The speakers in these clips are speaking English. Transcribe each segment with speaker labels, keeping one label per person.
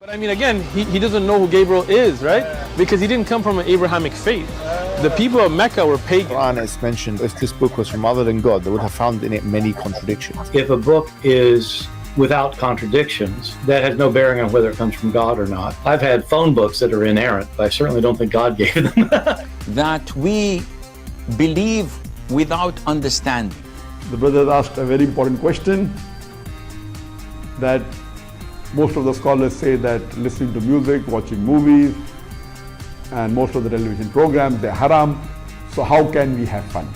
Speaker 1: I mean, again, he doesn't know who Gabriel is, right? Because he didn't come from an Abrahamic faith. The people of Mecca were pagan.
Speaker 2: Quran is mentioned, if this book was from other than God, they would have found in it many contradictions.
Speaker 3: If a book is without contradictions, that has no bearing on whether it comes from God or not. I've had phone books that are inerrant, but I certainly don't think God gave them.
Speaker 4: That we believe without understanding.
Speaker 5: The brother asked a very important question, that most of the scholars say that listening to music, watching movies, and most of the television programs, they're haram. So how can we have fun?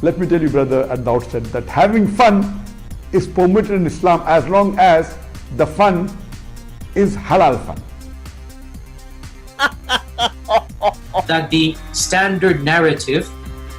Speaker 5: Let me tell you, brother, at the outset, that having fun is permitted in Islam as long as the fun is halal fun.
Speaker 6: That the standard narrative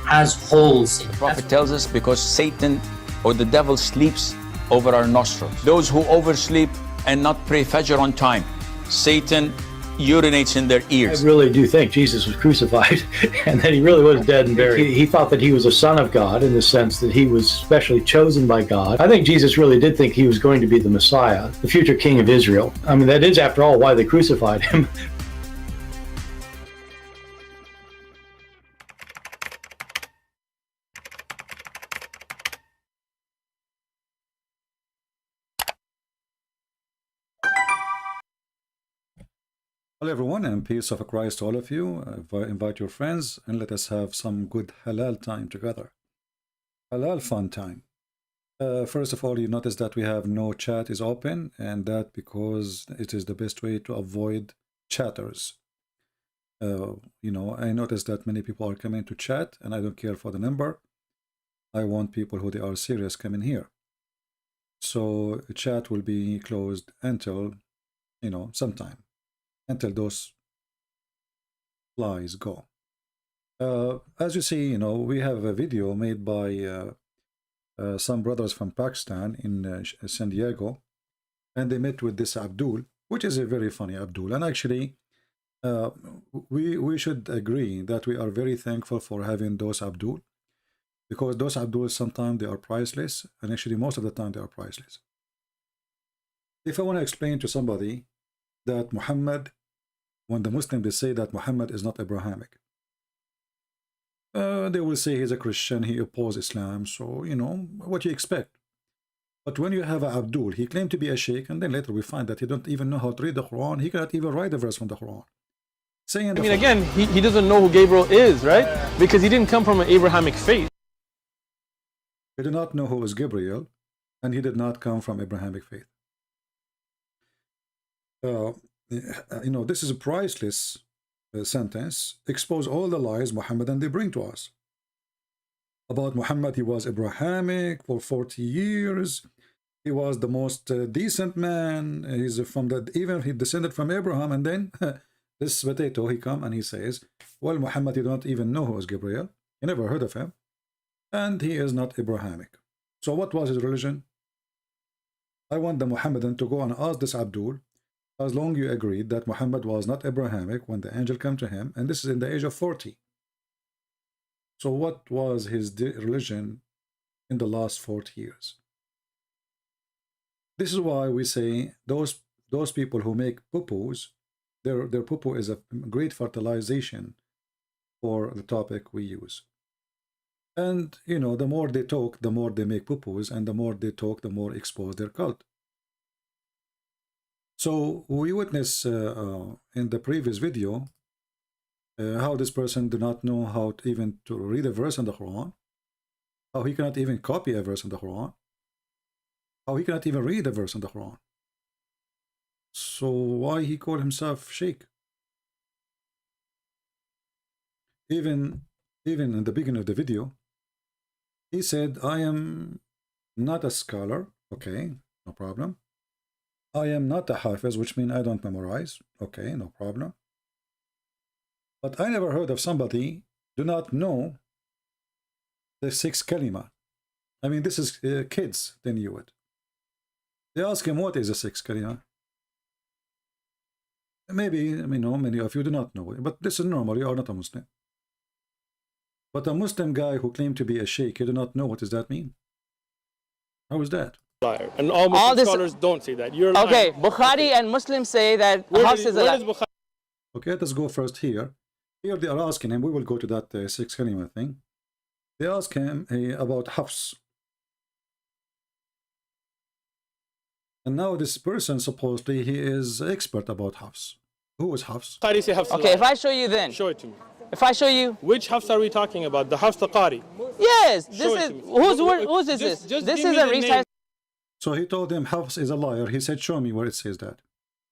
Speaker 6: has holes in it.
Speaker 4: The Prophet tells us because Satan or the devil sleeps over our nostrils. Those who oversleep and not pray Fajr on time, Satan urinates in their ears.
Speaker 3: I really do think Jesus was crucified and that he really was dead and buried. He thought that he was a son of God in the sense that he was specially chosen by God. I think Jesus really did think he was going to be the Messiah, the future king of Israel. I mean, that is, after all, why they crucified him.
Speaker 7: Hello everyone, and peace of Christ to all of you. Invite your friends and let us have some good halal time together. Halal fun time. First of all, you notice that we have no chat is open, and that because it is the best way to avoid chatters. I notice that many people are coming to chat, and I don't care for the number. I want people who they are serious come in here. So chat will be closed until, sometime. Until those flies go. As you see, we have a video made by some brothers from Pakistan in San Diego, and they met with this Abdul, which is a very funny Abdul. And actually, we should agree that we are very thankful for having those Abdul, because those Abdul sometimes they are priceless, and actually most of the time they are priceless. If I want to explain to somebody that Muhammad, when the Muslims they say that Muhammad is not Abrahamic, they will say he's a Christian, he opposed Islam, so what you expect. But when you have a Abdul, he claimed to be a sheikh, and then later we find that he don't even know how to read the Quran. He cannot even write a verse from the Quran.
Speaker 1: I mean, again, he doesn't know who Gabriel is, right? Because he didn't come from an Abrahamic faith.
Speaker 7: He did not know who was Gabriel, and he did not come from Abrahamic faith. This is a priceless sentence. Expose all the lies Muhammadan they bring to us. About Muhammad, he was Abrahamic for 40 years. He was the most decent man. He's from that, even he descended from Abraham. And then this potato, he come and he says, well, Muhammad, you don't even know who was Gabriel. You never heard of him. And he is not Abrahamic. So what was his religion? I want the Muhammadan to go and ask this Abdul, as long you agreed that Muhammad was not Abrahamic when the angel came to him, and this is in the age of 40. So what was his religion in the last 40 years? This is why we say those people who make poo-poos, their poo-poo is a great fertilization for the topic we use. And the more they talk, the more they make poo-poos, and the more they talk, the more expose their cult. So we witness in the previous video how this person do not know how to even to read a verse in the Quran, how he cannot even copy a verse in the Quran, how he cannot even read a verse in the Quran. So why he called himself Sheikh? Even in the beginning of the video, he said, I am not a scholar. Okay, no problem. I am not a hafiz, which means I don't memorize. Okay, no problem. But I never heard of somebody do not know the 6 kalima. I mean, this is kids, they knew it. They ask him, what is the 6 kalima? Maybe, many of you do not know it, but this is normal, you are not a Muslim. But a Muslim guy who claimed to be a sheikh, you do not know what does that mean? How is that?
Speaker 1: liar. And all Muslim scholars don't say that. You're lying.
Speaker 8: Okay, Bukhari and Muslims say that Hafs is a liar.
Speaker 7: Okay, let's go first here. Here they are asking him, we will go to that six kalima thing. They ask him about Hafs. And now this person, supposedly, he is expert about Hafs. Who is Hafs?
Speaker 1: Qari say Hafs.
Speaker 8: Okay, if I show you then.
Speaker 1: Show it to me.
Speaker 8: If I show you.
Speaker 1: Which Hafs are we talking about? The Hafs the Qari?
Speaker 8: Yes, this is, whose is this? This is a recitation.
Speaker 7: So he told him Hafs is a liar. He said, show me where it says that.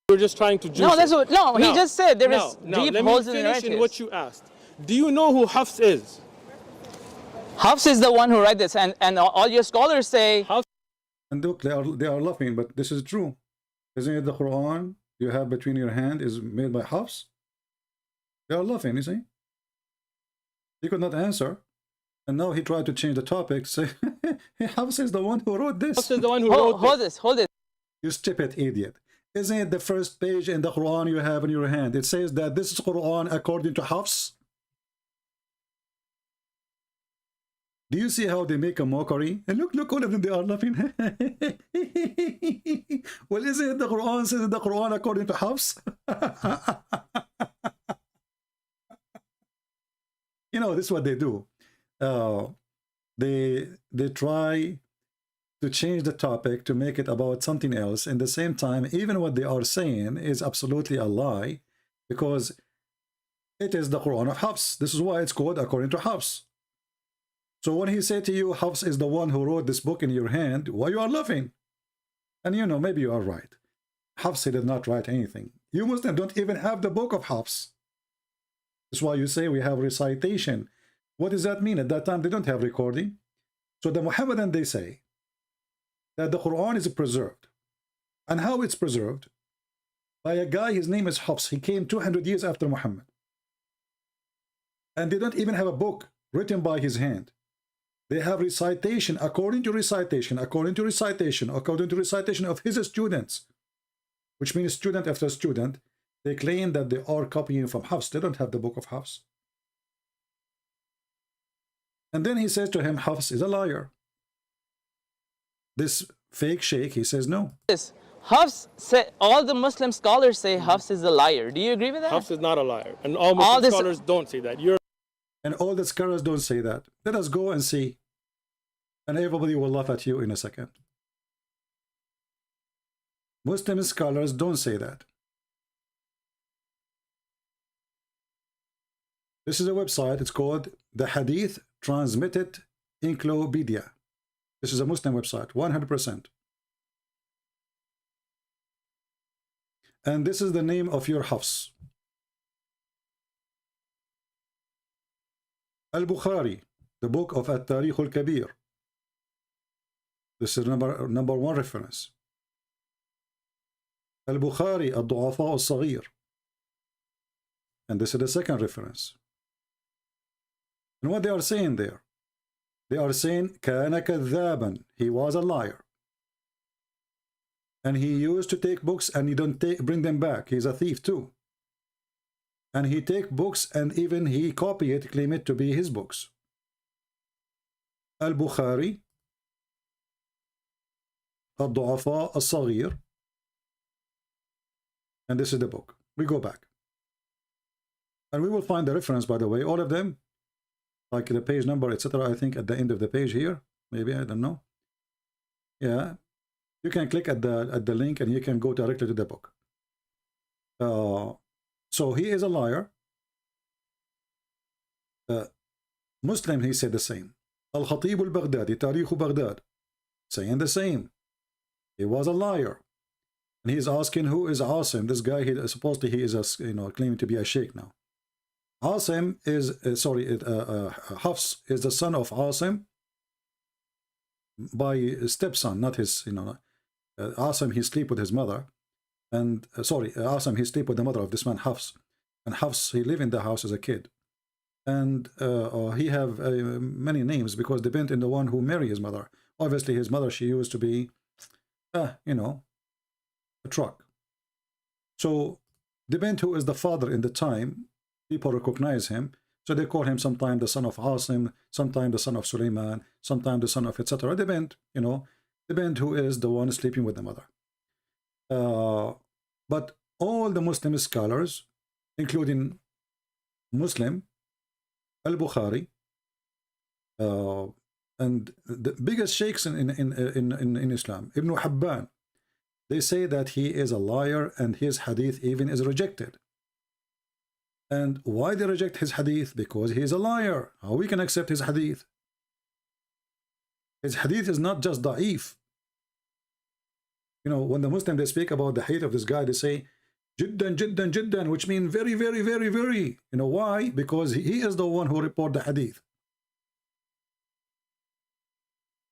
Speaker 1: You're just trying to juice
Speaker 8: No, that's what, no, he just said there is deep holes in the
Speaker 1: let me
Speaker 8: narrative.
Speaker 1: finish in what you asked. Do you know who Hafs is?
Speaker 8: Hafs is the one who wrote this, and all your scholars say.
Speaker 7: And look, they are laughing, but this is true. Isn't it the Quran you have between your hand is made by Hafs? They are laughing, you see? He could not answer. And now he tried to change the topic, say, Hafs is the one who wrote this.
Speaker 1: Hafs is the one who wrote this.
Speaker 8: Hold it.
Speaker 7: You stupid idiot. Isn't it the first page in the Quran you have in your hand? It says that this is Quran according to Hafs. Do you see how they make a mockery? And look, all of them, they are laughing. Well, isn't it the Quran says the Quran according to Hafs? You know, this is what they do. They try to change the topic to make it about something else. In the same time, even what they are saying is absolutely a lie, because it is the Quran of Hafs. This is why it's called according to Hafs. So when he said to you, Hafs is the one who wrote this book in your hand, why you are laughing? And you know, maybe you are right. Hafs did not write anything. You Muslims don't even have the book of Hafs. That's why you say we have recitation. What does that mean? At that time, they don't have recording. So the Muhammadan, they say that the Quran is preserved. And how it's preserved? By a guy, his name is Hafs. He came 200 years after Muhammad. And they don't even have a book written by his hand. They have recitation according to recitation, according to recitation, according to recitation of his students, which means student after student. They claim that they are copying from Hafs. They don't have the book of Hafs. And then he says to him, Hafs is a liar. This fake sheikh, he says no.
Speaker 8: Yes. Hafs said, all the Muslim scholars say Hafs is a liar. Do you agree with that?
Speaker 1: Hafs is not a liar. And all Muslim scholars don't say that.
Speaker 7: And all the scholars don't say that. Let us go and see. And everybody will laugh at you in a second. Muslim scholars don't say that. This is a website. It's called the Hadith Transmitted Encyclopedia. This is a Muslim website, 100%. And this is the name of your Hafs. Al-Bukhari, the book of At-Tarikh Al-Kabir. This is number one reference. Al-Bukhari, Ad-Du'afa Al-Saghir. And this is the second reference. And what they are saying there? They are saying, كَانَ كَذَّابًا. He was a liar. And he used to take books and he don't bring them back. He's a thief too. And he take books and even he copy it, claim it to be his books. Al-Bukhari, Ad-Du'afa Al-Saghir. And this is the book. We go back. And we will find the reference, by the way, all of them, like the page number, etc. I think at the end of the page here, maybe, I don't know. Yeah, you can click at the link and you can go directly to the book. So he is a liar. Muslim, he said the same. Al-Khatib al-Baghdadi, Tarikh Baghdad, saying the same. He was a liar. And he's asking who is Asim. This guy, supposedly he is claiming to be a sheikh now. Asim is, Hafs is the son of Asim by stepson, not his, Asim, he sleep with his mother. And, Asim, he sleep with the mother of this man, Hafs. And Hafs, he lived in the house as a kid. And he have many names because depend on the one who married his mother. Obviously, his mother, she used to be, a truck. So, depend who is the father in the time, people recognize him. So they call him sometimes the son of Asim, sometimes the son of Suleiman, sometimes the son of etc. Depend, Depends who is the one sleeping with the mother. But all the Muslim scholars, including Muslim, Al-Bukhari, and the biggest sheikhs in Islam, Ibn Hibban, they say that he is a liar and his hadith even is rejected. And why they reject his hadith? Because he is a liar. How we can accept his hadith? His hadith is not just da'if. You know, when the Muslim, they speak about the hadith of this guy, they say, jiddan, jiddan, jiddan, which means very, very, very, very. You know why? Because he is the one who reported the hadith.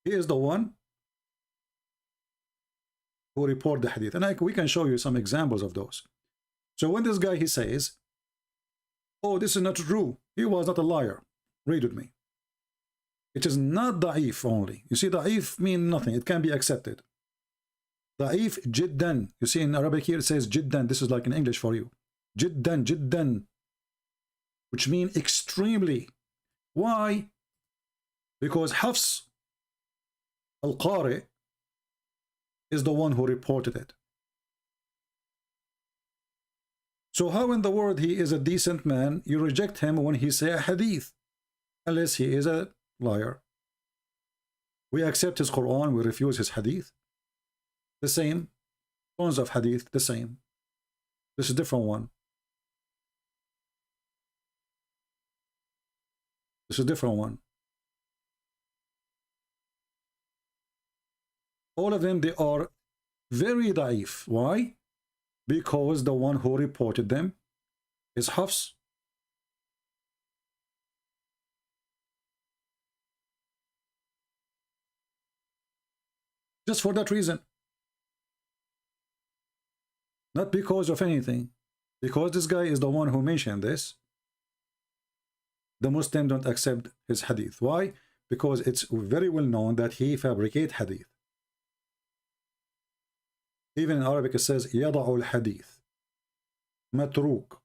Speaker 7: He is the one who reported the hadith. And we can show you some examples of those. So when this guy, he says, oh, this is not true, he was not a liar. Read with me. It is not da'if only. You see, da'if means nothing. It can be accepted. Da'if jiddan. You see in Arabic here it says jiddan. This is like in English for you. Jiddan, jiddan. Which means extremely. Why? Because Hafs al-Qari is the one who reported it. So how in the world he is a decent man, you reject him when he say a hadith? Unless he is a liar. We accept his Quran, we refuse his hadith. The same. Tons of hadith, the same. This is a different one. This is a different one. All of them, they are very da'if. Why? Because the one who reported them is Hafs. Just for that reason. Not because of anything. Because this guy is the one who mentioned this. The Muslims don't accept his hadith. Why? Because it's very well known that he fabricates hadith. Even in Arabic it says يضع الحديث متروك.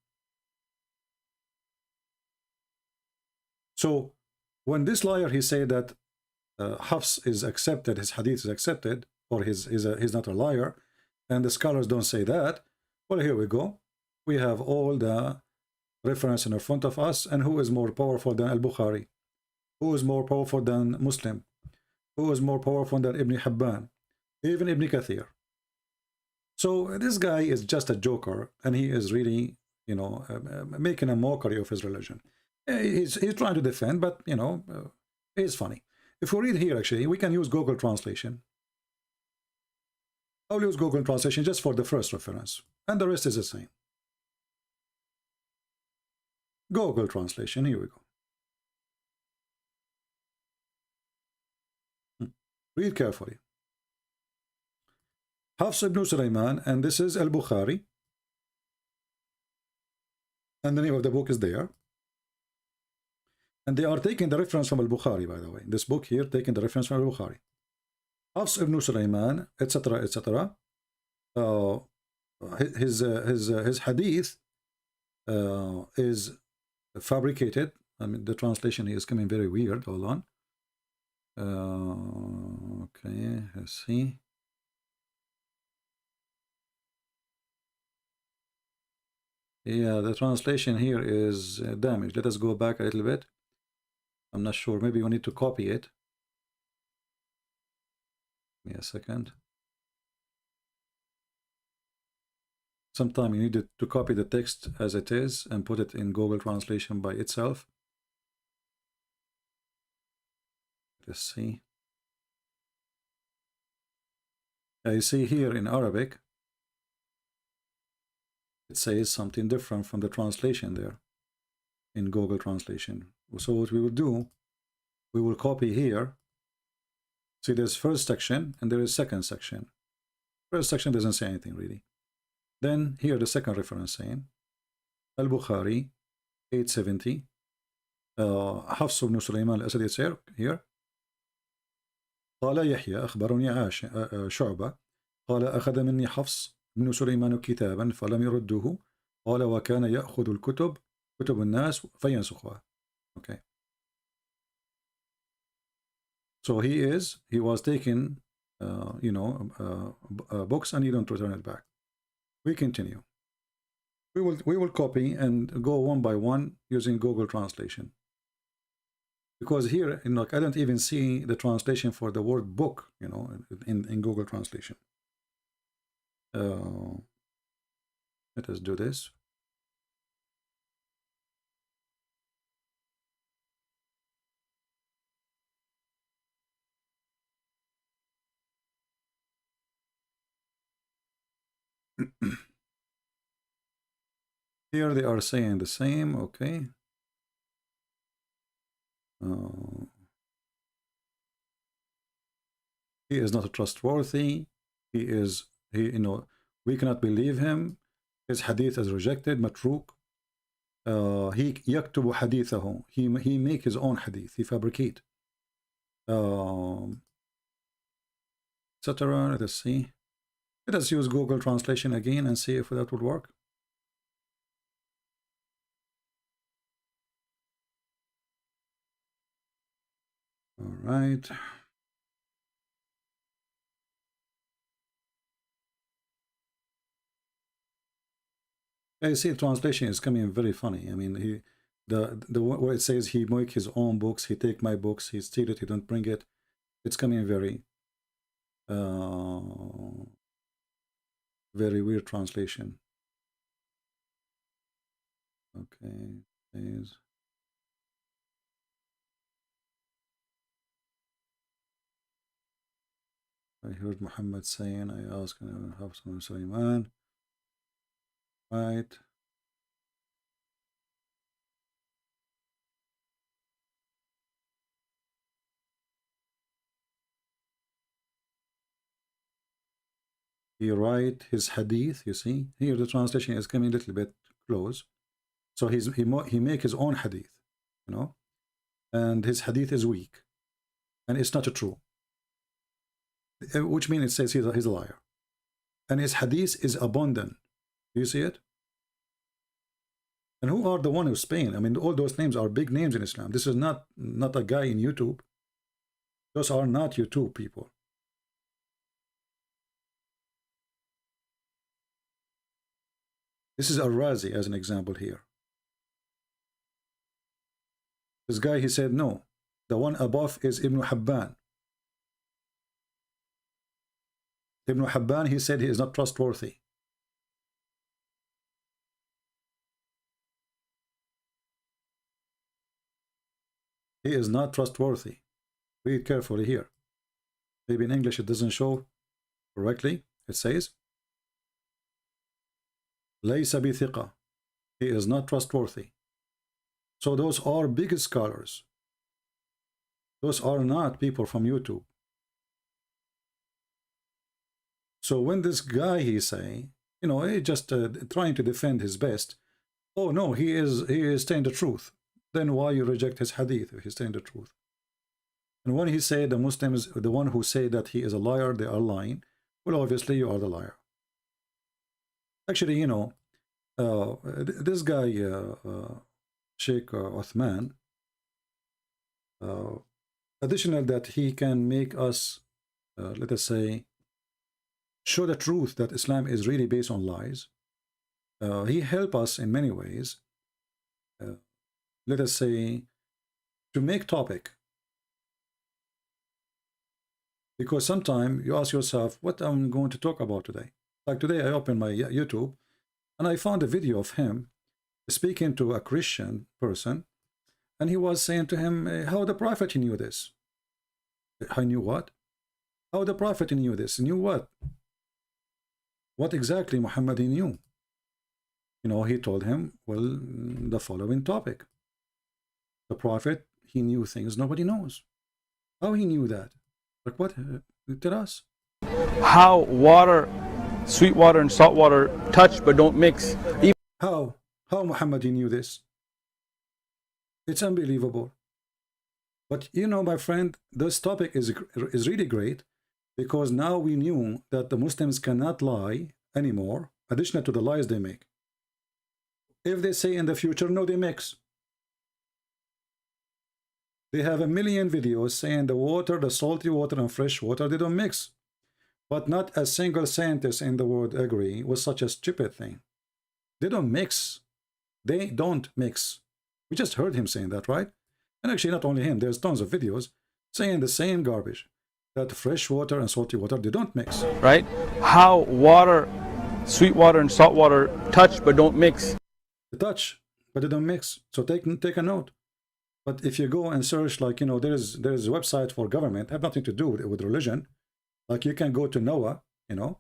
Speaker 7: So when this liar he said that Hafs is accepted, his hadith is accepted, or he's not a liar, and the scholars don't say that, well, here we go. We have all the reference in front of us, and who is more powerful than Al-Bukhari? Who is more powerful than Muslim? Who is more powerful than Ibn Hibban? Even Ibn Kathir. So this guy is just a joker, and he is really, you know, making a mockery of his religion. He's trying to defend, but, you know, it's funny. If we read here, actually, we can use Google Translation. I'll use Google Translation just for the first reference, and the rest is the same. Google Translation, here we go. Read carefully. Hafs ibn Sulaiman, and this is Al-Bukhari. And the name of the book is there. And they are taking the reference from Al-Bukhari, by the way. This book here, taking the reference from Al-Bukhari. Hafs ibn Sulaiman, etc., etc. His hadith is fabricated. I mean, the translation is coming very weird. Hold on. Okay, let's see. Yeah, the translation here is damaged. Let us go back a little bit. I'm not sure. Maybe we need to copy it. Give me a second. Sometime you need to copy the text as it is and put it in Google Translation by itself. Let's see. You see here in Arabic, it says something different from the translation there in Google Translation. So what we will do, we will copy here. See, there's first section and there is second section. First section doesn't say anything really. Then here the second reference saying Al-Bukhari 870 Hafs ibn Sulaiman al-Asadi said here قال يحيى أخبرني شعبة قال أخذ مني حفص بن سليمان كتابا فلم يرده قال وكان يأخذ الكتب كتب الناس فينسخها. Okay. So he was taking books, and you don't return it back. We continue. We will copy and go one by one using Google Translation, because here, I don't even see the translation for the word book, in Google Translation. Let us do this. Here they are saying the same. Okay. He is not trustworthy. We cannot believe him. His hadith is rejected, matruk. He yaktubu hadithahu. He make his own hadith. He fabricate. Etc. Let us see. Let us use Google Translation again and see if that would work. All right. I see translation is coming very funny. I mean, where it says he make his own books, he take my books, he steal it, he don't bring it. It's coming very very weird translation. Okay, please. I heard Muhammad saying, I asked Hafs Sulaiman. Right. He write his hadith, you see. Here the translation is coming a little bit close. So he make his own hadith, and his hadith is weak. And it's not true. Which means it says he's a liar. And his hadith is abundant. Do you see it? And who are the one who's paying? I mean, all those names are big names in Islam. This is not a guy in YouTube. Those are not YouTube people. This is Al-Razi as an example here. This guy, he said, no. The one above is Ibn Habban. Ibn Habban, he said he is not trustworthy. He is not trustworthy. Read carefully here. Maybe in English it doesn't show correctly. It says, Laysa bi thiqa. He is not trustworthy. So those are big scholars. Those are not people from YouTube. So when this guy, he say, he just trying to defend his best. Oh no, he is saying the truth. Then why you reject his hadith if he's saying the truth? And when he said the Muslims, the one who say that he is a liar, they are lying. Well, obviously you are the liar. Actually, this guy, Sheikh Uthman, additional that he can make us, let us say, show the truth that Islam is really based on lies. He help us in many ways. Let us say, to make topic. Because sometimes you ask yourself, what I'm going to talk about today? Like today, I opened my YouTube, and I found a video of him speaking to a Christian person, and he was saying to him, how the Prophet knew this? I knew what? How the Prophet knew this? Knew what? What exactly Muhammad knew? He told him, well, the following topic. The Prophet, he knew things nobody knows. How he knew that? Like what? Tell us.
Speaker 1: How water, sweet water and salt water touch but don't mix.
Speaker 7: How Muhammad knew this? It's unbelievable. But my friend, this topic is really great, because now we knew that the Muslims cannot lie anymore, additional to the lies they make. If they say in the future, no, they mix. They have a million videos saying the water, the salty water and fresh water, they don't mix. But not a single scientist in the world agree with such a stupid thing. They don't mix. They don't mix. We just heard him saying that, right? And actually, not only him, there's tons of videos saying the same garbage, that fresh water and salty water, they don't mix.
Speaker 1: Right? How water, sweet water and salt water touch but don't mix.
Speaker 7: They touch, but they don't mix. So take a note. But if you go and search, like, you know, there is a website for government, have nothing to do with religion. Like, you can go to Noah, you know,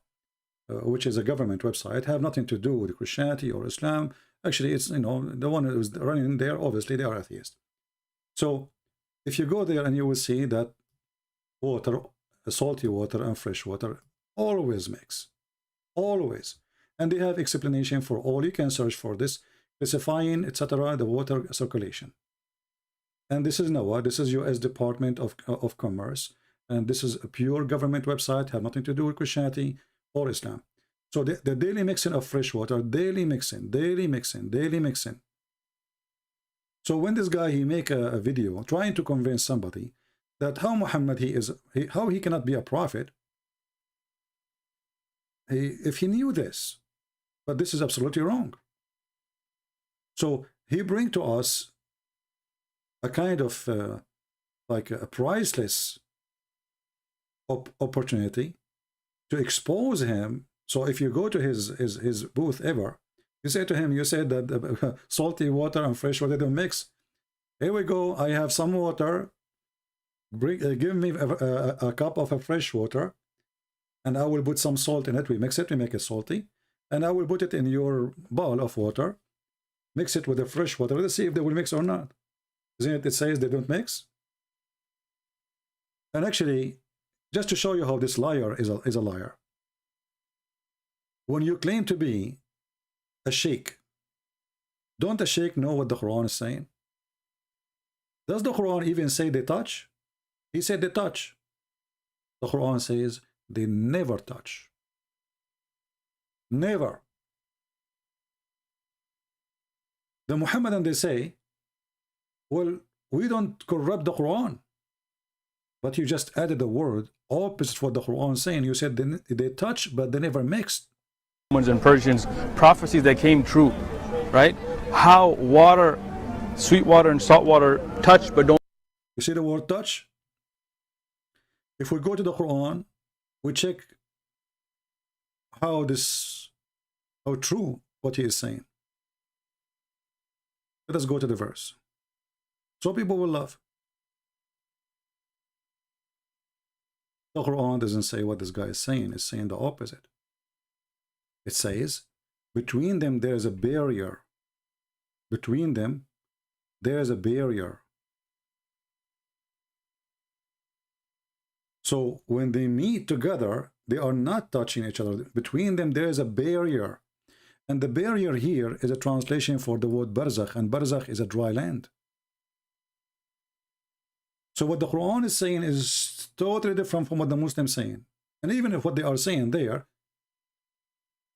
Speaker 7: which is a government website, have nothing to do with Christianity or Islam. Actually, it's, you know, the one who's running there, obviously they are atheists. So if you go there, and you will see that water, salty water and fresh water always mix, always. And they have explanation for all. You can search for this, specifying, etc., the water circulation. And this is NOAA, this is US Department of Commerce, and this is a pure government website, have nothing to do with Christianity or Islam. So the daily mixing of fresh water, daily mixing. So when this guy, he make a video trying to convince somebody that how Muhammad how he cannot be a prophet, if he knew this, but this is absolutely wrong. So he bring to us a kind of like a priceless opportunity to expose him. So if you go to his booth ever, you say to him, you said that salty water and fresh water don't mix. Here we go, I have some water, give me a cup of a fresh water, and I will put some salt in it. We mix it, we make it salty, and I will put it in your bowl of water, mix it with the fresh water. Let's see if they will mix or not. Isn't it says they don't mix? And actually, just to show you how this liar is a liar, when you claim to be a sheikh, don't the sheikh know what the Quran is saying? Does the Quran even say they touch? He said they touch. The Quran says they never touch. Never. The Muhammadan, they say, well, we don't corrupt the Quran, but you just added the word opposite what the Quran is saying. You said they touch, but they never mixed.
Speaker 1: Romans and Persians, prophecies that came true, right? How water, sweet water and salt water touch but don't.
Speaker 7: You see the word touch? If we go to the Quran, we check how true what he is saying. Let us go to the verse. So people will love. The Quran doesn't say what this guy is saying. It's saying the opposite. It says, between them there is a barrier. Between them there is a barrier. So when they meet together, they are not touching each other. Between them there is a barrier. And the barrier here is a translation for the word barzakh, and barzakh is a dry land. So what the Quran is saying is totally different from what the Muslims are saying. And even if what they are saying there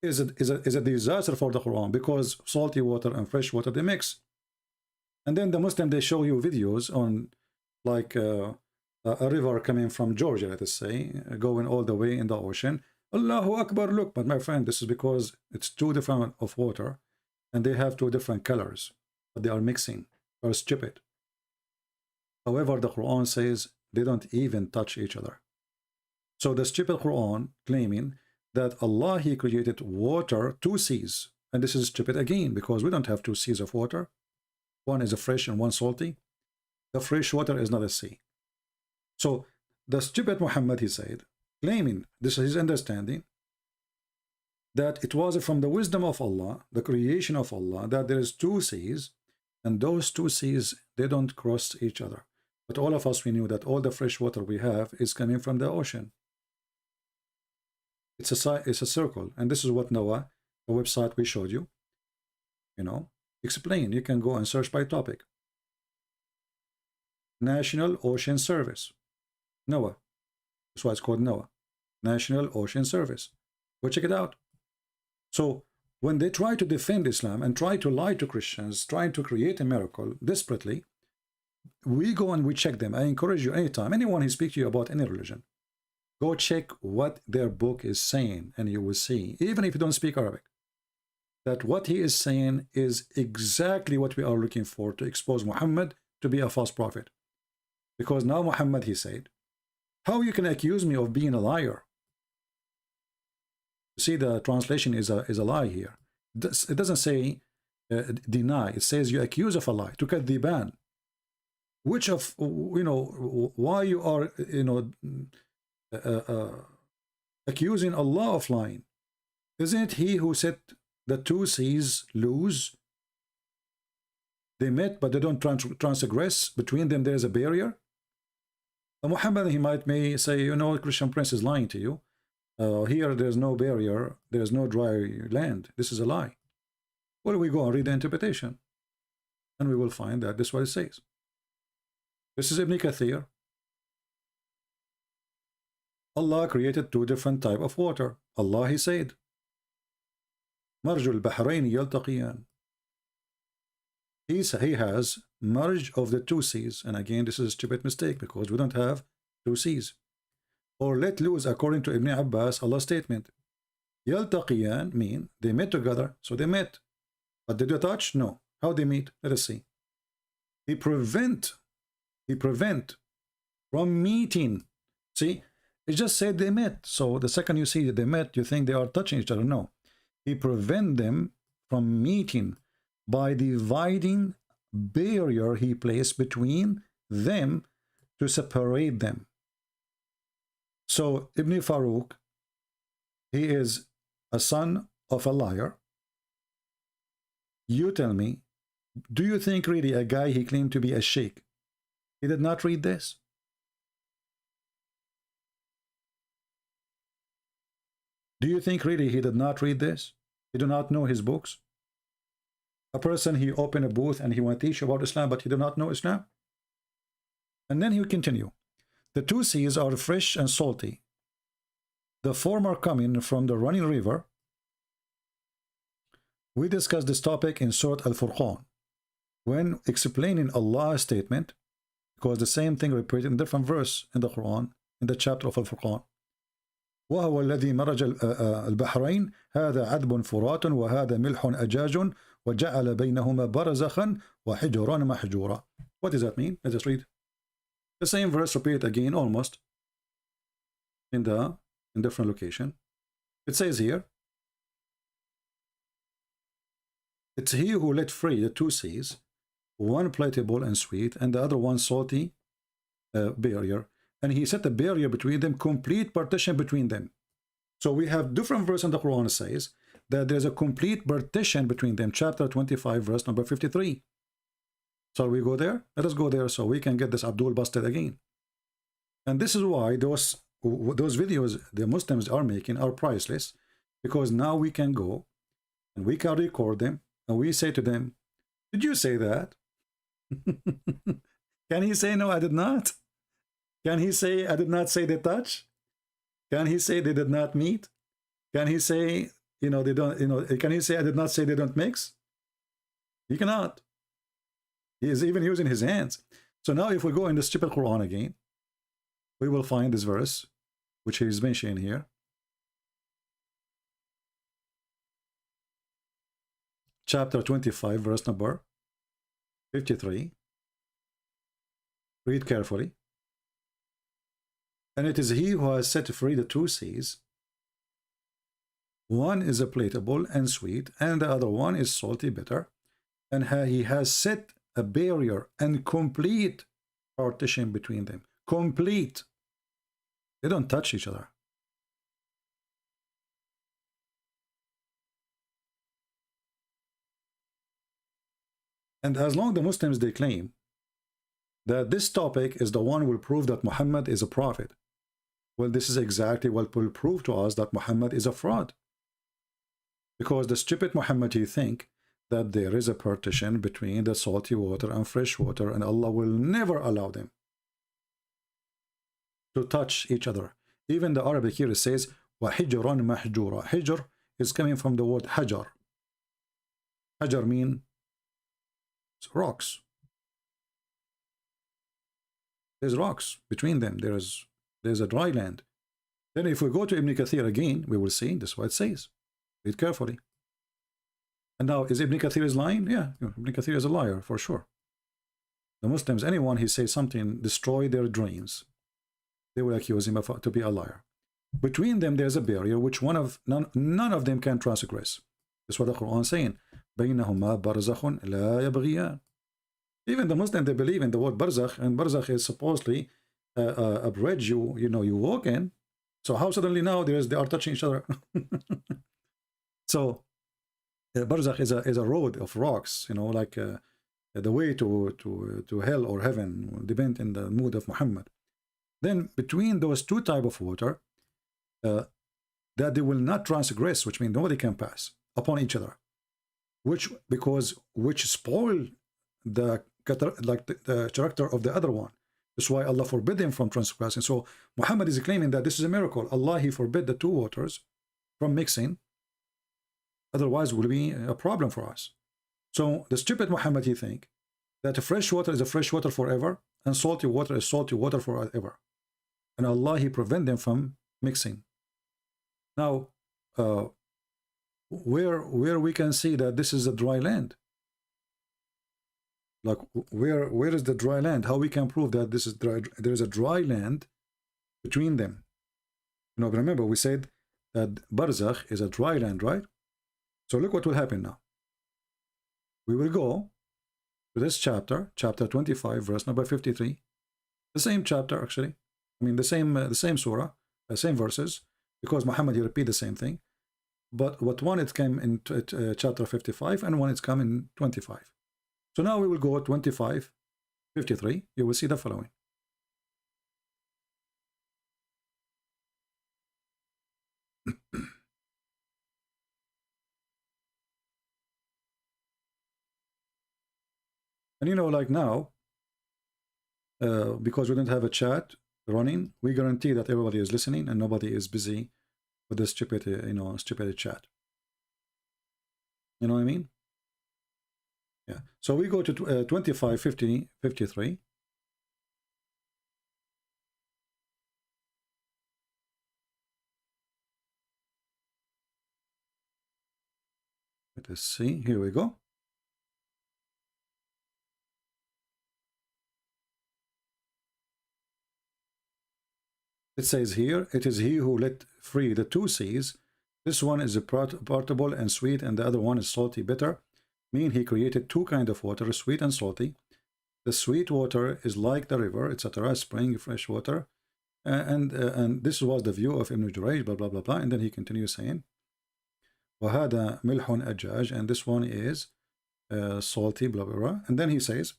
Speaker 7: is a disaster for the Quran, because salty water and fresh water, they mix. And then the Muslim, they show you videos on like a river coming from Georgia, let us say, going all the way in the ocean. Allahu Akbar, look. But my friend, this is because it's two different of water and they have two different colors, but they are mixing. They are stupid. However, the Quran says they don't even touch each other. So the stupid Quran claiming that Allah, he created water, two seas, and this is stupid again, because we don't have two seas of water. One is a fresh and one salty. The fresh water is not a sea. So the stupid Muhammad, he said, claiming, this is his understanding, that it was from the wisdom of Allah, the creation of Allah, that there is two seas, and those two seas, they don't cross each other. But all of us, we knew that all the fresh water we have is coming from the ocean. It's a circle, and this is what Noah, the website we showed you, you know, explain. You can go and search by topic. National Ocean Service, NOAA. That's why it's called NOAA, National Ocean Service. Go check it out. So when they try to defend Islam and try to lie to Christians, trying to create a miracle desperately, we go and we check them. I encourage you anytime, anyone who speaks to you about any religion, Go check what their book is saying, and you will see, even if you don't speak Arabic, that what he is saying is exactly what we are looking for to expose Muhammad to be a false prophet. Because now Muhammad, he said, how you can accuse me of being a liar? You see, the translation is a lie here. It doesn't say deny. It says you accuse of a lie. To cut the ban. Which of, why you are, accusing Allah of lying? Isn't it he who said the two seas lose? They met, but they don't transgress. Between them, there is a barrier. Muhammad, he may say, Christian Prince is lying to you. Here, there's no barrier. There's no dry land. This is a lie. Well, we go and read the interpretation, and we will find that this is what it says. This is Ibn Kathir. Allah created two different types of water. Allah, he said, مرج البحرين يلتقيان. He has merge of the two seas. And again, this is a stupid mistake because we don't have two seas. Or let loose, according to Ibn Abbas, Allah's statement. يلتقيان mean they met together, so they met. But did they touch? No. How they meet? Let us see. He prevent from meeting. See, it just said they met. So the second you see they met, you think they are touching each other. No. He prevent them from meeting by dividing barrier he placed between them to separate them. So Ibn Farooq, he is a son of a liar. You tell me, do you think really a guy he claimed to be a sheikh, he did not read this? Do you think really he did not read this? He do not know his books? A person, he opened a booth and he want to teach about Islam, but he do not know Islam. And then he will continue. The two seas are fresh and salty. The former coming from the running river. We discussed this topic in Surah Al-Furqan when explaining Allah's statement, because the same thing repeated in different verse in the Quran, in the chapter of Al-Furqan. وهو الذي مرج البحرين هذا عذب فرات وهذا ملح أجاج وجعل بينهما برزخا وحجرا محجورا. What does that mean? Let's just read. The same verse repeated again almost in different location. It says here, it's he who let free the two seas, one palatable and sweet, and the other one salty barrier. And he set a barrier between them, complete partition between them. So we have different verse in the Quran says that there's a complete partition between them. Chapter 25, verse number 53. So we go there? Let us go there so we can get this Abdul busted again. And this is why those videos the Muslims are making are priceless, because now we can go and we can record them and we say to them, did you say that? Can he say, no, I did not? Can he say, I did not say they touch? Can he say they did not meet? Can he say, they don't, can he say, I did not say they don't mix? He cannot. He is even using his hands. So now if we go in the stupid Quran again, we will find this verse, which he is mentioning here. Chapter 25, verse number 53. Read carefully. And it is he who has set free the two seas. One is a palatable and sweet, and the other one is salty bitter. And he has set a barrier and complete partition between them. Complete. They don't touch each other. And as long as the Muslims, they claim that this topic is the one will prove that Muhammad is a prophet. Well, this is exactly what will prove to us that Muhammad is a fraud. Because the stupid Muhammad, he think that there is a partition between the salty water and fresh water, and Allah will never allow them to touch each other. Even the Arabic here says, وَحِجْرًا مَحْجُورًا. Hijr is coming from the word hajar. Hajar means rocks. There's rocks between them. There's a dry land. Then if we go to Ibn Kathir again, we will see this is what it says. Read carefully. And now, is Ibn Kathir is lying? Yeah, Ibn Kathir is a liar, for sure. The Muslims, anyone who says something, destroy their dreams, they will accuse him of to be a liar. Between them, there's a barrier which none of them can transgress. That's what the Quran is saying. بَيْنَهُمَا بَرْزَخٌ لَا يَبْغِيَانِ. Even the Muslims, they believe in the word barzakh, and barzakh is supposedly a bridge you walk in. So how suddenly now they are touching each other? So barzakh is a road of rocks, like the way to hell or heaven, depend in the mood of Muhammad. Then between those two type of water, that they will not transgress, which means nobody can pass upon each other, which spoil the character of the other one. That's why Allah forbid them from transgressing. So Muhammad is claiming that this is a miracle. Allah, he forbid the two waters from mixing. Otherwise, it will be a problem for us. So the stupid Muhammad, he think that fresh water is a fresh water forever, and salty water is salty water forever. And Allah, he prevent them from mixing. Now, where we can see that this is a dry land? Like where is the dry land? How we can prove that this is dry? There is a dry land between them. Remember we said that barzakh is a dry land, right? So look what will happen now. We will go to this chapter 25, verse number 53. The same chapter, actually. I mean the same surah, the same verses, because Muhammad, he repeat the same thing. But one it came in chapter 55, and one it's come in 25. So now we will go 25, 53. You will see the following. And like now, because we don't have a chat running, we guarantee that everybody is listening and nobody is busy with this stupid, stupid chat. You know what I mean? Yeah. So we go to 25, 50, 53. Let us see. Here we go. It says here, it is he who let free the two seas. This one is portable and sweet, and the other one is salty, bitter. Mean he created two kinds of water, sweet and salty. The sweet water is like the river, etc., spring, fresh water. And this was the view of Ibn Jurayj, blah, blah, blah, blah. And then he continues saying, وَهَذَا مِلْحٌ أَجَّاج, and this one is salty, blah, blah, blah. And then he says,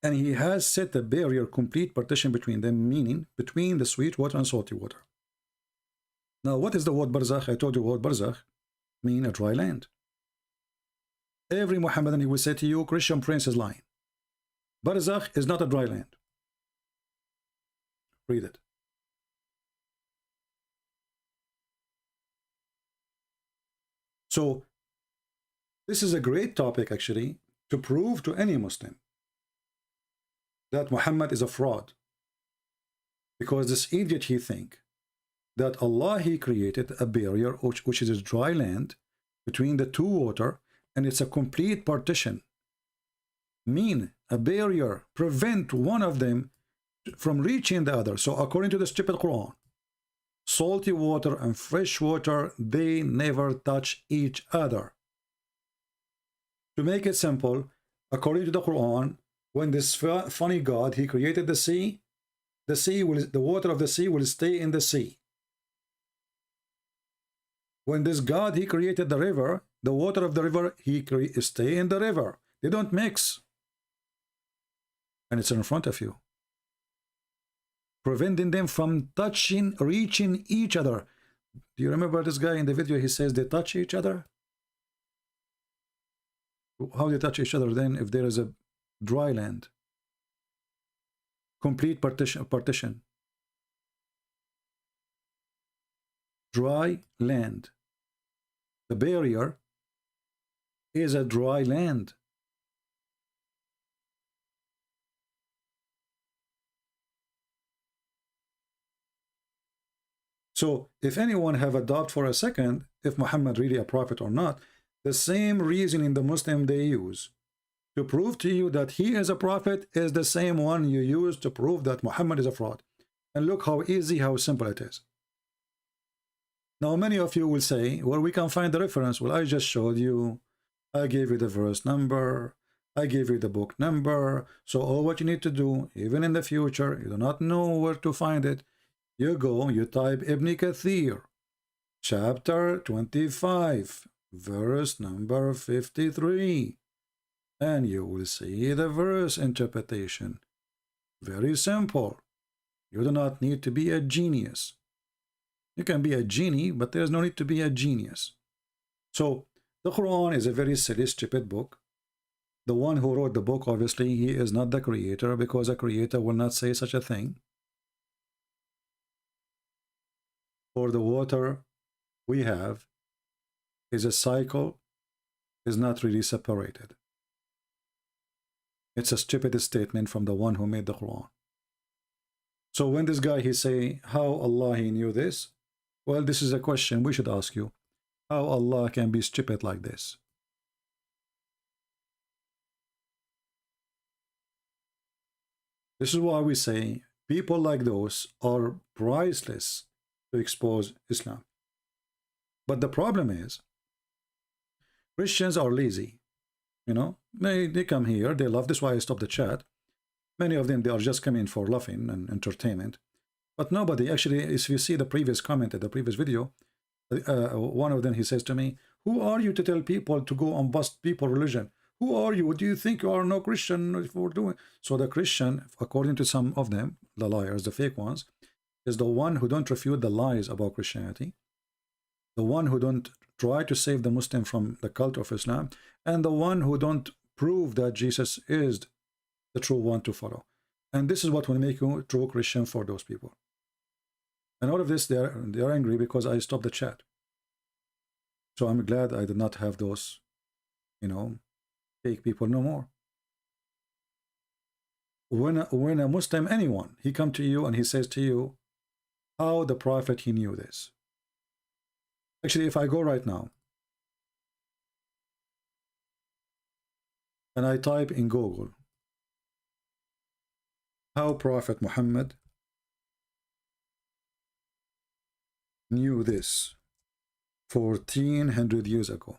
Speaker 7: and he has set a barrier, complete partition between them, meaning between the sweet water and salty water. Now, what is the word barzakh? I told you word barzakh mean a dry land. Every Muhammadan, he will say to you, Christian prince is lying. Barzakh is not a dry land. Read it. So, this is a great topic, actually, to prove to any Muslim that Muhammad is a fraud. Because this idiot, he think that Allah, he created a barrier, which is a dry land, between the two water, and it's a complete partition. Mean a barrier, prevent one of them from reaching the other. So according to the stupid Quran, salty water and fresh water, they never touch each other. To make it simple, according to the Quran, when this funny God, he created the sea, the water of the sea will stay in the sea. When this God, he created the river, the water of the river, he stay in the river. They don't mix. And it's in front of you, preventing them from reaching each other. Do you remember this guy in the video? He says they touch each other. How do they touch each other then if there is a dry land? Complete partition. Dry land. The barrier is a dry land. So if anyone have a doubt for a second if Muhammad really a prophet or not, the same reasoning the Muslim they use to prove to you that he is a prophet is the same one you use to prove that Muhammad is a fraud. And look how easy, how simple it is. Now many of you will say, well, we can find the reference. Well, I just showed you. I gave you the verse number. I gave you the book number. So all what you need to do, even in the future, you do not know where to find it, you go, you type Ibn Kathir, chapter 25, verse number 53, and you will see the verse interpretation. Very simple. You do not need to be a genius. You can be a genie, but there's no need to be a genius. So the Quran is a very silly, stupid book. The one who wrote the book, obviously, he is not the creator, because a creator will not say such a thing. For the water we have is a cycle, is not really separated. It's a stupid statement from the one who made the Quran. So when this guy, he say, how Allah he knew this? Well, this is a question we should ask you. How Allah can be stupid like this? This is why we say people like those are priceless to expose Islam. But the problem is, Christians are lazy. You know, they come here, they love, this is why I stopped the chat. Many of them, they are just coming for laughing and entertainment. But nobody, actually, if you see the previous comment at the previous video, one of them, he says to me, who are you to tell people to go and bust people's religion? Who are you? Do you think you are no Christian for doing? So the Christian, according to some of them, the liars, the fake ones, is the one who don't refute the lies about Christianity, the one who don't try to save the Muslim from the cult of Islam, and the one who don't prove that Jesus is the true one to follow. And this is what will make you a true Christian for those people. And all of this, they are angry because I stopped the chat. So I'm glad I did not have those, you know, fake people no more. When a Muslim, anyone, he come to you and he says to you, how the Prophet he knew this. Actually, if I go right now and I type in Google, how Prophet Muhammad knew this 1400 years ago,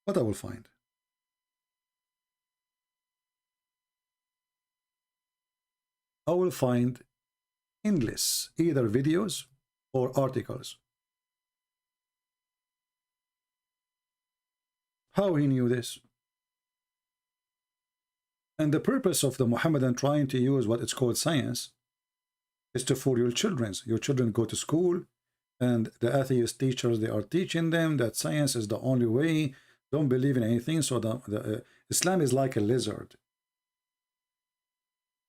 Speaker 7: what I will find? I will find endless either videos or articles. How he knew this? And the purpose of the Muhammadan trying to use what it's called science is to fool your children. Your children go to school and the atheist teachers, they are teaching them that science is the only way. Don't believe in anything. So Islam is like a lizard.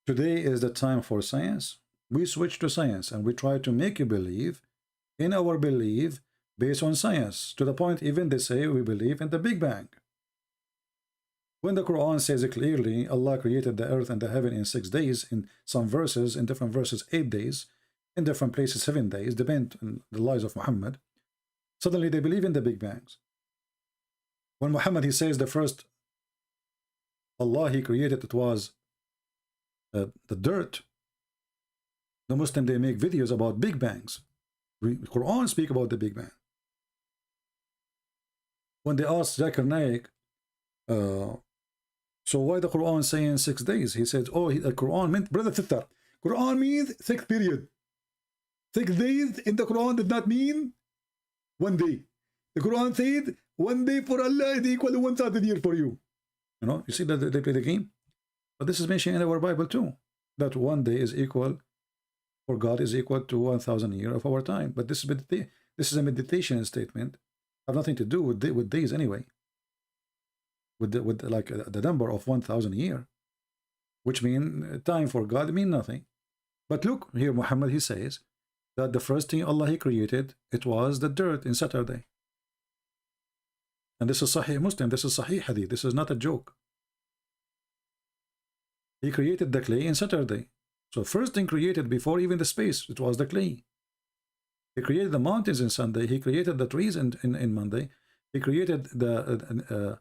Speaker 7: Today is the time for science. We switch to science and we try to make you believe in our belief based on science, to the point even they say we believe in the Big Bang. When the Quran says it clearly, Allah created the earth and the heaven in 6 days, in some verses, in different verses 8 days, in different places 7 days, depend on the lies of Muhammad, suddenly they believe in the Big Bangs. When Muhammad, he says the first Allah he created, it was the dirt. The Muslim, they make videos about Big Bangs. The Quran speak about the Big Bang. When they asked Zakir Naik, so why the Quran saying 6 days? He said, oh, the Quran meant, brother sister, Quran means 6 period. 6 days in the Quran did not mean 1 day. The Quran said 1 day for Allah is equal to 1,000 years for you. You know, you see that they play the game? But this is mentioned in our Bible too, that 1 day is equal, for God is equal to 1,000 years of our time. But this is a meditation statement, have nothing to do with days anyway. With the number of 1,000 years, which mean time for God mean nothing. But look here, Muhammad, he says that the first thing Allah he created, it was the dirt in Saturday. And this is Sahih Muslim, this is Sahih Hadith, this is not a joke. He created the clay in Saturday. So first thing created before even the space, it was the clay. He created the mountains in Sunday. He created the trees in Monday. He created the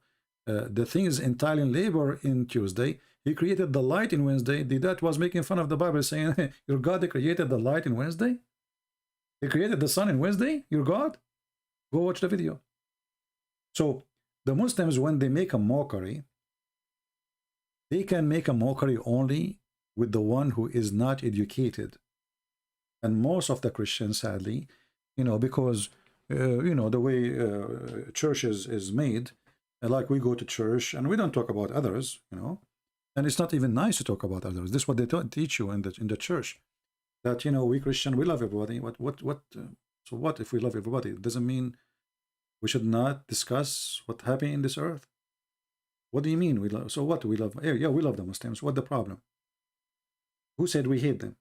Speaker 7: things entirely in labor in Tuesday. He created the light in Wednesday. That was making fun of the Bible, saying, your God created the light in Wednesday? He created the sun in Wednesday? Your God? Go watch the video. So the Muslims, when they make a mockery, they can make a mockery only with the one who is not educated. And most of the Christians, sadly, because, the way church is made, like we go to church and we don't talk about others, and it's not even nice to talk about others. This is what they teach you in the church, that, we Christian, we love everybody. So what if we love everybody? It doesn't mean we should not discuss what happened in this earth. What do you mean we love? So what, we love? Yeah, we love the Muslims. What the problem? Who said we hate them?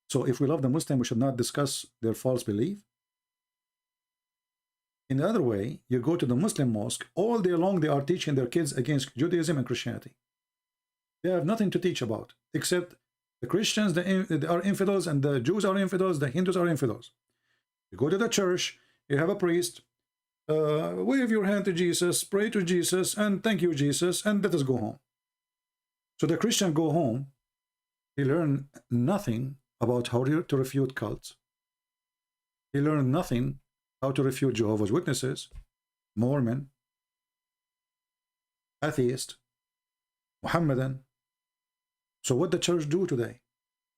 Speaker 7: So if we love the Muslim, we should not discuss their false belief. In the other way, you go to the Muslim mosque, all day long they are teaching their kids against Judaism and Christianity. They have nothing to teach about, except the Christians, they are infidels, and the Jews are infidels, the Hindus are infidels. You go to the church, you have a priest, wave your hand to Jesus, pray to Jesus, and thank you, Jesus, and let us go home. So the Christian go home, he learn nothing about how to refute cults. He learned nothing how to refute Jehovah's Witnesses, Mormon, atheist, Mohammedan. So what the church do today?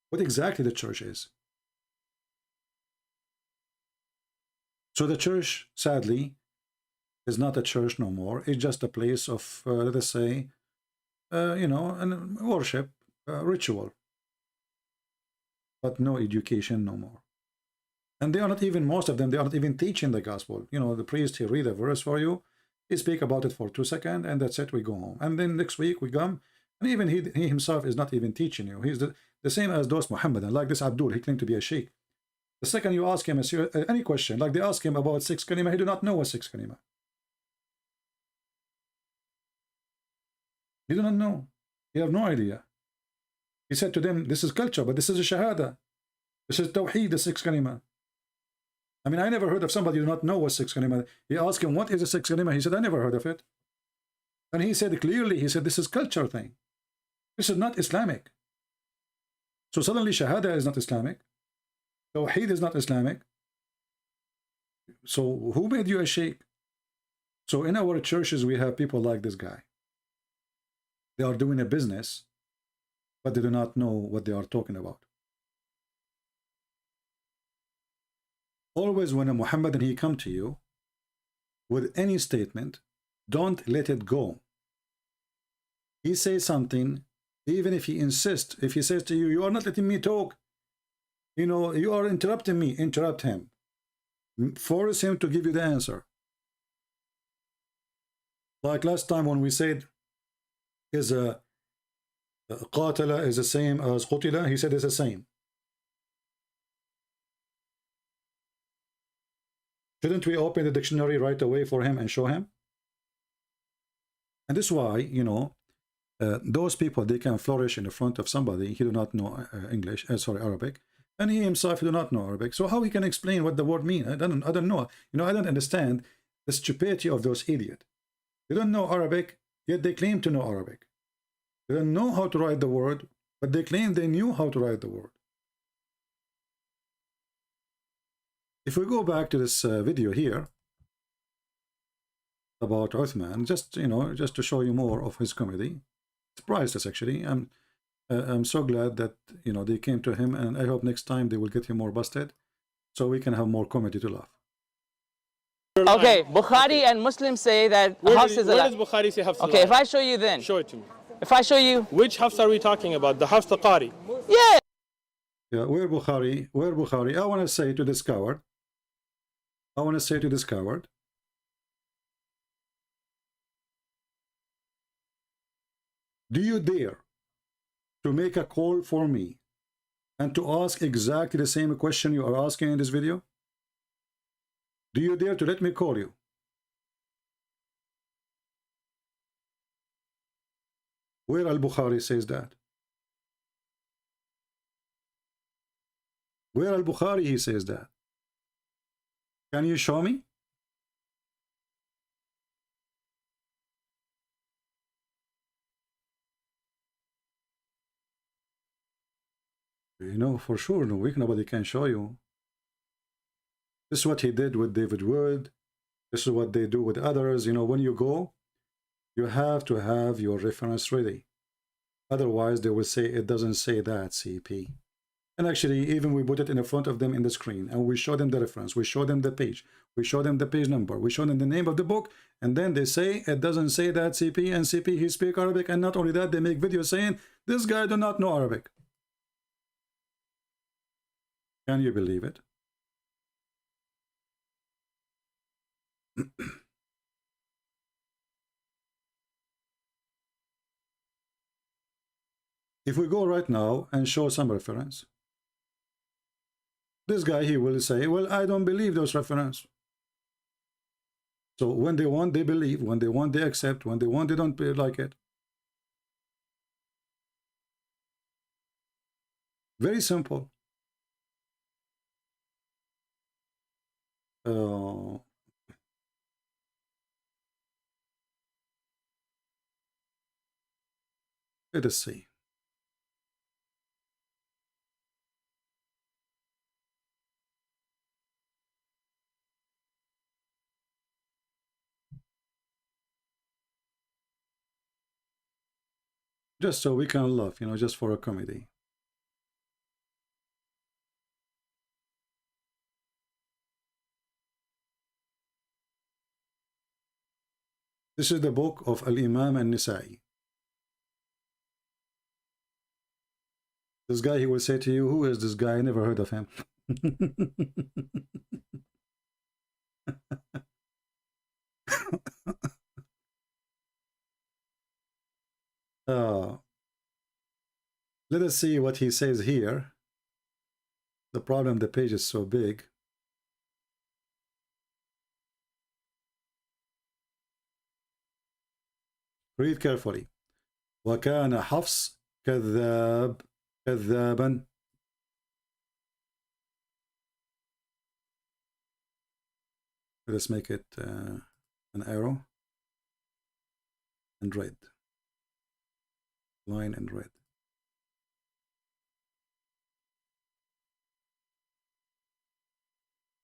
Speaker 7: What exactly the church is? So the church, sadly, is not a church no more. It's just a place of, let us say, an worship, ritual, but no education no more. And they are not even, most of them, they are not even teaching the gospel. The priest, he read a verse for you, he speak about it for 2 seconds, and that's it, we go home. And then next week we come, and even he himself is not even teaching you. He's the same as those Muhammadan, like this Abdul, he claimed to be a sheikh. The second you ask him any question, like they ask him about 6 kalima, he do not know what 6 kalima. He do not know. He have no idea. He said to them, this is culture, but this is a shahada. This is tawheed, the 6 kalima. I mean, I never heard of somebody who do not know what 6 kalima. He asked him, what is a 6 kalima? He said, I never heard of it. And he said clearly, he said, this is culture thing. This is not Islamic. So suddenly shahada is not Islamic. Tawheed is not Islamic. So who made you a sheikh? So in our churches, we have people like this guy. They are doing a business, but they do not know what they are talking about. Always when a Muhammadan, he come to you with any statement, don't let it go. He says something, even if he insists, if he says to you, you are not letting me talk, you are interrupting me, interrupt him. Force him to give you the answer. Like last time when we said, is a qatala is the same as qutila, he said it's the same. Shouldn't we open the dictionary right away for him and show him? And this is why, those people, they can flourish in the front of somebody, he do not know Arabic, and he himself do not know Arabic. So how he can explain what the word means? I don't know. I don't understand the stupidity of those idiots. They don't know Arabic, yet they claim to know Arabic. They don't know how to write the word, but they claim they knew how to write the word. If we go back to this video here about Uthman, just to show you more of his comedy, it's priceless actually. I'm so glad that they came to him, and I hope next time they will get him more busted, so we can have more comedy to laugh.
Speaker 8: Okay, Bukhari and Muslims say that Hafs is a
Speaker 1: Where does Bukhari say Hafs?
Speaker 8: Okay, if I show you then.
Speaker 1: Show it to me.
Speaker 8: If I show you.
Speaker 1: Which Hafs are we talking about? The Hafs Qari?
Speaker 8: Yeah.
Speaker 7: Yeah, where Bukhari? I want to say to this coward, do you dare to make a call for me and to ask exactly the same question you are asking in this video? Do you dare to let me call you? Where Al-Bukhari says that? Where Al-Bukhari he says that? Can you show me? You know, for sure, no, nobody can show you. This is what he did with David Wood. This is what they do with others. You know, when you go, you have to have your reference ready. Otherwise, they will say, it doesn't say that, CP. And actually, even we put it in the front of them in the screen, and we show them the reference, we show them the page, we show them the page number, we show them the name of the book, and then they say, it doesn't say that, CP, and CP, he speak Arabic, and not only that, they make videos saying, this guy do not know Arabic. Can you believe it? If we go right now and show some reference, this guy, he will say, well, I don't believe those reference. So when they want, they believe. When they want, they accept. When they want, they don't like it. Very simple. Let us see. Just so we can laugh, you know, just for a comedy. This is the book of Al-Imam An-Nisa'i. This guy, he will say to you, who is this guy? I never heard of him. Let us see what he says here. The problem, the page is so big. Read carefully. وكان حفص كذابا. Let's make it an arrow and red. Line and red.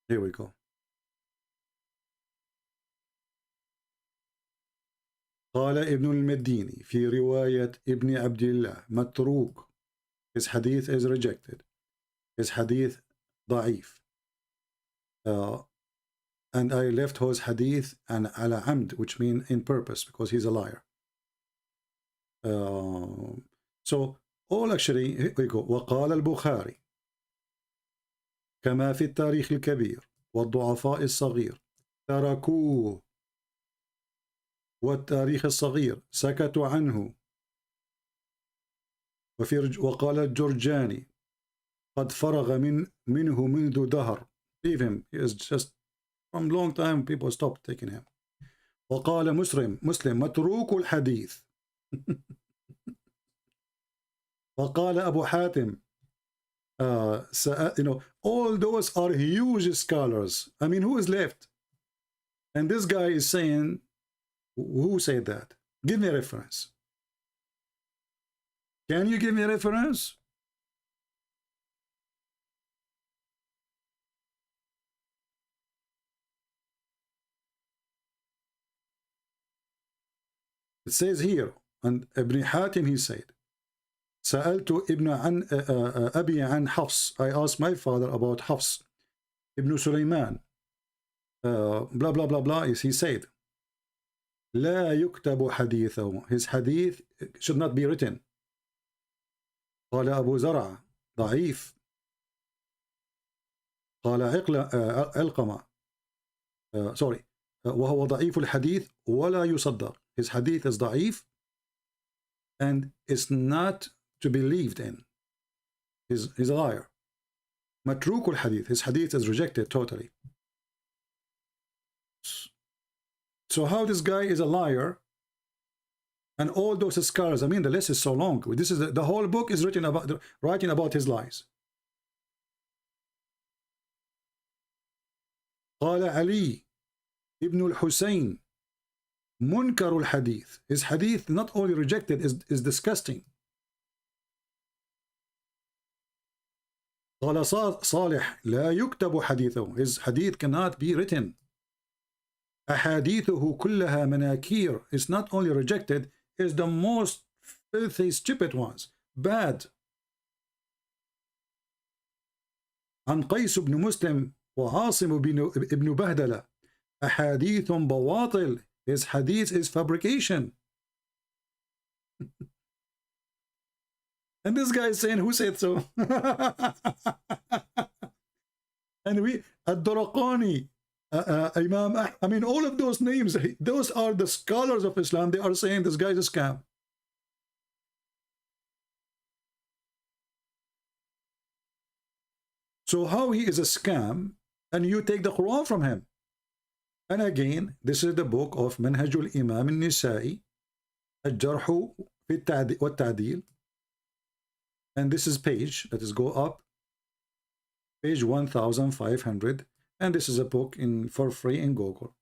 Speaker 7: Here we go. قال ابن المديني في رواية ابن عبد الله متروك. His hadith is rejected. His hadith ضعيف. And I left his hadith and على عمد, which means in purpose, because he's a liar. So all actually, here we go. وقال البخاري كما في التاريخ الكبير والضعفاء الصغير تركوه والتاريخ الصغير سكتوا عنه. وقال الجرجاني قد فرغ منه منذ دهر. Leave him. He is just from long time people stopped taking him. وقال مسلم متروك الحديث. وقال أبو حاتم you know, all those are huge scholars. I mean, who is left? And this guy is saying, who said that? Give me a reference. Can you give me a reference? It says here, and Ibn Hatim, he said, سألت ابن عن أبي عن حفص. I asked my father about Hafs ibn Sulaiman. Blah blah blah blah. He said, لا يكتب حديثه. His hadith should not be written. قال أبو زرع ضعيف. قال علقمة sorry وهو ضعيف الحديث ولا يصدق. His hadith is ضعيف and it's not to be believed in. He's a liar. متروك الحديث. His hadith is rejected totally. So how this guy is a liar, and all those scholars, I mean, the list is so long. This is the whole book is written about his lies. قال علي ibn al-Husayn munkar al-hadith. His hadith not only rejected, is disgusting. قال صالح لا يكتب حديثه. His hadith cannot be written. أحاديثه كلها مناكير. It's not only rejected, it's the most filthy, stupid ones. Bad. عن قيس بن مسلم وعاصم ابن بهدلة أحاديث بواطل. His hadith is fabrication. And this guy is saying, who said so? And we, Ad-Duraqani, Imam, I mean, all of those names, those are the scholars of Islam. They are saying this guy is a scam. So how he is a scam and you take the Quran from him? And again, this is the book of Manhajul Imam al-Nisa'i, Al-Jarhu wa Ta'dil. And this is page, that is go up, page 1500. And this is a book for free in Google.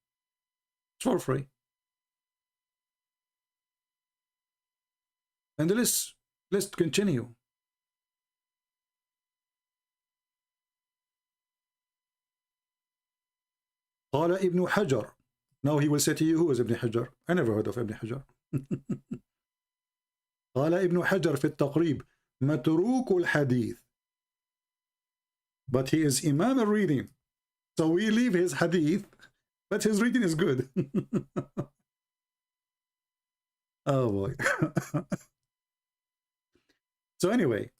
Speaker 7: It's for free. And let's continue. قال ابن حجر. Now he will say to you, who is Ibn Hajar? I never heard of Ibn Hajar. قال ابن حجر في التقريب متروك الحديث. But he is Imam al-reading. So we leave his hadith, but his reading is good. Oh boy. So anyway,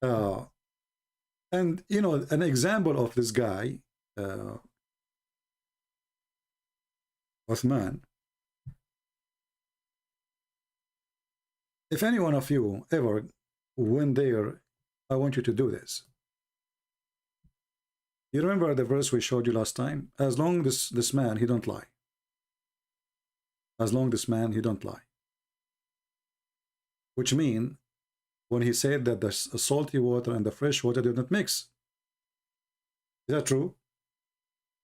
Speaker 7: and you know, an example of this guy, Uthman. If any one of you ever went there, I want you to do this. You remember the verse we showed you last time? As long as this man, he don't lie. As long as this man, he don't lie. Which means, when he said that the salty water and the fresh water did not mix. Is that true?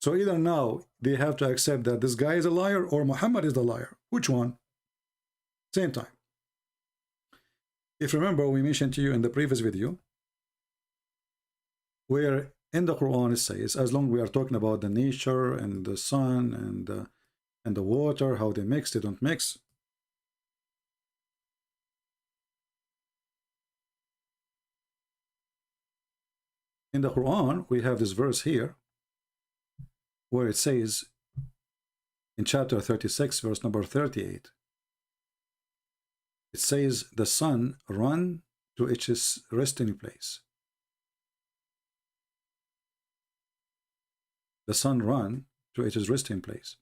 Speaker 7: So either now they have to accept that this guy is a liar or Muhammad is the liar. Which one? Same time. If you remember, we mentioned to you in the previous video, where in the Quran it says, as long as we are talking about the nature and the sun and the water, how they mix, they don't mix. In the Quran, we have this verse here, where it says, in chapter 36, verse number 38, it says, the sun run to its resting place. The sun run to its resting place.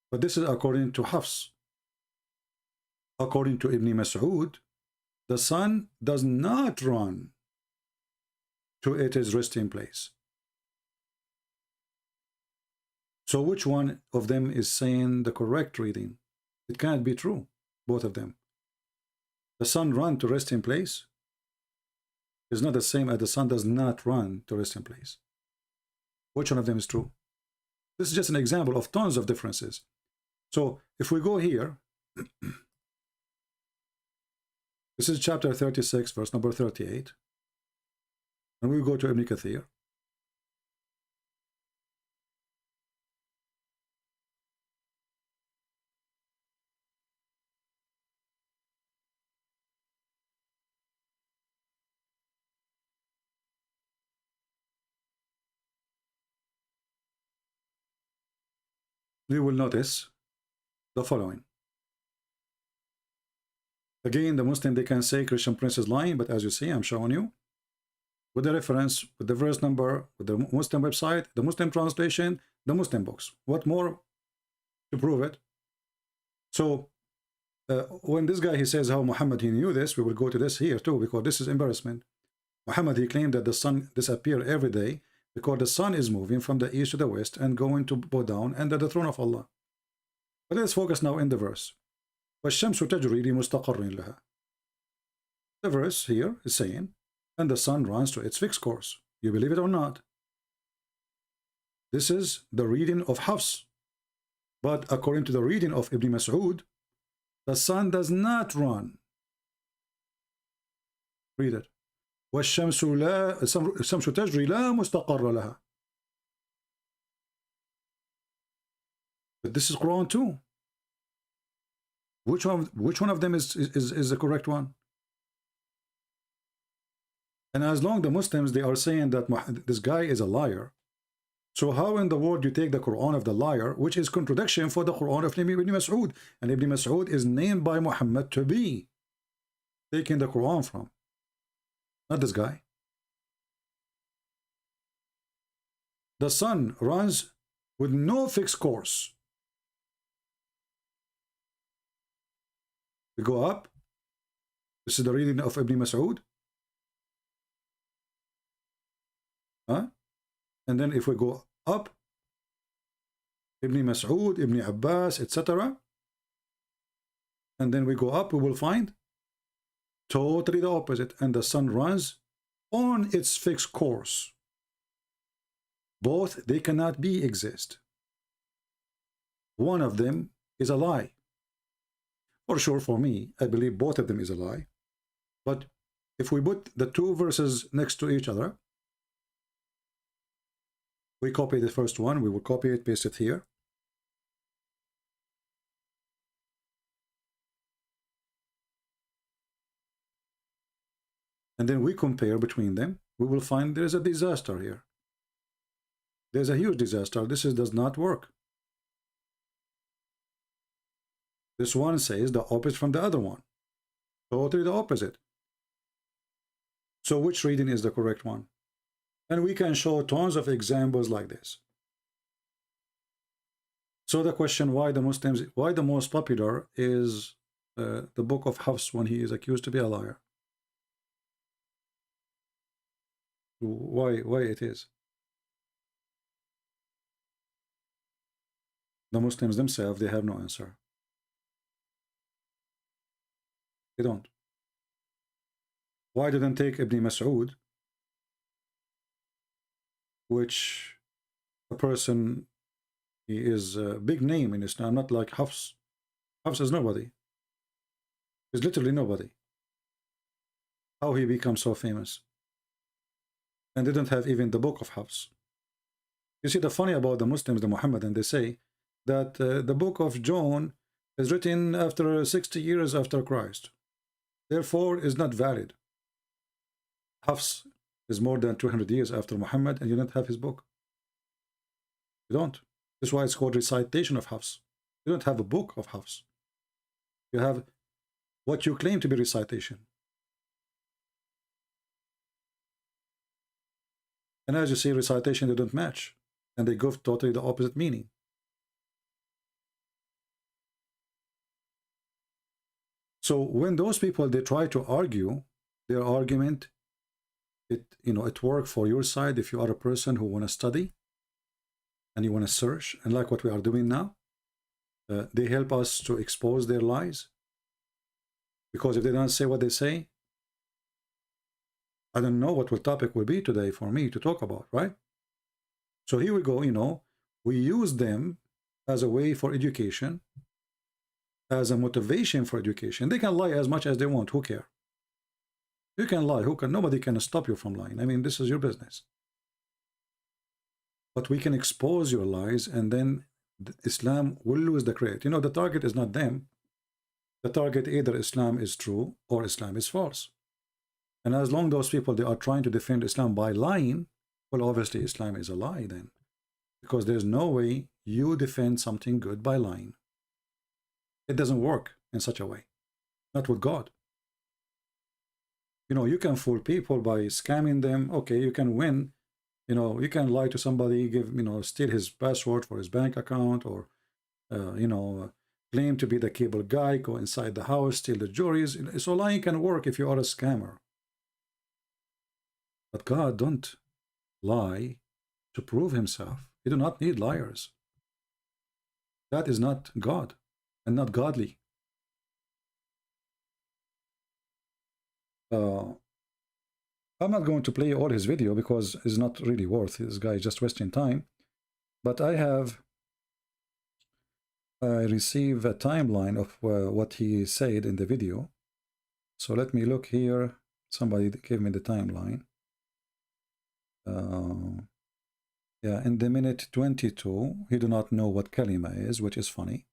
Speaker 7: But this is according to Hafs. According to Ibn Mas'ud, the sun does not run to its resting place. So which one of them is saying the correct reading? It cannot be true, both of them. The sun run to resting place is not the same as the sun does not run to resting place. Which one of them is true? This is just an example of tons of differences. So if we go here, this is chapter 36, verse number 38, and we go to Ibn Kathir. We will notice the following. Again, the Muslim, they can say Christian Prince is lying, but as you see, I'm showing you with the reference, with the verse number, with the Muslim website, the Muslim translation, the Muslim books. What more to prove it? So when this guy, he says how Muhammad, he knew this, we will go to this here too, because this is embarrassment. Muhammad, he claimed that the sun disappeared every day because the sun is moving from the east to the west and going to bow down under the throne of Allah. But let's focus now in the verse. وَالشَّمْسُ تَجْرِي لِمُسْتَقَرٍ لَهَا. The verse here is saying, and the sun runs to its fixed course. You believe it or not? This is the reading of Hafs. But according to the reading of Ibn Mas'ud, the sun does not run. Read it. والشمس لا الشمس تجري لا مستقر لها. But this is Quran too. Which one of them is the correct one? And as long the Muslims, they are saying that this guy is a liar. So how in the world you take the Quran of the liar, which is contradiction for the Quran of Ibn Mas'ud, and Ibn Mas'ud is named by Muhammad to be taking the Quran from, not this guy. The sun runs with no fixed course. We go up. This is the reading of Ibn Mas'ud. Huh? And then if we go up, Ibn Mas'ud, Ibn Abbas, etc. And then we go up, we will find totally the opposite. And the sun runs on its fixed course. Both, they cannot be exist. One of them is a lie. For sure, for me, I believe both of them is a lie. But if we put the two verses next to each other, we copy the first one, we will copy it, paste it here. And then we compare between them, we will find there is a disaster here. There's a huge disaster. This does not work. This one says the opposite from the other one. Totally the opposite. So which reading is the correct one? And we can show tons of examples like this. So the question, why the Muslims, why the most popular is the book of Hafs when he is accused to be a liar? Why it is? The Muslims themselves, they have no answer. They don't. Why didn't take Ibn Mas'ud, which a person, he is a big name in Islam, not like Hafs. Hafs is nobody. He's literally nobody. How he becomes so famous? And they don't have even the book of Hafs. You see, the funny about the Muslims, the Muhammadan, they say that the book of John is written after 60 years after Christ. Therefore, is not valid. Hafs is more than 200 years after Muhammad, and you don't have his book. You don't. That's why it's called recitation of Hafs. You don't have a book of Hafs. You have what you claim to be recitation. And as you see, recitation, they don't match. And they give totally the opposite meaning. So when those people, they try to argue, their argument, it works for your side if you are a person who want to study and you want to search, and like what we are doing now, they help us to expose their lies. Because if they don't say what they say, I don't know what the topic will be today for me to talk about, right? So here we go, we use them as a way for education, as a motivation for education. They can lie as much as they want. Who cares? You can lie. Nobody can stop you from lying. I mean, this is your business. But we can expose your lies, and then Islam will lose the credit. The target is not them. The target, either Islam is true or Islam is false. And as long as those people, they are trying to defend Islam by lying, well, obviously Islam is a lie then. Because there's no way you defend something good by lying. It doesn't work in such a way. Not with God. You can fool people by scamming them. Okay, you can win. You can lie to somebody, steal his password for his bank account, or, claim to be the cable guy, go inside the house, steal the jewelries. So lying can work if you are a scammer. But God don't lie to prove himself. He do not need liars. That is not God and not godly. I'm not going to play all his video because it's not really worth it. This guy is just wasting time. But I receive a timeline of what he said in the video. So let me look here. Somebody gave me the timeline. Yeah, in the minute 22, he do not know what kalima is, which is funny.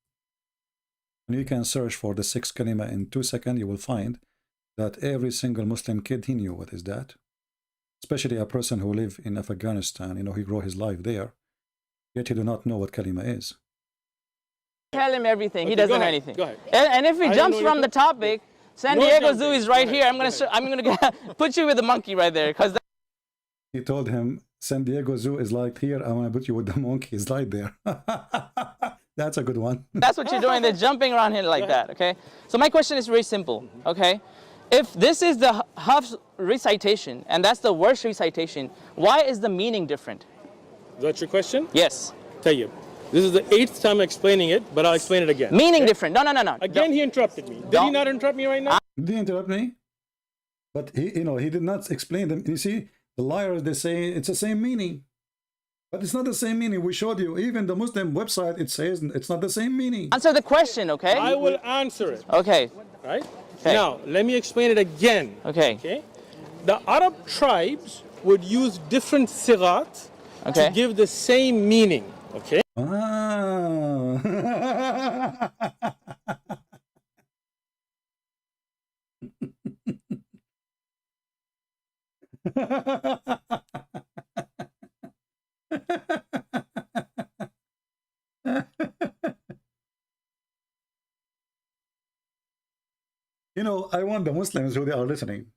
Speaker 7: And you can search for the 6 kalima in 2 seconds. You will find that every single Muslim kid, he knew what is that. Especially a person who live in Afghanistan, you know, he grew his life there. Yet he do not know what kalima is.
Speaker 8: Tell him everything. He
Speaker 1: Okay,
Speaker 8: doesn't
Speaker 1: go
Speaker 8: know
Speaker 1: ahead,
Speaker 8: anything.
Speaker 1: go ahead.
Speaker 8: And if he
Speaker 1: I
Speaker 8: jumps
Speaker 1: don't know
Speaker 8: from the topic, San
Speaker 1: No
Speaker 8: Diego
Speaker 1: jumping.
Speaker 8: Zoo is right
Speaker 1: Go
Speaker 8: here.
Speaker 1: ahead,
Speaker 8: I'm gonna put you with the monkey right there, because
Speaker 7: He told him, San Diego Zoo is like here. I want to put you with the monkeys right there. That's a good one.
Speaker 8: that's what you're doing. They're jumping around here like that. Okay. So my question is very simple. Okay. If this is the Hafs recitation and that's the worst recitation, why is the meaning different?
Speaker 1: Is that your question?
Speaker 8: Yes.
Speaker 1: Tayyib. This is the 8th time explaining it, but I'll explain it again.
Speaker 8: Meaning different. No.
Speaker 1: Again, he interrupted me. Did he not interrupt me right now?
Speaker 7: Did he interrupt me? But he, you know, he did not explain them. You see, the liars, they say it's the same meaning. But it's not the same meaning. We showed you. Even the Muslim website, it says it's not the same meaning.
Speaker 8: Answer the question, okay?
Speaker 1: I will answer it.
Speaker 8: Okay.
Speaker 1: Right?
Speaker 8: Okay.
Speaker 1: Now, let me explain it again.
Speaker 8: Okay.
Speaker 1: Okay? The Arab tribes would use different sigat
Speaker 8: Okay.
Speaker 1: to give the same meaning. Okay?
Speaker 7: Ah. You know, I want the Muslims who they are listening.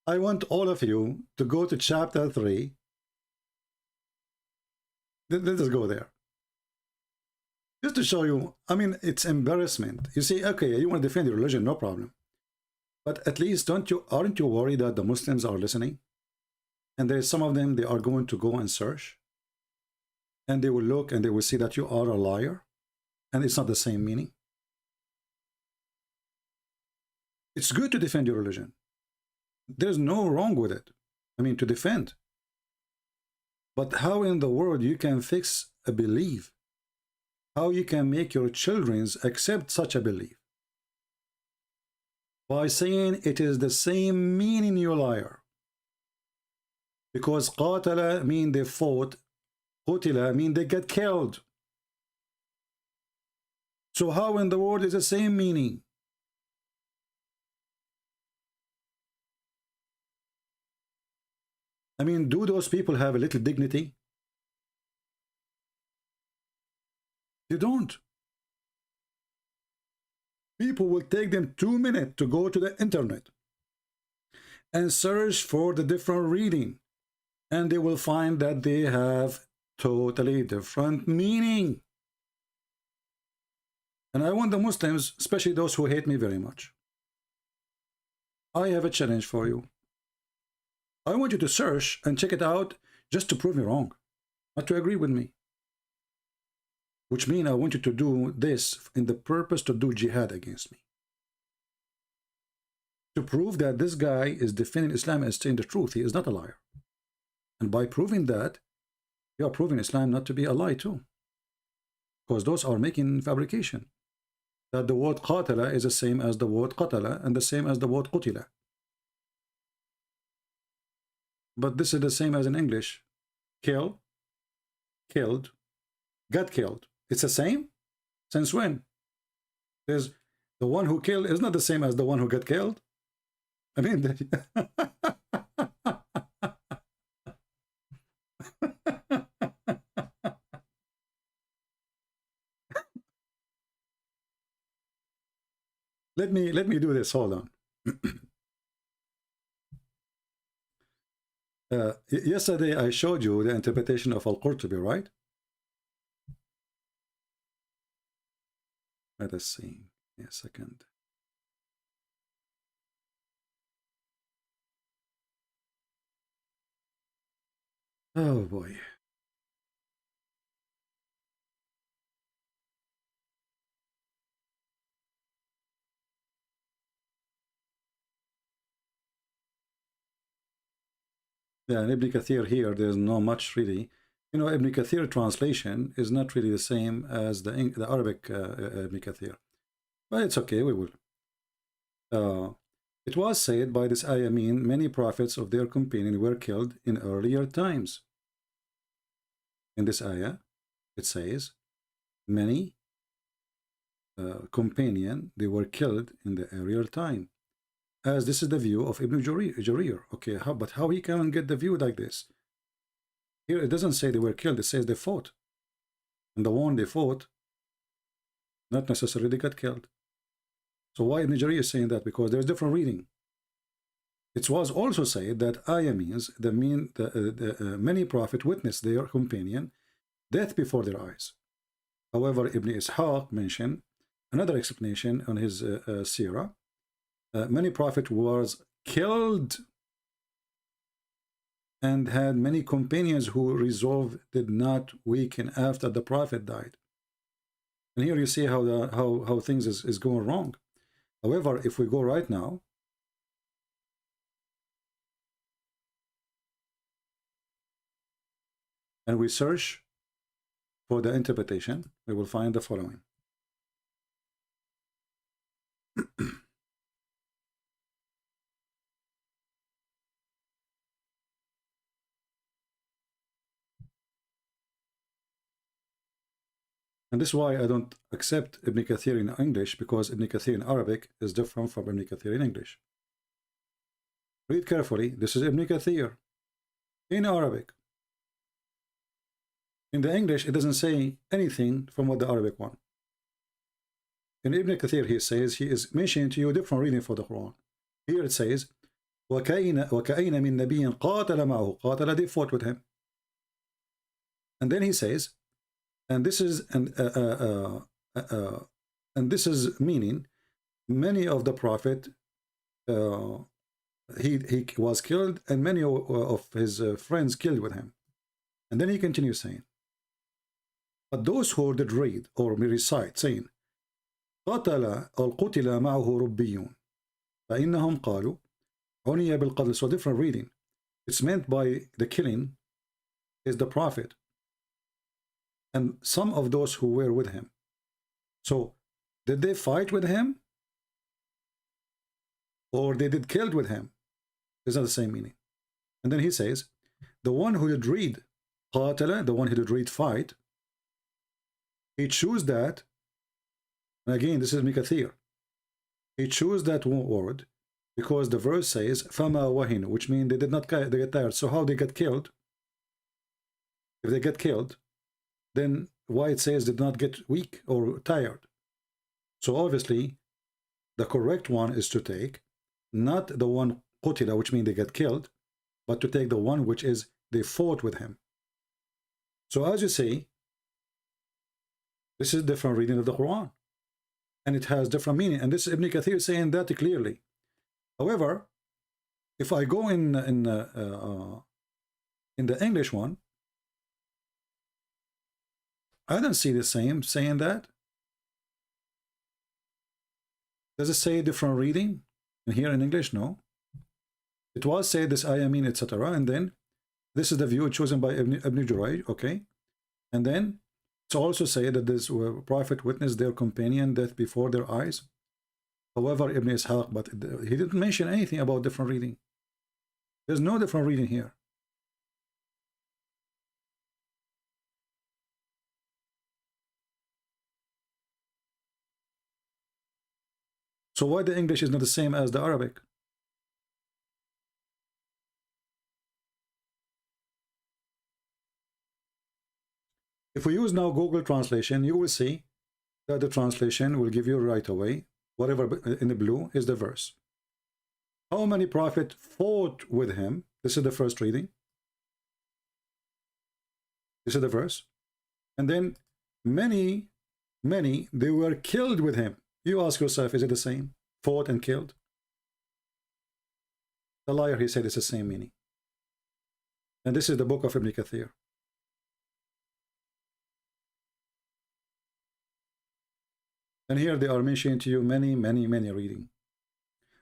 Speaker 7: I want all of you to go to chapter 3. Let's just go there. Just to show you, I mean, it's embarrassment. You see, okay, you want to defend your religion, no problem. But at least aren't you worried that the Muslims are listening? And there's some of them, they are going to go and search. And they will look and they will see that you are a liar. And it's not the same meaning. It's good to defend your religion. There's no wrong with it. I mean, to defend. But how in the world you can fix a belief? How you can make your children accept such a belief? By saying it is the same meaning, you liar. Because qatala mean they fought, qutila mean they get killed. So how in the world is the same meaning? I mean, do those people have a little dignity? They don't. People will take them 2 minutes to go to the internet and search for the different reading, and they will find that they have totally different meaning. And I want the Muslims, especially those who hate me very much, I have a challenge for you. I want you to search and check it out just to prove me wrong, not to agree with me. Which means I want you to do this in the purpose to do jihad against me. To prove that this guy is defending Islam as saying the truth. He is not a liar. And by proving that, you are proving Islam not to be a lie too. Because those are making fabrication. That the word qatala is the same as the word qatala and the same as the word qutila. But this is the same as in English. Kill, killed, got killed. It's the same? Since when? There's the one who killed is not the same as the one who got killed. I mean, let me do this. Hold on. Yesterday I showed you the interpretation of Al-Qurtubi, right? Let us see. A second. Oh boy. Yeah, and Ibn Kathir here, there's not much really. You know, Ibn Kathir translation is not really the same as the Arabic Ibn Kathir. But it's okay, we will. It was said by this ayah, many prophets of their companion were killed in earlier times. In this ayah, it says, many companion, they were killed in the earlier time. As this is the view of Ibn Jarir. Okay, but how he can get the view like this? Here it doesn't say they were killed, it says they fought. And the one they fought, not necessarily they got killed. So why Ibn Jarir is saying that? Because there's different reading. It was also said that ayah means many prophets witnessed their companion death before their eyes. However, Ibn Ishaq mentioned another explanation on his seerah. Many prophet was killed and had many companions who resolve did not weaken after the prophet died. And here you see how things is going wrong. However, if we go right now, and we search for the interpretation, we will find the following. And this is why I don't accept Ibn Kathir in English, because Ibn Kathir in Arabic is different from Ibn Kathir in English. Read carefully. This is Ibn Kathir in Arabic. In the English, it doesn't say anything from what the Arabic one. In Ibn Kathir, he says, he is mentioning to you a different reading for the Quran. Here it says, وَكَأَيْنَ مِن نَبِيٍّ قَاتَلَ مَعَهُ. قَاتَلَ, they fought with him. And then he says, and this is this is meaning many of the prophet he was killed and many of his friends killed with him. And then he continues saying, but those who did read or recite saying قتل أو قتل معه ربيون فإنهم قالوا عني بالقتل. So different reading. It's meant by the killing is the prophet and some of those who were with him. So did they fight with him or they did killed with him? It's not the same meaning. And then he says the one who did read قاتل, the one who did read fight, he chose that. And again, this is Ibn Kathir. He chose that word because the verse says فَمَا وَهِنُ, which means they did not get tired. So how they get killed? If they get killed, then why it says did not get weak or tired? So obviously, the correct one is to take not the one qutila, which means they get killed, but to take the one which is they fought with him. So as you see, this is different reading of the Quran. And it has different meaning. And this is Ibn Kathir saying that clearly. However, if I go in the English one, I don't see the same saying that. Does it say different reading? And here in English, no. It was said this ayah mean, etc. And then this is the view chosen by Ibn Jarir, okay? And then it's also said that this prophet witnessed their companion death before their eyes. However, Ibn Ishaq, but he didn't mention anything about different reading. There's no different reading here. So why the English is not the same as the Arabic? If we use now Google Translation, you will see that the translation will give you right away, whatever in the blue is the verse. How many prophets fought with him? This is the first reading. This is the verse. And then many, they were killed with him. You ask yourself, is it the same? Fought and killed? The liar, he said, it's the same meaning. And this is the book of Ibn Kathir. And here they are mentioning to you many reading.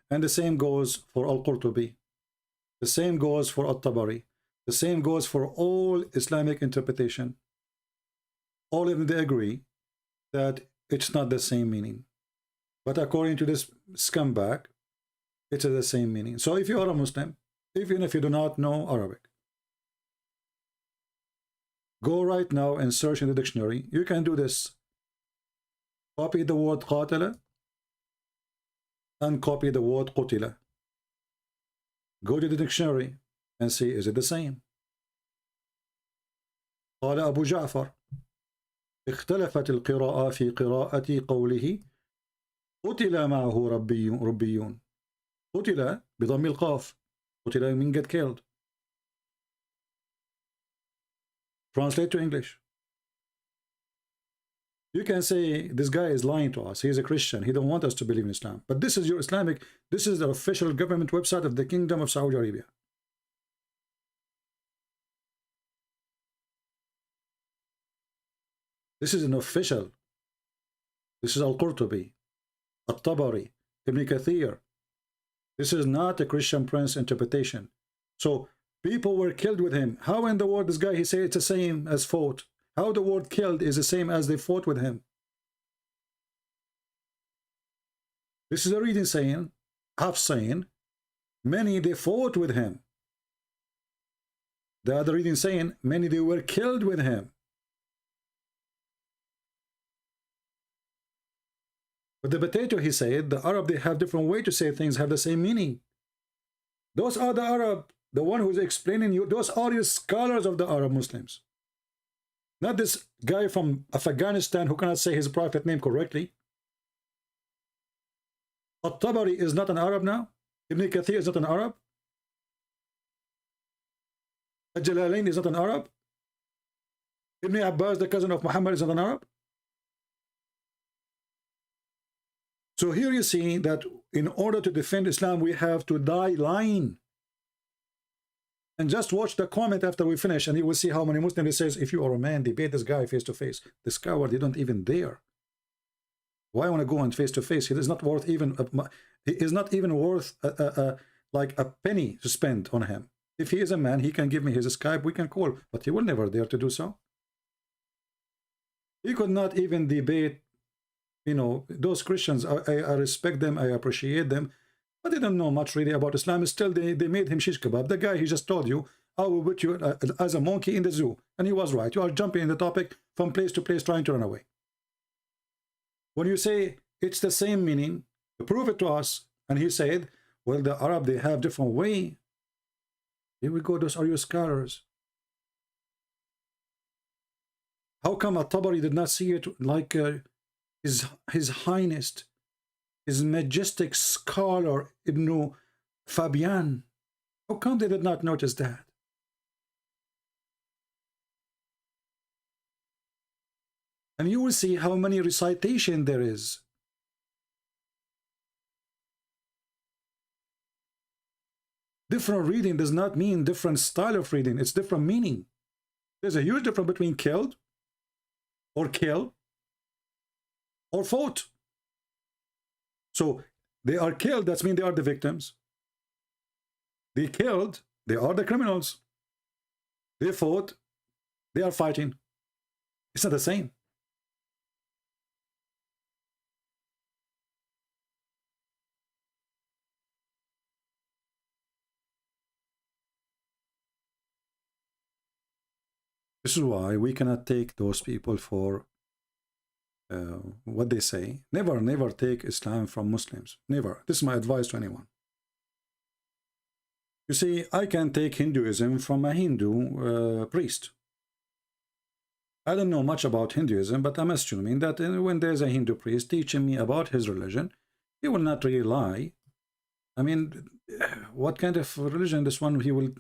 Speaker 7: And the same goes for Al-Qurtubi. The same goes for At-Tabari. The same goes for all Islamic interpretation. All of them, they agree that it's not the same meaning. But according to this scumbag, it's the same meaning. So if you are a Muslim, even if you do not know Arabic, go right now and search in the dictionary. You can do this. Copy the word qatala and copy the word qutila. Go to the dictionary and see, is it the same? قال أبو جعفر اختلفت القراءة في قراءة قوله قتل معه ربيون. قتل بضم القاف. قتل means get killed. Translate to English. You can say this guy is lying to us. He is a Christian. He don't want us to believe in Islam. But this is your Islamic. This is the official government website of the Kingdom of Saudi Arabia. This is an official. This is Al-Qurtubi, Al-Tabari, Ibn Kathir. This is not a Christian prince interpretation. So people were killed with him. How in the world this guy, he say it's the same as fought? How the word killed is the same as they fought with him? This is a reading saying, half saying, many they fought with him. The other reading saying, many they were killed with him. But the potato, he said, the Arab, they have different way to say things, have the same meaning. Those are the Arab, the one who's explaining you, those are your scholars of the Arab Muslims. Not this guy from Afghanistan who cannot say his prophet name correctly. Al-Tabari is not an Arab now. Ibn Kathir is not an Arab. Al-Jalalain is not an Arab. Ibn Abbas, the cousin of Muhammad, is not an Arab. So here you see that in order to defend Islam, we have to die lying. And just watch the comment after we finish, and you will see how many Muslims says, if you are a man, debate this guy face to face. This coward, you don't even dare. Why want to go on face to face? He is not worth even. He is not even worth like a penny to spend on him. If he is a man, he can give me his Skype. We can call, but he will never dare to do so. He could not even debate. You know, those Christians, I respect them, I appreciate them, but they don't know much really about Islam. Still, they made him shish kebab. The guy, he just told you, I will put you as a monkey in the zoo. And he was right. You are jumping in the topic from place to place trying to run away. When you say it's the same meaning, prove it to us. And he said, well, the Arab, they have different way. Here we go, those are your scholars. How come At-Tabari did not see it like His Highness, His majestic scholar Ibn Fabian? How come they did not notice that? And you will see how many recitation there is. Different reading does not mean different style of reading. It's different meaning. There's a huge difference between killed or kill or fought. So they are killed, that means they are the victims. They killed, they are the criminals. They fought, they are fighting. It's not the same. This is why we cannot take those people for what they say. Never take Islam from Muslims. Never. This is my advice to anyone. You see, I can take Hinduism from a Hindu priest. I don't know much about Hinduism, but I'm assuming that when there's a Hindu priest teaching me about his religion, he will not really lie. I mean, what kind of religion this one? He will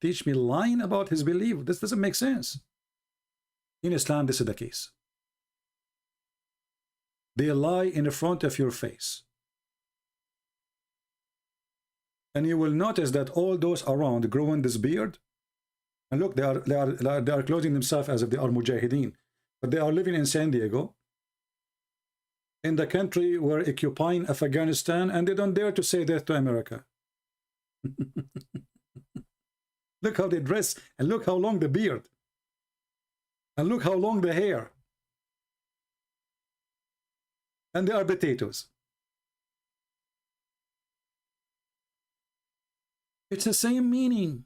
Speaker 7: teach me lying about his belief. This doesn't make sense. In Islam, this is the case. They lie in front of your face. And you will notice that all those around growing this beard, and look, they are clothing themselves as if they are mujahideen, but they are living in San Diego, in the country where occupying Afghanistan, and they don't dare to say death to America. Look how they dress, and look how long the beard, and look how long the hair. And they are potatoes. It's the same meaning.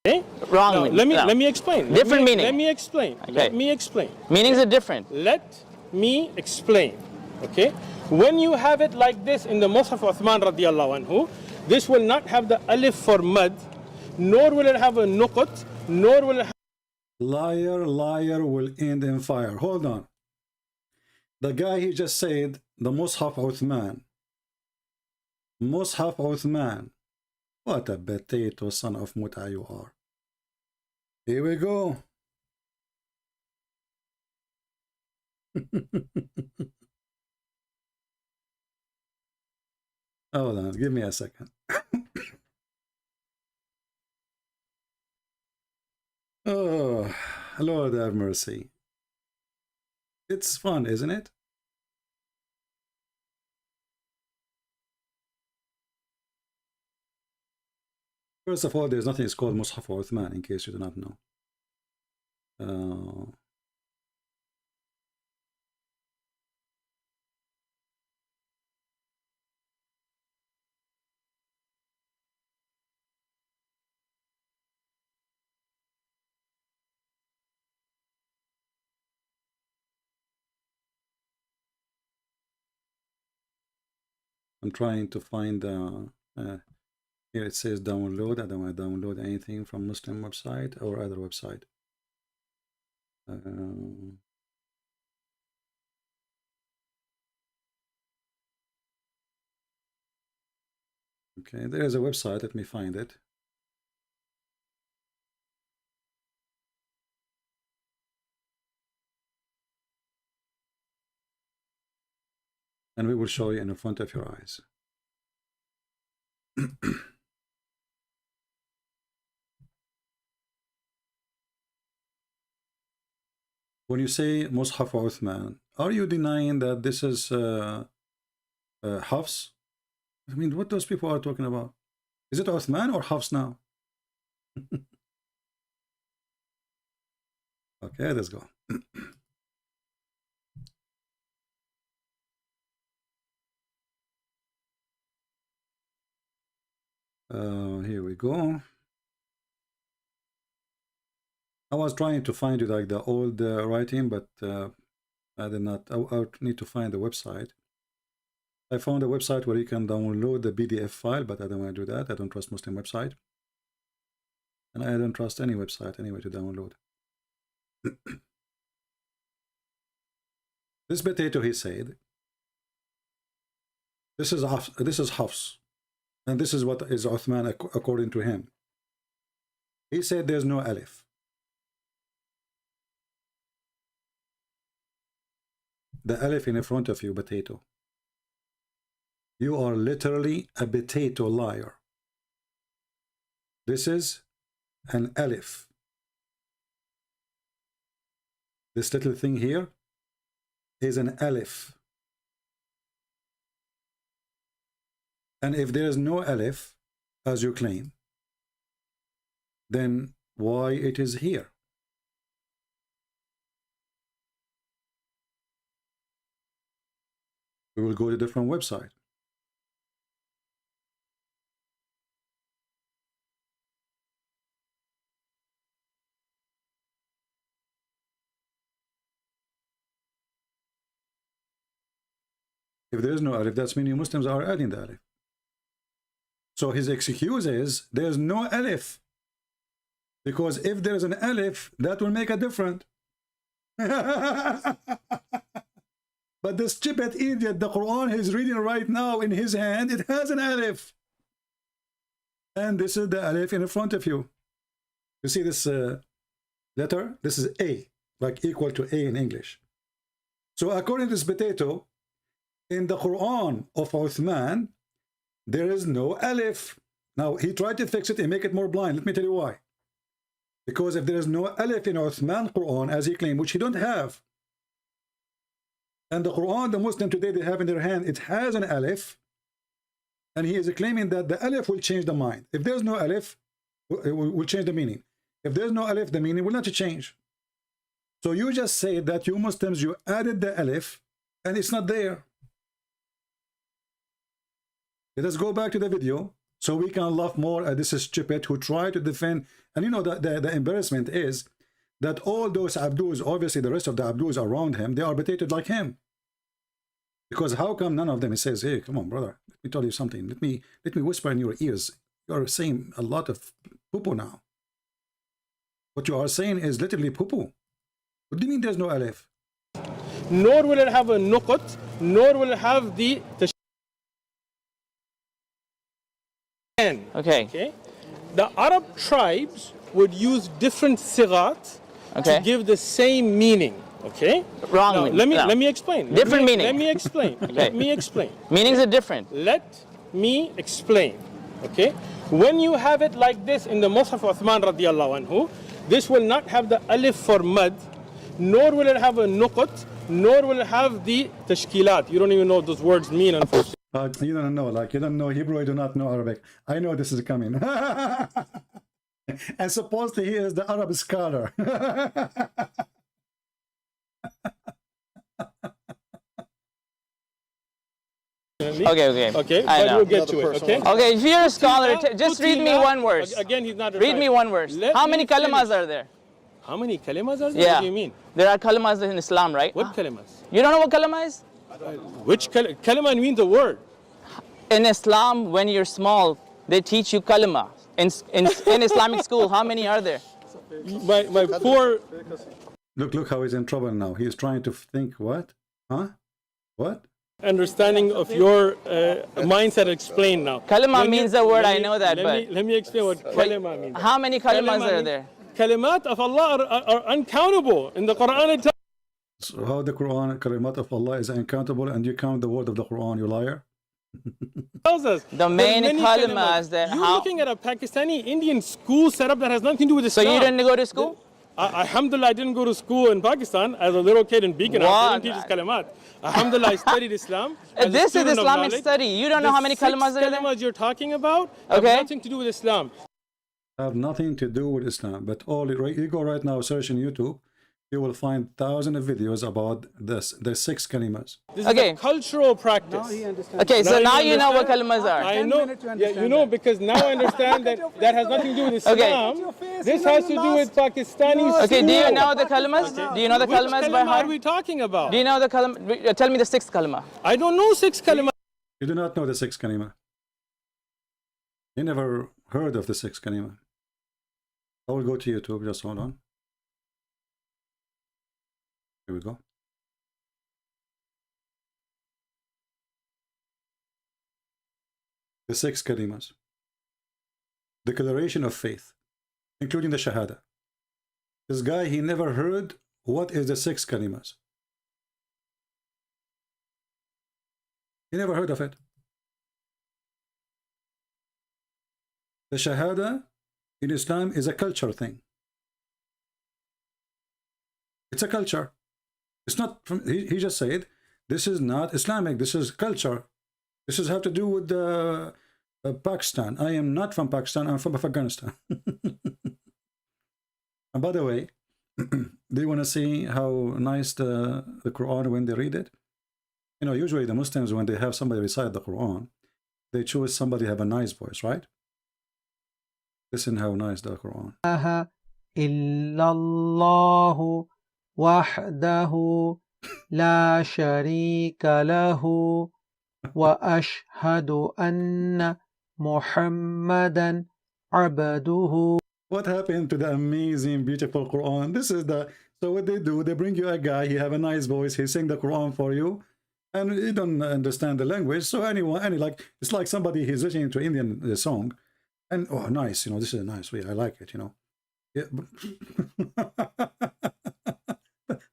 Speaker 9: Okay?
Speaker 8: Wrongly.
Speaker 9: Now, let me explain.
Speaker 8: Different meaning.
Speaker 9: Let me explain.
Speaker 8: Okay.
Speaker 9: Let me explain.
Speaker 8: Meanings are different.
Speaker 9: Let me explain. Okay? When you have it like this in the Mus'haf Uthman radiallahu anhu, this will not have the alif for mud, nor will it have a nuqat, nor will it have...
Speaker 7: Liar, liar will end in fire. Hold on. The guy he just said, the Mus'haf Uthman. Mus'haf Uthman. What a potato son of Muta you are. Here we go. Hold on, give me a second. Oh, Lord have mercy. It's fun, isn't it? First of all, there's nothing called Mus'haf Uthman, in case you do not know. I'm trying to find here it says download. I don't want to download anything from Muslim website or other website. Okay, there is a website. Let me find it. And we will show you in front of your eyes. When you say Mus'haf Uthman, are you denying that this is Hafs? I mean, what those people are talking about? Is it Uthman or Hafs now? Okay, let's go. Here we go. I was trying to find you like the old writing, but I did not. I need to find the website. I found a website where you can download the PDF file, but I don't want to do that. I don't trust Muslim website. And I don't trust any website anyway to download. This potato, he said, this is Hafs. And this is what is Uthman according to him. He said there's no alif. The alif in front of you, potato. You are literally a potato liar. This is an alif. This little thing here is an alif. And if there is no alif, as you claim, then why it is here? We will go to a different website. If there is no alif, that's meaning Muslims are adding the alif. So his excuse is there's no alif. Because if there is an alif, that will make a difference. But this stupid idiot, the Quran he's reading right now in his hand, it has an alif. And this is the alif in front of you. You see this letter? This is A, like equal to A in English. So according to this potato, in the Quran of Uthman, there is no alif. Now, he tried to fix it and make it more blind. Let me tell you why. Because if there is no alif in Uthman Quran, as he claimed, which he don't have, and the Quran, the Muslim today, they have in their hand, it has an alif, and he is claiming that the alif will change the mind. If there's no alif, We'll change the meaning. If there's no alif, the meaning will not change. So you just say that you Muslims, you added the alif and it's not there. Let us go back to the video so we can laugh more at this stupid who try to defend. And you know, the embarrassment is that all those Abdus, obviously the rest of the Abdus around him, they are arbitrated like him. Because how come none of them says, hey, come on, brother, let me tell you something. Let me whisper in your ears. You are saying a lot of poo-poo now. What you are saying is literally poo-poo. What do you mean there's no alif?
Speaker 9: Nor will it have a nuqat, nor will it have the okay. The Arab tribes would use different sighat to give the same meaning. Okay?
Speaker 8: Wrongly.
Speaker 9: Now, let me explain.
Speaker 8: Different meaning.
Speaker 9: Let me explain.
Speaker 8: Okay.
Speaker 9: Let me explain.
Speaker 8: Meanings are different.
Speaker 9: Let me explain. Okay? When you have it like this in the Mus'haf of Uthman radiallahu anhu, this will not have the alif for mad, nor will it have a nuqat, nor will it have the tashkilat. You don't even know what those words mean, unfortunately.
Speaker 7: You don't know, like you don't know Hebrew, you do not know Arabic. I know this is coming. And supposedly he is the Arab scholar.
Speaker 8: Okay.
Speaker 9: But we'll get to it. Okay.
Speaker 8: Okay, if you're a scholar, just read me one verse.
Speaker 9: Again, he's not.
Speaker 8: Read me one verse. How many kalimas are there?
Speaker 9: How many kalimas are there?
Speaker 8: Yeah.
Speaker 9: What do you mean?
Speaker 8: There are kalimas in Islam, right?
Speaker 9: What kalimas?
Speaker 8: You don't know what kalima is?
Speaker 9: Which kalima means a word?
Speaker 8: In Islam, when you're small, they teach you kalima. In Islamic school, how many are there?
Speaker 9: My poor.
Speaker 7: Look how he's in trouble now. He's trying to think what? Huh? What?
Speaker 9: Understanding of your mindset explained now.
Speaker 8: Kalima means a word, I know that,
Speaker 9: but let me explain what kalima means.
Speaker 8: How many kalimas are there?
Speaker 9: Kalimat of Allah are uncountable in the Quran.
Speaker 7: So how the Quran, kalimat of Allah is uncountable, and you count the word of the Quran, you liar?
Speaker 9: Tells us
Speaker 8: the main kalimas that
Speaker 9: you're looking at a Pakistani Indian school setup that has nothing to do with Islam.
Speaker 8: So you didn't go to school?
Speaker 9: Alhamdulillah, I didn't go to school in Pakistan as a little kid in Beacon. I didn't teach kalimat. Alhamdulillah, I studied Islam.
Speaker 8: This is Islamic study. You don't know how many kalimas are there?
Speaker 9: The kalimas you're talking about have nothing to do with Islam.
Speaker 7: Have nothing to do with Islam, but all you go right now, search in YouTube, you will find thousands of videos about this. There's 6 kalimas.
Speaker 9: This is a cultural practice.
Speaker 8: Okay, so now you know what kalimas are.
Speaker 9: I know. Yeah, you know, because now I understand that has nothing to do with Islam. Okay. This has to do with Pakistani.
Speaker 8: Okay, do you know the kalimas? Do you know the kalimas by heart?
Speaker 9: What are we talking about?
Speaker 8: Do you know the kalima? Tell me the 6th kalima.
Speaker 9: I don't know 6 kalima.
Speaker 7: You do not know the 6th kalima. You never heard of the 6th kalima. I will go to YouTube, just hold on. Here we go. The 6 kalimas. Declaration of faith, including the Shahada. This guy, he never heard what is the 6 kalimas. He never heard of it. The Shahada in Islam is a culture thing. It's a culture. It's not from, he just said, this is not Islamic, this is culture. This is have to do with Pakistan. I am not from Pakistan, I'm from Afghanistan. And by the way, do you want to see how nice the Quran when they read it? You know, usually the Muslims, when they have somebody recite the Quran, they choose somebody have a nice voice, right? Listen how nice the Quran.
Speaker 10: Illallahu wahdahu la sharika lahu wa ashhadu anna Muhammadan abduhu.
Speaker 7: What happened to the amazing, beautiful Quran? This is the, so what they do, they bring you a guy, he have a nice voice, he sing the Quran for you, and you don't understand the language. So like, it's like somebody, he's listening to Indian song, and oh, nice, you know, this is a nice way, I like it, you know. Yeah.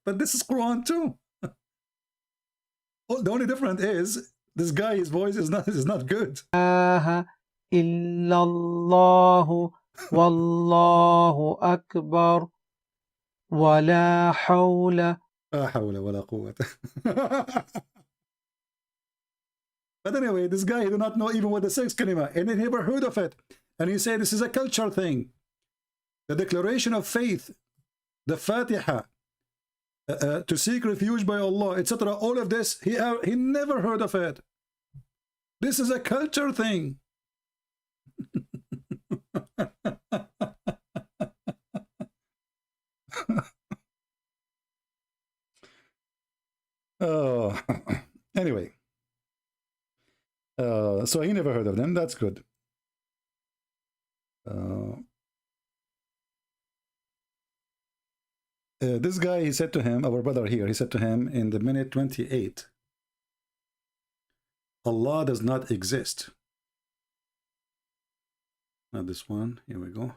Speaker 7: But this is Quran too. Oh, the only difference is this guy, his voice is not good.
Speaker 10: Illallahu wallahu akbar wa la hawla
Speaker 7: wa la quwwata. But anyway, this guy, he do not know even what the 6th kalima, and he never heard of it. And he said this is a culture thing. The declaration of faith, the Fatiha, to seek refuge by Allah, etc. All of this, he never heard of it. This is a culture thing. Oh, anyway. So he never heard of them. That's good. This guy, he said to him, our brother here, he said to him in the minute 28, Allah does not exist. Not this one. Here we go.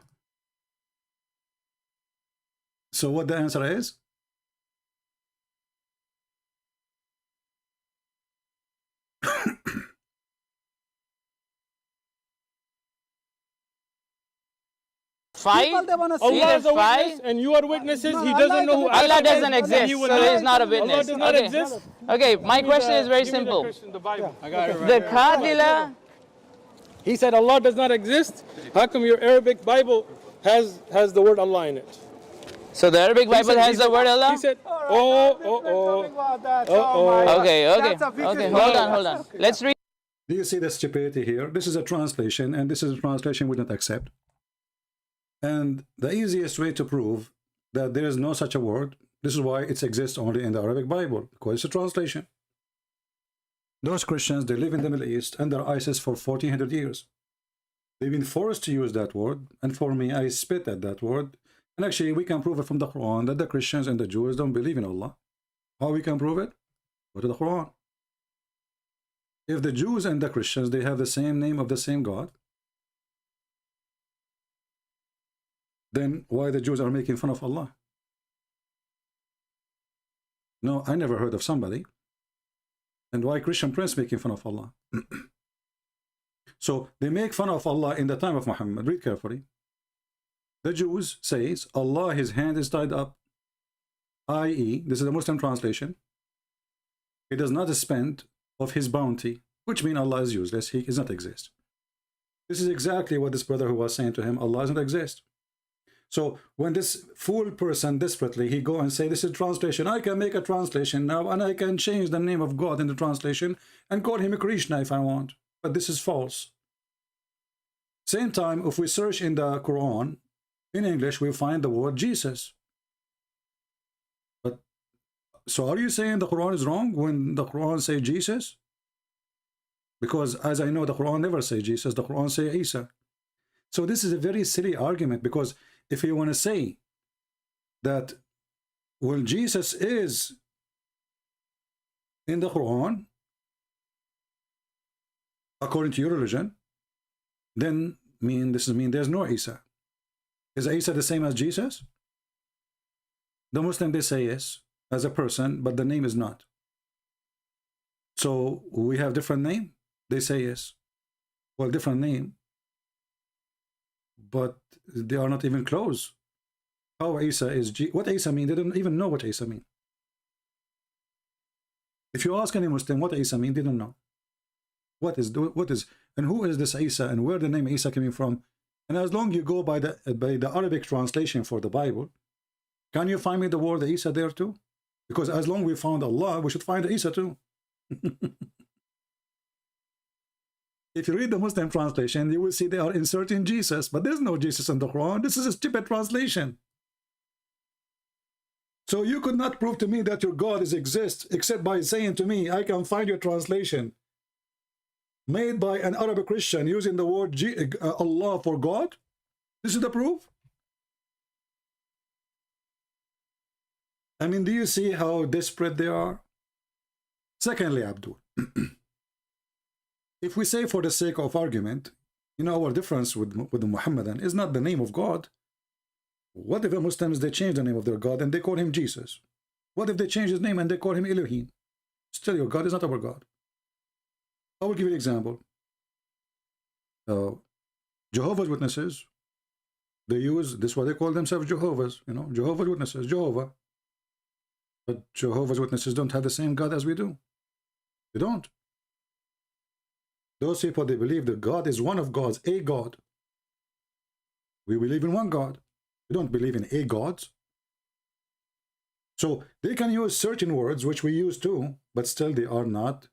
Speaker 7: So what the answer is?
Speaker 9: Allah is a witness and you are witnesses. He doesn't know who
Speaker 8: Allah doesn't exist,
Speaker 9: He will
Speaker 8: so
Speaker 9: not.
Speaker 8: he's not a witness.
Speaker 9: Allah does not
Speaker 8: Okay.
Speaker 9: exist.
Speaker 8: Okay, my question is very simple. The Qadila,
Speaker 9: He said Allah does not exist. How come your Arabic Bible has the word Allah in it?
Speaker 8: so the Arabic Bible has the word Allah?
Speaker 9: He said,
Speaker 8: Okay, hold on. Let's read.
Speaker 7: Do you see the stupidity here? This is a translation, and this is a translation we don't accept. And the easiest way to prove that there is no such a word, this is why it exists only in the Arabic Bible, because it's a translation. Those Christians, they live in the Middle East under ISIS for 1400 years. They've been forced to use that word, and for me, I spit at that word. And actually, we can prove it from the Quran that the Christians and the Jews don't believe in Allah. How we can prove it? Go to the Quran. If the Jews and the Christians, they have the same name of the same God, then why the Jews are making fun of Allah? No, I never heard of somebody. And why Christian Prince making fun of Allah? So they make fun of Allah in the time of Muhammad. Read carefully. The Jews says Allah, his hand is tied up, i.e., this is a Muslim translation. He does not spend of his bounty, which means Allah is useless. He does not exist. This is exactly what this brother who was saying to him, Allah does not exist. So when this fool person desperately, he go and say, this is translation. I can make a translation now, and I can change the name of God in the translation and call him a Krishna if I want. But this is false. Same time, if we search in the Quran, in English, we find the word Jesus. But so are you saying the Quran is wrong when the Quran say Jesus? Because as I know, the Quran never say Jesus, the Quran say Isa. So this is a very silly argument, because if you want to say that, well, Jesus is in the Quran, according to your religion, then this mean there's no Isa. Is Isa the same as Jesus? The Muslim, they say yes, as a person, but the name is not. So we have different name? They say yes. Well, different name, but they are not even close. How Isa is what Isa mean? They don't even know what Isa mean. If you ask any Muslim what Isa mean, they don't know. What is and who is this Isa and where the name Isa coming from? And as long you go by the Arabic translation for the Bible, can you find me the word Isa there too? Because as long we found Allah, we should find Isa too. If you read the Muslim translation, you will see they are inserting Jesus, but there's no Jesus in the Quran. This is a stupid translation. So you could not prove to me that your God exists except by saying to me, I can find your translation made by an Arabic Christian using the word Allah for God. This is the proof. I mean, do you see how desperate they are? Secondly, Abdul, if we say for the sake of argument, you know, our difference with the Muhammadan is not the name of God. What if the Muslims, they change the name of their God and they call him Jesus? What if they change his name and they call him Elohim? Still, your God is not our God. I will give you an example. Jehovah's Witnesses, they use this, what they call themselves Jehovah's, you know, Jehovah's Witnesses, Jehovah. But Jehovah's Witnesses don't have the same God as we do. They don't. Those people, they believe that God is one of gods, a God. We believe in one God. We don't believe in a God. So they can use certain words, which we use too, but still they are not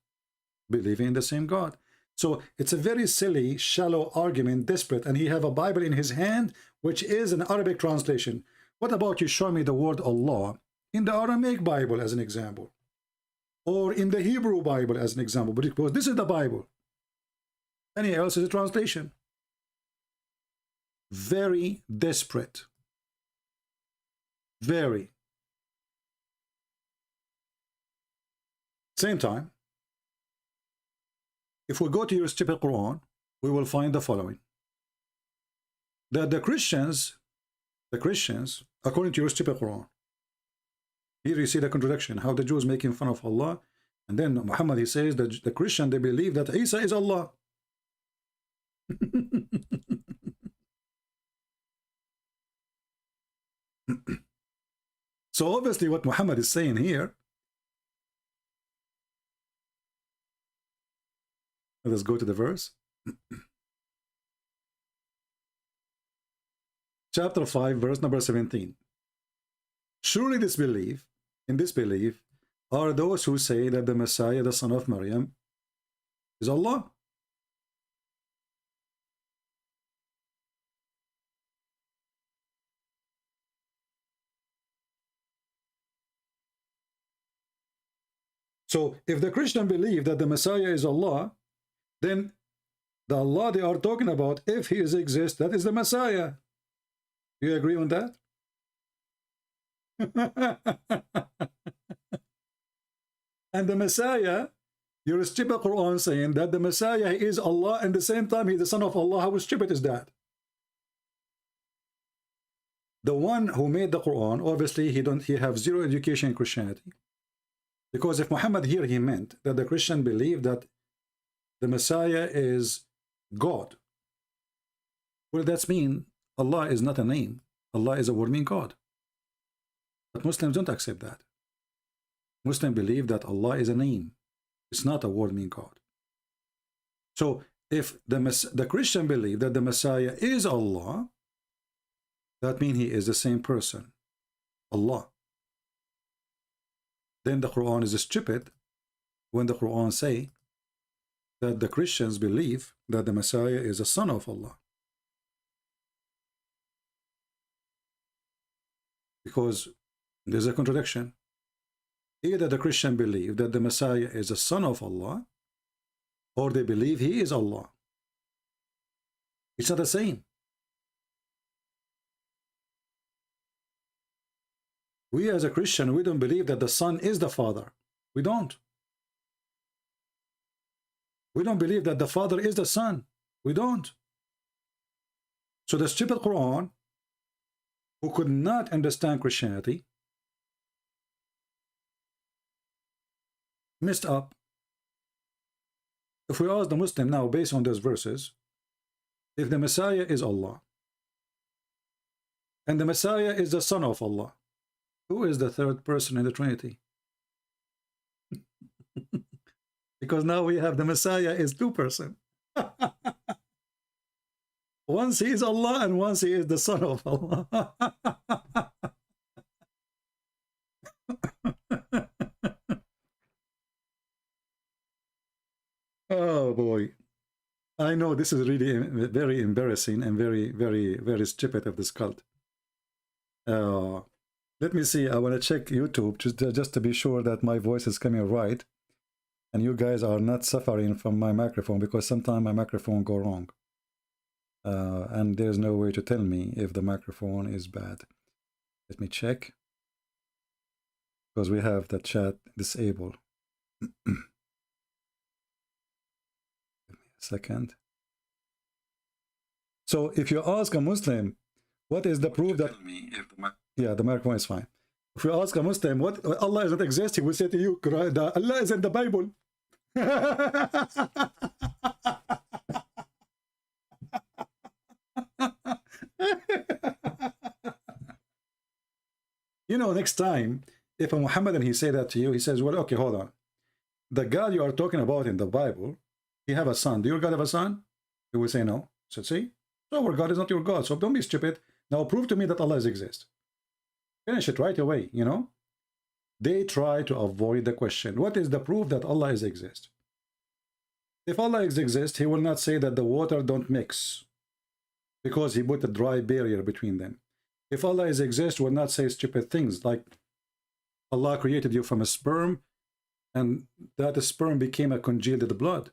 Speaker 7: believing in the same God. So it's a very silly, shallow argument, desperate, and he have a Bible in his hand, which is an Arabic translation. What about you show me the word Allah in the Aramaic Bible as an example, or in the Hebrew Bible as an example? Because this is the Bible. Anything else is a translation. Very desperate. Very. Same time, if we go to your stupid Quran, we will find the following. That the Christians, according to your stupid Quran, here you see the contradiction, how the Jews making fun of Allah, and then Muhammad, he says that the Christian, they believe that Isa is Allah. So obviously what Muhammad is saying here, let's go to the verse. Chapter 5, verse number 17. Surely in this belief, are those who say that the Messiah, the son of Maryam, is Allah. So if the Christian believe that the Messiah is Allah, then the Allah they are talking about, if he exists, that is the Messiah. Do you agree on that? And the Messiah, your stupid Quran saying that the Messiah is Allah, and at the same time he's the son of Allah. How stupid is that? The one who made the Quran, obviously he have zero education in Christianity. Because if Muhammad here, he meant that the Christian believe that the Messiah is God. Well, that's mean Allah is not a name. Allah is a word meaning God. But Muslims don't accept that. Muslims believe that Allah is a name. It's not a word meaning God. So if the Christian believe that the Messiah is Allah, that means he is the same person, Allah. Then the Quran is stupid when the Quran say that the Christians believe that the Messiah is a son of Allah. Because there's a contradiction. Either the Christian believe that the Messiah is a son of Allah, or they believe he is Allah. It's not the same. We as a Christian, we don't believe that the Son is the Father. We don't. We don't believe that the Father is the Son. We don't. So the stupid Quran, who could not understand Christianity, messed up. If we ask the Muslim now, based on those verses, if the Messiah is Allah, and the Messiah is the Son of Allah, who is the third person in the Trinity? Because now we have the Messiah is two persons. Once he is Allah and once he is the Son of Allah. Oh boy. I know this is really very embarrassing and very, very, very stupid of this cult. Let me see. I want to check YouTube just to be sure that my voice is coming right. And you guys are not suffering from my microphone, because sometimes my microphone go wrong. And there's no way to tell me if the microphone is bad. Let me check. Because we have the chat disabled. Give me a second. So if you ask a Muslim, what is the proof that... Yeah, the microphone is fine. If you ask a Muslim what Allah doesn't exist, he will say to you, Allah is in the Bible. You know, next time, if a Muhammadan he say that to you, he says, well, okay, hold on. The God you are talking about in the Bible, he have a son. Do your God have a son? He will say no. So see, So our God is not your God. So don't be stupid. Now prove to me that Allah exists. Finish it right away, you know. They try to avoid the question. What is the proof that Allah exists? If Allah exists, he will not say that the water don't mix because he put a dry barrier between them. If Allah exists, will not say stupid things like Allah created you from a sperm and that sperm became a congealed blood.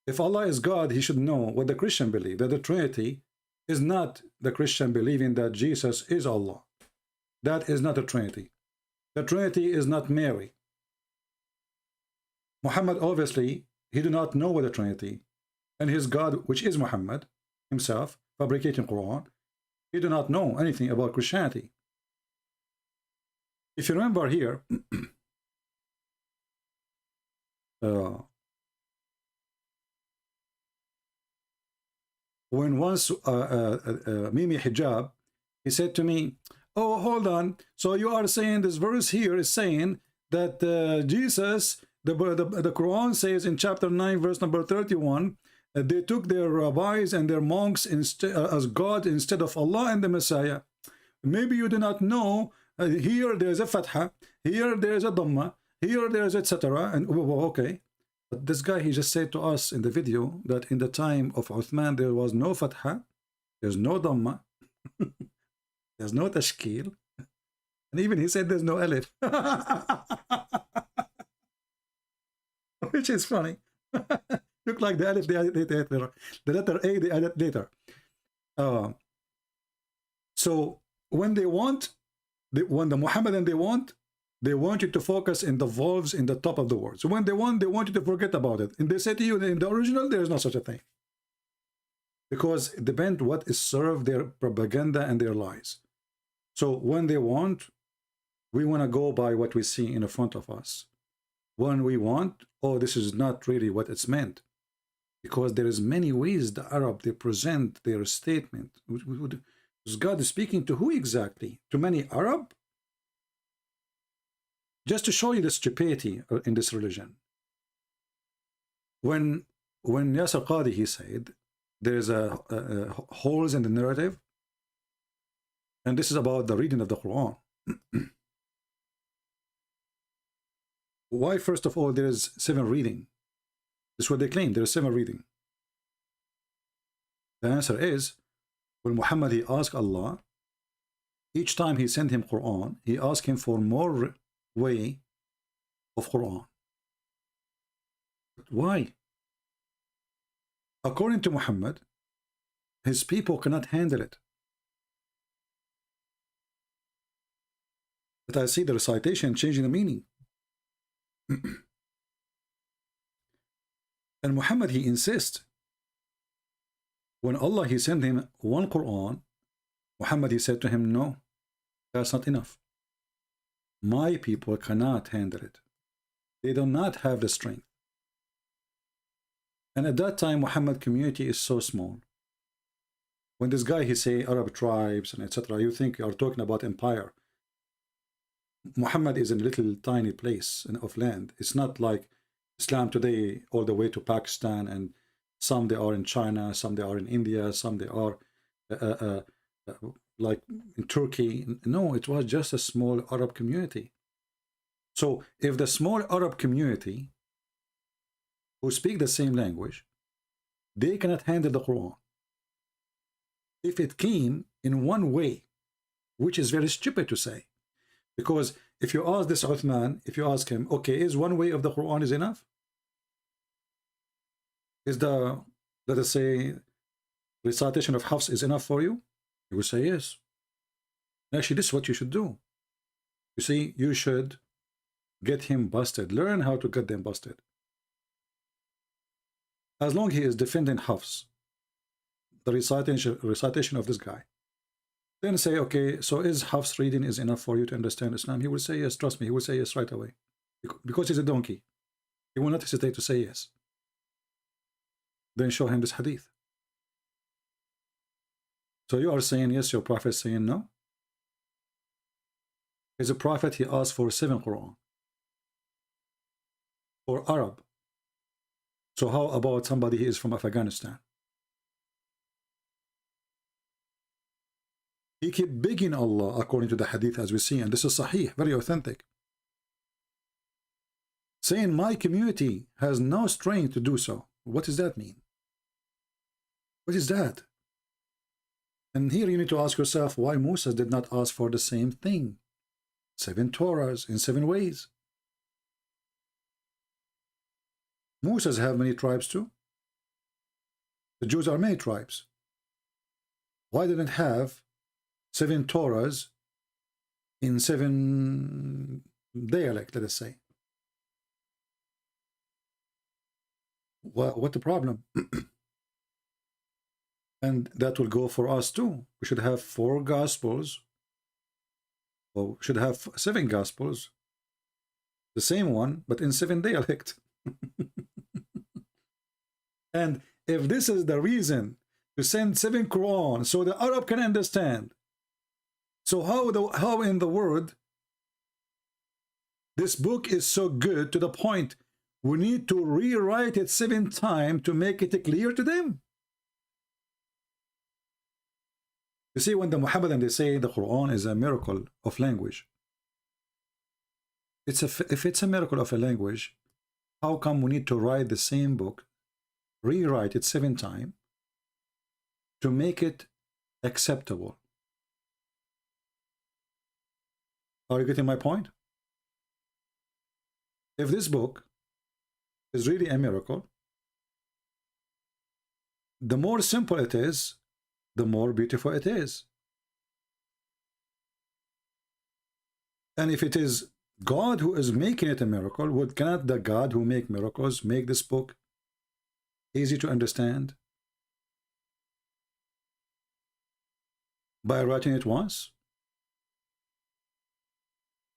Speaker 7: If Allah is God, he should know what the Christian believe, that the Trinity is not the Christian believing that Jesus is Allah. That is not a Trinity. The Trinity is not Mary. Muhammad, obviously, he did not know what the Trinity, and his God, which is Muhammad himself, fabricating Quran, he did not know anything about Christianity. If you remember here, when once Mimi Hijab, he said to me, oh, hold on, so you are saying this verse here is saying that Jesus, the Quran says in chapter 9 verse number 31, they took their rabbis and their monks as God instead of Allah and the Messiah. Maybe you do not know, here there is a fatha, here there is a dhamma, here there is etc. And okay, but this guy, he just said to us in the video that in the time of Uthman there was no fatha, there's no dhamma, there's no tashkil, and even he said there's no alif. Which is funny. Look like the alif, the letter A, they added later. So when they want, when the Muhammadan they want you to focus in the vowels in the top of the word. So when they want you to forget about it. And they say to you, in the original, there is no such a thing. Because it depends what is served, their propaganda and their lies. So when they want, we want to go by what we see in front of us. When we want, oh, this is not really what it's meant. Because there is many ways the Arab, they present their statement. God is speaking to who exactly? To many Arab? Just to show you the stupidity in this religion. When Yasir Qadi, he said, there is a holes in the narrative, and this is about the reading of the Quran. Why, first of all, there is 7 reading? This is what they claim, there is 7 reading. The answer is, when Muhammad, he asked Allah, each time he sent him Quran, he asked him for more way of Quran. Why? According to Muhammad, his people cannot handle it. But I see the recitation changing the meaning. And Muhammad, he insists. When Allah, he sent him one Quran, Muhammad, he said to him, no, that's not enough. My people cannot handle it. They do not have the strength. And at that time, Muhammad community is so small. When this guy, he say Arab tribes and etc., you think you are talking about empire. Muhammad is in a little tiny place of land. It's not like Islam today all the way to Pakistan, and some they are in China, some they are in India, some they are like in Turkey. No, it was just a small Arab community. So if the small Arab community who speak the same language, they cannot handle the Quran. If it came in one way, which is very stupid to say, because if you ask this Uthman, if you ask him, okay, is one way of the Quran is enough? Is the, let us say, recitation of Hafs is enough for you? He will say yes. Actually, this is what you should do. You see, you should get him busted. Learn how to get them busted. As long as he is defending Hafs, the recitation of this guy, then say, okay, so is Hafs reading is enough for you to understand Islam? He will say yes, trust me, he will say yes right away. Because he's a donkey. He will not hesitate to say yes. Then show him this hadith. So you are saying yes, your prophet is saying no? As a prophet, he asked for 7 Quran. For Arab. So how about somebody who is from Afghanistan? He kept begging Allah according to the hadith as we see, and this is Sahih, very authentic, saying my community has no strength to do so. What does that mean? What is that? And here you need to ask yourself why Moses did not ask for the same thing. 7 Torahs in 7 ways. Moses have many tribes too. The Jews are many tribes. Why didn't have 7 Torahs in 7 dialect, let us say? What the problem? And that will go for us too. We should have 4 Gospels, or we should have 7 Gospels, the same one, but in 7 dialect. And if this is the reason to send 7 Quran so the Arab can understand, so how in the world this book is so good to the point we need to rewrite it 7 times to make it clear to them? You see, when the Muhammadan, they say the Quran is a miracle of language. If it's a miracle of a language, how come we need to write the same book, rewrite it 7 times to make it acceptable? Are you getting my point? If this book is really a miracle, the more simple it is, the more beautiful it is. And if it is God who is making it a miracle, cannot the God who make miracles make this book easy to understand by writing it once?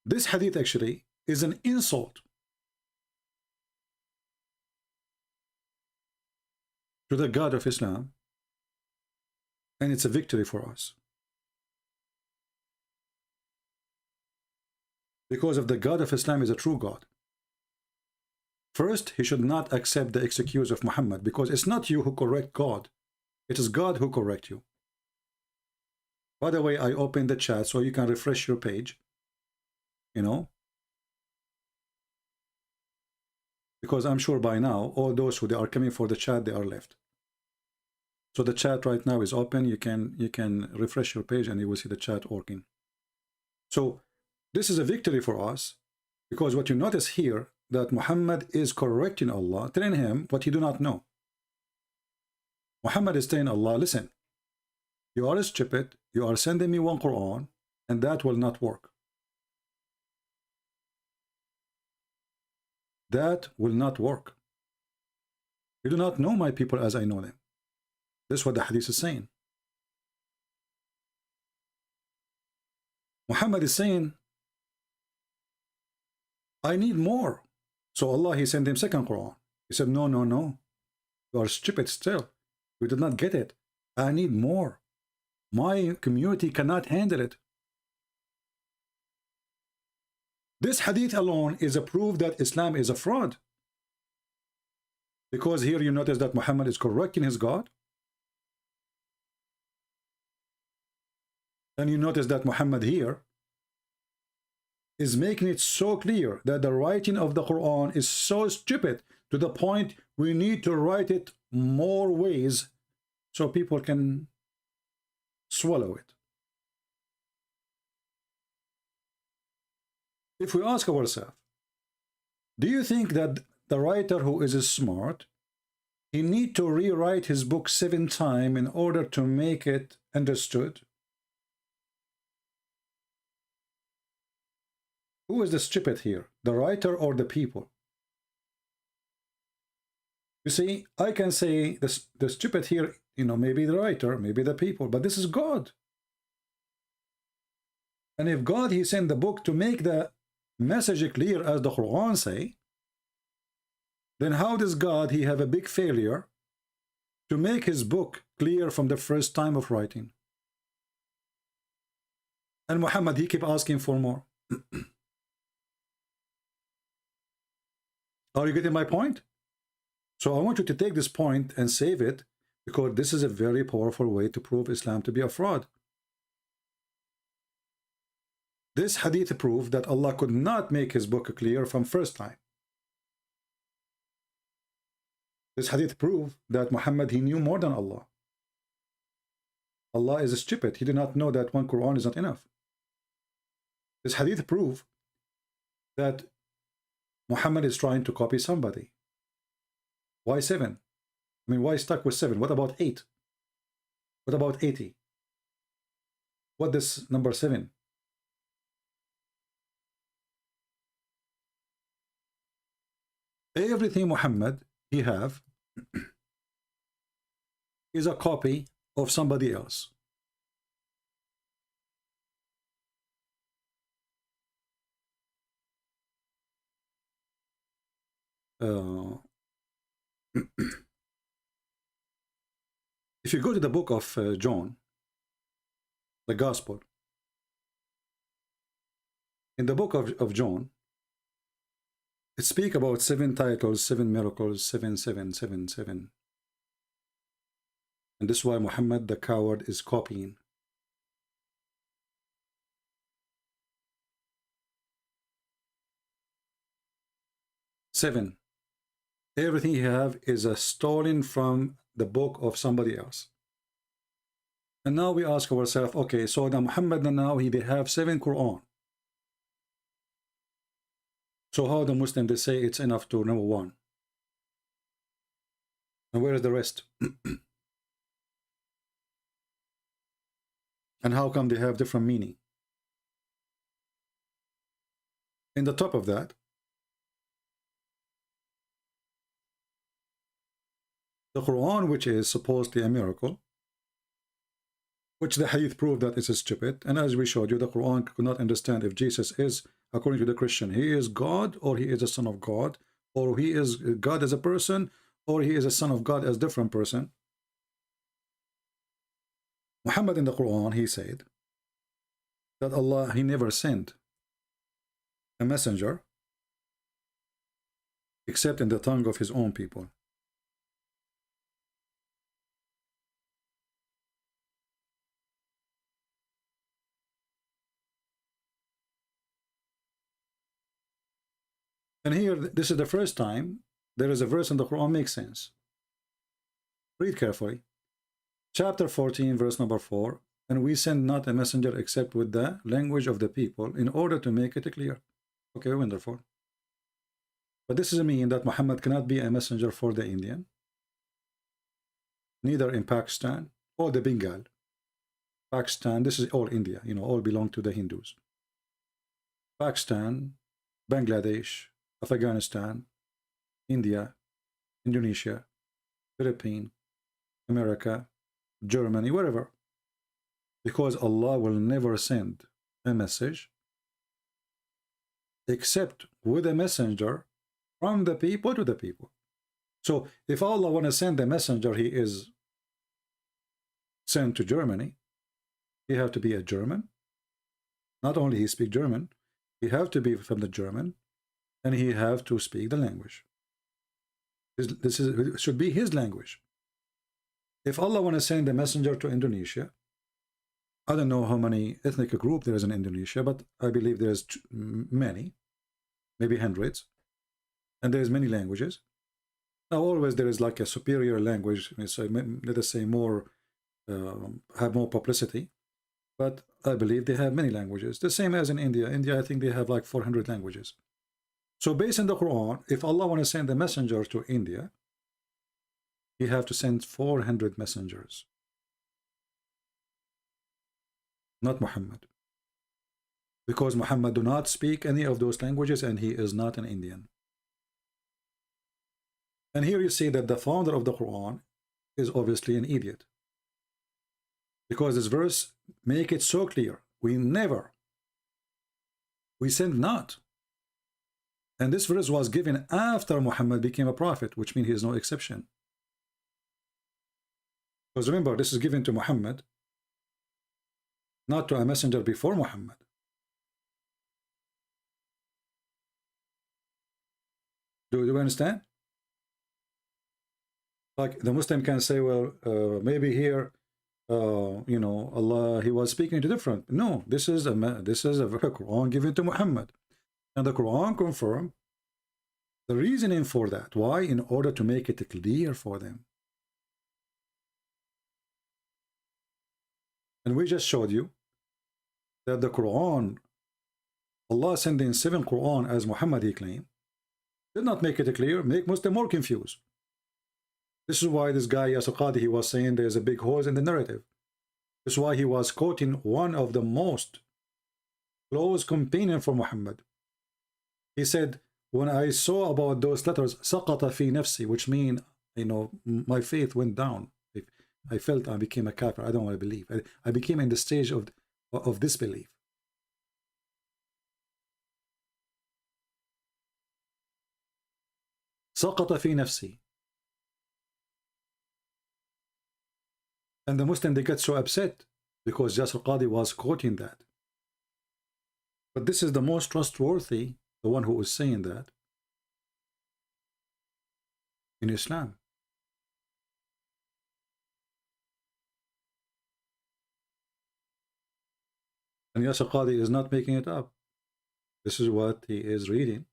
Speaker 7: This hadith actually is an insult to the God of Islam, and it's a victory for us. Because if the God of Islam is a true God, first, he should not accept the excuse of Muhammad, because it's not you who correct God. It is God who correct you. By the way, I opened the chat so you can refresh your page, you know, because I'm sure by now, all those who are coming for the chat, they are left. So the chat right now is open. You can refresh your page and you will see the chat working. So this is a victory for us, because what you notice here, that Muhammad is correcting Allah, telling him what he do not know. Muhammad is telling Allah, listen, you are stupid, you are sending me one Quran, and that will not work. That will not work. You do not know my people as I know them. This is what the hadith is saying. Muhammad is saying, I need more. So Allah, he sent him second Quran. He said, no, no, no. You are stupid still. You did not get it. I need more. My community cannot handle it. This hadith alone is a proof that Islam is a fraud. Because here you notice that Muhammad is correcting his God. And you notice that Muhammad here is making it so clear that the writing of the Quran is so stupid to the point we need to write it more ways so people can swallow it. If we ask ourselves, do you think that the writer who is smart, he need to rewrite his book 7 times in order to make it understood? Who is the stupid here, the writer or the people? You see, I can say the stupid here, you know, maybe the writer, maybe the people, but this is God. And if God, he sent the book to make the message clear as the Quran say, then how does God, he have a big failure to make his book clear from the first time of writing? And Muhammad, he keep asking for more. Are you getting my point? So I want you to take this point and save it, because this is a very powerful way to prove Islam to be a fraud. This hadith proved that Allah could not make his book clear from first time. This hadith proved that Muhammad, he knew more than Allah. Allah is stupid. He did not know that one Quran is not enough. This hadith proved that Muhammad is trying to copy somebody. Why 7? I mean, why stuck with 7? What about 8? What about 80? What this number 7? Everything Muhammad he have is a copy of somebody else. If you go to the book of John, the Gospel, in the book of John, it speaks about 7 titles, 7 miracles, 7, 7, 7, 7. And this is why Muhammad the coward is copying. Seven. Everything he have is stolen from the book of somebody else. And now we ask ourselves, okay, so the Muhammad now they have 7 Quran. So how the Muslims they say it's enough to number 1? And where is the rest? And how come they have different meaning? In the top of that, the Quran, which is supposedly a miracle, which the hadith proved that it's stupid, and as we showed you, the Quran could not understand if Jesus is, according to the Christian, he is God, or he is a son of God, or he is God as a person, or he is a son of God as a different person. Muhammad in the Quran, he said that Allah, he never sent a messenger except in the tongue of his own people. And here, this is the first time there is a verse in the Quran makes sense. Read carefully. Chapter 14, verse number 4. And we send not a messenger except with the language of the people in order to make it clear. Okay, wonderful. But this doesn't mean that Muhammad cannot be a messenger for the Indian. Neither in Pakistan or the Bengal. Pakistan, this is all India, you know, all belong to the Hindus. Pakistan, Bangladesh, Afghanistan, India, Indonesia, Philippines, America, Germany, wherever. Because Allah will never send a message except with a messenger from the people to the people. So if Allah want to send a messenger, he is sent to Germany, he have to be a German. Not only he speak German, he have to be from the German, and he have to speak the language. This should be his language. If Allah want to send a messenger to Indonesia, I don't know how many ethnic group there is in Indonesia, but I believe there's many, maybe hundreds, and there's many languages. Now always there is like a superior language, so let us say more, have more publicity, but I believe they have many languages. The same as in India. India, I think they have like 400 languages. So based on the Quran, if Allah want to send a messenger to India, he have to send 400 messengers. Not Muhammad. Because Muhammad do not speak any of those languages and he is not an Indian. And here you see that the founder of the Quran is obviously an idiot. Because this verse make it so clear. We send not. And this verse was given after Muhammad became a prophet, which means he is no exception. Because remember, this is given to Muhammad, not to a messenger before Muhammad. Do you understand? Like the Muslim can say, well, maybe here you know, Allah, he was speaking to different. No, this is a Quran given to Muhammad, and the Quran confirmed the reasoning for that. Why? In order to make it clear for them. And we just showed you that the Quran, Allah sending 7 Quran as Muhammad he claimed, did not make it clear, make Muslim more confused. This is why this guy Yasir Qadhi, he was saying there's a big hole in the narrative. This is why he was quoting one of the most close companion for Muhammad. He said, when I saw about those letters, سَقَطَ فِي نَفْسِي, which mean, you know, my faith went down. I felt I became a kafir. I don't want to believe. I became in the stage of disbelief. سَقَطَ فِي نَفْسِي. And the Muslim, they get so upset because Yasir Qadhi was quoting that. But this is the most trustworthy, the one who is saying that in Islam. And Yasir Qadhi is not making it up. This is what he is reading.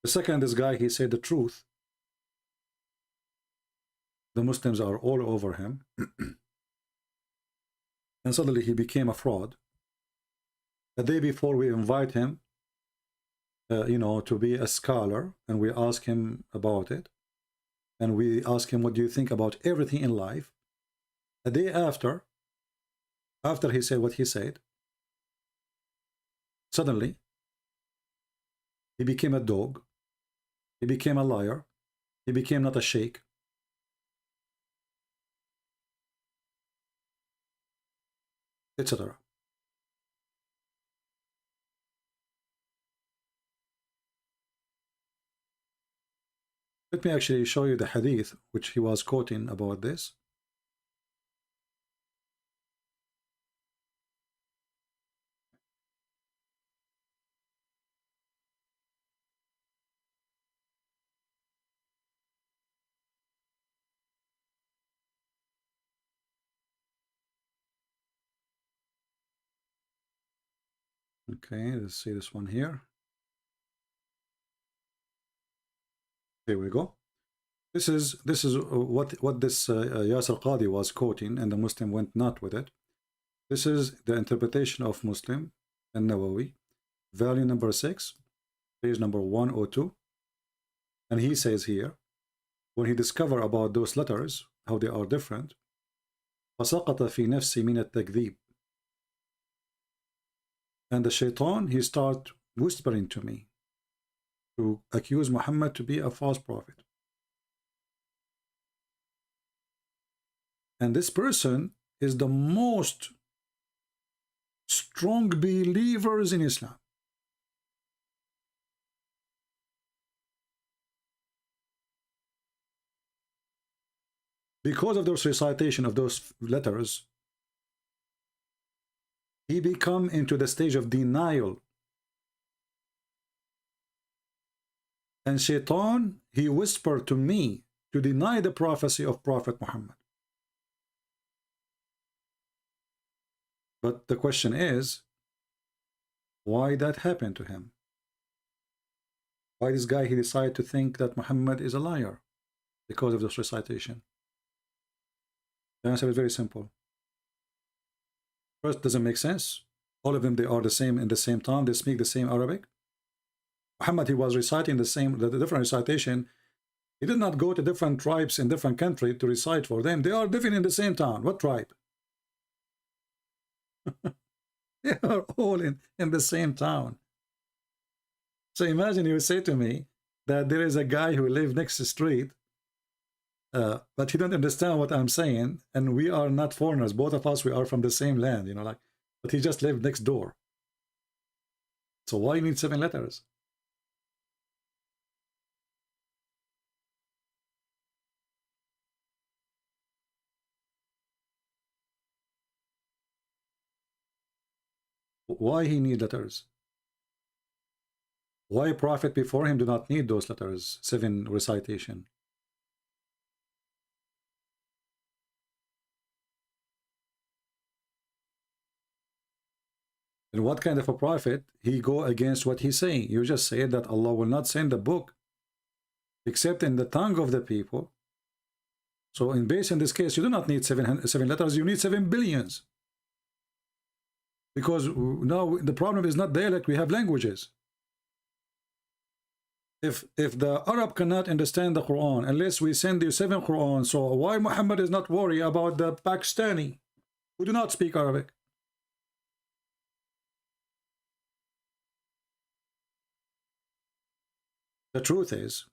Speaker 7: The second, this guy, he said the truth. The Muslims are all over him. And suddenly he became a fraud. The day before we invite him, you know, to be a scholar, and we ask him about it. And we ask him, what do you think about everything in life? The day after he said what he said, suddenly he became a dog. He became a liar. He became not a sheikh. Etc. Let me actually show you the hadith which he was quoting about this. Okay, let's see this one here. Here we go. This is what this Yasir Qadhi was quoting, and the Muslim went not with it. This is the interpretation of Muslim and Nawawi, volume number 6, page number 102. And he says here, when he discovered about those letters, how they are different, فَسَقَطَ فِي نَفْسِي مِنَ التَّكْذِيبِ. And the shaitan, he started whispering to me to accuse Muhammad to be a false prophet. And this person is the most strong believers in Islam. Because of those recitation of those letters, he become into the stage of denial. And Shaitan, he whispered to me to deny the prophecy of Prophet Muhammad. But the question is, why that happened to him? Why this guy, he decided to think that Muhammad is a liar because of this recitation? The answer is very simple. First, doesn't make sense. All of them, they are the same in the same time. They speak the same Arabic. Muhammad, he was reciting the different recitation. He did not go to different tribes in different countries to recite for them. They are living in the same town. What tribe? They are all in the same town. So imagine you say to me that there is a guy who lives next to the street, but he don't understand what I'm saying, and we are not foreigners. Both of us, we are from the same land, you know, like, but he just lived next door. So why you need 7 letters? Why he need letters? Why prophet before him do not need those letters, 7 recitation? And what kind of a prophet he go against what he's saying? You just say that Allah will not send a book except in the tongue of the people. So in this case, you do not need seven letters, you need 7 billions. Because now the problem is not dialect, we have languages. If the Arab cannot understand the Quran unless we send you 7 Quran, so why Muhammad is not worried about the Pakistani who do not speak Arabic? The truth is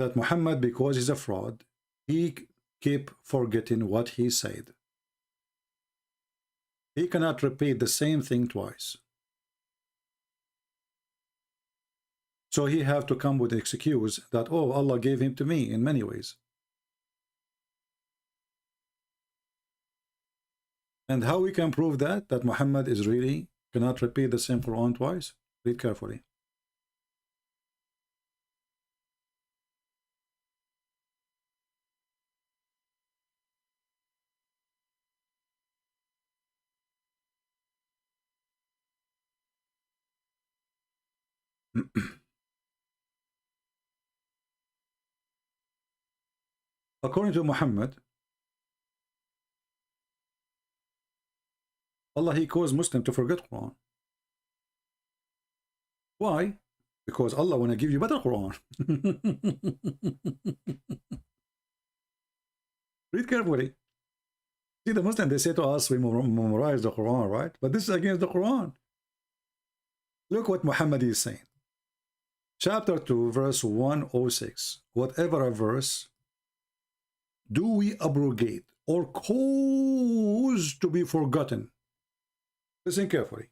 Speaker 7: that Muhammad, because he's a fraud, he keep forgetting what he said. He cannot repeat the same thing twice. So he have to come with the excuse that, oh, Allah gave him to me in many ways. And how we can prove that Muhammad is really cannot repeat the same Quran twice? Read carefully. According to Muhammad, Allah, he caused Muslim to forget Quran. Why? Because Allah want to give you better Quran. Read carefully. See, the Muslim, they say to us, we memorize the Quran, right? But this is against the Quran. Look what Muhammad is saying. Chapter 2, verse 106. Whatever a verse do we abrogate or cause to be forgotten. Listen carefully.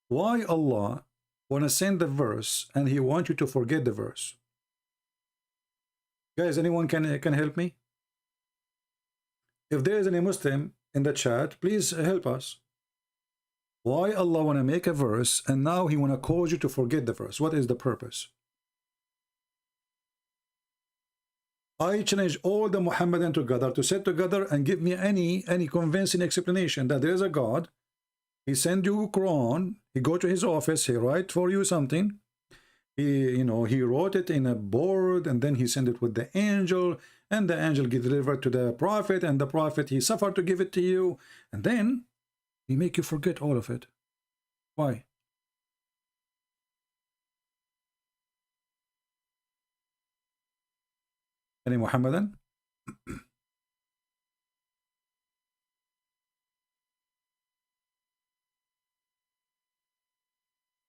Speaker 7: Why Allah want to send the verse and he wants you to forget the verse? Guys, anyone can help me? If there is any Muslim in the chat, please help us. Why Allah want to make a verse and now he want to cause you to forget the verse? What is the purpose? I challenge all the Muhammadan together to sit together and give me any convincing explanation that there is a God. He send you Quran. He go to his office. He write for you something. He wrote it in a board and then he send it with the angel, and the angel get delivered to the prophet, and the prophet he suffered to give it to you, and then he make you forget all of it. Why? Any Muhammadan?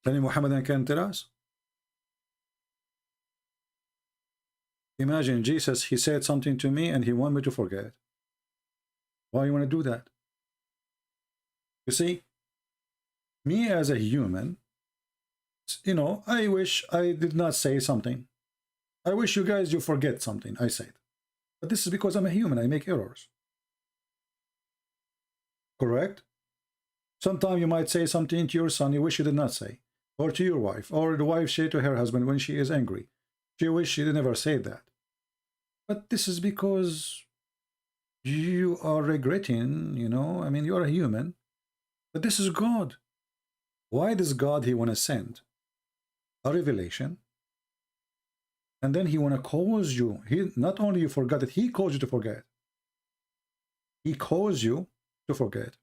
Speaker 7: Any Muhammadan can tell us? Imagine Jesus, he said something to me and he want me to forget. Why you want to do that? You see, me as a human, I wish I did not say something. I wish you guys, you forget something I said. But this is because I'm a human. I make errors. Correct? Sometimes you might say something to your son you wish you did not say. Or to your wife. Or the wife say to her husband when she is angry. She wish she never said that. But this is because you are regretting, you are a human. But this is God. Why does God, he want to send a revelation? And then he want to cause you. He not only you forgot it, he caused you to forget. He caused you to forget.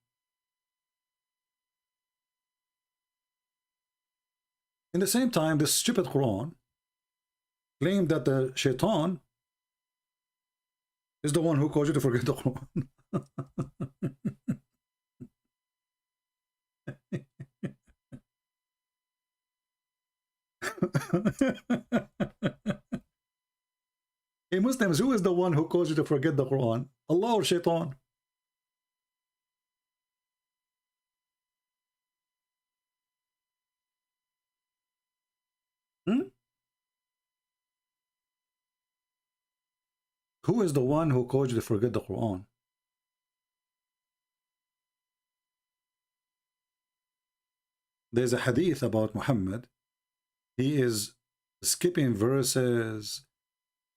Speaker 7: In the same time, this stupid Quran claimed that the shaitan is the one who caused you to forget the Quran. Hey Muslims, who is the one who caused you to forget the Quran? Allah or Shaitan? Who is the one who caused you to forget the Quran? There's a hadith about Muhammad. He is skipping verses.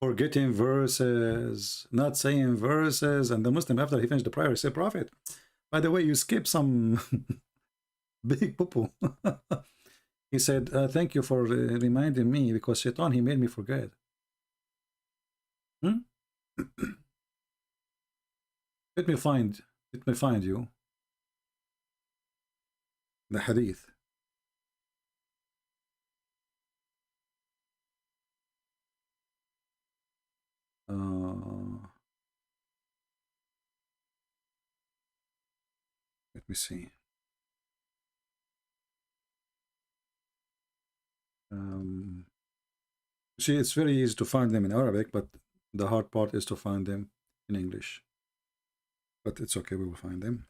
Speaker 7: Forgetting verses, not saying verses, and the Muslim, after he finished the prayer, he said, Prophet, by the way, you skipped some big poo-poo. He said, thank you for reminding me, because Shaitan, he made me forget. Let me find you the hadith. Let me see. See, it's very easy to find them in Arabic, but the hard part is to find them in English. But it's okay, we will find them.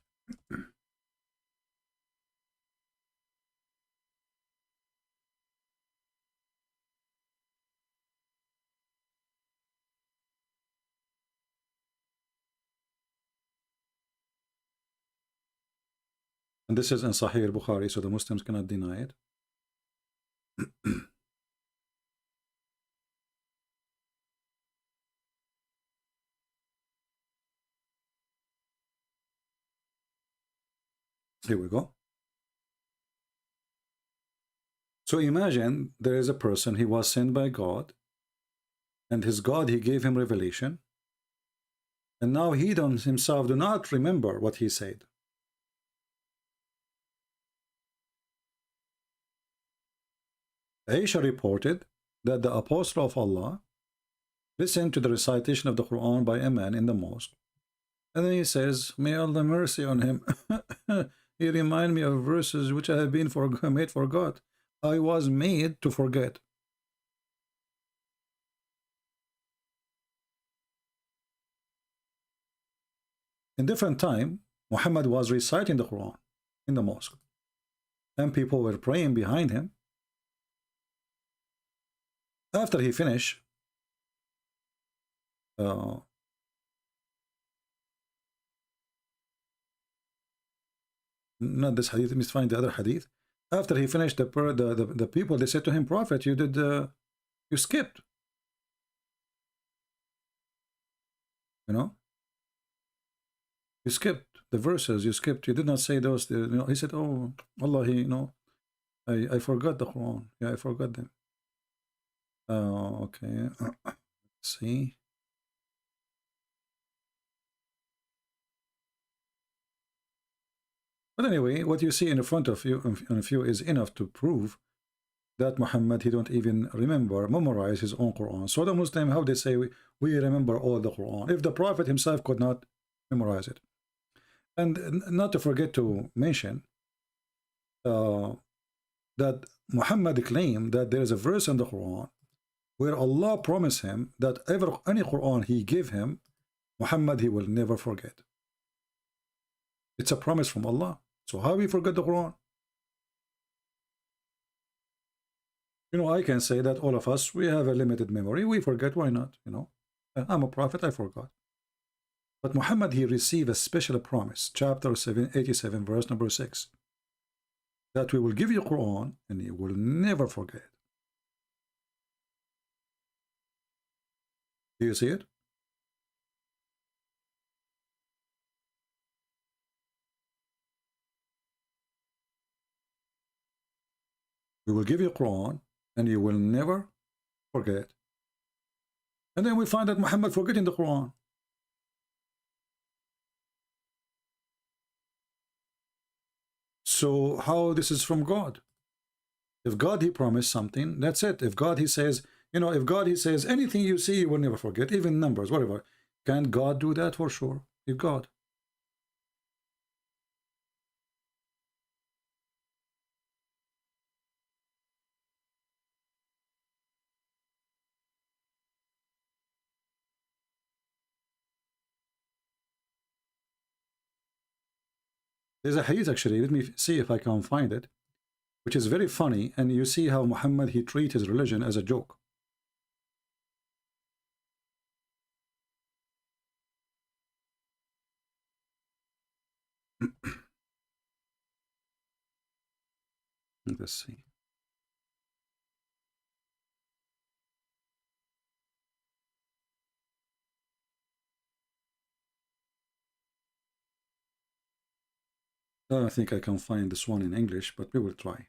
Speaker 7: And this is in Sahih Bukhari, so the Muslims cannot deny it. Here we go. So imagine there is a person, he was sent by God, and his God, he gave him revelation, and now he himself do not remember what he said. Aisha reported that the Apostle of Allah listened to the recitation of the Quran by a man in the mosque, and then he says, may Allah mercy on him. He reminded me of verses which I have been made forgot. I was made to forget. In different time, Muhammad was reciting the Quran in the mosque, and people were praying behind him. After he finished, not this hadith, let me find the other hadith. After he finished the people, they said to him, Prophet, you did you skipped. You know? You skipped the verses, you skipped, you did not say those, you know. He said, oh Allah, you know, I forgot the Quran. Yeah, I forgot them. Okay. Let's see. But anyway, what you see in front of you is enough to prove that Muhammad, he don't even memorize his own Quran. So the Muslim, how they say we remember all the Quran, if the Prophet himself could not memorize it. And not to forget to mention that Muhammad claimed that there is a verse in the Quran where Allah promised him that any Quran he gave him, Muhammad, he will never forget. It's a promise from Allah. So how we forget the Quran? You know, I can say that all of us, we have a limited memory. We forget, why not? You know, I'm a prophet, I forgot. But Muhammad, he received a special promise, chapter 87, verse number 6, that we will give you Quran and you will never forget. Do you see it? We will give you Quran and you will never forget. And then we find that Muhammad forgetting the Quran. So how this is from God? If God, he promised something, that's it. If God, he says, you know, if God, he says, anything you see, you will never forget, even numbers, whatever. Can God do that? For sure. If God. There's a hadith actually, let me see if I can find it, which is very funny, and you see how Muhammad, he treats his religion as a joke. Let's see. I don't think I can find this one in English, but we will try.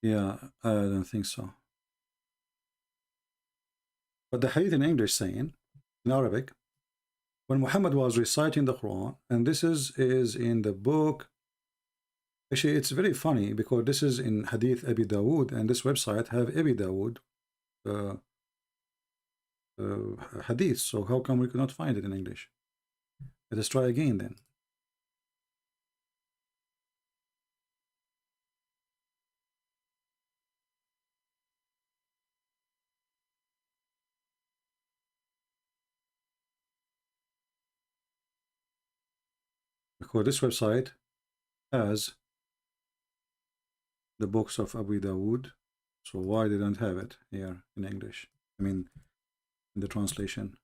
Speaker 7: Yeah, I don't think so. But the hadith in English saying, in Arabic, when Muhammad was reciting the Quran, and this is in the book, actually it's very funny because this is in Hadith Abi Dawood, and this website have Abi Dawood hadith, so how come we cannot find it in English? Let us try again then. Because this website has the books of Abu Dawood, so why they don't have it here in English? I mean, in the translation.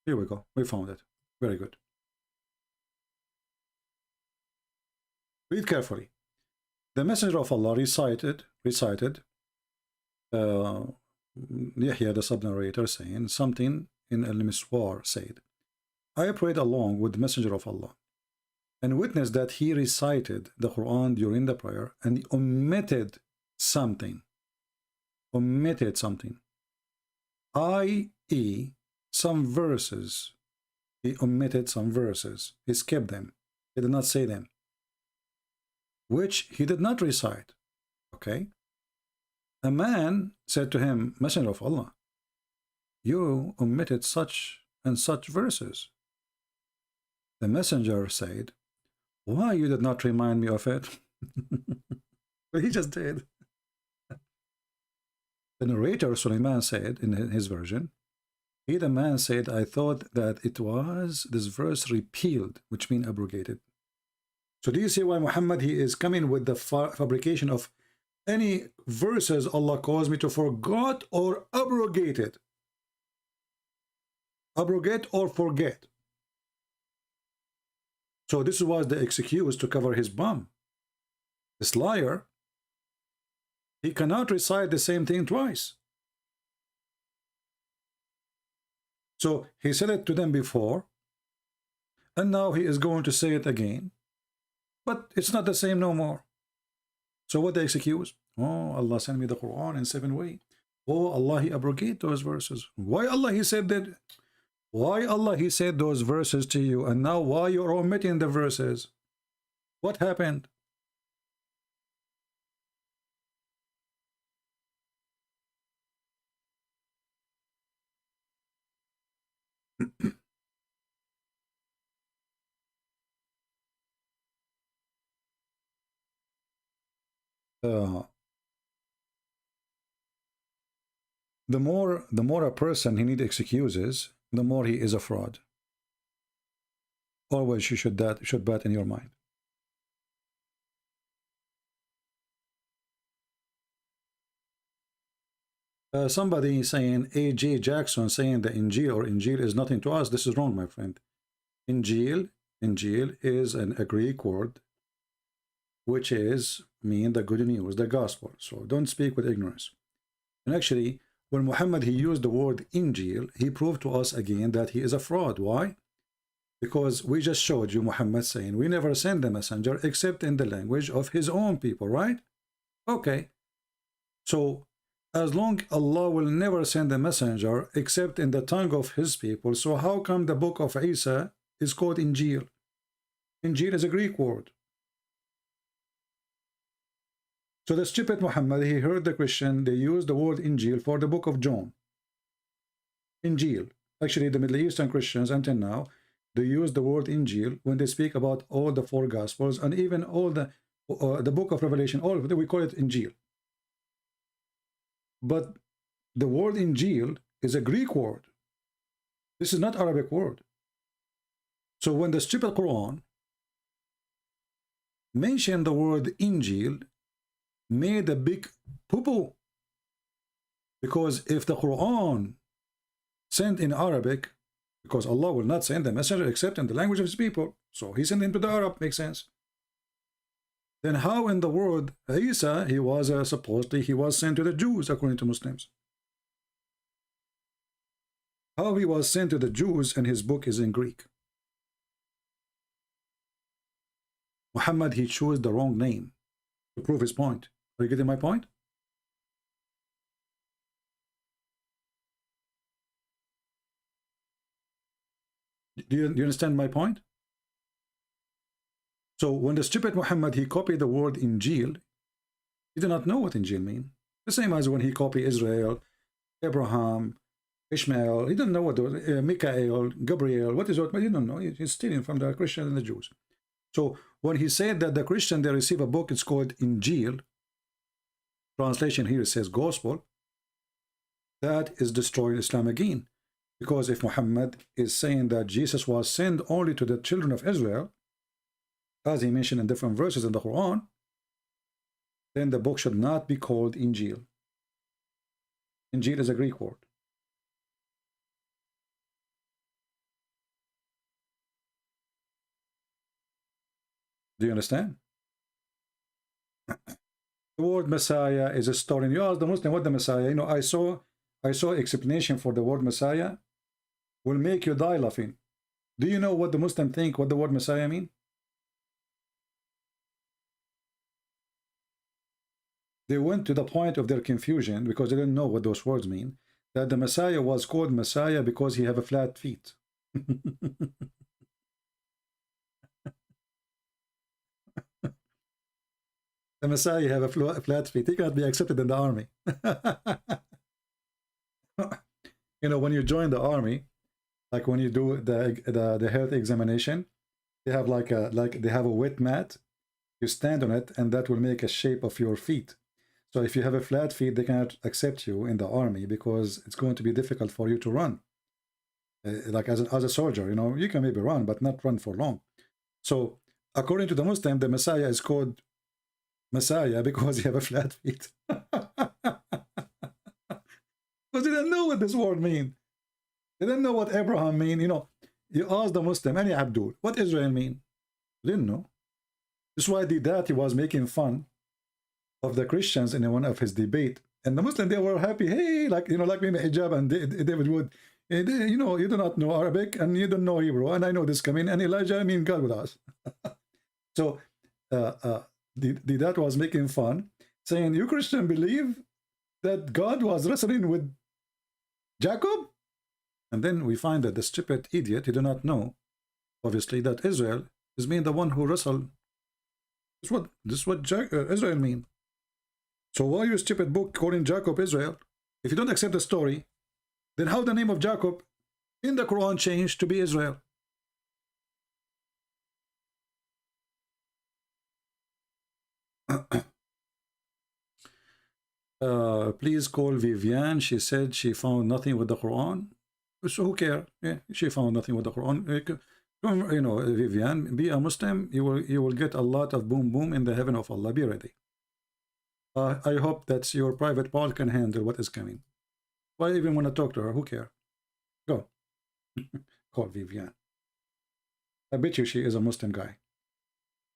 Speaker 7: Here we go. We found it. Very good. Read carefully. The Messenger of Allah recited Yahya, the sub-narrator, saying something in Al-Miswar said, I prayed along with the Messenger of Allah and witnessed that he recited the Quran during the prayer and he omitted something, i.e. some verses. He omitted some verses. He skipped them. He did not say them, which he did not recite. Okay? A man said to him, Messenger of Allah, you omitted such and such verses. The messenger said, why you did not remind me of it? But he just did. The narrator Sulaiman said in his version, he, the man, said, I thought that it was this verse repealed, which means abrogated. So do you see why Muhammad, he is coming with the fabrication of any verses Allah calls me to forgot or abrogated? Abrogate or forget. So this was the excuse to cover his bum. This liar, he cannot recite the same thing twice. So he said it to them before, and now he is going to say it again. But it's not the same no more. So what the excuse? Oh, Allah sent me the Quran in 7 ways. Oh, Allah, he abrogate those verses. Why Allah, he said that? Why Allah, he said those verses to you, and now why you're omitting the verses? What happened? The more a person he needs excuses, the more he is a fraud. Always you should bet in your mind. Somebody saying A.J. Jackson saying the Injil is nothing to us. This is wrong, my friend. Injil is a Greek word which is mean the good news, the gospel. So don't speak with ignorance. And actually, when Muhammad, he used the word Injil, he proved to us again that he is a fraud. Why? Because we just showed you Muhammad saying, we never send the messenger except in the language of his own people, right? Okay. So, as long Allah will never send a messenger except in the tongue of his people, so how come the book of Isa is called Injil? Injil is a Greek word. So the stupid Muhammad, he heard the Christian, they used the word Injil for the book of John. Injil. Actually, the Middle Eastern Christians until now, they use the word Injil when they speak about all the 4 Gospels and even all the book of Revelation, all of it, we call it Injil. But the word Injil is a Greek word. This is not Arabic word. So when the stupid Quran mentioned the word Injil, made a big poo-poo. Because if the Quran sent in Arabic, because Allah will not send the messenger except in the language of his people, so he sent him to the Arab, makes sense. then how in the world Isa, he was supposedly he was sent to the Jews according to Muslims? How he was sent to the Jews and his book is in Greek? Muhammad, he chose the wrong name to prove his point. Are you getting my point? Do you understand my point? So when the stupid Muhammad, he copied the word Injil, he did not know what Injil mean. The same as when he copied Israel, Abraham, Ishmael, he didn't know what those, Michael, Gabriel, what is what, but he didn't know. He's stealing from the Christians and the Jews. So when he said that the Christian, they receive a book, it's called Injil, translation here says gospel, that is destroying Islam again. Because if Muhammad is saying that Jesus was sent only to the children of Israel, as he mentioned in different verses in the Quran, then the book should not be called Injil. Injil is a Greek word. Do you understand? The word Messiah is a story. You ask the Muslim what the Messiah. You know, I saw explanation for the word Messiah will make you die laughing. Do you know what the Muslim think what the word Messiah mean? They went to the point of their confusion because they didn't know what those words mean. That the Messiah was called Messiah because he have a flat feet. The Messiah have a flat feet. He cannot be accepted in the army. You know, when you join the army, like when you do the health examination, they have they have a wet mat. You stand on it, and that will make a shape of your feet. So if you have a flat feet, they cannot accept you in the army because it's going to be difficult for you to run. Like as a soldier, you know, you can maybe run, but not run for long. So according to the Muslim, the Messiah is called Messiah because you have a flat feet. Because they didn't know what this word mean. They didn't know what Abraham mean. You know, you ask the Muslim, any Abdul, what Israel mean? They didn't know. That's why he was making fun of the Christians in one of his debate. And the Muslim, they were happy. Hey, like, you know, like me, Hijab and David Wood. You know, you do not know Arabic and you don't know Hebrew. And I know this coming. And Elijah, I mean God with us. So, that was making fun, saying, you Christian believe that God was wrestling with Jacob? And then we find that the stupid idiot, he did not know, obviously, that Israel is being the one who wrestled. This is what Israel mean. So why your stupid book calling Jacob Israel? If you don't accept the story, then how the name of Jacob in the Quran changed to be Israel? Please call Vivian. She said she found nothing with the Quran. So who cares? Yeah, she found nothing with the Quran. You know, Vivian, be a Muslim. You will get a lot of boom boom in the heaven of Allah. Be ready. I hope that your private part can handle what is coming. Why even want to talk to her? Who cares? Go. Call Vivian. I bet you she is a Muslim guy.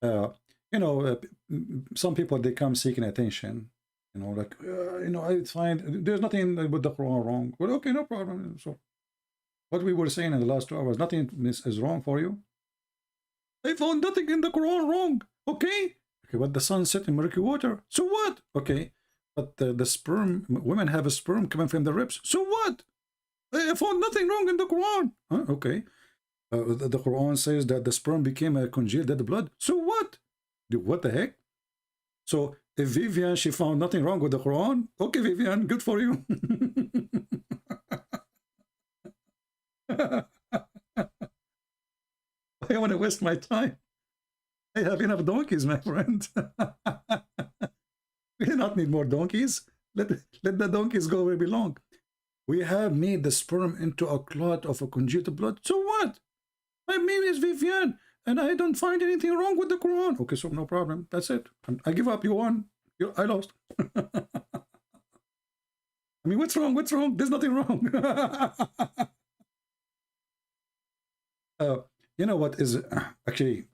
Speaker 7: You know, some people, they come seeking attention. You know, like, you know, I find there's nothing with the Quran wrong. Well, okay, no problem. So, what we were saying in the last 2 hours, nothing is wrong for you. I found nothing in the Quran wrong. Okay, but the sun set in murky water. So what? Okay, but the sperm, women have a sperm coming from the ribs. So what? I found nothing wrong in the Quran. Huh? Okay, the Quran says that the sperm became a congealed dead blood. So what? What the heck? So if Vivian, she found nothing wrong with the Quran, okay, Vivian, good for you. I want to waste my time. I have enough donkeys, my friend. We do not need more donkeys. Let the donkeys go where they belong. We have made the sperm into a clot of a congealed blood. So what? My name is Vivian, and I don't find anything wrong with the Quran. Okay, so no problem. That's it. I give up. You won. I lost. I mean, what's wrong? What's wrong? There's nothing wrong. You know what is actually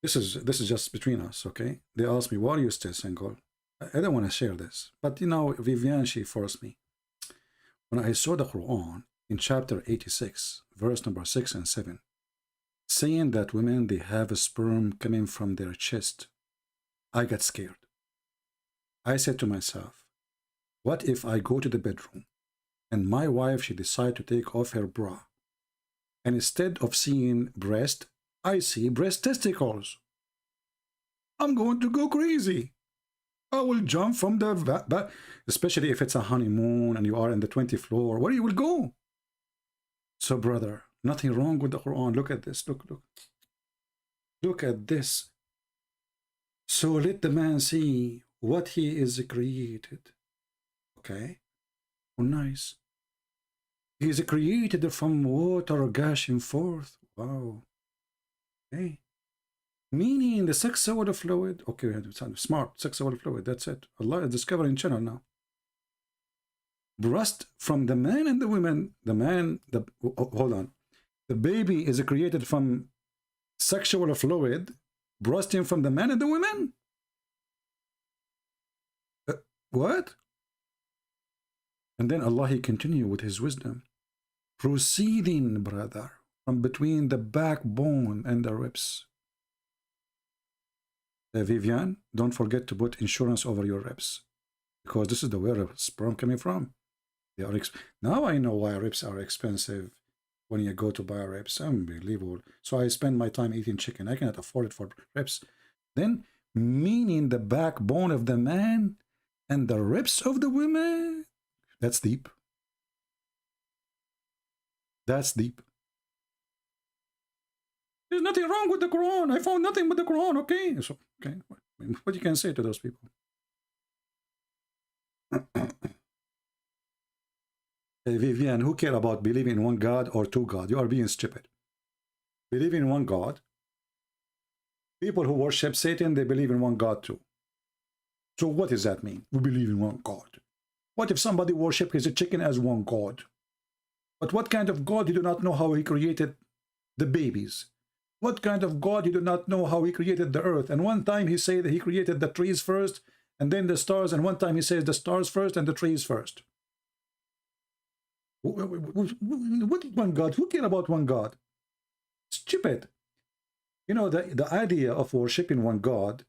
Speaker 7: This is just between us, okay? They asked me, why are you still single? I don't want to share this. But you know, Vivian, she forced me. When I saw the Quran in chapter 86, verse number 6 and 7, saying that women, they have a sperm coming from their chest, I got scared. I said to myself, what if I go to the bedroom and my wife, she decide to take off her bra, and instead of seeing breast, I see breast testicles? I'm going to go crazy. I will jump from the especially if it's a honeymoon and you are in the 20th floor, where you will go? So brother, nothing wrong with the Quran. Look at this. Look at this. So let the man see what he is created. Okay? Oh, nice. He is created from water gushing forth. Wow. Okay. Meaning the sexual fluid. Okay, smart. Sexual fluid. That's it. Allah is discovering channel now. Breast from the man and the women. The man, hold on. The baby is created from sexual fluid, bursting from the man and the women. What? And then Allah, he continue with his wisdom, proceeding, brother, from between the backbone and the ribs. Vivian, don't forget to put insurance over your ribs, because this is the where sperm coming from. They are now I know why ribs are expensive when you go to buy ribs. Unbelievable. So I spend my time eating chicken. I cannot afford it for ribs. Then, meaning the backbone of the man and the ribs of the women. That's deep. That's deep. There's nothing wrong with the Quran. I found nothing with the Quran, okay? So, okay, what you can say to those people? Hey, Vivian, who care about believing in one God or two gods? You are being stupid. Believe in one God. People who worship Satan, they believe in one God too. So what does that mean? We believe in one God. What if somebody worships his chicken as one God? But what kind of God? You do not know how he created the babies. What kind of God? You do not know how he created the earth. And one time he said that he created the trees first and then the stars. And one time he says the stars first and the trees first. What one God? Who care about one God? Stupid. You know, the idea of worshiping one God,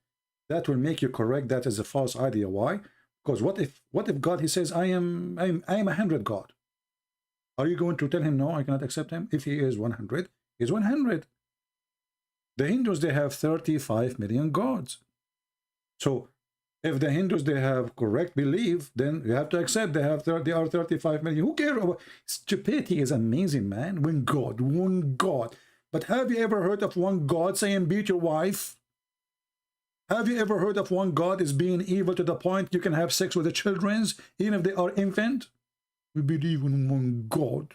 Speaker 7: that will make you correct that as a false idea. Why? Because what if God, he says, I am 100 God. Are you going to tell him, no, I cannot accept him? If he is 100, he's 100. The Hindus, they have 35 million gods. So if the Hindus, they have correct belief, then you have to accept they are 35 million. Who cares? Stupidity is amazing, man. One God. But have you ever heard of one God saying beat your wife? Have you ever heard of one God is being evil to the point you can have sex with the children, even if they are infant? We believe in one God.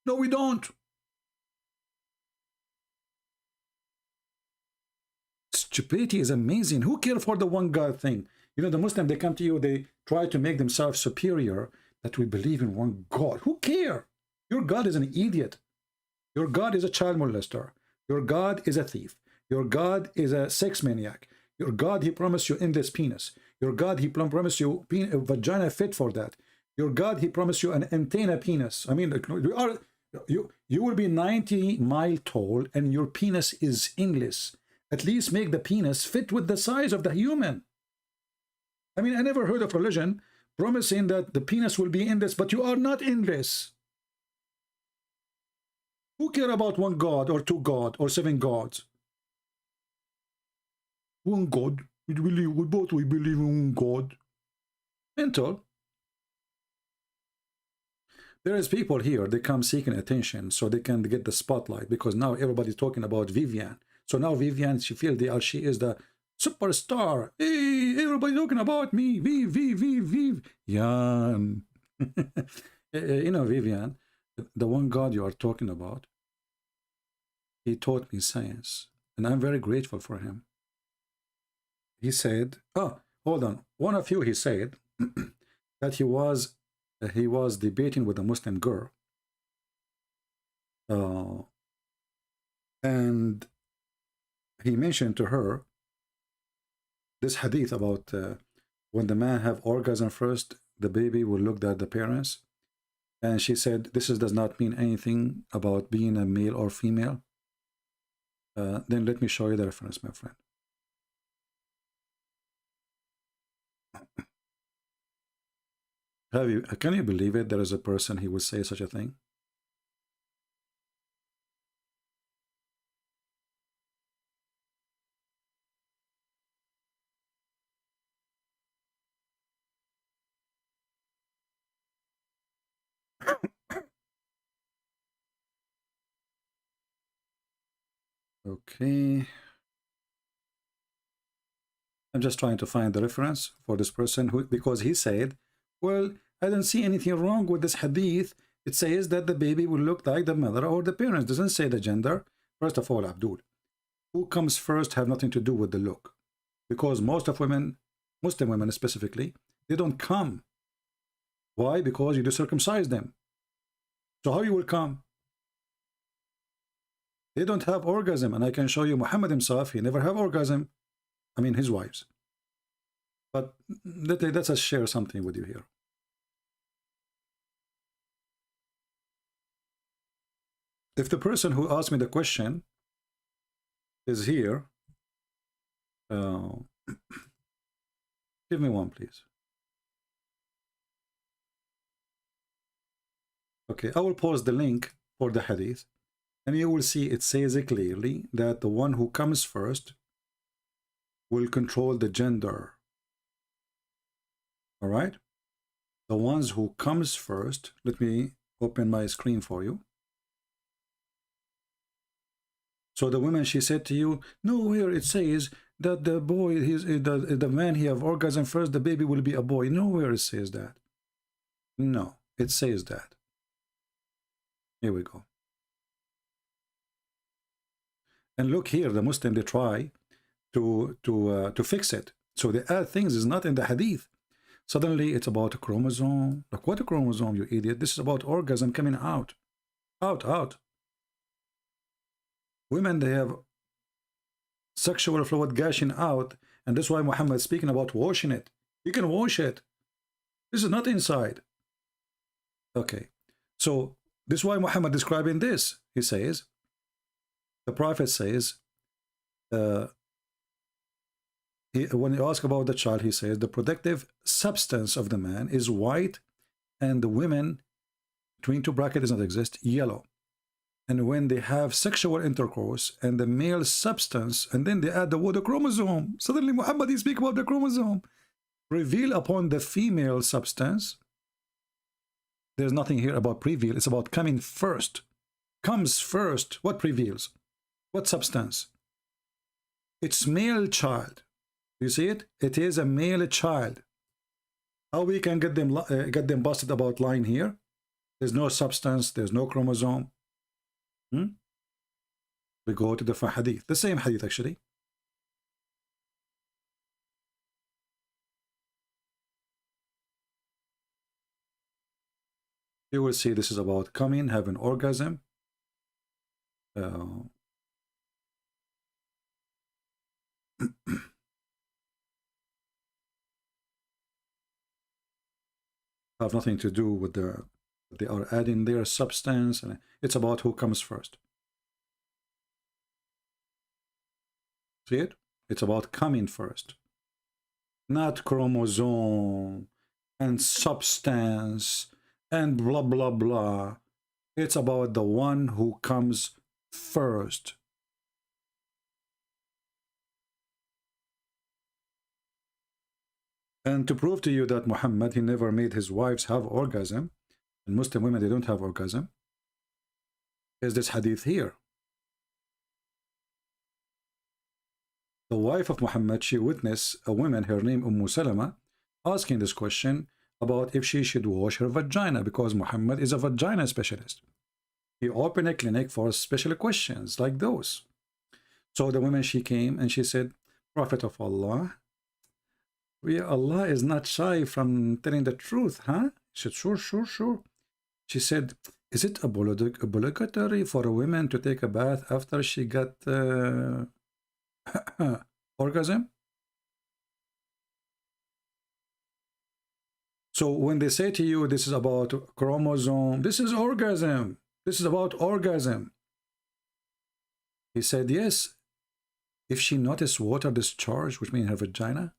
Speaker 7: No, we don't. Stupidity is amazing. Who cares for the one God thing? You know, the Muslim, they come to you, they try to make themselves superior, that we believe in one God. Who cares? Your God is an idiot. Your God is a child molester. Your God is a thief. Your God is a sex maniac. Your God, he promised you endless penis. Your God, he promised you a vagina fit for that. Your God, he promised you an antenna penis. I mean, you will be 90 miles tall and your penis is endless. At least make the penis fit with the size of the human. I mean, I never heard of religion promising that the penis will be endless, but you are not endless. Who care about one God or two God or seven gods? One God. We believe in one God. Mental. There is people here, they come seeking attention so they can get the spotlight, because now everybody's talking about Vivian. So now Vivian, she feels she is the superstar. Hey, everybody talking about me. Vivian. You know, Vivian, the one God you are talking about, he taught me science, and I'm very grateful for him. He said, oh, hold on. One of you, he said that he was debating with a Muslim girl. And he mentioned to her this hadith about when the man have orgasm first, the baby will look at the parents. And she said, this does not mean anything about being a male or female. Then let me show you the reference, my friend. Can you believe it? There is a person he would say such a thing. Okay. I'm just trying to find the reference for this person because he said, well, I don't see anything wrong with this hadith. It says that the baby will look like the mother or the parents. It doesn't say the gender. First of all, Abdul, who comes first have nothing to do with the look. Because most of women, Muslim women specifically, they don't come. Why? Because you do circumcise them. So how you will come? They don't have orgasm. And I can show you Muhammad himself, he never have orgasm. I mean, his wives. But let's just share something with you here. If the person who asked me the question is here, give me one, please. Okay, I will post the link for the hadith, and you will see it says clearly that the one who comes first will control the gender. All right? The ones who comes first, let me open my screen for you. So the woman, she said to you, nowhere it says that the boy, the man, he have orgasm first, the baby will be a boy. Nowhere it says that. No, it says that. Here we go. And look here, the Muslim, they try to fix it. So they add things is not in the hadith. Suddenly it's about a chromosome. Like, what a chromosome, you idiot? This is about orgasm coming out. Out. Women, they have sexual fluid gushing out, and that's why Muhammad is speaking about washing it. You can wash it. This is not inside. Okay, so this is why Muhammad describing this. He says, the Prophet says, when you ask about the child, he says, the protective substance of the man is white, and the women, between two brackets does not exist, yellow. And when they have sexual intercourse and the male substance, and then they add the word chromosome, suddenly Muhammad is speaking about the chromosome, reveal upon the female substance. There's nothing here about prevail. It's about coming first. Comes first. What prevails? What substance? It's male child. You see it? It is a male child. How we can get them busted about lying here? There's no substance. There's no chromosome. We go to the hadith. The same hadith actually. You will see this is about coming, having orgasm. Have nothing to do with they are adding their substance, and it's about who comes first. See it? It's about coming first, not chromosome and substance and blah blah blah. It's about the one who comes first. And to prove to you that Muhammad, he never made his wives have orgasm, and Muslim women, they don't have orgasm, is this hadith here. The wife of Muhammad, she witnessed a woman, her name Salama, asking this question about if she should wash her vagina, because Muhammad is a vagina specialist. He opened a clinic for special questions like those. So the woman, she came and she said, Prophet of Allah, Allah is not shy from telling the truth, huh? She said, sure. She said, is it obligatory for a woman to take a bath after she got orgasm? So when they say to you, this is about chromosome, this is orgasm, this is about orgasm. He said, yes, if she noticed water discharge, which means her vagina.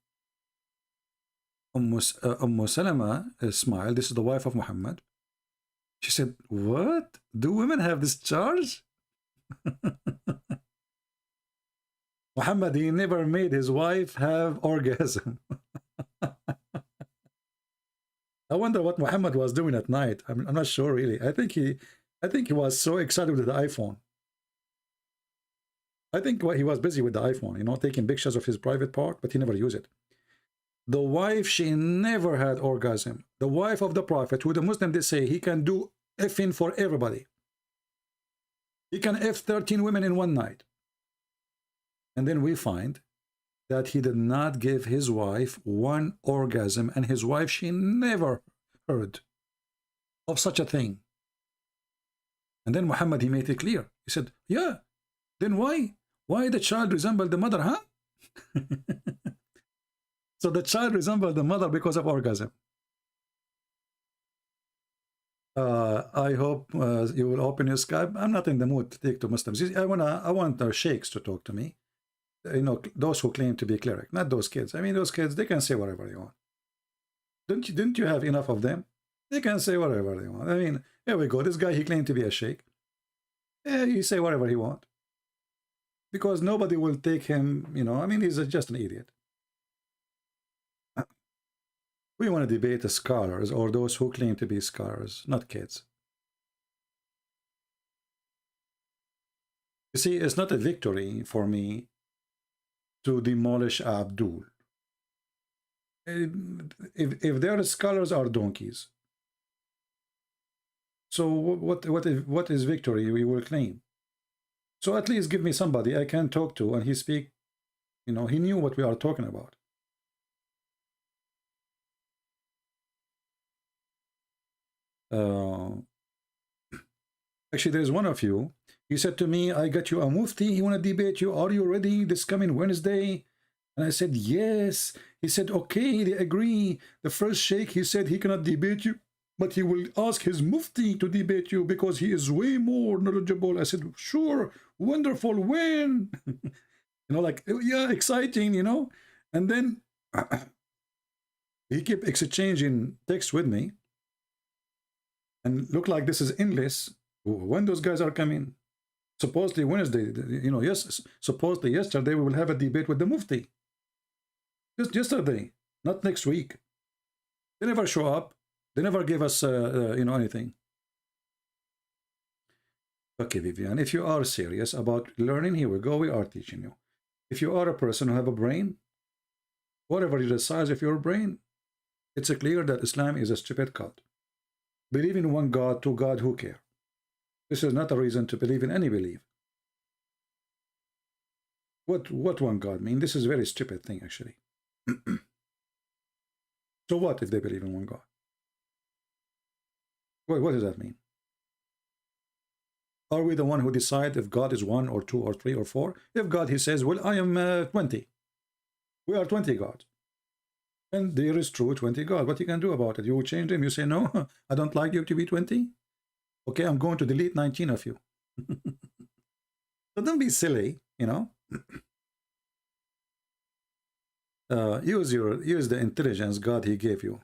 Speaker 7: Salama smiled. This is the wife of Muhammad. She said, what? Do women have discharge? Muhammad, he never made his wife have orgasm. I wonder what Muhammad was doing at night. I'm not sure really. I think he was so excited with the iPhone. I think he was busy with the iPhone, you know, taking pictures of his private part, but he never used it. The wife, she never had orgasm. The wife of the Prophet, who the Muslim, they say he can do effing for everybody. He can F 13 women in one night. And then we find that he did not give his wife one orgasm, and his wife, she never heard of such a thing. And then Muhammad, he made it clear. He said, yeah, then why? Why the child resembled the mother, huh? So the child resembled the mother because of orgasm. I hope you will open your Skype. I'm not in the mood to take to Muslims. I want our sheikhs to talk to me. You know, those who claim to be cleric, not those kids. I mean, those kids, they can say whatever they want. Didn't you have enough of them? They can say whatever they want. I mean, here we go. This guy, he claimed to be a sheikh. Yeah, he say whatever he wants. Because nobody will take him, you know, I mean, he's just an idiot. We want to debate the scholars or those who claim to be scholars, not kids. You see, it's not a victory for me to demolish Abdul. If their scholars are donkeys, so what is victory we will claim? So at least give me somebody I can talk to and he speak, you know, he knew what we are talking about. Actually, there's one of you. He said to me, I got you a mufti. He want to debate you. Are you ready this coming Wednesday? And I said, yes. He said, okay, they agree. The first sheikh, he said he cannot debate you, but he will ask his mufti to debate you because he is way more knowledgeable. I said, sure, wonderful, when? You know, like, yeah, exciting, you know. And then he kept exchanging text with me. And look like this is endless. When those guys are coming, supposedly Wednesday, you know, yes, supposedly yesterday we will have a debate with the mufti. Just yesterday, not next week. They never show up. They never gave us, you know, anything. Okay, Vivian, if you are serious about learning, here we go. We are teaching you. If you are a person who have a brain, whatever is the size of your brain, it's clear that Islam is a stupid cult. Believe in one God, two God, who care? This is not a reason to believe in any belief. What one God mean? This is a very stupid thing, actually. So what if they believe in one God? What does that mean? Are we the one who decide if God is 1 or 2 or 3 or 4? If God, he says, well, I am 20. We are 20 gods. And there is true 20 God. What you can do about it? You will change them. You say, no, I don't like you to be 20. Okay, I'm going to delete 19 of you. So don't be silly, you know. Use the intelligence God he gave you.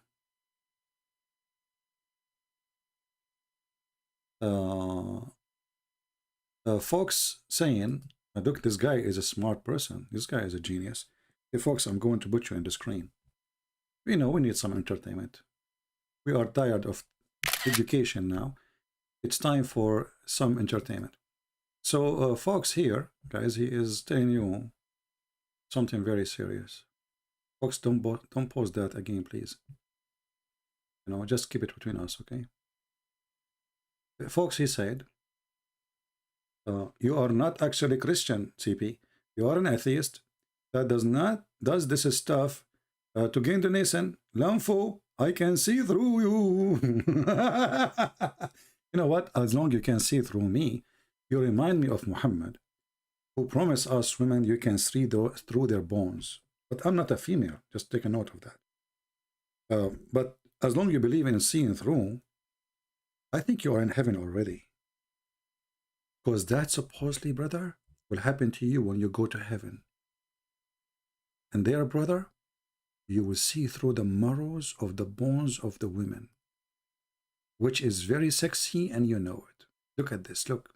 Speaker 7: Folks saying, look, this guy is a smart person. This guy is a genius. Hey, folks, I'm going to put you in the screen. We know we need some entertainment. We are tired of education now. It's time for some entertainment. So Fox here, guys, he is telling you something very serious. Fox, don't post that again, please. You know, just keep it between us, okay? Fox, he said, you are not actually Christian, CP. You are an atheist that does this stuff to gain donation. Lamfo, I can see through you. You know what? As long as you can see through me, you remind me of Muhammad. who promise us women you can see through their bones. But I'm not a female. Just take a note of that. But as long as you believe in seeing through, I think you are in heaven already. Because that supposedly, brother, will happen to you when you go to heaven. And there, brother, you will see through the marrows of the bones of the women, which is very sexy, and you know it. Look at this, look.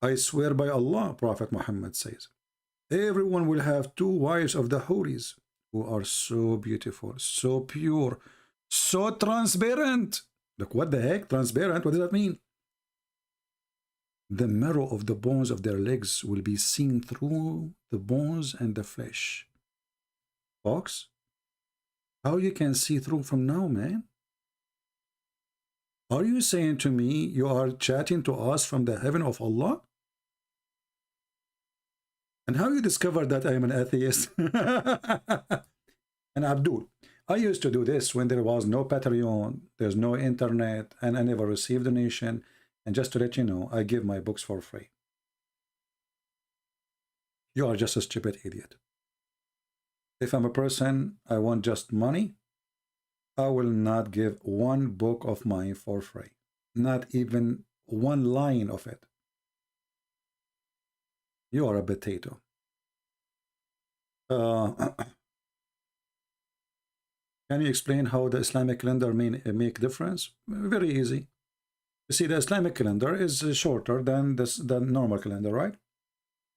Speaker 7: I swear by Allah, Prophet Muhammad says, everyone will have 2 wives of the houris who are so beautiful, so pure, so transparent. Look, what the heck? Transparent? What does that mean? The marrow of the bones of their legs will be seen through the bones and the flesh. Folks, how you can see through from now, man? Are you saying to me you are chatting to us from the heaven of Allah? And how you discovered that I am an atheist? And Abdul, I used to do this when there was no Patreon, there's no internet, and I never received donation. And just to let you know, I give my books for free. You are just a stupid idiot. If I'm a person, I want just money, I will not give 1 book of mine for free. Not even 1 line of it. You are a potato. Can you explain how the Islamic calendar make difference? Very easy. You see, the Islamic calendar is shorter than the normal calendar, right?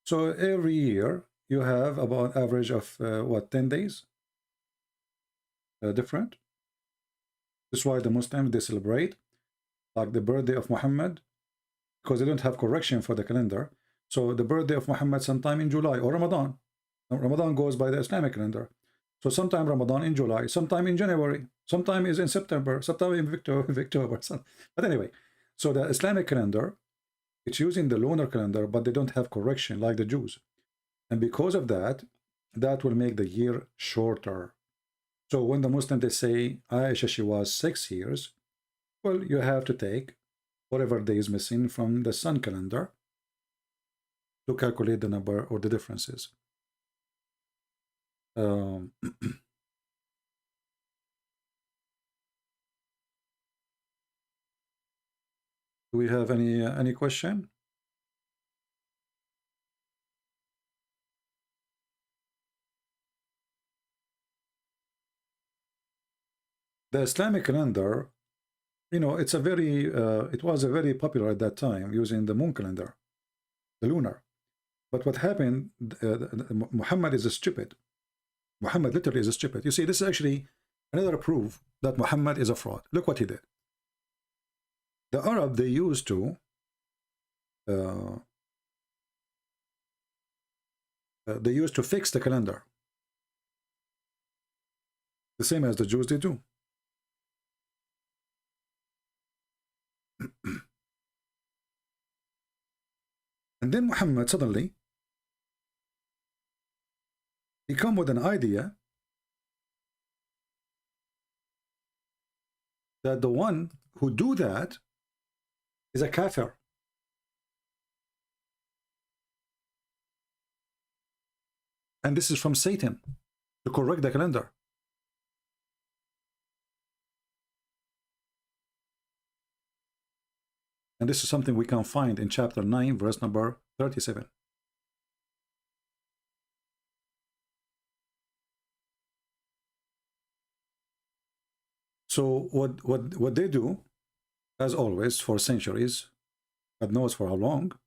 Speaker 7: So every year you have about average of 10 days different. That's why the Muslims, they celebrate like the birthday of Muhammad, because they don't have correction for the calendar. So the birthday of Muhammad sometime in July, or Ramadan. Ramadan goes by the Islamic calendar. So sometime Ramadan in July, sometime in January, sometime is in September, sometime in October. But anyway, so the Islamic calendar, it's using the lunar calendar, but they don't have correction like the Jews. And because of that, that will make the year shorter. So when the Muslims, they say, Aisha, she was 6 years, well, you have to take whatever day is missing from the sun calendar to calculate the number or the differences. Do we have any question? The Islamic calendar, you know, it's a very it was a very popular at that time, using the moon calendar, the lunar. But what happened, Muhammad is stupid. Muhammad literally is stupid. You see, this is actually another proof that Muhammad is a fraud. Look what he did. The Arab, they used to fix the calendar, the same as the Jews they do. And then Muhammad suddenly, he come with an idea that the one who do that is a kafir. And this is from Satan to correct the calendar. And this is something we can find in chapter 9, verse number 37. So what they do, as always, for centuries, God knows for how long,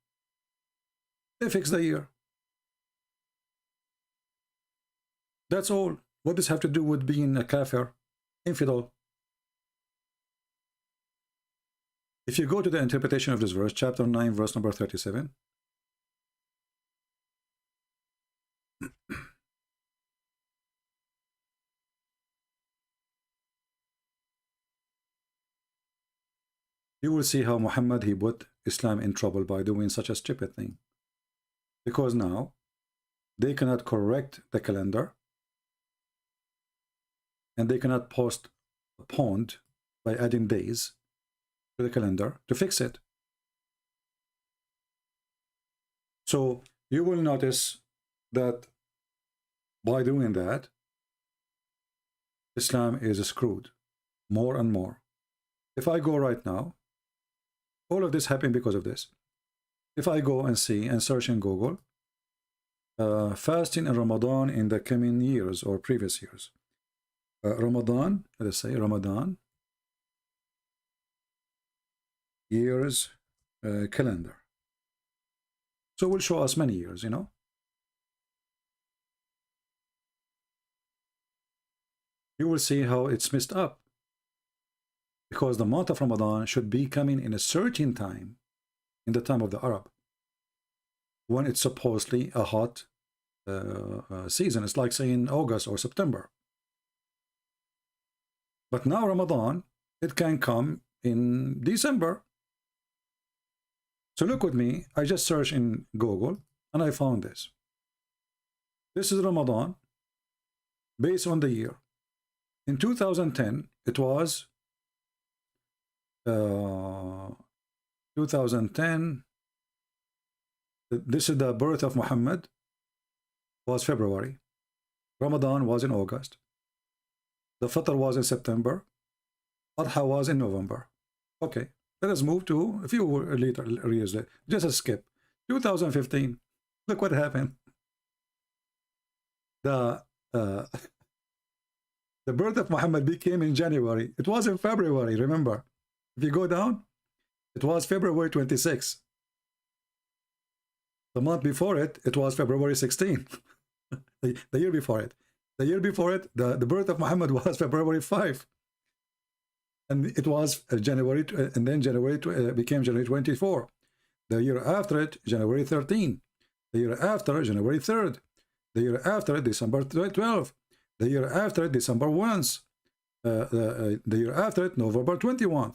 Speaker 7: they fix the year. That's all. What does have to do with being a kafir, infidel? If you go to the interpretation of this verse, chapter 9, verse number 37, you will see how Muhammad, he put Islam in trouble by doing such a stupid thing. Because now, they cannot correct the calendar, and they cannot postpone by adding days to the calendar to fix it. So you will notice that by doing that, Islam is screwed more and more. If I go right now, all of this happened because of this. If I go and see and search in Google, fasting in Ramadan in the coming years or previous years. Ramadan, let's say Ramadan years calendar. So it will show us many years, you know. You will see how it's messed up. Because the month of Ramadan should be coming in a certain time, in the time of the Arab, when it's supposedly a hot season. It's like saying August or September. But now Ramadan, it can come in December. So look with me, I just searched in Google and I found this. This is Ramadan based on the year. In 2010, it was 2010. This is the birth of Muhammad, was February. Ramadan was in August. The Fitr was in September. Adha was in November. Okay, let us move to a few later years. Just a skip. 2015. Look what happened. The birth of Muhammad became in January. It was in February, remember. If you go down, it was February 26. The month before it, it was February 16. the year before it. The year before it, the birth of Muhammad was February 5. And it was January, and then January became January 24. The year after it, January 13. The year after, January 3rd. The year after, December 12. The year after, December 1. The year after it, November 21.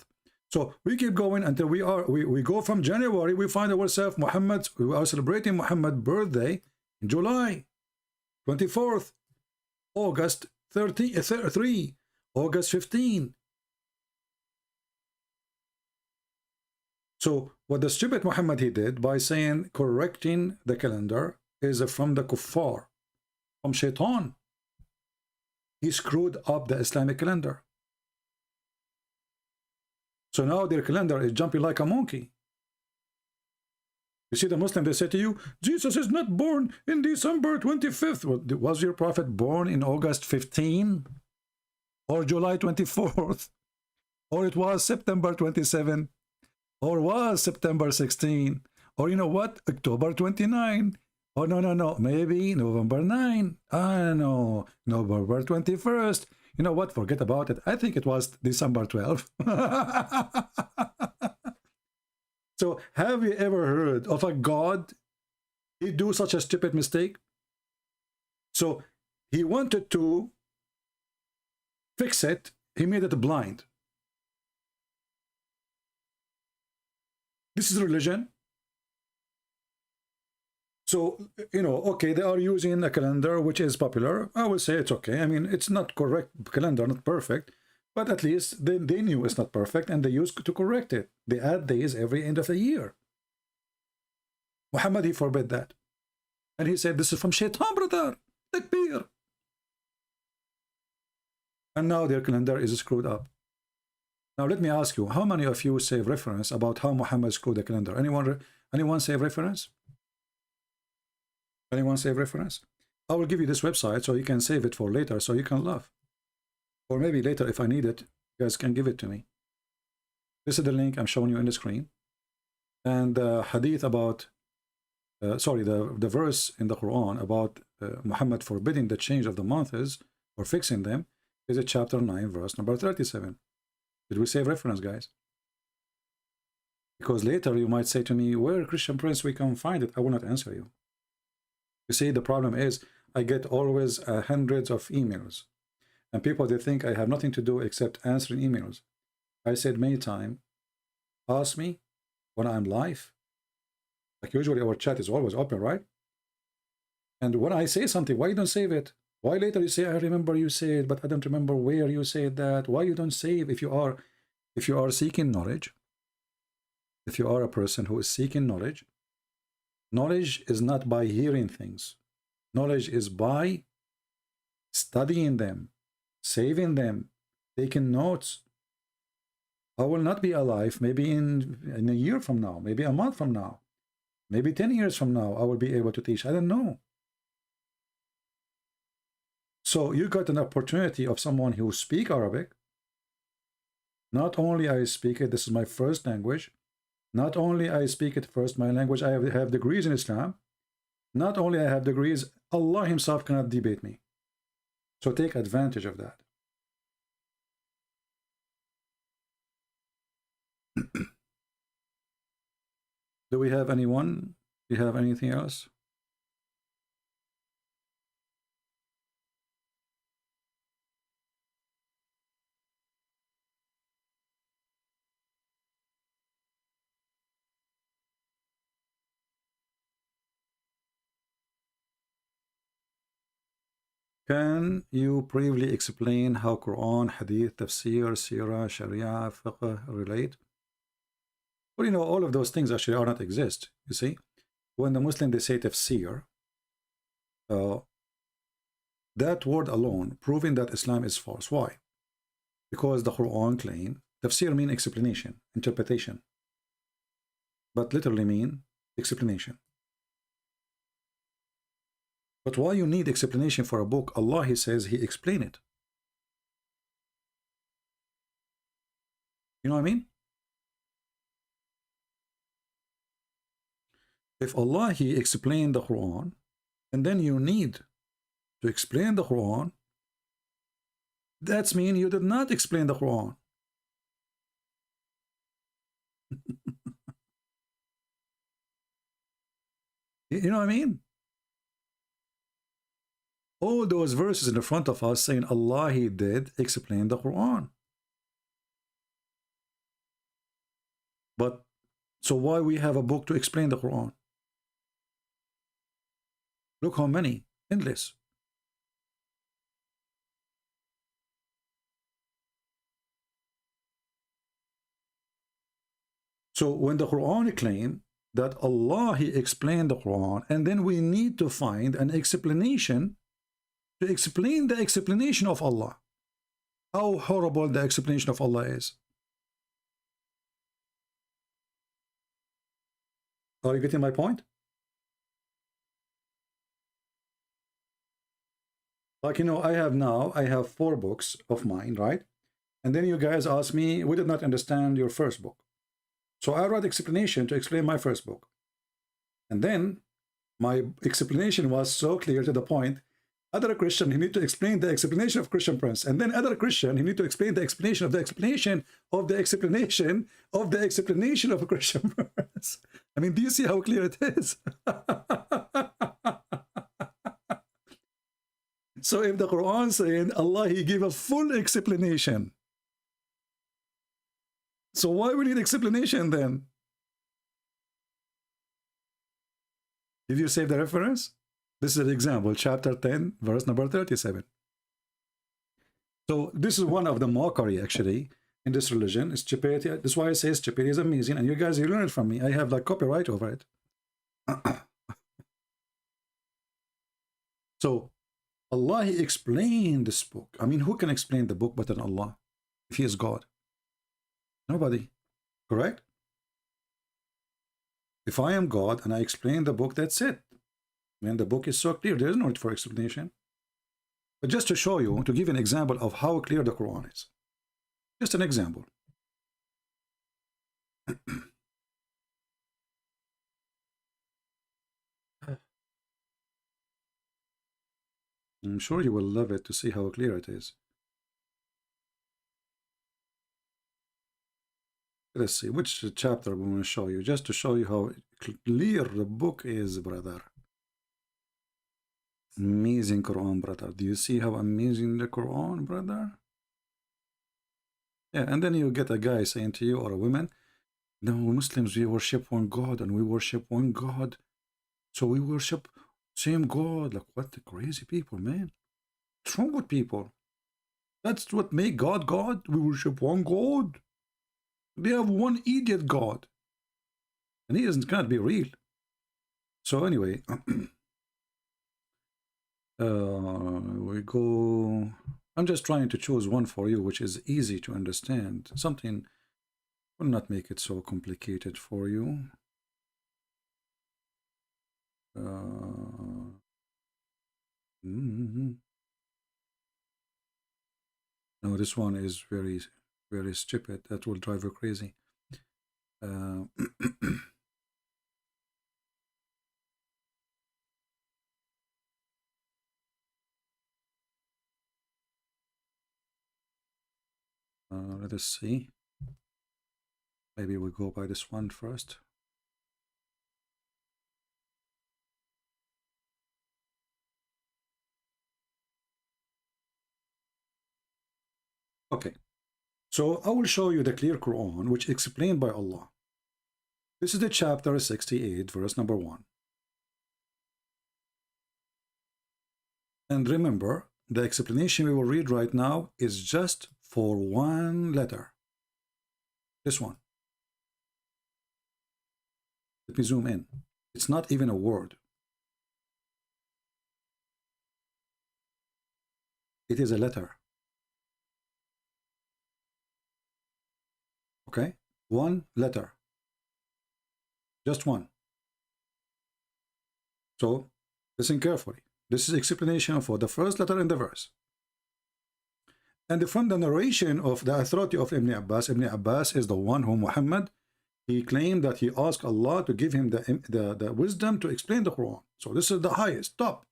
Speaker 7: So we keep going until we go from January, we find ourselves we are celebrating Muhammad's birthday in July 24th, August 3, August 15. So what the stupid Muhammad he did by saying correcting the calendar is from the kuffar, from shaitan. He screwed up the Islamic calendar. So now their calendar is jumping like a monkey. You see the Muslim, they say to you, Jesus is not born in December 25th. Well, was your prophet born in August 15? Or July 24th? Or it was September 27? Or was September 16? Or you know what? October 29? Oh, no. Maybe November 9. I don't know. November 21st. You know what? Forget about it. I think it was December 12. So have you ever heard of a God? He do such a stupid mistake? So he wanted to fix it. He made it blind. This is religion. So, you know, okay, they are using a calendar which is popular. I will say it's okay. I mean, it's not correct calendar, not perfect, but at least they knew it's not perfect and they used to correct it. They add days every end of the year. Muhammad, he forbid that. And he said, this is from shaitan, brother. Takbir. And now their calendar is screwed up. Now let me ask you, how many of you save reference about how Muhammad screwed the calendar? Anyone save reference? Anyone save reference? I will give you this website so you can save it for later so you can laugh. Or maybe later if I need it, you guys can give it to me. This is the link I'm showing you on the screen. And the hadith about, the verse in the Quran about Muhammad forbidding the change of the months or fixing them is at chapter 9, verse number 37. Did we save reference, guys? Because later you might say to me, where Christian Prince we can find it? I will not answer you. You see, the problem is I get always hundreds of emails. And people, they think I have nothing to do except answering emails. I said many times, ask me when I'm live. Like usually our chat is always open, right? And when I say something, why you don't save it? Why later you say, I remember you said, but I don't remember where you said that. Why you don't save if you are seeking knowledge? If you are a person who is seeking knowledge, Knowledge is not by hearing things. Knowledge is by studying them, saving them, taking notes. I will not be alive maybe in a year from now, maybe a month from now, maybe 10 years from now, I will be able to teach. I don't know. So you got an opportunity of someone who speaks Arabic. Not only I speak it, this is my first language. Not only I speak it first, my language, I have degrees in Islam. Not only I have degrees, Allah himself cannot debate me. So take advantage of that. Do we have anyone? Do you have anything else? Can you briefly explain how Quran, Hadith, Tafsir, Sirah, Sharia, Fiqh relate? Well, you know, all of those things actually are not exist. You see, when the Muslim they say Tafsir, that word alone proving that Islam is false. Why? Because the Quran claim Tafsir mean explanation, interpretation, but literally mean explanation. But why you need explanation for a book? Allah, He says He explained it. You know what I mean? If Allah, He explained the Quran, and then you need to explain the Quran, that's mean you did not explain the Quran. You know what I mean? All those verses in the front of us saying Allah, He did explain the Quran. But so why we have a book to explain the Quran? Look how many, endless. So when the Quran claim that Allah, He explained the Quran, and then we need to find an explanation to explain the explanation of Allah. How horrible the explanation of Allah is. Are you getting my point? Like, you know, I have 4 books of mine, right? And then you guys ask me, we did not understand your first book. So I wrote explanation to explain my first book. And then my explanation was so clear to the point, other Christian, he need to explain the explanation of Christian Prince. And then other Christian, he need to explain the explanation of the explanation of the explanation of the explanation of a Christian Prince. I mean, do you see how clear it is? So if the Quran saying Allah, He gave a full explanation. So why we need explanation then? Did you save the reference? This is an example, chapter 10, verse number 37. So this is one of the mockery actually in this religion. It's stupidity. That's why I say stupidity is amazing. And you guys, you learn it from me. I have like copyright over it. So Allah, He explained this book. I mean, who can explain the book better than Allah if He is God? Nobody. Correct? If I am God and I explain the book, that's it. Man, the book is so clear, there is no need for explanation. But just to show you, to give an example of how clear the Quran is. Just an example. I'm sure you will love it to see how clear it is. Let's see, which chapter we want to show you, just to show you how clear the book is, brother. Amazing Quran, brother. Do you see how amazing the Quran, brother? Yeah, and then you get a guy saying to you, or a woman, no, Muslims, we worship one God, and we worship one God. So we worship same God. Like, what the crazy people, man. What's wrong with people? That's what make God God. We worship one God. They have one idiot God. And he cannot be real. So anyway, we go. I'm just trying to choose one for you, which is easy to understand. Something will not make it so complicated for you. No, this one is very, very stupid. That will drive you crazy. Let us see. Maybe we go by this one first. Okay, so I will show you the clear Quran, which is explained by Allah. This is the chapter 68, verse number 1. And remember, the explanation we will read right now is just for one letter. This one. Let me zoom in. It's not even a word. It is a letter. Okay? One letter. Just one. So, listen carefully. This is explanation for the first letter in the verse. And from the narration of the authority of Ibn Abbas is the one who Muhammad, he claimed that he asked Allah to give him the wisdom to explain the Quran. So this is the highest, top.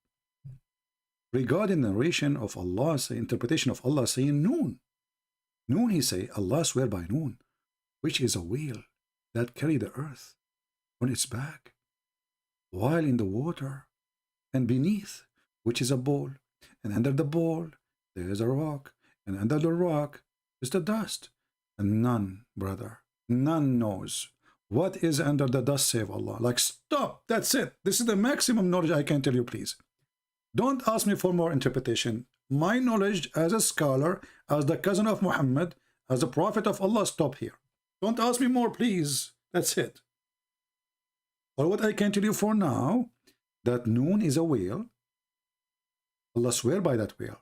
Speaker 7: Regarding the narration of Allah's interpretation of Allah saying Noon. Noon, he say, Allah swear by Noon, which is a wheel that carry the earth on its back, while in the water, and beneath, which is a bowl, and under the bowl there is a rock, and under the rock is the dust. And none, brother, none knows what is under the dust save Allah. Like, stop, that's it. This is the maximum knowledge I can tell you, please. Don't ask me for more interpretation. My knowledge as a scholar, as the cousin of Muhammad, as a prophet of Allah, stop here. Don't ask me more, please. That's it. But what I can tell you for now, that Noon is a whale. Allah swear by that whale.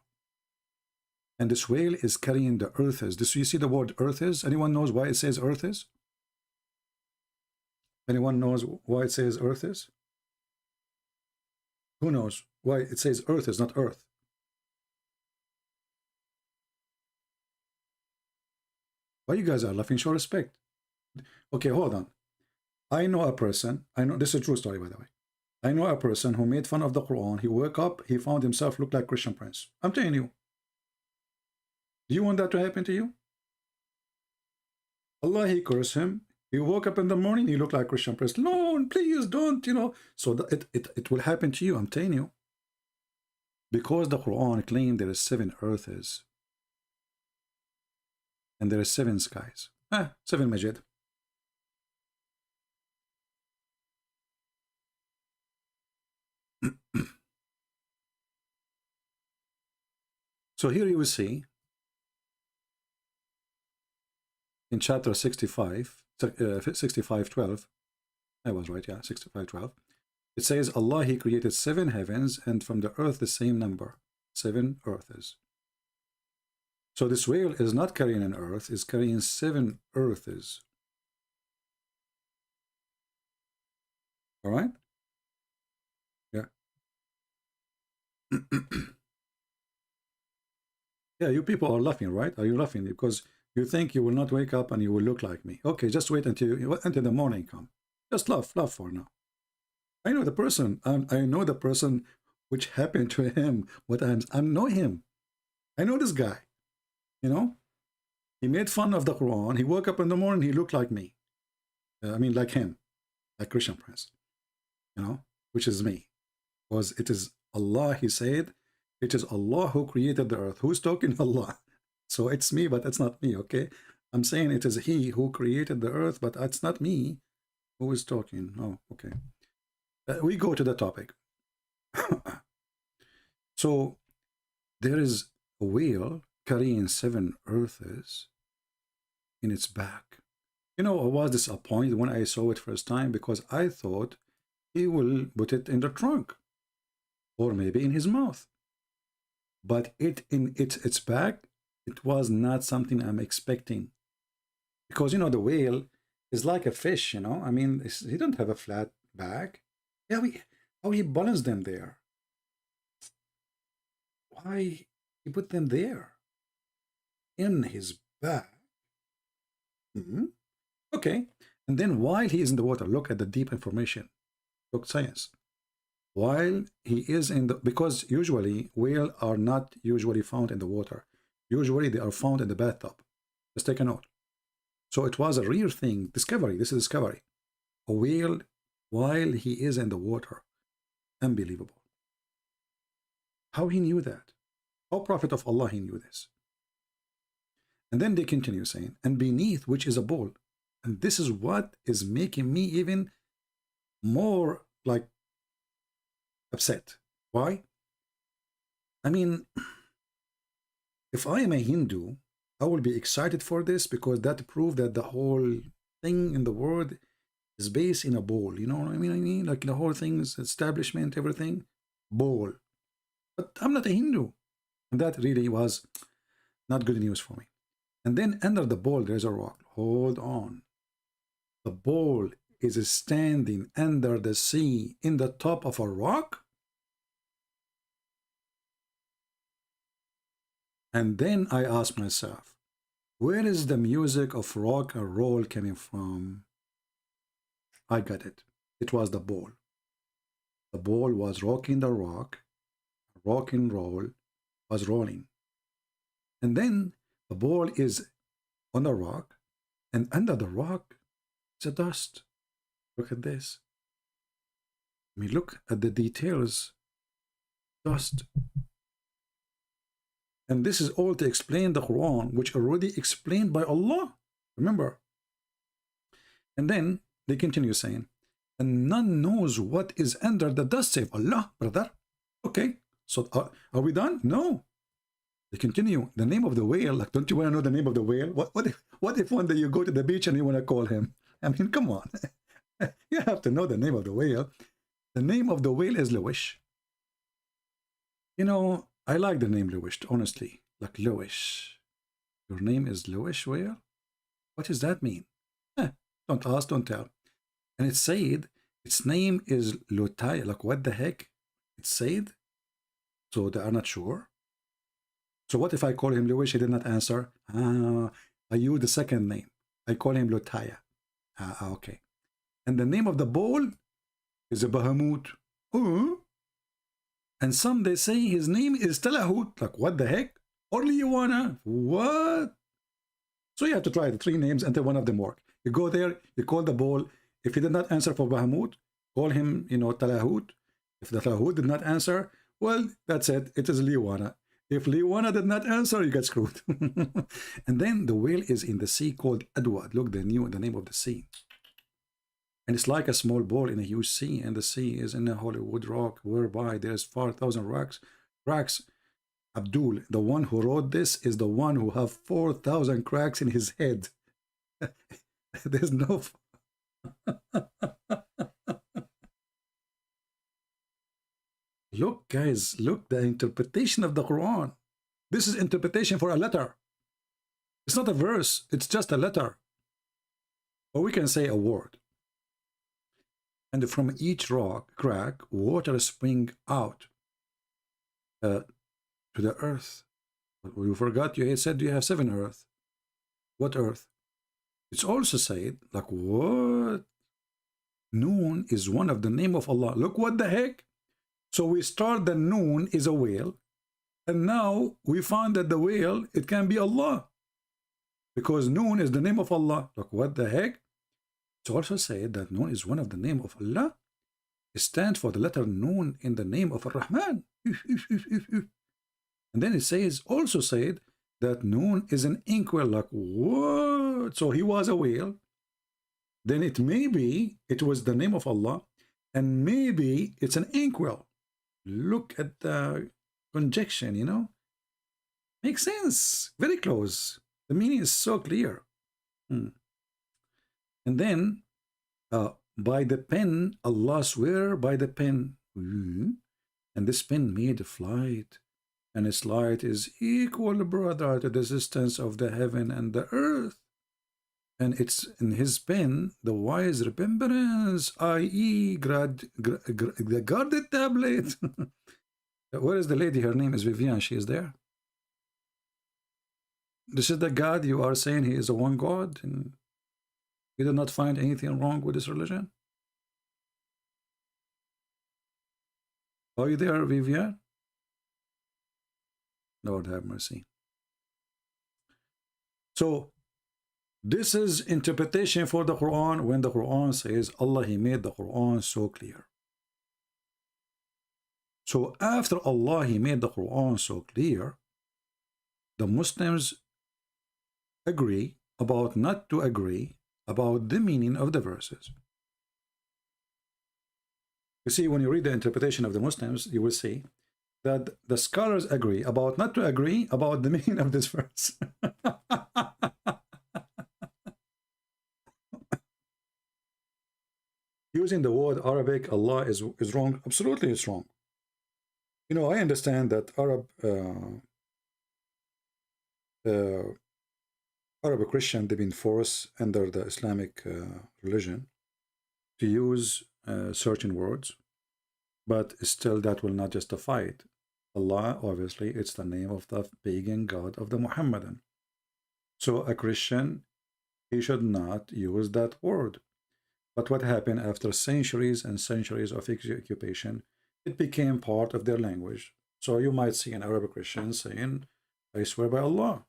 Speaker 7: And this whale is carrying the earths. This, you see the word earths? Anyone knows why it says earths? Anyone knows why it says earths? Who knows why it says earths, not earth? Why you guys are laughing? Show respect. Okay, hold on. I know a person, this is a true story by the way. I know a person who made fun of the Quran. He woke up, he found himself look like Christian Prince. I'm telling you. Do you want that to happen to you? Allah, he cursed him. He woke up in the morning, he looked like Christian Prince. No, please don't, you know. So it will happen to you, I'm telling you. Because the Quran claimed there is 7 earths. And there is 7 skies. 7 Majid. So here you will see in chapter 65, 65:12, I was right, yeah, 65:12. It says, Allah, he created 7 heavens, and from the earth the same number, 7 earths. So this whale is not carrying an earth, it's carrying 7 earths. All right? Yeah. Yeah, you people are laughing, right? Are you laughing? Because you think you will not wake up and you will look like me. Okay, just wait until the morning come. Just laugh for now. I know the person. I know the person which happened to him. I know him. I know this guy. You know, he made fun of the Quran. He woke up in the morning. He looked like me. I mean, like him, like Christian Prince. You know, which is me. Because it is Allah. He said, it is Allah who created the earth. Who's talking? Allah. So it's me, but it's not me, okay? I'm saying it is he who created the earth, but it's not me who is talking. Oh, okay. We go to the topic. So there is a whale carrying 7 earths in its back. You know, I was disappointed when I saw it first time because I thought he will put it in the trunk or maybe in his mouth. But in its back, it was not something I'm expecting. Because, you know, the whale is like a fish, you know. I mean, he don't have a flat back. Yeah, how he balanced them there? Why he put them there? In his back. Okay. And then while he is in the water, look at the deep information. Look, science. While he is in the, because usually whales are not usually found in the water. Usually they are found in the bathtub. Let's take a note. So it was a rare thing, discovery. This is discovery. A whale while he is in the water. Unbelievable. How he knew that? How Prophet of Allah he knew this? And then they continue saying, and beneath which is a bowl. And this is what is making me even more like upset. Why? I mean, if I am a Hindu, I will be excited for this because that proves that the whole thing in the world is based in a bowl. You know what I mean? Like the whole thing is establishment, everything, bowl. But I'm not a Hindu. And that really was not good news for me. And then under the bowl, there's a rock. Hold on. The bowl is standing under the sea in the top of a rock. And then I ask myself, where is the music of rock and roll coming from? I got it. It was the bowl. The bowl was rocking the rock. Rock and roll was rolling. And then the bowl is on the rock. And under the rock is a dust. Look at this. I mean, look at the details. Dust. And this is all to explain the Quran, which already explained by Allah. Remember? And then they continue saying, and none knows what is under the dust save Allah, brother. Okay, so are we done? No. They continue. The name of the whale, like, don't you want to know the name of the whale? What if one day you go to the beach and you want to call him? I mean, come on. You have to know the name of the whale. The name of the whale is Lewish. You know, I like the name Lewish, honestly. Like Lewish. Your name is Lewish whale? What does that mean? Don't ask, don't tell. And it said, its name is Lutaya. Like, what the heck? It said. So they are not sure. So what if I call him Lewish? He did not answer. I use the second name. I call him Lutaya. Okay. And the name of the bowl is a Bahamut. And some they say his name is Talahut. Like, what the heck? Only you wanna? What? So you have to try the three names until one of them work. You go there, you call the bowl. If he did not answer for Bahamut, call him, you know, Talahut. If the Talahut did not answer, well, that's it. It is Liwana. If Liwana did not answer, you get screwed. And then the whale is in the sea called Adwad. Look, the name of the sea. And it's like a small ball in a huge sea, and the sea is in a Hollywood rock, whereby there's 4,000 cracks. Abdul, the one who wrote this, is the one who have 4,000 cracks in his head. There's no... Look, guys, look, the interpretation of the Quran. This is interpretation for a letter. It's not a verse, it's just a letter. Or we can say a word. And from each crack, water spring out to the earth. But you forgot, you said you have 7 earth. What earth? It's also said, like, what? Noon is one of the name of Allah. Look, what the heck? So we start that Noon is a whale. And now we found that the whale, it can be Allah. Because Noon is the name of Allah. Look, what the heck? It's also said that Noon is one of the name of Allah. It stands for the letter Noon in the name of Ar-Rahman. And then it says, also said that Noon is an inkwell. Like, what? So he was a whale. Then it was the name of Allah. And maybe it's an inkwell. Look at the conjunction, you know. Makes sense. Very close. The meaning is so clear. And then by the pen, Allah swear by the pen. And this pen made a flight, and its light is equal, brother, to the distance of the heaven and the earth. And it's in his pen, the wise remembrance, i.e. the guarded tablet. Where is the lady? Her name is Vivian. She is there. This is the God you are saying he is a one God, and you did not find anything wrong with this religion? Are you there, Vivian? Lord have mercy. So, this is interpretation for the Quran when the Quran says Allah, he made the Quran so clear. So after Allah, he made the Quran so clear, the Muslims agree about not to agree about the meaning of the verses. You see, when you read the interpretation of the Muslims, you will see that the scholars agree about not to agree about the meaning of this verse. Using the word Arabic, Allah is wrong. Absolutely, it's wrong. You know, I understand that Arab Christian, they've been forced under the Islamic religion to use certain words, but still that will not justify it. Allah, obviously, it's the name of the pagan god of the Muhammadan. So a Christian, he should not use that word. But what happened after centuries and centuries of occupation, it became part of their language. So you might see an Arab Christian saying, I swear by Allah.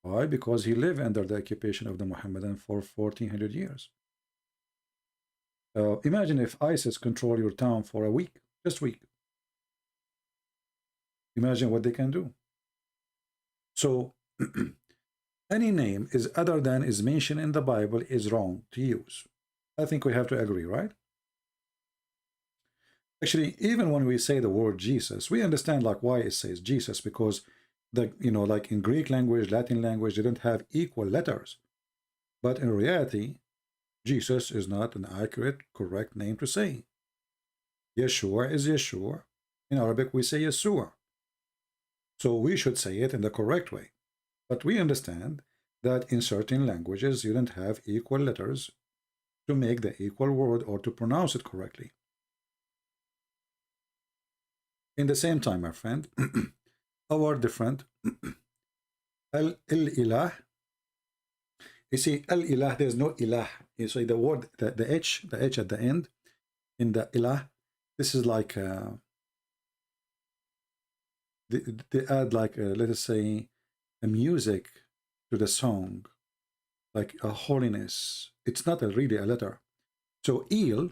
Speaker 7: Why? Because he lived under the occupation of the Muhammadan for 1400 years. Imagine if ISIS control your town for a week, just a week. Imagine what they can do. So, any name is other than is mentioned in the Bible is wrong to use. I think we have to agree, right? Actually, even when we say the word Jesus, we understand like why it says Jesus, because the, you know, like in Greek language, Latin language, they don't have equal letters. But in reality, Jesus is not an accurate, correct name to say. Yeshua is Yeshua. In Arabic, we say Yeshua. So we should say it in the correct way. But we understand that in certain languages, you don't have equal letters to make the equal word or to pronounce it correctly. In the same time, my friend, our different Al-Ilah, you see, Al-Ilah, there's no Ilah. You see the word, the H at the end, in the Ilah, this is like, they add like, let us say, a music to the song, like a holiness. It's not really a letter. So El,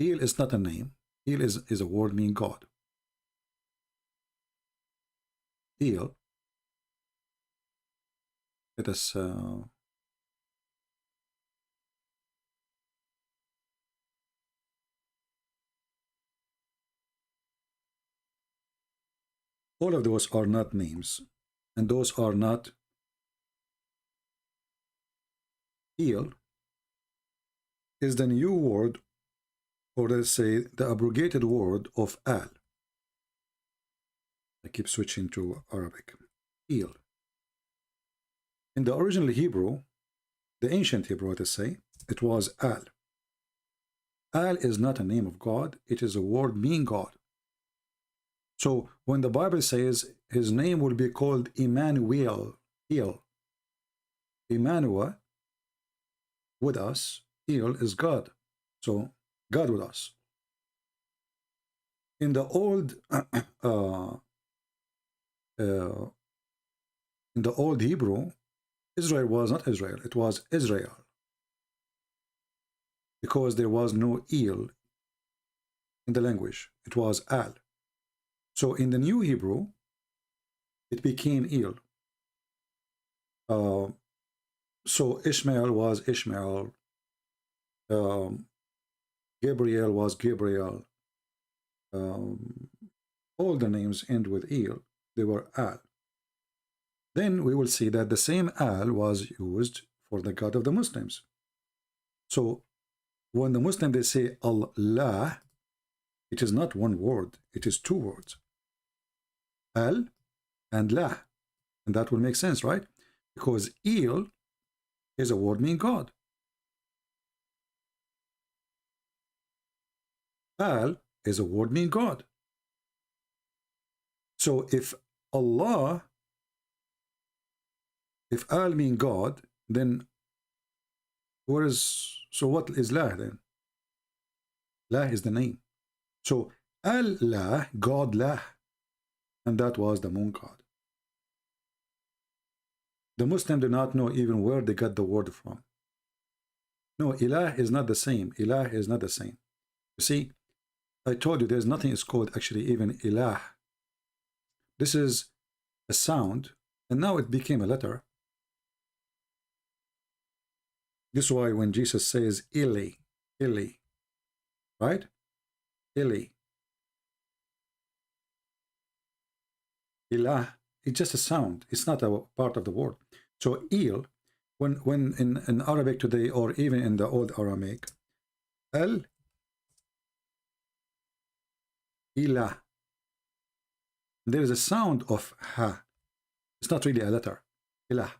Speaker 7: El is not a name. El is a word meaning God. El. Let us all of those are not names, and those are not. El is the new word, or let's say the abrogated word of Al. I keep switching to Arabic. El. In the original Hebrew, the ancient Hebrew, let us say, it was Al. Al is not a name of God, it is a word meaning God. So when the Bible says his name will be called Emmanuel, El, Emmanuel, with us, El is God. So God with us. In the old Hebrew, Israel was not Israel, it was Israel. Because there was no El in the language, it was Al. So in the new Hebrew, it became El. So Ishmael was Ishmael. Gabriel was Gabriel. All the names end with El. They were Al. Then we will see that the same Al was used for the God of the Muslims. So when the Muslim they say Allah, it is not one word, it is two words. Al and La. And that will make sense, right? Because Il is a word meaning God. Al is a word meaning God. So if Allah, if Al mean God, then where is, so what is La then? La is the name. So Al-La, God La, and that was the moon god. The Muslims do not know even where they got the word from. No, Ilah is not the same. Ilah is not the same. You see, I told you there's nothing is called actually even Ilah. This is a sound, and now it became a letter. This is why when Jesus says Ili, Ili, right? Ili. Ilah, it's just a sound. It's not a part of the word. So Il, when in Arabic today, or even in the old Aramaic, El, Ilah. There is a sound of Ha. It's not really a letter. Ilah.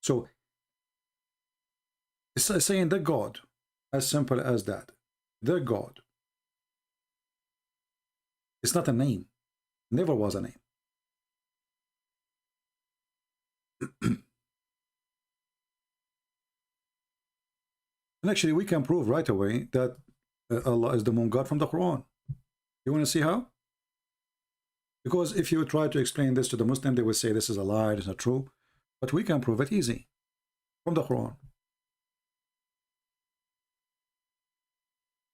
Speaker 7: So it's saying the God, as simple as that. The God. It's not a name. Never was a name. And actually, we can prove right away that Allah is the moon god from the Quran. You want to see how? Because if you try to explain this to the Muslim, they will say this is a lie, it's not true. But we can prove it easy from the Quran.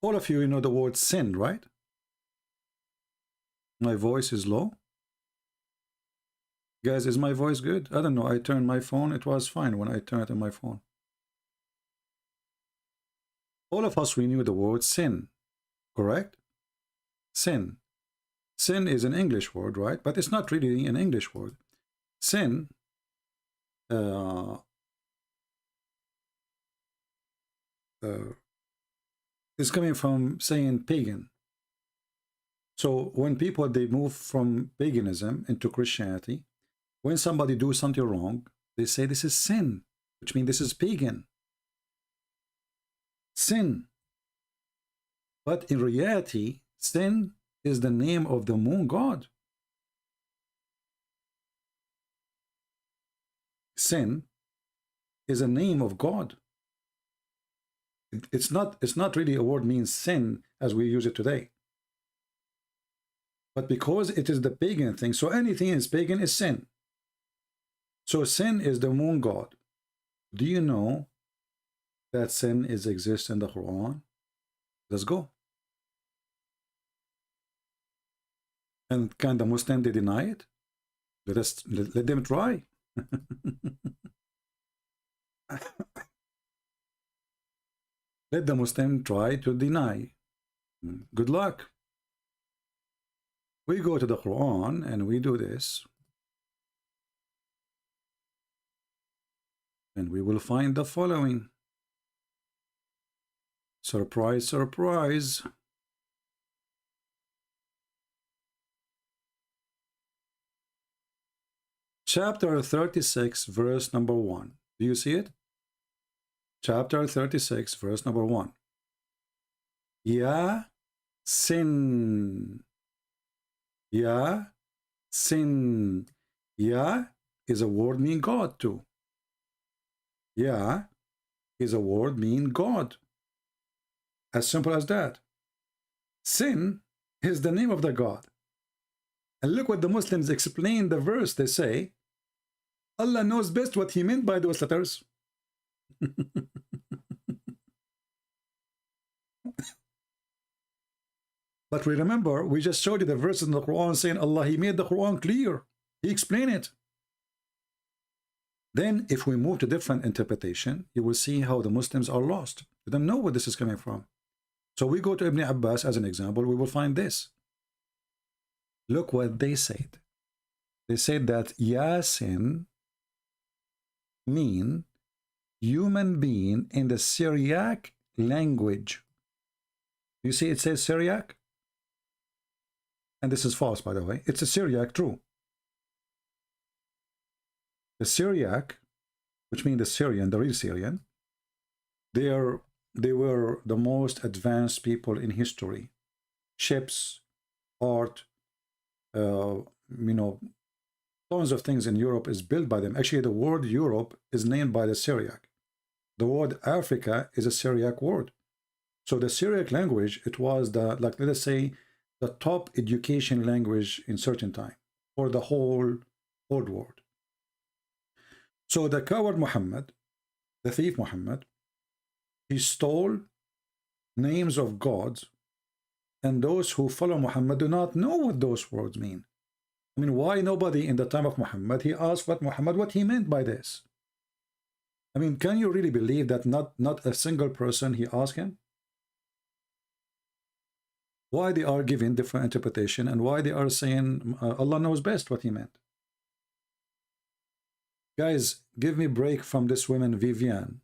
Speaker 7: All of you know the word sin, right? My voice is low. Guys, is my voice good? I don't know. I turned my phone. It was fine when I turned on my phone. All of us, we knew the word sin, correct? Sin. Sin is an English word, right? But it's not really an English word. Sin is coming from saying pagan. So when people, they move from paganism into Christianity, when somebody do something wrong, they say this is sin, which means this is pagan. Sin. But in reality, sin is the name of the moon god. Sin is a name of God. It's not really a word means sin as we use it today. But because it is the pagan thing, so anything is pagan is sin. So sin is the moon god. Do you know that sin exists in the Quran? Let's go. And can the Muslim they deny it? Let them try. Let the Muslim try to deny. Good luck. We go to the Quran and we do this. And we will find the following. Surprise, surprise. Chapter 36, verse number 1. Do you see it? Chapter 36, verse number 1. Ya sin. Ya sin. Ya is a word meaning God too. Ya is a word meaning God. As simple as that. Sin is the name of the God. And look what the Muslims explain the verse. They say, Allah knows best what he meant by those letters. But we remember, we just showed you the verses in the Quran saying Allah, he made the Quran clear. He explained it. Then if we move to different interpretation, you will see how the Muslims are lost. They don't know where this is coming from. So we go to Ibn Abbas as an example, we will find this. Look what they said. They said that Yasin mean human being in the Syriac language. You see it says Syriac? And this is false, by the way. It's a Syriac, true. The Syriac, which means the Syrian, the real Syrian, they were the most advanced people in history. Ships, art, you know, tons of things in Europe is built by them. Actually, the word Europe is named by the Syriac. The word Africa is a Syriac word. So the Syriac language, it was the, like, let us say, the top education language in certain time for the whole old world. So the coward Muhammad, the thief Muhammad, he stole names of gods, and those who follow Muhammad do not know what those words mean. I mean, why nobody in the time of Muhammad, he asked what he meant by this? I mean, can you really believe that not a single person he asked him? Why they are giving different interpretation, and why they are saying Allah knows best what he meant? Guys, give me a break from this woman Vivian.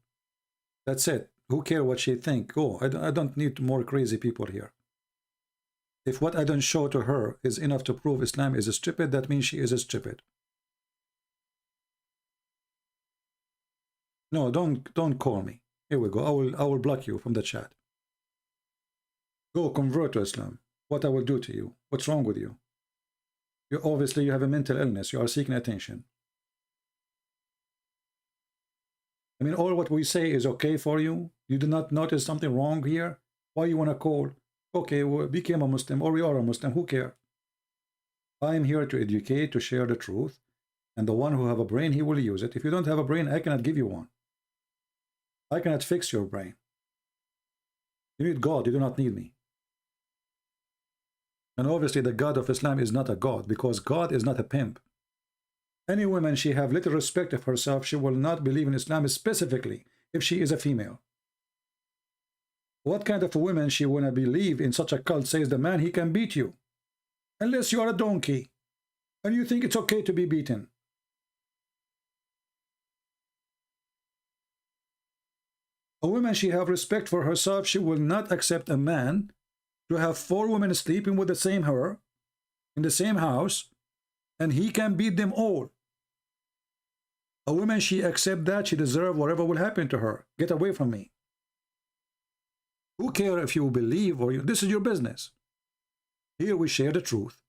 Speaker 7: That's it. Who cares what she think? Oh, I don't need more crazy people here. If what I don't show to her is enough to prove Islam is stupid, that means she is stupid. No, don't call me. Here we go. I will block you from the chat. Go convert to Islam. What I will do to you? What's wrong with you? You obviously you have a mental illness. You are seeking attention. I mean, all what we say is okay for you. You do not notice something wrong here. Why you want to call? Okay, we became a Muslim, or we are a Muslim. Who cares? I am here to educate, to share the truth. And the one who have a brain, he will use it. If you don't have a brain, I cannot give you one. I cannot fix your brain. You need God. You do not need me. And obviously the God of Islam is not a God, because God is not a pimp. Any woman, she have little respect of herself, she will not believe in Islam, specifically if she is a female. What kind of a woman she wanna believe in such a cult says the man, he can beat you unless you are a donkey and you think it's okay to be beaten? A woman, she have respect for herself, she will not accept a man to have 4 women sleeping with the same her in the same house, and he can beat them all. A woman, she accept that, she deserve whatever will happen to her. Get away from me. Who cares if you believe or you, this is your business. Here we share the truth,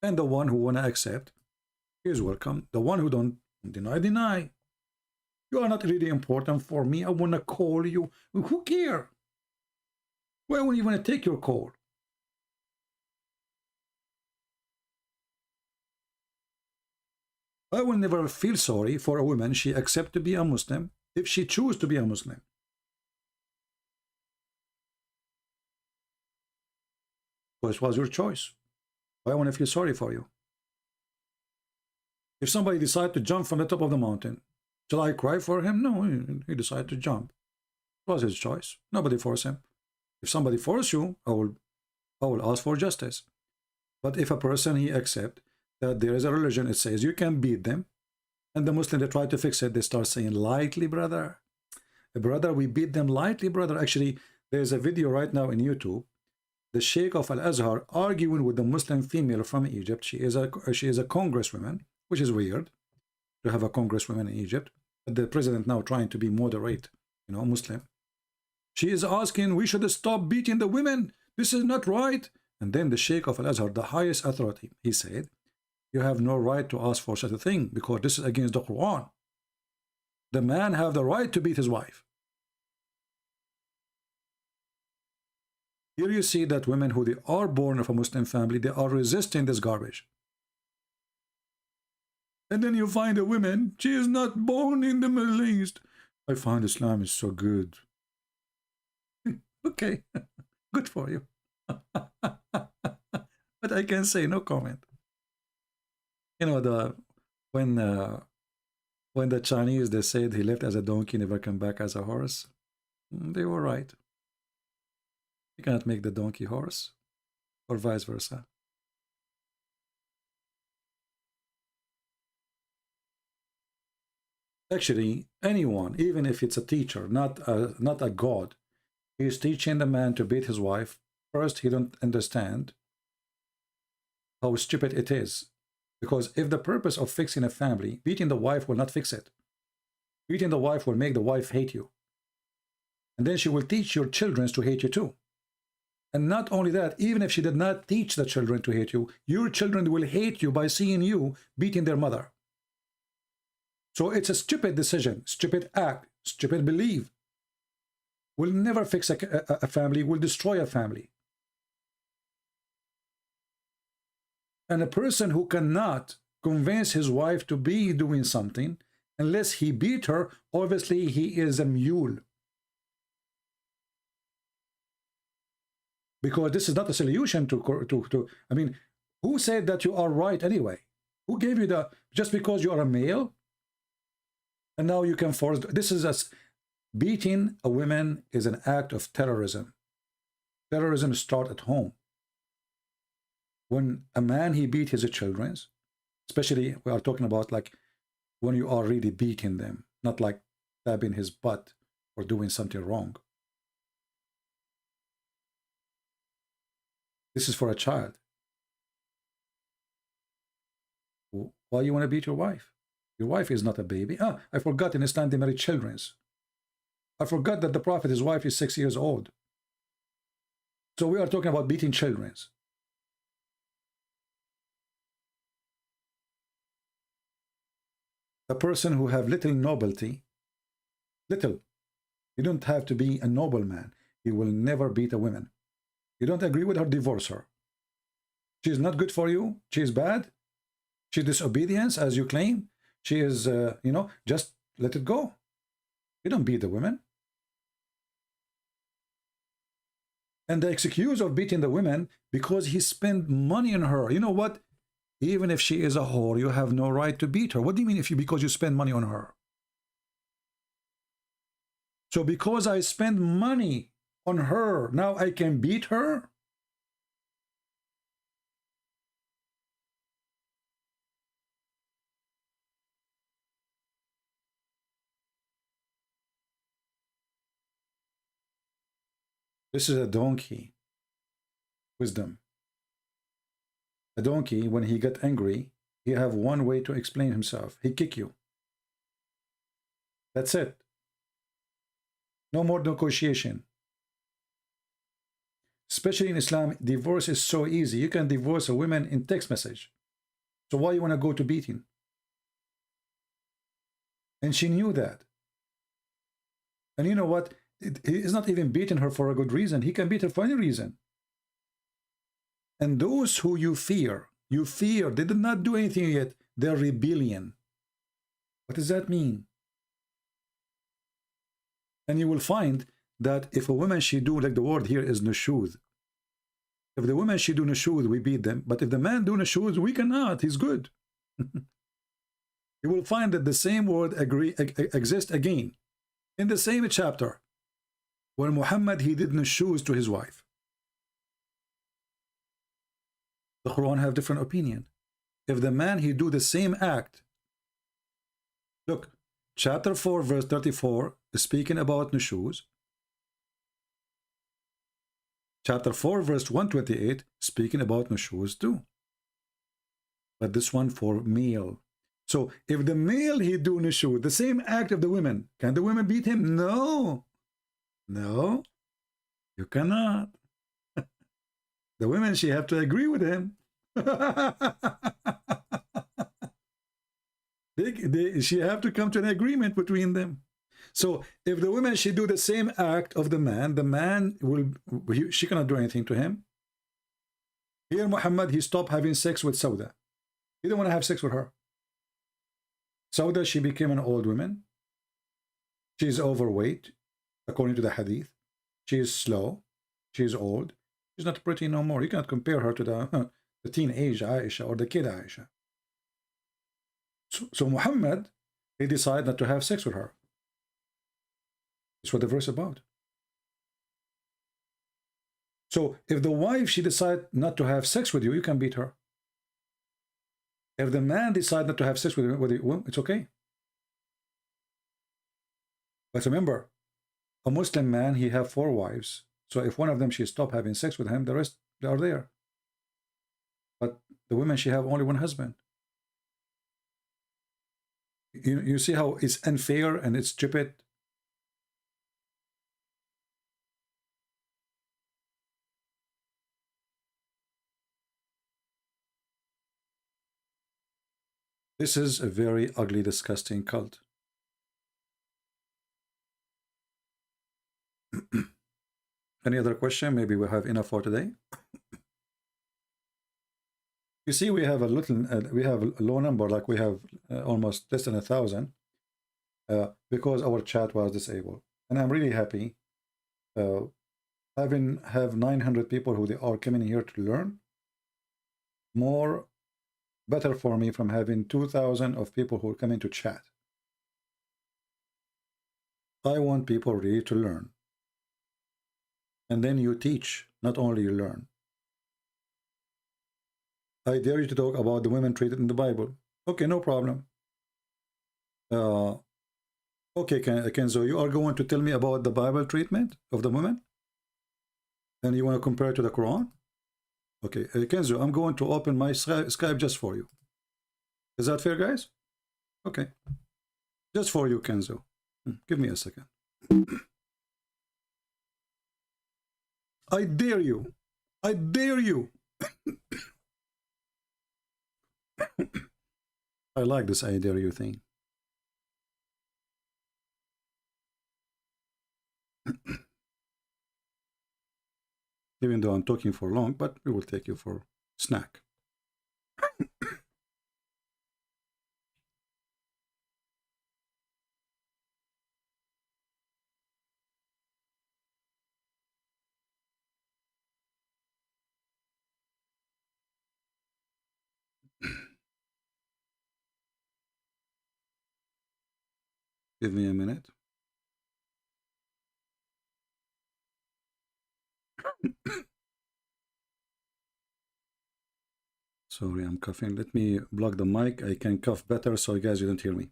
Speaker 7: and the one who wanna accept is welcome. The one who don't deny, deny. You are not really important for me. I wanna call you. Who cares? Why wouldn't you wanna take your call? I will never feel sorry for a woman she accept to be a Muslim if she choose to be a Muslim. Because it was your choice. Why want to feel sorry for you? If somebody decide to jump from the top of the mountain, shall I cry for him? No, he decided to jump. It was his choice. Nobody forced him. If somebody force you, I will ask for justice. But if a person he accept that there is a religion, it says you can beat them, and the Muslim, they try to fix it, they start saying lightly, brother, we beat them lightly, brother. Actually, there's a video right now in YouTube, the Sheikh of Al-Azhar arguing with the Muslim female from Egypt. She is a congresswoman, which is weird to have a congresswoman in Egypt, but the president now trying to be moderate, you know, Muslim. She is asking, we should stop beating the women, this is not right. And then the Sheikh of Al-Azhar, the highest authority, he said, you have no right to ask for such a thing, because this is against the Quran. The man have the right to beat his wife. Here you see that women who they are born of a Muslim family, they are resisting this garbage. And then you find a woman, she is not born in the Middle East. I find Islam is so good. Okay, good for you. But I can say no comment. You know, when the Chinese, they said he left as a donkey, never come back as a horse, they were right. You cannot make the donkey horse, or vice versa. Actually, anyone, even if it's a teacher, not a god, he is teaching the man to beat his wife. First, he don't understand how stupid it is. Because if the purpose of fixing a family, beating the wife will not fix it. Beating the wife will make the wife hate you. And then she will teach your children to hate you too. And not only that, even if she did not teach the children to hate you, your children will hate you by seeing you beating their mother. So it's a stupid decision, stupid act, stupid belief. Will never fix a family, will destroy a family. And a person who cannot convince his wife to be doing something, unless he beat her, obviously he is a mule. Because this is not a solution to I mean, who said that you are right anyway? Who gave you the, just because you are a male? And now you can force, this is beating a woman is an act of terrorism. Terrorism starts at home. When a man, he beat his children, especially we are talking about like when you are really beating them, not like stabbing his butt or doing something wrong. This is for a child. Why you want to beat your wife? Your wife is not a baby. I forgot in Islam they marry children. I forgot that the Prophet, his wife is 6 years old. So we are talking about beating children. The person who have little nobility, little, you don't have to be a noble man. He will never beat a woman. You don't agree with her, divorce her. She is not good for you. She is bad. She disobedience, as you claim. She is, you know, just let it go. You don't beat the women. And the excuse of beating the women because he spent money on her. You know what? Even if she is a whore, you have no right to beat her. What do you mean because you spend money on her? So because I spend money on her, now I can beat her? This is a donkey. Wisdom. A donkey, when he get angry, he have one way to explain himself. He kick you. That's it. No more negotiation. Especially in Islam, divorce is so easy. You can divorce a woman in text message. So why you want to go to beating? And she knew that. And you know what? He is not even beating her for a good reason. He can beat her for any reason. And those who you fear, they did not do anything yet. They're rebellion. What does that mean? And you will find that if a woman she do, like the word here is nushud. If the woman she do nushud, we beat them. But if the man do nushud, we cannot. He's good. You will find that the same word exists again in the same chapter. When Muhammad, he did nushuz to his wife. The Quran have different opinion. If the man, he do the same act. Look, chapter 4, verse 34 is speaking about nushuz. Chapter 4, verse 128, speaking about nushuz too. But this one for male. So if the male, he do nushuz, the same act of the women, can the women beat him? No. No, you cannot. The women, she have to agree with him. She have to come to an agreement between them. So if the woman, she do the same act of the man will, she cannot do anything to him. Here Muhammad, he stopped having sex with Sauda. He didn't want to have sex with her. Sauda, she became an old woman. She's overweight. According to the hadith, she is slow, she is old, she's not pretty no more. You cannot compare her to the teenage Aisha or the kid Aisha. So Muhammad, he decided not to have sex with her. That's what the verse is about. So if the wife, she decide not to have sex with you, you can beat her. If the man decide not to have sex with you, it's okay. But remember, a Muslim man, he have 4 wives. So if one of them, she stop having sex with him, the rest, they are there. But the women, she have only one husband. You see how it's unfair and it's stupid? This is a very ugly, disgusting cult. Any other question? Maybe we have enough for today. You see, we have a little, we have a low number, like we have almost less than 1,000, because our chat was disabled. And I'm really happy have 900 people who they are coming here to learn. Better for me from having 2,000 of people who are coming to chat. I want people really to learn. And then you teach, not only you learn. I dare you to talk about the women treated in the Bible. Okay, no problem. Okay, Kenzo, you are going to tell me about the Bible treatment of the women? And you want to compare it to the Quran? Okay, Kenzo, I'm going to open my Skype just for you. Is that fair, guys? Okay. Just for you, Kenzo. Give me a second. I dare you. I dare you. I like this I dare you thing. Even though I'm talking for long, but we will take you for snack. Give me a minute. Sorry, I'm coughing. Let me block the mic. I can cough better so you guys don't hear me.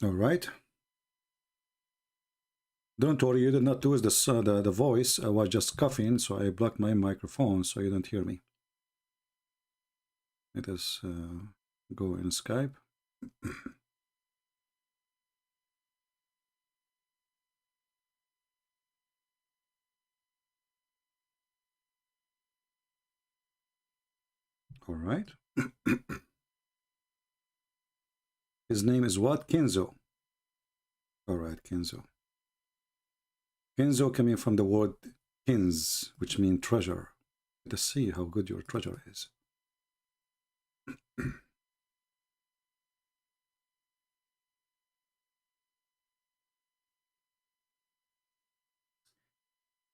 Speaker 7: All right. Don't worry, you did not lose the voice. I was just coughing, so I blocked my microphone so you don't hear me. Let us go in Skype. All right. His name is what? Kenzo. All right, Kenzo. Kenzo coming from the word kins, which means treasure. Let us see how good your treasure is.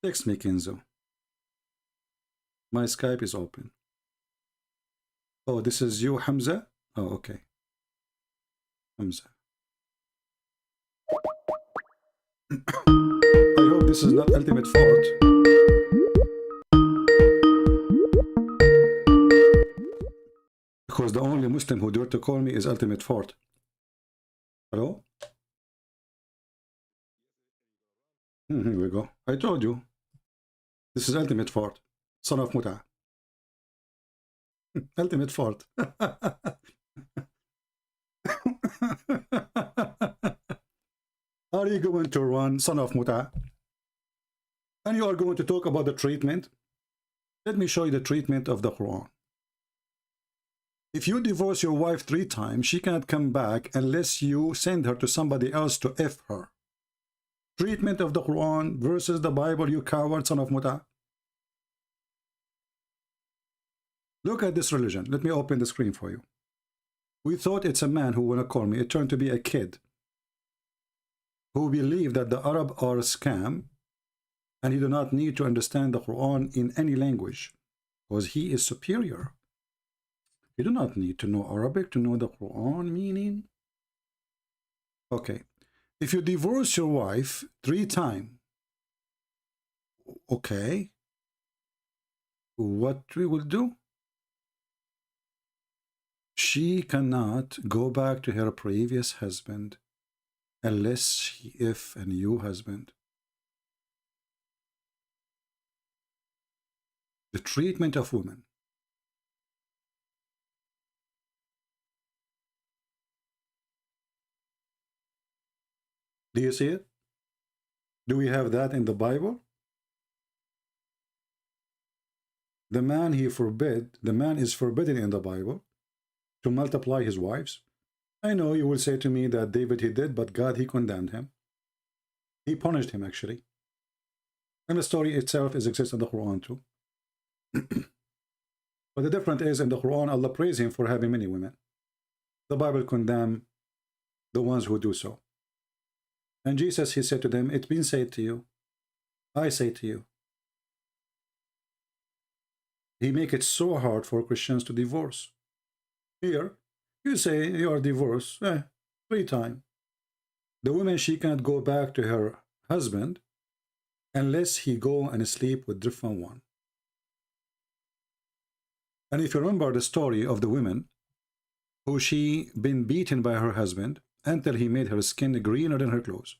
Speaker 7: Text me, Kenzo. My Skype is open. Oh, this is you, Hamza? Oh, okay. Hamza. I hope this is not ultimate fort. Because the only Muslim who dared to call me is ultimate fort. Hello? Here we go. I told you. This is ultimate fort. Son of Muta. Ultimate fort. Are you going to run, son of Muta? And you are going to talk about the treatment? Let me show you the treatment of the Quran. If you divorce your wife 3 times, she cannot come back unless you send her to somebody else to F her. Treatment of the Quran versus the Bible, you coward, son of Muta. Look at this religion. Let me open the screen for you. We thought it's a man who wanna call me. It turned to be a kid who believed that the Arab are a scam and he do not need to understand the Quran in any language. because he is superior. You do not need to know Arabic to know the Quran meaning. Okay. If you divorce your wife 3 times, okay, what we will do? She cannot go back to her previous husband unless she, if a new husband. The treatment of women. Do you see it? Do we have that in the Bible? The man is forbidden in the Bible to multiply his wives. I know you will say to me that David he did, but God he condemned him. He punished him actually. And the story itself exists in the Quran too. But the difference is in the Quran Allah praised him for having many women. The Bible condemns the ones who do so. And Jesus he said to them, it's been said to you, I say to you. He make it so hard for Christians to divorce. Here, you say you are divorced 3 times. The woman, she cannot go back to her husband unless he go and sleep with different one. And if you remember the story of the woman who she been beaten by her husband until he made her skin greener than her clothes.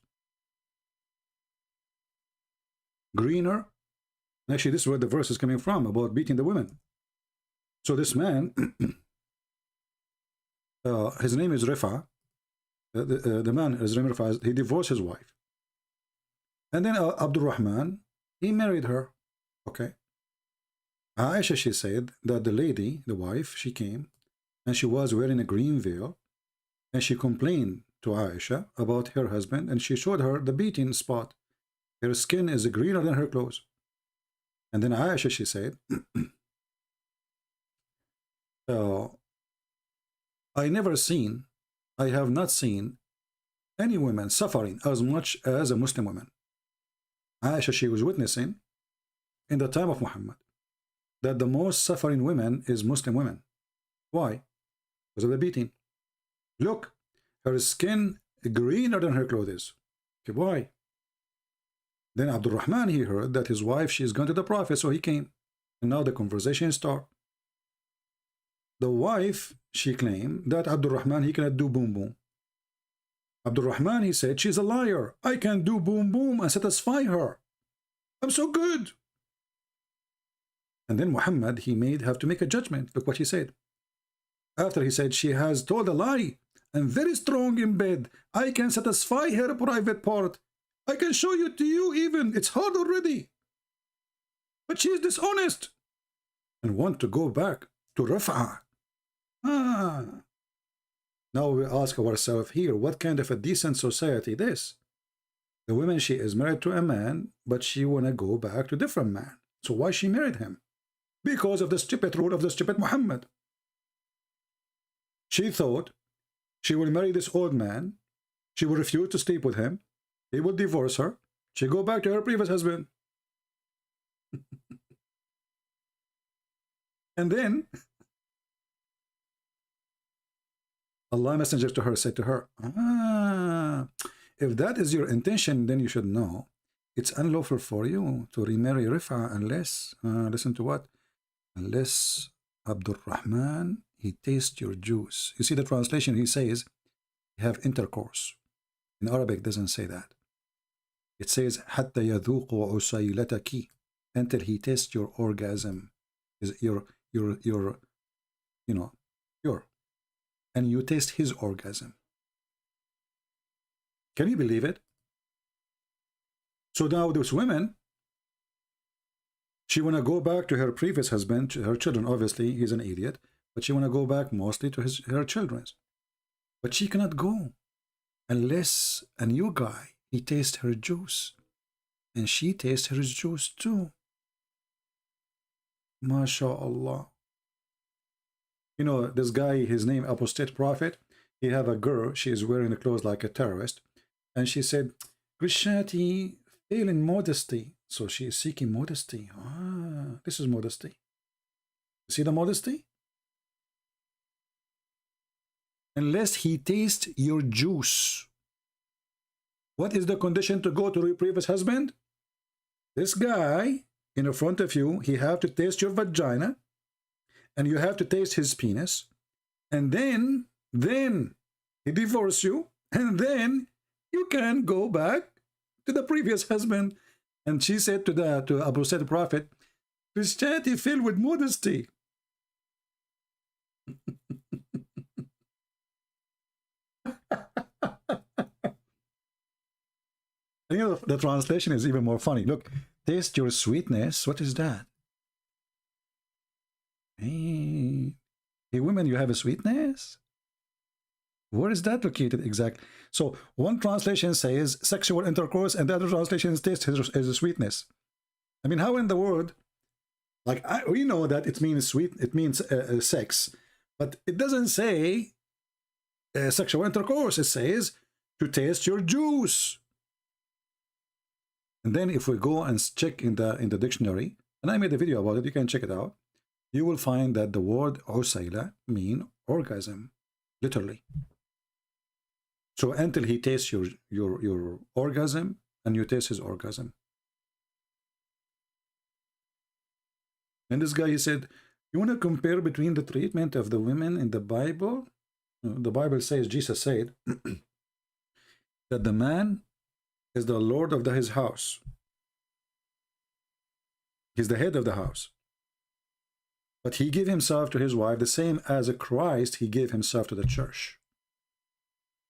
Speaker 7: Greener. Actually, this is where the verse is coming from, about beating the women. So this man, his name is Rifa. The man, his name is Rifa, he divorced his wife. And then Abdul Rahman, he married her. Okay. Aisha, she said that the lady, the wife, she came, and she was wearing a green veil, and she complained to Aisha about her husband, and she showed her the beating spot. Her skin is greener than her clothes. And then Aisha, she said, I have not seen any women suffering as much as a Muslim woman. Aisha, she was witnessing in the time of Muhammad that the most suffering women is Muslim women. Why? Because of the beating. Look, her skin greener than her clothes. Okay, why? Then Abdul Rahman, he heard that his wife, she is going to the Prophet, so he came. And now the conversation starts. The wife, she claimed that Abdul Rahman, he cannot do boom boom. Abdul Rahman, he said, she's a liar. I can do boom boom and satisfy her. I'm so good. And then Muhammad, he have to make a judgment. Look what he said. After he said, she has told a lie. I'm very strong in bed. I can satisfy her private part. I can show you to you even. It's hard already. But she is dishonest. And want to go back to Raf'a. Now we ask ourselves here, what kind of a decent society this? The woman, she is married to a man, but she want to go back to a different man. So why she married him? Because of the stupid rule of the stupid Muhammad. She thought she will marry this old man. She will refuse to sleep with him. He will divorce her. She go back to her previous husband. And then Allah Messenger to her said to her, if that is your intention, then you should know it's unlawful for you to remarry Rifa unless, listen to what? Unless Abdul Rahman, he tastes your juice. You see the translation, he says, have intercourse. In Arabic, it doesn't say that. It says, حَتَّى يَذُوقُ عُسَيْلَتَكِ, until he tastes your orgasm. Is your, and you taste his orgasm. Can you believe it? So now those women, she want to go back to her previous husband, her children, obviously, he's an idiot, but she want to go back mostly to her children. But she cannot go unless a new guy, he tastes her juice. And she tastes her juice too. MashaAllah. You know, this guy, his name, Apostate Prophet, he have a girl, she is wearing the clothes like a terrorist. And she said, Christianity fail in modesty. So she is seeking modesty. This is modesty. See the modesty? Unless he tastes your juice. What is the condition to go to your previous husband? This guy in front of you, he have to taste your vagina, and you have to taste his penis, and then he divorce you, and then you can go back to the previous husband. And she said to Abu Said the Prophet, Christianity filled with modesty. You know, the translation is even more funny. Look, taste your sweetness. What is that? Hey, women, you have a sweetness? Where is that located exactly? So one translation says sexual intercourse, and the other translation taste as a sweetness. I mean, how in the world? Like, we know that it means sweet, it means sex, but it doesn't say sexual intercourse. It says to taste your juice. And then if we go and check in the dictionary, and I made a video about it, you can check it out, you will find that the word usayla mean orgasm, literally. So until he tastes your orgasm, and you taste his orgasm. And this guy, he said, you want to compare between the treatment of the women in the Bible? The Bible says, Jesus said, that the man is the Lord of his house. He's the head of the house. But he gave himself to his wife the same as a Christ he gave himself to the church.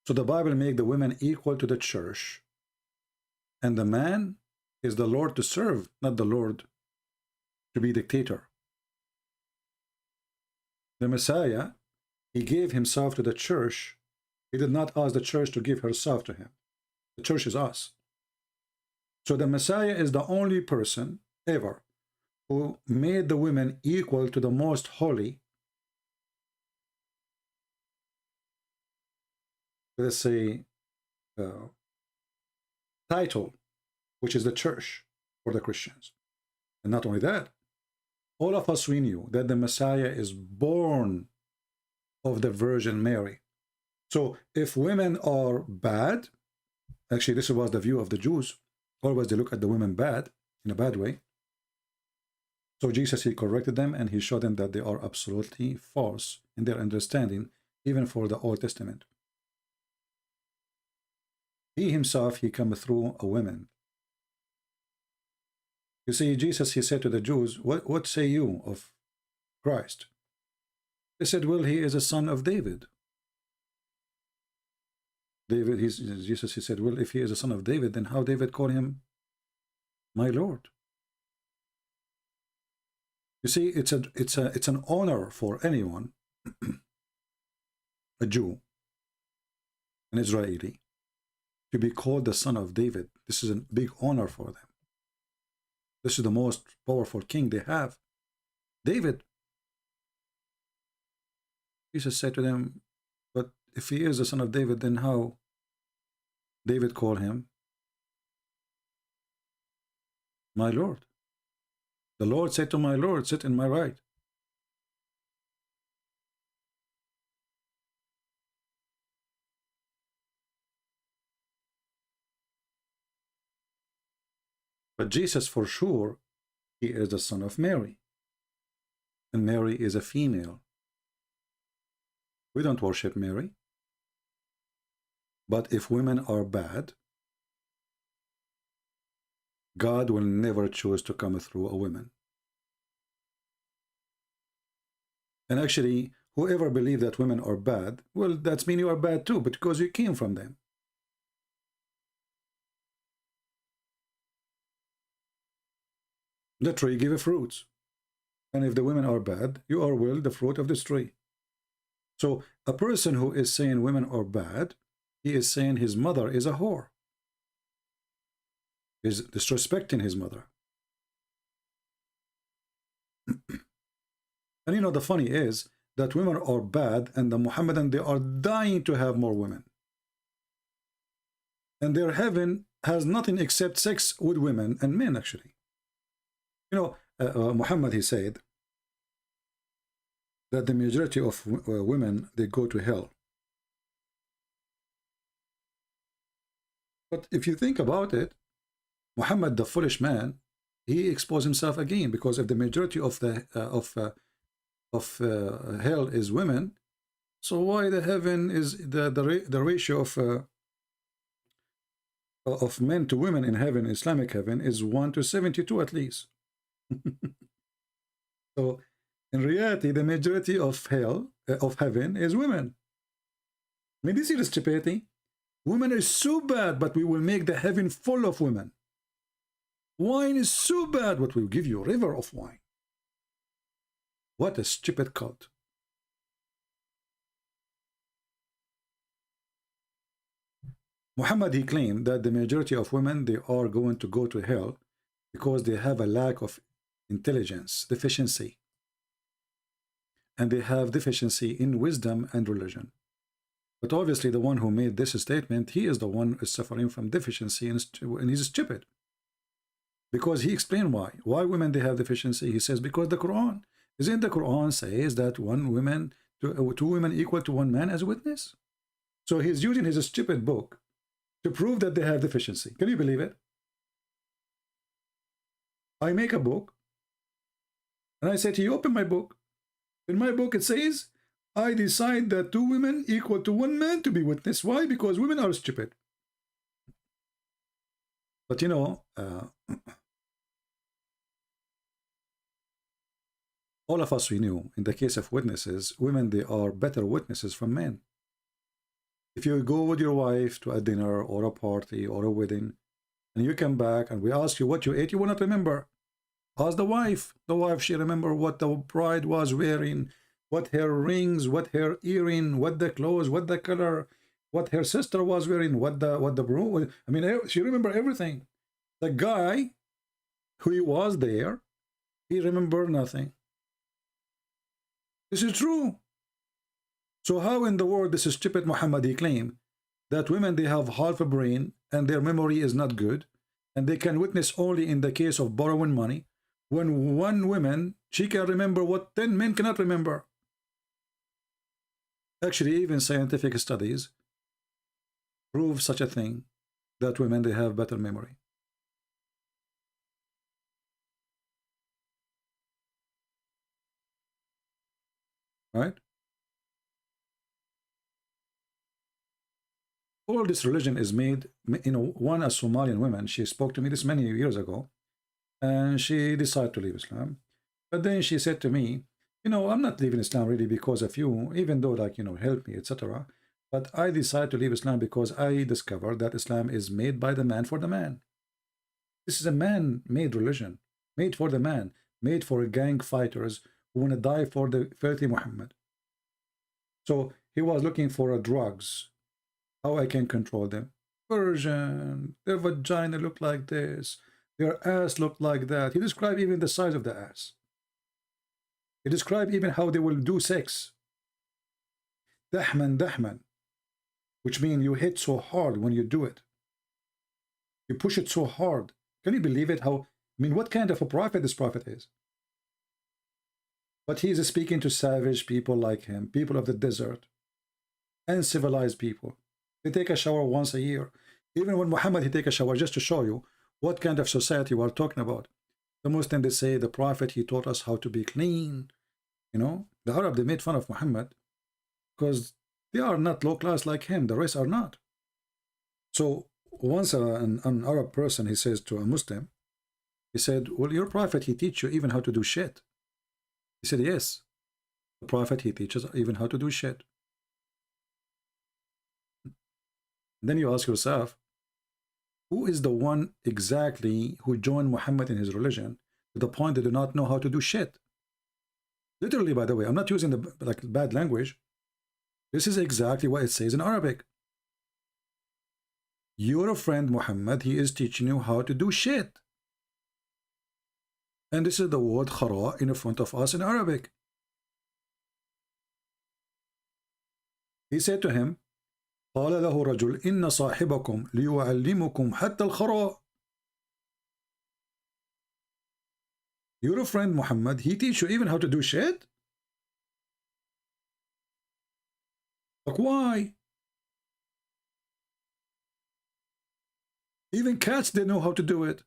Speaker 7: So the Bible makes the women equal to the church. And the man is the Lord to serve, not the Lord to be dictator. The Messiah, he gave himself to the church. He did not ask the church to give herself to him. The church is us. So the Messiah is the only person ever who made the women equal to the most holy, let's say, title, which is the church for the Christians. And not only that, all of us, we knew that the Messiah is born of the Virgin Mary. So if women are bad, actually this was the view of the Jews, always they look at the women bad, in a bad way. So Jesus, he corrected them, and he showed them that they are absolutely false in their understanding, even for the Old Testament. He himself, he came through a woman. You see, Jesus, he said to the Jews, what say you of Christ? They said, well, he is a son of David. Jesus, he said, well, if he is a son of David, then how David called him my Lord? You see, it's an honor for anyone, a Jew, an Israeli, to be called the son of David. This is a big honor for them. This is the most powerful king they have, David. Jesus said to them, but if he is the son of David, then how David called him my Lord? The Lord said to my Lord, sit in my right. But Jesus, for sure, he is the son of Mary. And Mary is a female. We don't worship Mary. But if women are bad, God will never choose to come through a woman. And actually, whoever believes that women are bad, well, that's mean you are bad too, because you came from them. The tree gives fruits. And if the women are bad, you are will the fruit of this tree. So a person who is saying women are bad, he is saying his mother is a whore. Is disrespecting his mother. And you know, the funny is that women are bad, and the Muhammadan, they are dying to have more women. And their heaven has nothing except sex with women and men, actually. You know, Muhammad, he said that the majority of women, they go to hell. But if you think about it, Muhammad, the foolish man, he exposed himself again, because if the majority of the hell is women, so why the heaven is the ratio of men to women in heaven, Islamic heaven, is 1 to 72 at least. So in reality, the majority of hell, of heaven, is women. I mean, this is stupidity. Women are so bad, but we will make the heaven full of women. Wine is so bad, but we'll give you a river of wine. What a stupid cult. Muhammad, he claimed that the majority of women, they are going to go to hell because they have a lack of intelligence, deficiency. And they have deficiency in wisdom and religion. But obviously the one who made this statement, he is the one who is suffering from deficiency and he's stupid. Because he explained why. Why women they have deficiency? He says because the Quran. Isn't the Quran says that two women equal to one man as a witness? So he's using his stupid book to prove that they have deficiency. Can you believe it? I make a book and I say to you, open my book. In my book it says, I decide that two women equal to one man to be witness. Why? Because women are stupid. But you know, all of us, we knew, in the case of witnesses, women, they are better witnesses from men. If you go with your wife to a dinner or a party or a wedding, and you come back and we ask you what you ate, you will not remember. Ask the wife. The wife, she remember what the bride was wearing, what her rings, what her earring, what the clothes, what the color, what her sister was wearing, what the broom. I mean, she remember everything. The guy who was there, he remembered nothing. This is true. So how in the world this stupid Muhammadi claim that women, they have half a brain and their memory is not good and they can witness only in the case of borrowing money, when one woman, she can remember what 10 men cannot remember? Actually, even scientific studies prove such a thing, that women, they have better memory. Right? All this religion is made, you know, one, a Somalian woman, she spoke to me this many years ago, and she decided to leave Islam. But then she said to me, you know, I'm not leaving Islam really because of you, even though, like, you know, help me, etc. But I decided to leave Islam because I discovered that Islam is made by the man for the man. This is a man-made religion, made for the man, made for gang fighters who want to die for the filthy Muhammad. So he was looking for drugs, how I can control them. Persian, their vagina look like this, their ass look like that. He described even the size of the ass. He described even how they will do sex. Dahman, dahman, which means you hit so hard when you do it. You push it so hard. Can you believe it? How, I mean, what kind of a prophet this prophet is? But he is speaking to savage people like him, people of the desert, uncivilized people. They take a shower once a year. Even when Muhammad, he take a shower, just to show you what kind of society we are talking about. The Muslims, they say the prophet, he taught us how to be clean. You know, the Arab, they made fun of Muhammad because they are not low class like him. The rest are not. So once an Arab person, he says to a Muslim, he said, well, your prophet, he teach you even how to do shit. He said, yes, the prophet, he teaches even how to do shit. Then you ask yourself, who is the one exactly who joined Muhammad in his religion to the point they do not know how to do shit? Literally, by the way, I'm not using the bad language. This is exactly what it says in Arabic. Your friend Muhammad, he is teaching you how to do shit. And this is the word khara in front of us in Arabic. He said to him, قال له رجل إن صاحبكم ليعلمكم حتى الخراء. Your friend Muhammad, he teach you even how to do shit? Like, why? Even cats, they know how to do it.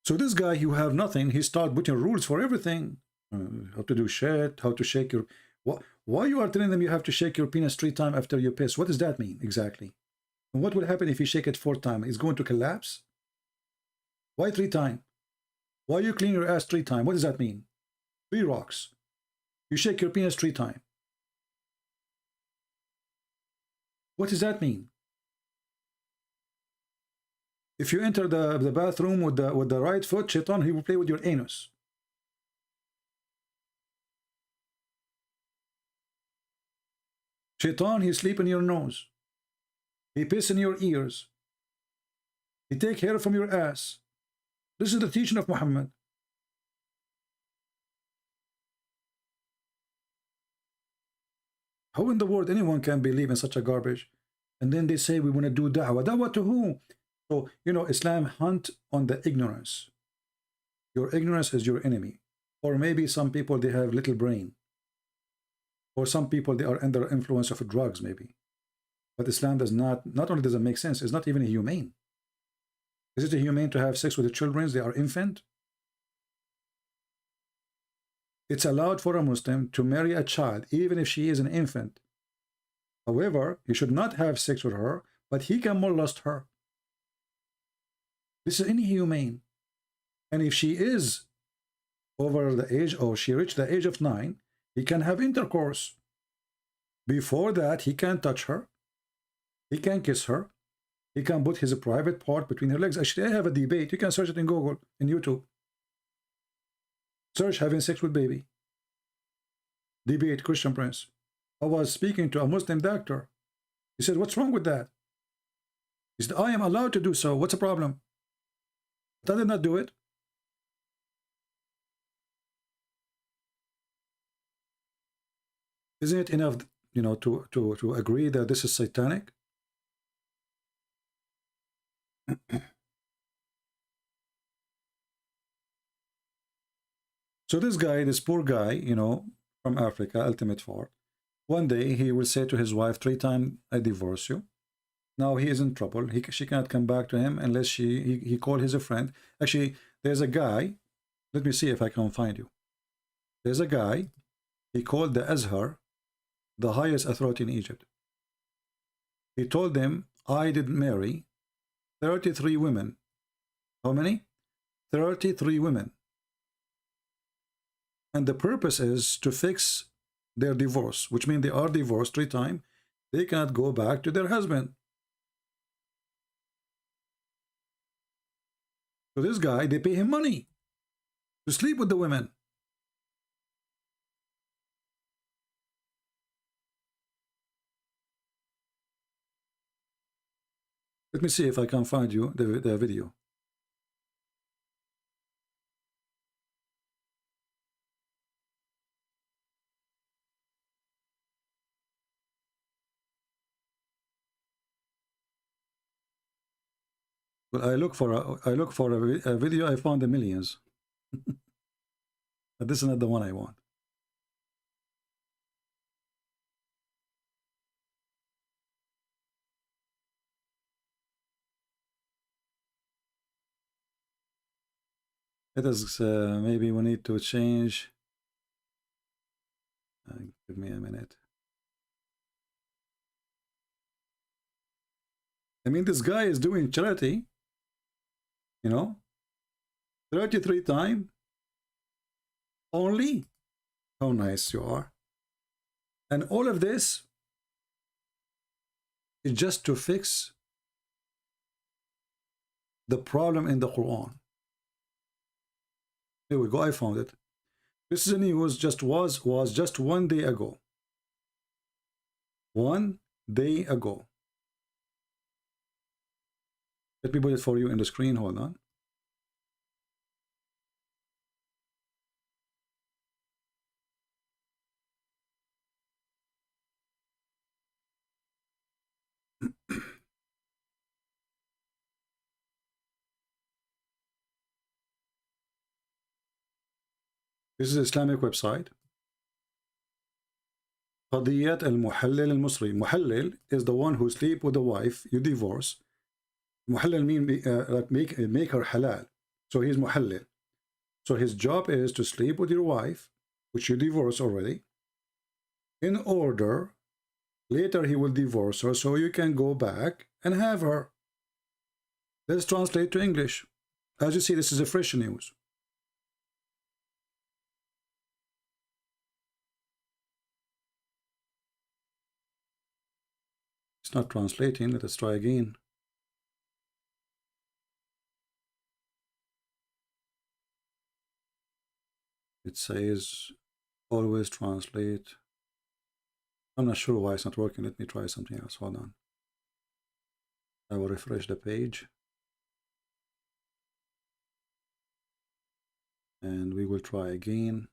Speaker 7: So this guy, you have nothing, he started putting rules for everything. How to do shit, how to shake your... Why you are telling them you have to shake your penis 3 times after you piss? What does that mean exactly? And what will happen if you shake it 4 times? It's going to collapse? Why 3 times? Why you clean your ass 3 times? What does that mean? 3 rocks. You shake your penis 3 times. What does that mean? If you enter the bathroom with the right foot, shaitan, he will play with your anus. Shaitan, he sleep in your nose. He piss in your ears. He take hair from your ass. This is the teaching of Muhammad. How in the world anyone can believe in such a garbage? And then they say we want to do da'wah. Da'wah to who? So, you know, Islam hunt on the ignorance. Your ignorance is your enemy. Or maybe some people, they have little brain. Or some people, they are under influence of drugs, maybe. But Islam does not only does it make sense, it's not even humane. Is it humane to have sex with the children? They are infant? It's allowed for a Muslim to marry a child, even if she is an infant. However, he should not have sex with her, but he can molest her. This is inhumane. And if she is over the age, or she reached the age of 9, he can have intercourse. Before that, he can touch her. He can kiss her. He can put his private part between her legs. Actually, I have a debate. You can search it in Google, in YouTube. Search having sex with baby. Debate, Christian Prince. I was speaking to a Muslim doctor. He said, what's wrong with that? He said, I am allowed to do so. What's the problem? But I did not do it. Isn't it enough, you know, to agree that this is satanic? So this guy, this poor guy, you know, from Africa, ultimate fart, one day he will say to his wife 3 times, I divorce you. Now he is in trouble. She cannot come back to him unless he called his friend. Actually, there's a guy. Let me see if I can find you. There's a guy. He called the Azhar, the highest authority in Egypt. He told them, I did marry 33 women. How many? 33 women. And the purpose is to fix their divorce, which means they are divorced 3 times. They cannot go back to their husband. So this guy, they pay him money to sleep with the women. Let me see if I can find you the video. Well, I look for a video. I found the millions. But this is not the one I want. It is maybe we need to change. Give me a minute. I mean, this guy is doing charity, you know, 33 times only. How nice you are. And all of this is just to fix the problem in the Quran. Here we go, I found it. This is a news, was just 1 day ago. 1 day ago. Let me put it for you in the screen, hold on. This is an Islamic website. قضية المحلل المصري. محلل is the one who sleep with the wife you divorce. محلل mean like make her halal. So he's محلل. So his job is to sleep with your wife, which you divorce already, in order later he will divorce her so you can go back and have her. Let's translate to English. As you see, this is a fresh news. It's not translating. Let us try again. It says always translate. I'm not sure why it's not working. Let me try something else. Hold on. I will refresh the page. And we will try again.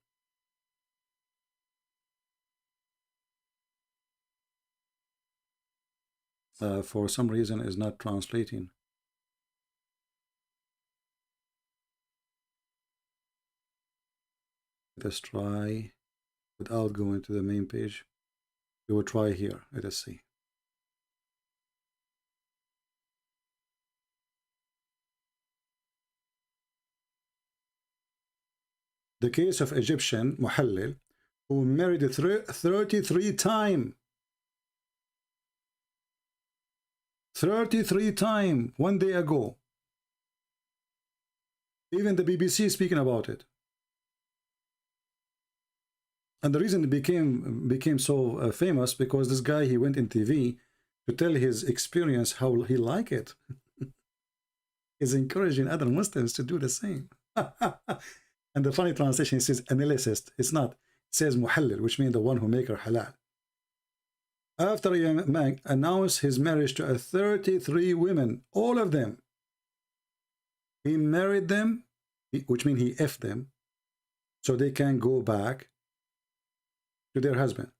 Speaker 7: For some reason is not translating. Let us try without going to the main page. We will try here. Let us see. The case of Egyptian Muhallil who married 33 times. 33 times 1 day ago. Even the BBC is speaking about it. And the reason it became so famous because this guy, he went in TV to tell his experience how he liked it. He's encouraging other Muslims to do the same. And the funny translation says analyst. It's not. It says muhallil, which means the one who make her halal. After a man announced his marriage to 33 women, all of them, he married them, which means he effed them, so they can go back to their husband.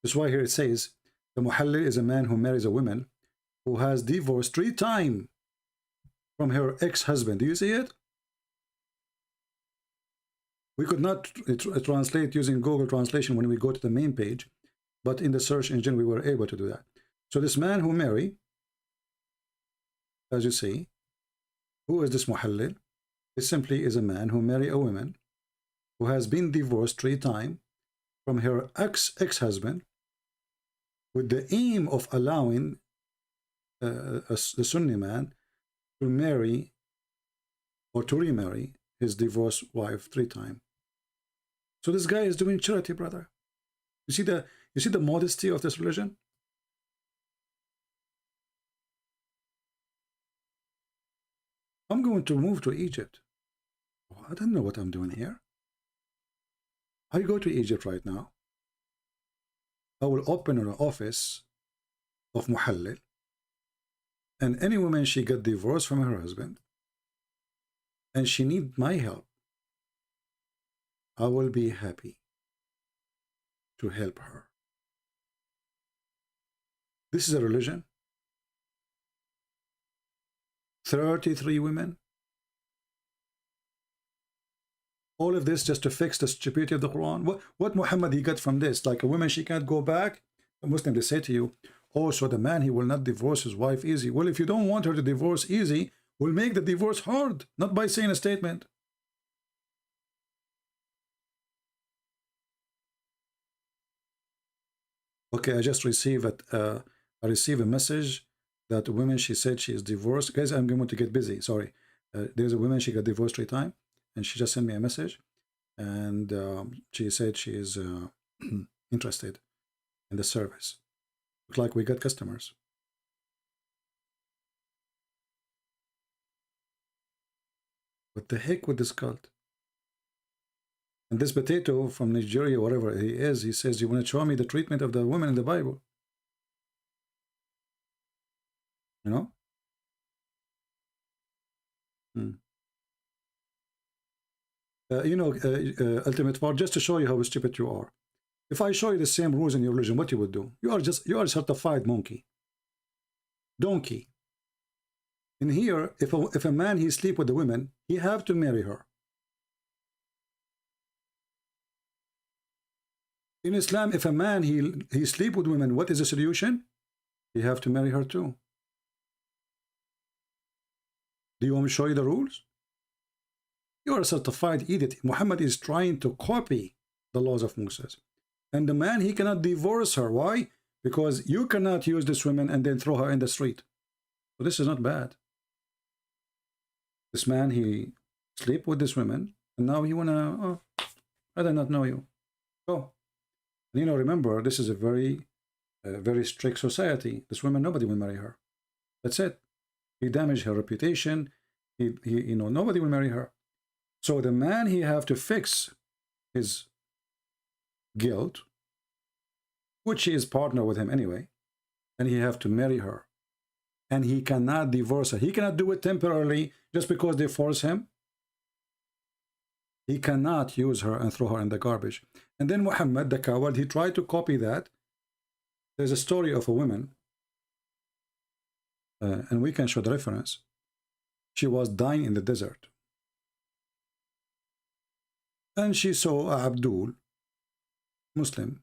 Speaker 7: That's why here it says, the muhallil is a man who marries a woman who has divorced 3 times from her ex-husband. Do you see it? We could not translate using Google Translation when we go to the main page, but in the search engine we were able to do that. So this man who married, as you see, who is this muhallil? It simply is a man who married a woman who has been divorced 3 times from her ex-husband with the aim of allowing the Sunni man to marry or to remarry his divorced wife 3 times. So this guy is doing charity, brother. You see the modesty of this religion? I'm going to move to Egypt. Oh, I don't know what I'm doing here. I go to Egypt right now. I will open an office of muhallil, and any woman she got divorced from her husband and she need my help, I will be happy to help her. This is a religion. 33 women. All of this just to fix the stupidity of the Quran. What Muhammad he got from this? Like a woman, she can't go back. A Muslim, they say to you, oh, so the man, he will not divorce his wife easy. Well, if you don't want her to divorce easy, we'll make the divorce hard, not by saying a statement. Okay, I just received a message that a woman, she said she is divorced. Guys, I'm going to get busy. Sorry. There's a woman, she got divorced 3 times, and she just sent me a message, and she said she is interested in the service. Looks like we got customers. What the heck with this cult? And this potato from Nigeria, whatever he is, he says, you want to show me the treatment of the women in the Bible? You know? Ultimate Part, just to show you how stupid you are. If I show you the same rules in your religion, what you would do? You are a certified donkey. In here, if a man he sleep with the women, he have to marry her. In Islam, if a man he sleep with women, what is the solution? You have to marry her too. Do you want me to show you the rules? You are a certified idiot. Muhammad is trying to copy the laws of Moses. And the man, he cannot divorce her. Why? Because you cannot use this woman and then throw her in the street. So this is not bad. This man, he sleep with this woman, and now he wanna, oh, I do not know you. Go. And, you know, remember, this is a very strict society. This woman, nobody will marry her. That's it. He damaged her reputation. You know, nobody will marry her. So the man, he have to fix his guilt, which he is partner with him anyway, and he have to marry her. And he cannot divorce her. He cannot do it temporarily just because they force him. He cannot use her and throw her in the garbage. And then Muhammad, the coward, he tried to copy that. There's a story of a woman, and we can show the reference. She was dying in the desert. And she saw Abdul, Muslim.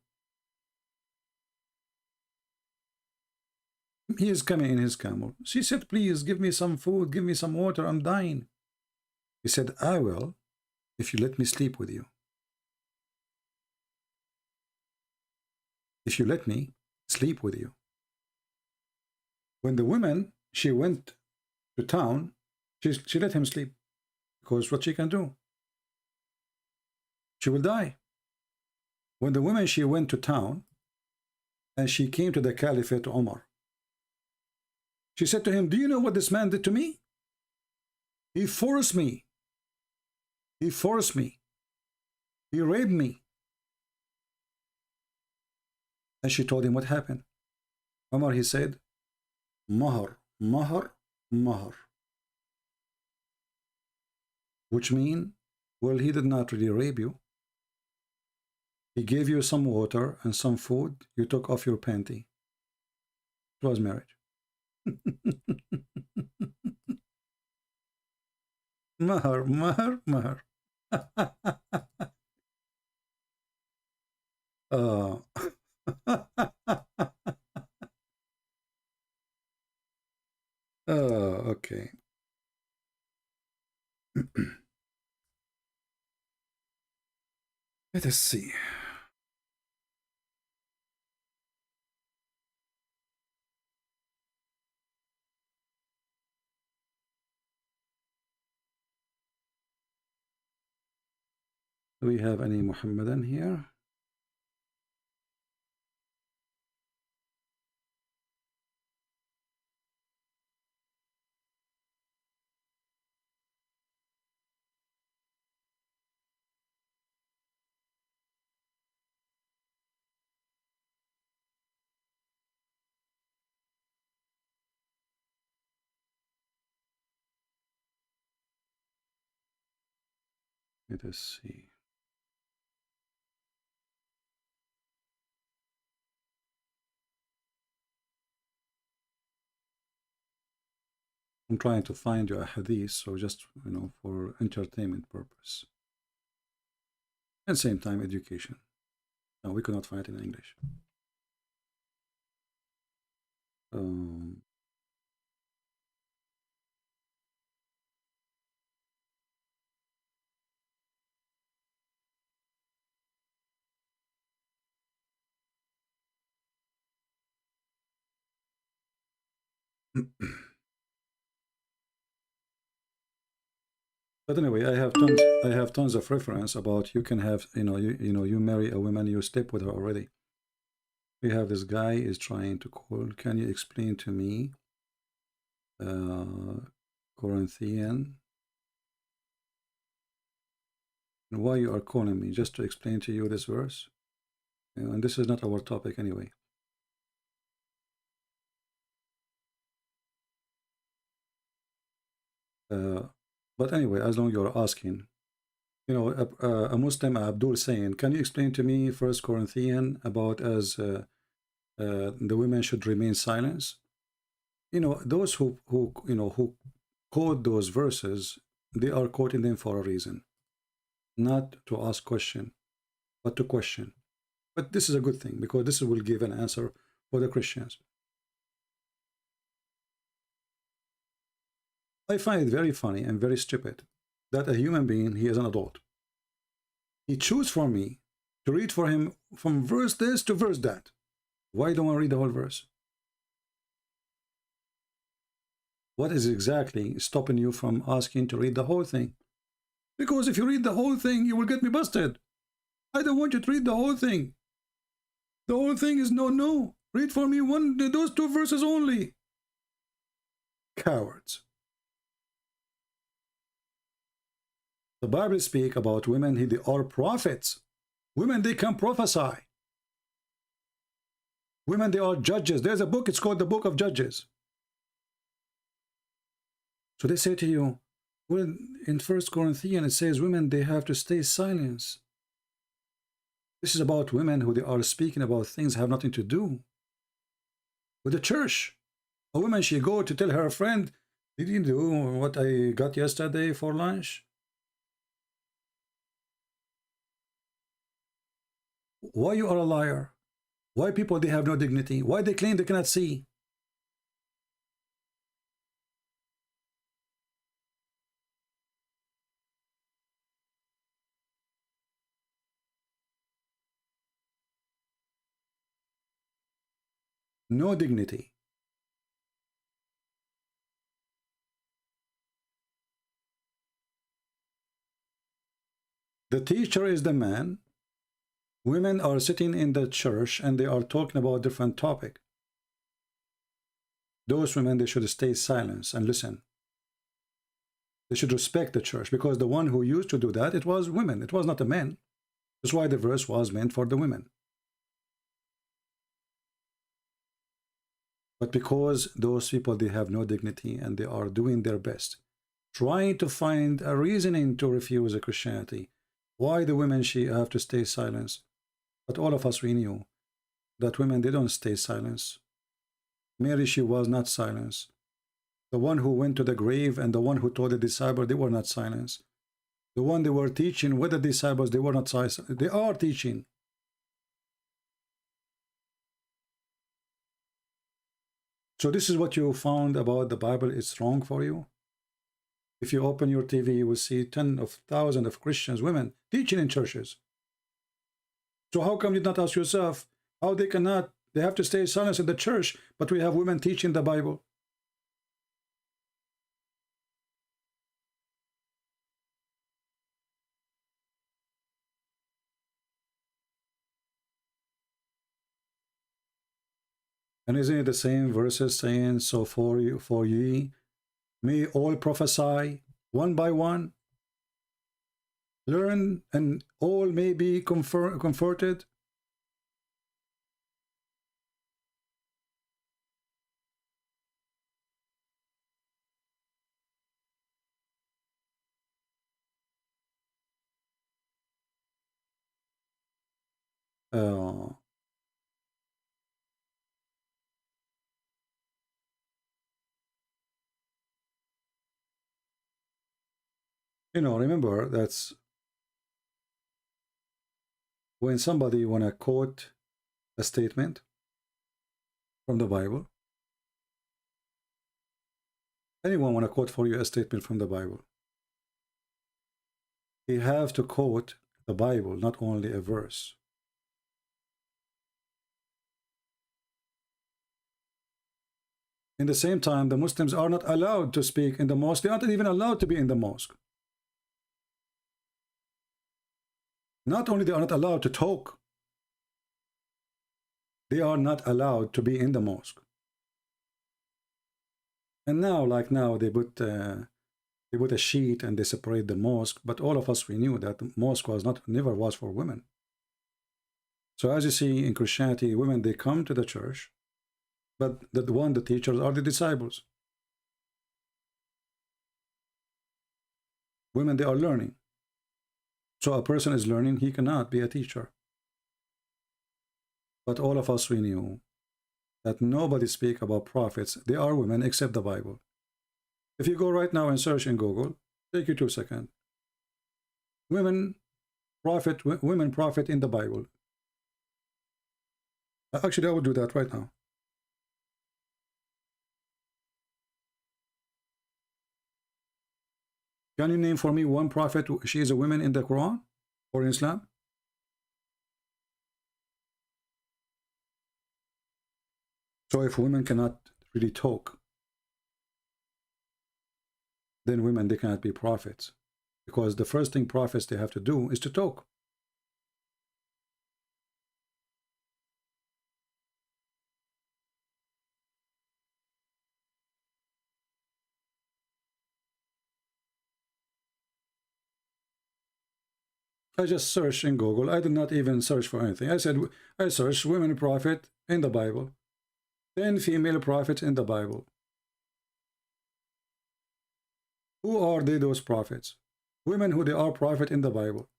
Speaker 7: He is coming in his camel. She said, please give me some food, give me some water, I'm dying. He said, I will, if you let me sleep with you. If you let me sleep with you. When the woman, she went to town, she let him sleep. Because what she can do? She will die. When the woman, she went to town, and she came to the Caliphate to Omar. She said to him, do you know what this man did to me? He forced me. He forced me. He raped me. And she told him what happened. Omar, he said, Mahar, Mahar, Mahar. Which means, well, he did not really rape you. He gave you some water and some food. You took off your panty. It was marriage. Mahar, Mahar, Mahar. Okay. Let us see. Do we have any Muhammadan here? Let us see. I'm trying to find you a hadith, so just, you know, for entertainment purpose. At the same time, education. No, we could not find it in English. But anyway, I have tons of reference about you can have, you marry a woman, you sleep with her already. We have this guy is trying to call. Can you explain to me Corinthian? And why you are calling me? Just to explain to you this verse. And this is not our topic anyway. But anyway, as long as you're asking, a Muslim Abdul saying, can you explain to me 1 Corinthians about as the women should remain silent? Those who quote those verses, they are quoting them for a reason, not to ask question, but to question. But this is a good thing, because this will give an answer for the Christians. I find it very funny and very stupid that a human being, he is an adult, he chooses for me to read for him from verse this to verse that. Why don't I read the whole verse? What is exactly stopping you from asking to read the whole thing? Because if you read the whole thing, you will get me busted. I don't want you to read the whole thing. The whole thing is no. Read for me those 2 verses only. Cowards. The Bible speaks about women, they are prophets. Women, they can prophesy. Women, they are judges. There's a book, it's called the Book of Judges. So they say to you, well, in 1 Corinthians, it says women, they have to stay silent. This is about women who they are speaking about things have nothing to do with the church. A woman, she go to tell her friend, did you do what I got yesterday for lunch? Why you are a liar? Why people, they have no dignity? Why they claim they cannot see? No dignity. The teacher is the man. Women are sitting in the church and they are talking about different topic. Those women, they should stay silent and listen. They should respect the church, because the one who used to do that, it was women. It was not the men. That's why the verse was meant for the women. But because those people, they have no dignity and they are doing their best, trying to find a reasoning to refuse a Christianity. Why the women, she have to stay silent? But all of us, we knew that women, they don't stay silent. Mary, she was not silent. The one who went to the grave and the one who told the disciples, they were not silent. The one they were teaching with the disciples, they were not silent. They are teaching. So this is what you found about the Bible. It's wrong for you. If you open your TV, you will see tens of thousands of Christians, women, teaching in churches. So how come you did not ask yourself how they have to stay silent in the church, but we have women teaching the Bible? And isn't it the same verses saying, so for ye may all prophesy one by one, learn, and all may be comforted? You know, remember that's when somebody want to quote a statement from the Bible. Anyone want to quote for you a statement from the Bible? You have to quote the Bible, not only a verse. In the same time, the Muslims are not allowed to speak in the mosque. They aren't even allowed to be in the mosque. Not only they are not allowed to talk, they are not allowed to be in the mosque. And now, like now, they put a sheet and they separate the mosque. But all of us, we knew that the mosque was never was for women. So as you see in Christianity, women, they come to the church, but the teachers are the disciples. Women, they are learning. So a person is learning, he cannot be a teacher. But all of us, we knew that nobody speak about prophets. They are women except the Bible. If you go right now and search in Google, take you 2 seconds. Women prophet in the Bible. Actually, I will do that right now. Can you name for me one prophet she is a woman in the Quran or in Islam? So if women cannot really talk, then women, they cannot be prophets. Because the first thing prophets they have to do is to talk. I just searched in Google. I did not even search for anything. I said, I searched women prophet in the Bible. 10 female prophets in the Bible. Who are they, those prophets? Women who they are prophet in the Bible.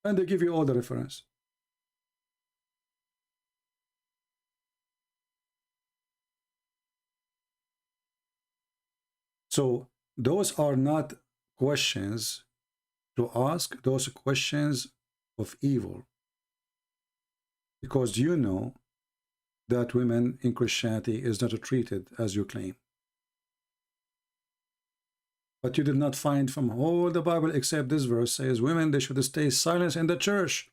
Speaker 7: And they give you all the reference. So those are not questions to ask, those questions of evil. Because you know that women in Christianity is not treated as you claim. But you did not find from all the Bible except this verse says women, they should stay silent in the church.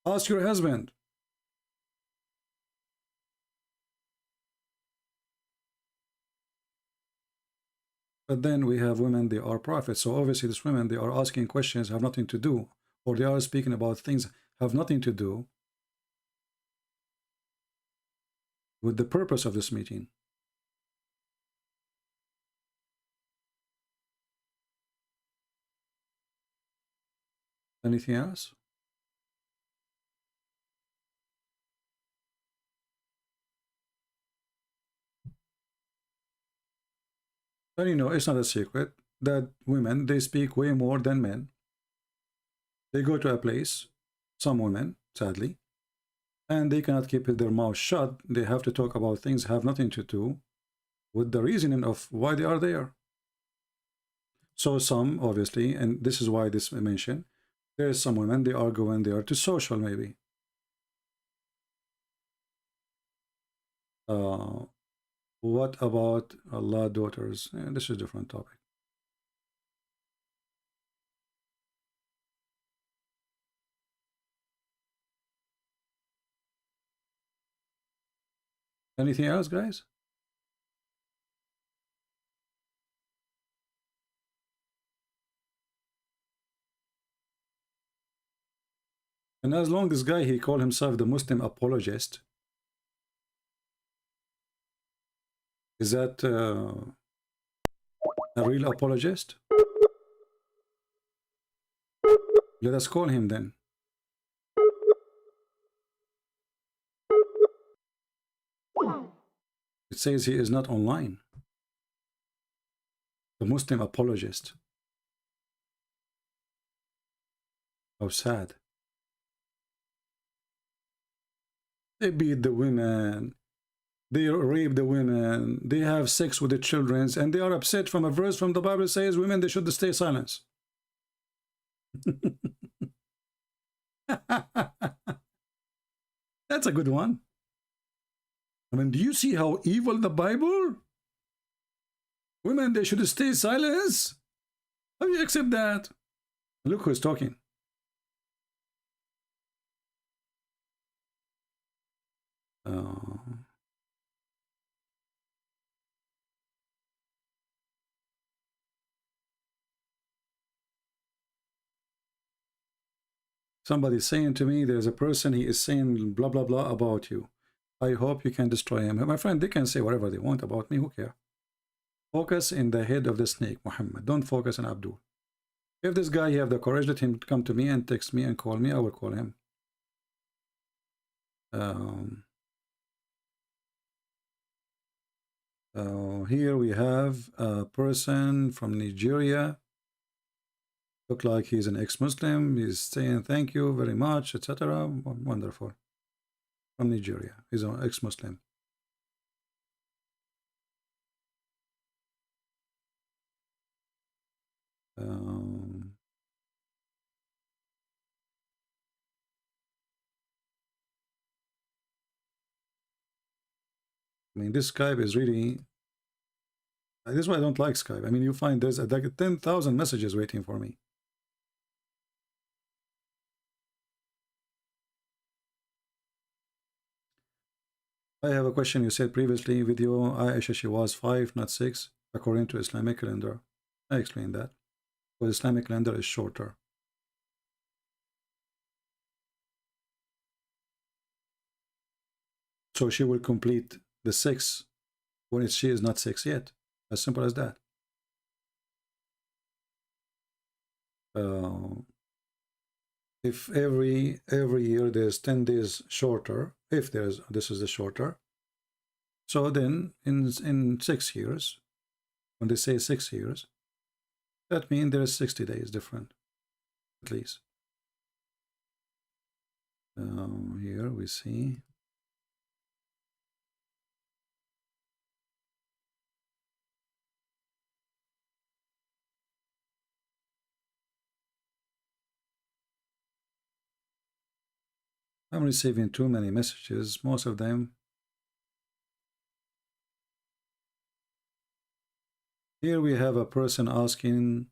Speaker 7: Ask your husband. But then we have women, they are prophets. So obviously these women, they are asking questions have nothing to do, or they are speaking about things have nothing to do with the purpose of this meeting. Anything else? And you know, it's not a secret that women, they speak way more than men. They go to a place, some women, sadly, and they cannot keep their mouth shut. They have to talk about things have nothing to do with the reasoning of why they are there. So some, obviously, and this is why this I mentioned, there's some women, they are going there to social maybe. What about Allah daughters? This is a different topic. Anything else, guys? And as long as this guy, he called himself the Muslim apologist, is that a real apologist? Let us call him then. It says he is not online. The Muslim apologist. How sad. They beat the women. They rape the women. They have sex with the children. And they are upset from a verse from the Bible that says women, they should stay silent. That's a good one. I mean, do you see how evil the Bible? Women, they should stay silent. How do you accept that? Look who's talking. Somebody's saying to me, there's a person, he is saying blah, blah, blah about you. I hope you can destroy him. My friend, they can say whatever they want about me. Who cares? Focus in the head of the snake, Muhammad. Don't focus on Abdul. If this guy, you have the courage, let him come to me and text me and call me. I will call him. Here we have a person from Nigeria. Look like he's an ex-Muslim. He's saying thank you very much, etc. Wonderful. From Nigeria. He's an ex-Muslim. I mean, this Skype is really, this is why I don't like Skype. I mean, you find there's like 10,000 messages waiting for me. I have a question. You said previously video Aisha, she was 5, not 6, according to Islamic calendar. I explained that. But Islamic calendar is shorter. So she will complete the 6 when she is not 6 yet. As simple as that. If every year there's 10 days shorter, if there's this is the shorter, so then in 6 years, when they say 6 years, that means there's 60 days different, at least. Here we see. I'm receiving too many messages, most of them. Here we have a person asking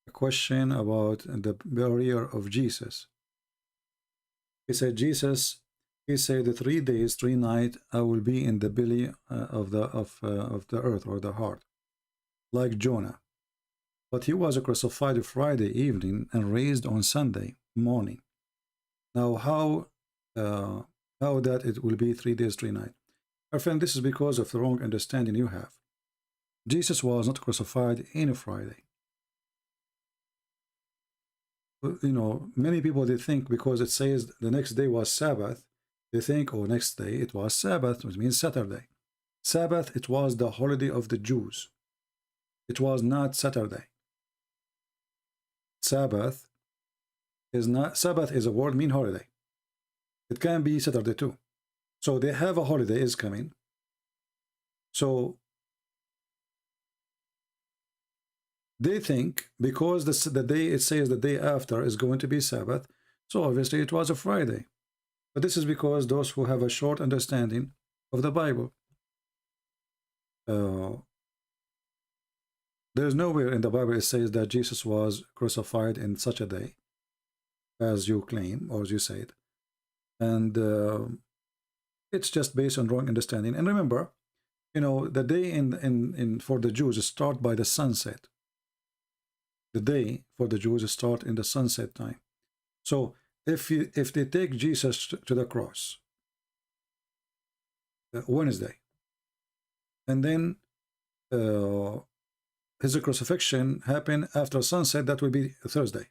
Speaker 7: a question about the barrier of Jesus. He said, Jesus, he said, the 3 days, 3 nights, I will be in the belly of the earth or the heart, like Jonah. But he was crucified Friday evening and raised on Sunday morning. Now, how that it will be 3 days, 3 nights? My friend, this is because of the wrong understanding you have. Jesus was not crucified in a Friday. You know, many people, they think because it says the next day was Sabbath, they think, oh, next day it was Sabbath, which means Saturday. Sabbath, it was the holiday of the Jews. It was not Saturday. Sabbath is a word mean holiday. It can be Saturday too. So they have a holiday is coming. So they think because the day it says the day after is going to be Sabbath, so obviously it was a Friday. But this is because those who have a short understanding of the Bible. There's nowhere in the Bible it says that Jesus was crucified in such a day, as you claim or as you said. And it's just based on wrong understanding. And remember, you know, the day for the Jews start by the sunset. The day for the Jews start in the sunset time. So if they take Jesus to the cross Wednesday, and then his crucifixion happened after sunset, that will be Thursday.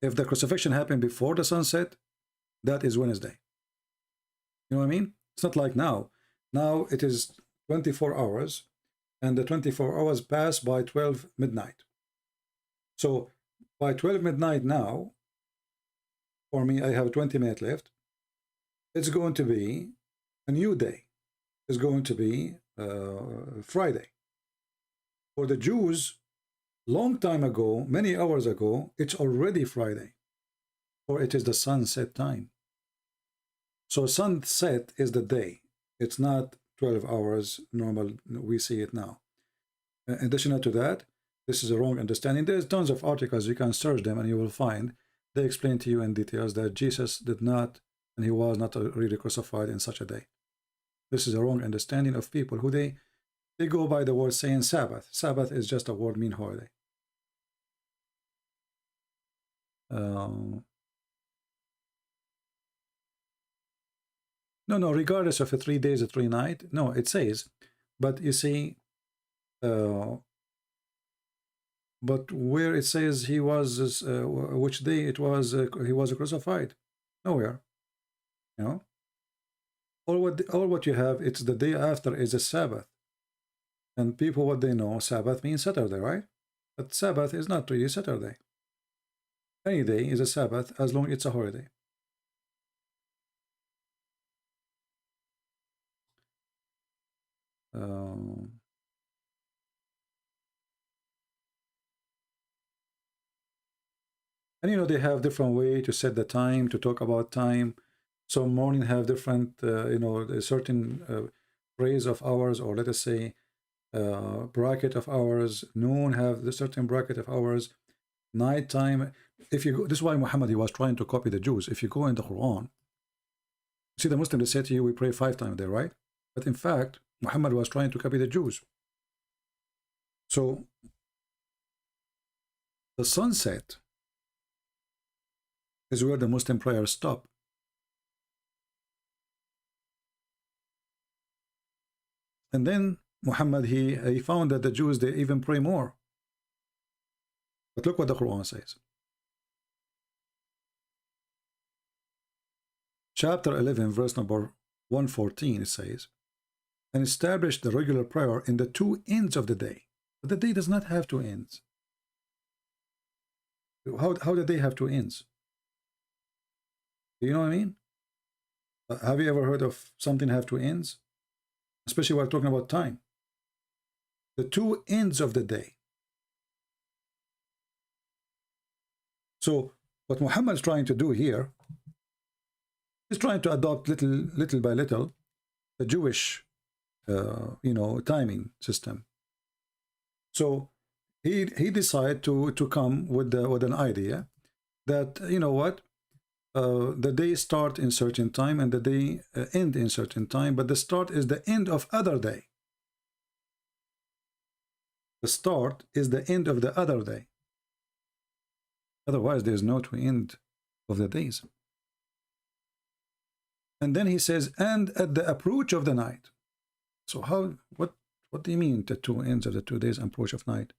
Speaker 7: If the crucifixion happened before the sunset, that is Wednesday. You know what I mean? It's not like now. Now it is 24 hours, and the 24 hours pass by 12 midnight. So by 12 midnight now, for me, I have 20 minutes left. It's going to be a new day. It's going to be Friday. For the Jews, long time ago, many hours ago, it's already Friday, or it is the sunset time. So sunset is the day. It's not 12 hours normal. We see it now. In addition to that, this is a wrong understanding. There's tons of articles. You can search them and you will find they explain to you in details that Jesus did not, and he was not really crucified in such a day. This is a wrong understanding of people who they go by the word saying Sabbath. Sabbath is just a word mean holiday. No, regardless of a 3 days or 3 nights. No, it says, but you see, but where it says he was, which day it was, he was crucified? Nowhere. You know, all what you have, it's the day after is a Sabbath, and people what they know, Sabbath means Saturday, right? But Sabbath is not really Saturday. Any day is a Sabbath as long as it's a holiday. And you know, they have different way to set the time, to talk about time. Some morning have different, you know, a certain phrase of hours, or let us say bracket of hours. Noon have the certain bracket of hours. Nighttime. If you go, this is why Muhammad, he was trying to copy the Jews. If you go in the Quran, see the Muslims, they say to you, we pray 5 times there, right? But in fact, Muhammad was trying to copy the Jews. So the sunset is where the Muslim prayers stop. And then Muhammad, he found that the Jews, they even pray more. But look what the Quran says. Chapter 11, verse number 114, it says, and establish the regular prayer in the 2 ends of the day. But the day does not have 2 ends. How did they have 2 ends? You know what I mean? Have you ever heard of something have 2 ends? Especially when we're talking about time. The 2 ends of the day. So what Muhammad is trying to do here, he's trying to adopt little by little the Jewish, timing system. So he decided to come with an idea that, you know what, the day start in certain time and the day end in certain time, but the start is the end of other day. The start is the end of the other day. Otherwise, there's no to end of the days. And then he says, and at the approach of the night. So what do you mean the 2 ends of the 2 days, approach of night?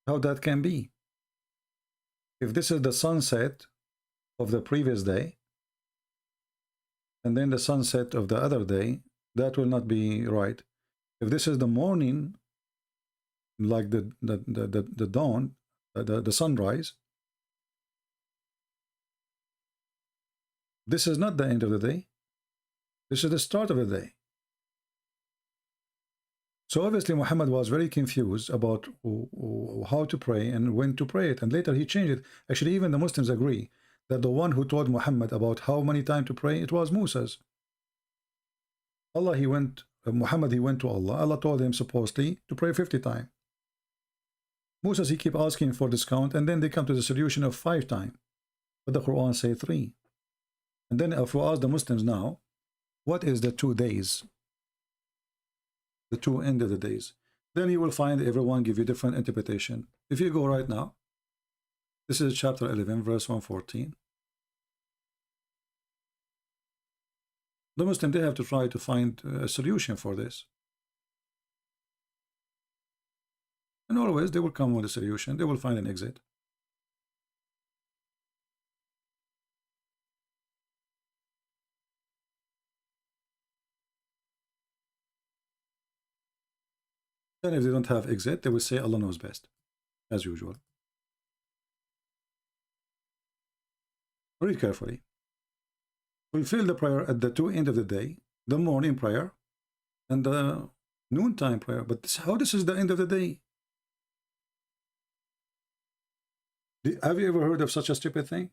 Speaker 7: How that can be? If this is the sunset of the previous day, and then the sunset of the other day, that will not be right. If this is the morning, like the dawn, the sunrise, this is not the end of the day. This is the start of the day. So obviously Muhammad was very confused about how to pray and when to pray it, and later he changed it. Actually, even the Muslims agree that the one who told Muhammad about how many times to pray, it was Moses. Muhammad, he went to Allah. Allah told him supposedly to pray 50 times. Moses, he keep asking for discount, and then they come to the solution of 5 times. But the Quran say 3. And then if we ask the Muslims now, what is the 2 days? The 2 end of the days. Then you will find everyone give you different interpretation. If you go right now, this is chapter 11, verse 114. The Muslim, they have to try to find a solution for this. And always they will come with a solution. They will find an exit. Then if they don't have exit, they will say Allah knows best, as usual. Read carefully. Fulfill the prayer at the 2 ends of the day, the morning prayer and the noontime prayer. But how this is the end of the day? Have you ever heard of such a stupid thing?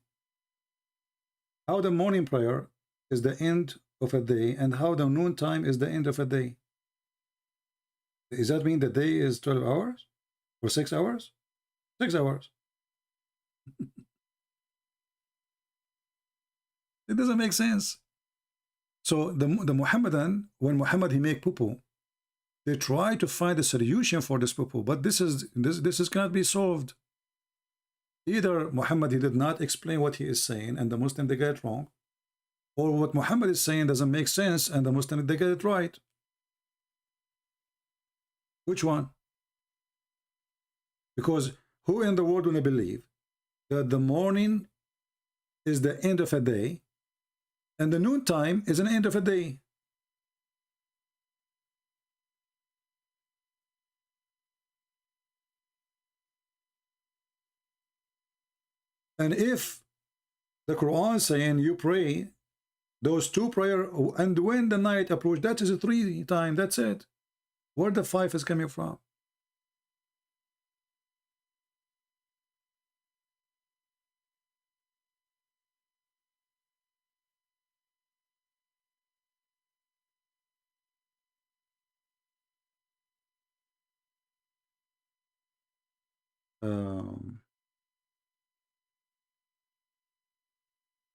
Speaker 7: How the morning prayer is the end of a day and how the noontime is the end of a day? Does that mean the day is 12 hours or 6 hours? 6 hours. It doesn't make sense. So the Muhammadan, when Muhammad he make poo-poo, they try to find a solution for this poo-poo, but this cannot be solved. Either Muhammad he did not explain what he is saying and the Muslim they get it wrong, or what Muhammad is saying doesn't make sense and the Muslim they get it right. Which one? Because who in the world will believe that the morning is the end of a day and the noontime is an end of a day? And if the Quran is saying you pray those 2 prayers, and when the night approach, that is a 3 times, that's it. Where the 5 is coming from?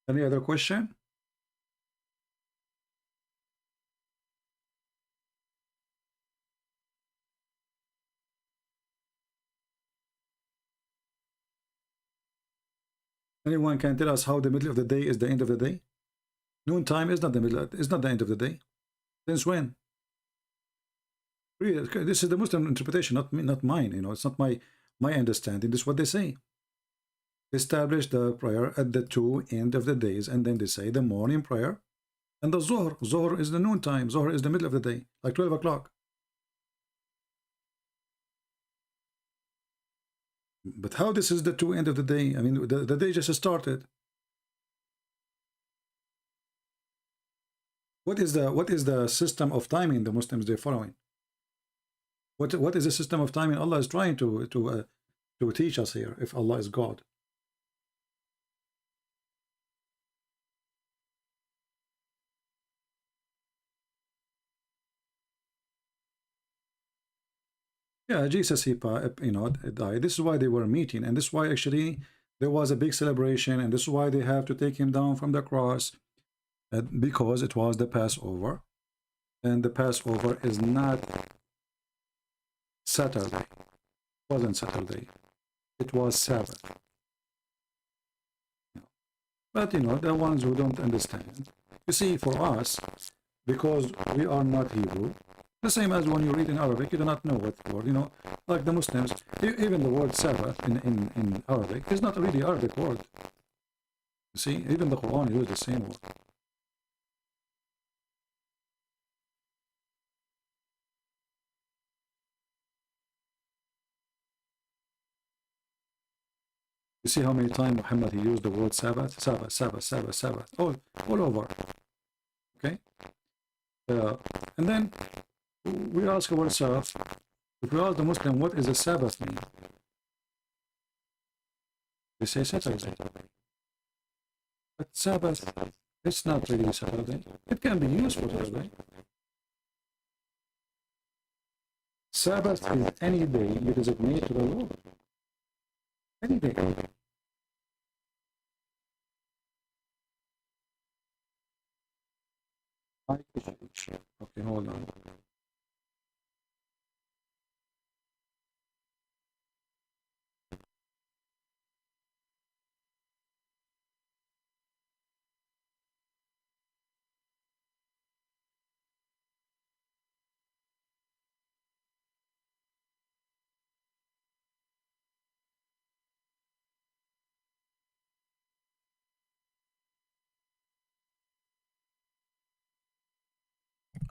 Speaker 7: Any other question? Anyone can tell us how the middle of the day is the end of the day? Noon time is not the middle, is not the end of the day. Since when? Really, this is the Muslim interpretation, not me, not mine. You know, it's not my understanding. This is what they say. Establish the prayer at the two end of the days, and then they say the morning prayer and the Zuhr. Zuhr is the noon time. Zuhr is the middle of the day, like 12 o'clock. But how this is the two end of the day? I mean, the day just started. What is the system of timing the Muslims they're following? What is the system of timing Allah is trying to teach us here, if Allah is God? Yeah, Jesus, he died. This is why they were meeting, and this is why actually there was a big celebration, and this is why they have to take him down from the cross, because it was the Passover, and the Passover is not Saturday. It wasn't Saturday. It was Sabbath. But the ones who don't understand, you see, for us, because we are not Hebrew. The same as when you read in Arabic, you do not know what word, like the Muslims, even the word Sabbath in Arabic is not really Arabic word. You see, even the Quran uses the same word. You see how many times Muhammad he used the word Sabbath, Sabbath, Sabbath, Sabbath, Sabbath, all over. Okay? And then we ask ourselves, if we ask the Muslim, what is a Sabbath mean? They say Saturday. But Sabbath, it's not really Saturday. It can be used for Saturday. Sabbath is any day you designate to the Lord. Any day. Okay, hold on.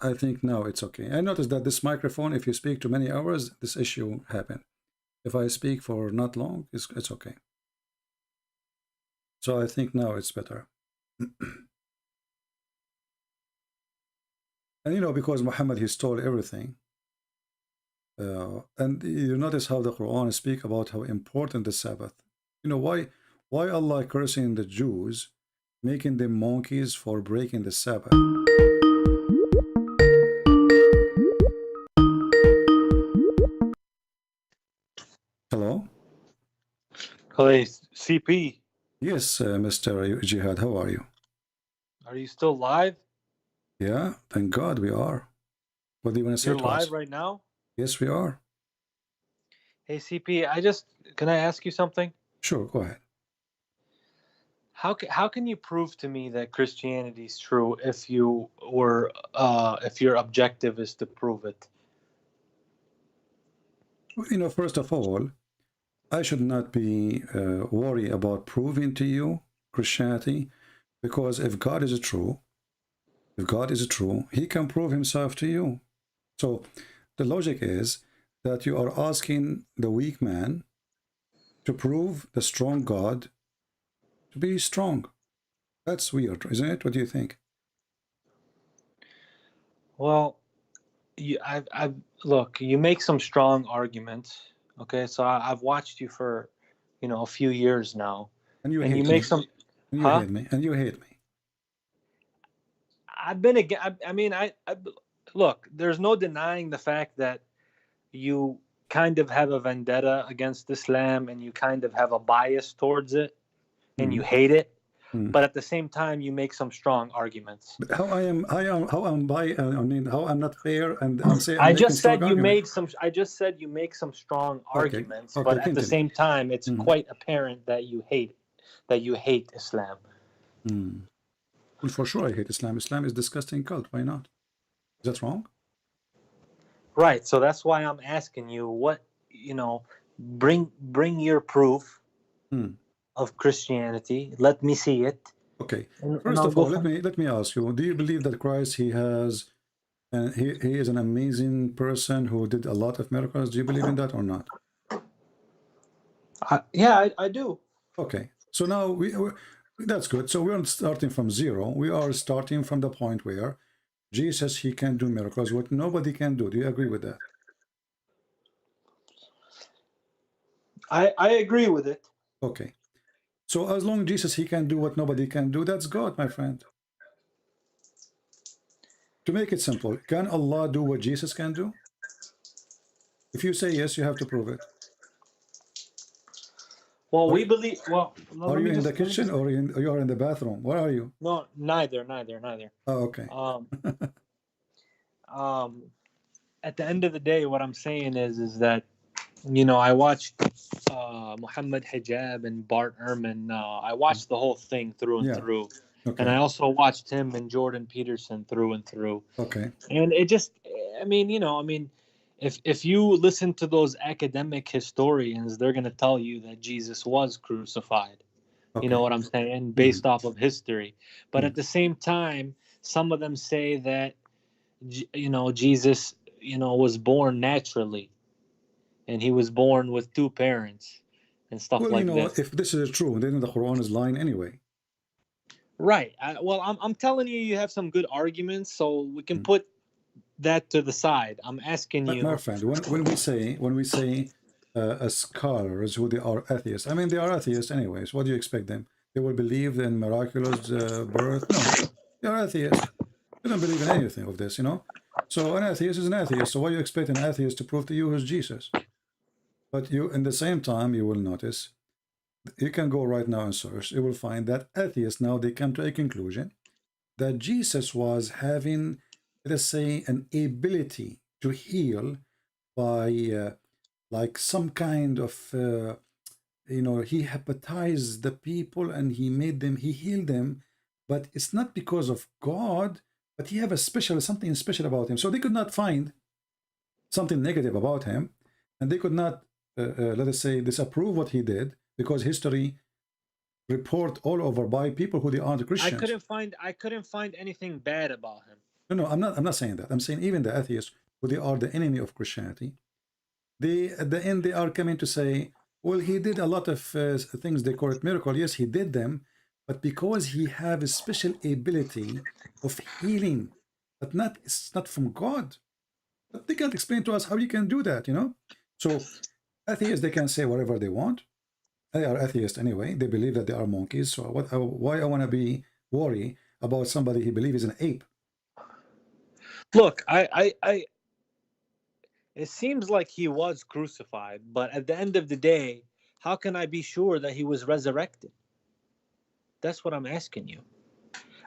Speaker 7: I think now it's okay. I noticed that this microphone, if you speak too many hours, this issue happen. If I speak for not long, it's okay. So I think now it's better. And because Muhammad, he stole everything. And you notice how the Quran speak about how important the Sabbath. Why Allah cursing the Jews, making them monkeys for breaking the Sabbath? Hello?
Speaker 11: Hey, CP.
Speaker 7: Yes, Mr. Jihad, how are you?
Speaker 11: Are you still live?
Speaker 7: Yeah, thank God we are. What do you want to say
Speaker 11: You're
Speaker 7: to us?
Speaker 11: live right now?
Speaker 7: Yes, we are.
Speaker 11: Hey, CP, can I ask you something?
Speaker 7: Sure, go ahead.
Speaker 11: How can you prove to me that Christianity is true if your objective is to prove it?
Speaker 7: First of all, I should not be worried about proving to you Christianity, because if God is true, he can prove himself to you. So the logic is that you are asking the weak man to prove the strong God to be strong. That's weird, isn't it? What do you think?
Speaker 11: Well, look, you make some strong arguments. Okay, so I've watched you for, a few years now,
Speaker 7: and you
Speaker 11: make some.
Speaker 7: And you hate me. And you hate me.
Speaker 11: I've been again. I mean, look. There's no denying the fact that you kind of have a vendetta against Islam and you kind of have a bias towards it and you hate it, but at the same time you make some strong arguments.
Speaker 7: But how I'm not fair, and I'm saying
Speaker 11: I just said you make some strong arguments,
Speaker 7: Okay,
Speaker 11: but at the
Speaker 7: continue.
Speaker 11: same time it's quite apparent that you hate Islam.
Speaker 7: Well, for sure I hate Islam. Islam is disgusting cult. Why not? Is that wrong?
Speaker 11: Right, so that's why I'm asking you what, bring your proof of Christianity. Let me see it.
Speaker 7: Okay.
Speaker 11: And
Speaker 7: First
Speaker 11: I'll
Speaker 7: of all,
Speaker 11: go
Speaker 7: let me ask you: do you believe that Christ he is an amazing person who did a lot of miracles? Do you believe in that or not?
Speaker 11: I do.
Speaker 7: Okay. So now that's good. So we're starting from zero. We are starting from the point where Jesus he can do miracles what nobody can do. Do you agree with that?
Speaker 11: I agree with it.
Speaker 7: Okay. So as long as Jesus he can do what nobody can do, that's God, my friend. To make it simple, can Allah do what Jesus can do? If you say yes, you have to prove it.
Speaker 11: Well, we believe. Well,
Speaker 7: Are you in the kitchen or you are in the bathroom? Where are you?
Speaker 11: No, neither.
Speaker 7: Oh, okay.
Speaker 11: At the end of the day, what I'm saying is that, I watched Muhammad Hijab and Bart Ehrman. I watched the whole thing through and through.
Speaker 7: Okay.
Speaker 11: And I also watched him and Jordan Peterson through and through.
Speaker 7: Okay.
Speaker 11: And it just, if you listen to those academic historians, they're going to tell you that Jesus was crucified.
Speaker 7: Okay.
Speaker 11: You know what I'm saying? Based off of history. But at the same time, some of them say that, Jesus, was born naturally. And he was born with two parents and stuff like that.
Speaker 7: If this is true, then the Quran is lying anyway.
Speaker 11: Right. I'm telling you, you have some good arguments, so we can put that to the side. I'm asking you,
Speaker 7: my friend. When we say scholars who they are atheists, I mean they are atheists anyways. What do you expect them? They will believe in miraculous birth? No, they are atheists. They don't believe in anything of this, So an atheist is an atheist. So why do you expect an atheist to prove to you who's Jesus? But you, in the same time, you will notice, you can go right now and search, you will find that atheists now, they come to a conclusion that Jesus was having, let us say, an ability to heal by like some kind of, he hypnotized the people and he healed them, but it's not because of God, but he have something special about him. So they could not find something negative about him, and they could not, let us say, disapprove what he did, because history report all over by people who they aren't Christians.
Speaker 11: I couldn't find anything bad about him.
Speaker 7: No, I'm not saying that. I'm saying even the atheists who they are the enemy of Christianity, they at the end they are coming to say, well, he did a lot of things they call it miracle. Yes, he did them, but because he have a special ability of healing, but it's not from God. But they can't explain to us how you can do that, So atheists, they can say whatever they want. They are atheists anyway. They believe that they are monkeys. So why I want to be worried about somebody who believes is an ape?
Speaker 11: Look, it seems like he was crucified, but at the end of the day, how can I be sure that he was resurrected? That's what I'm asking you.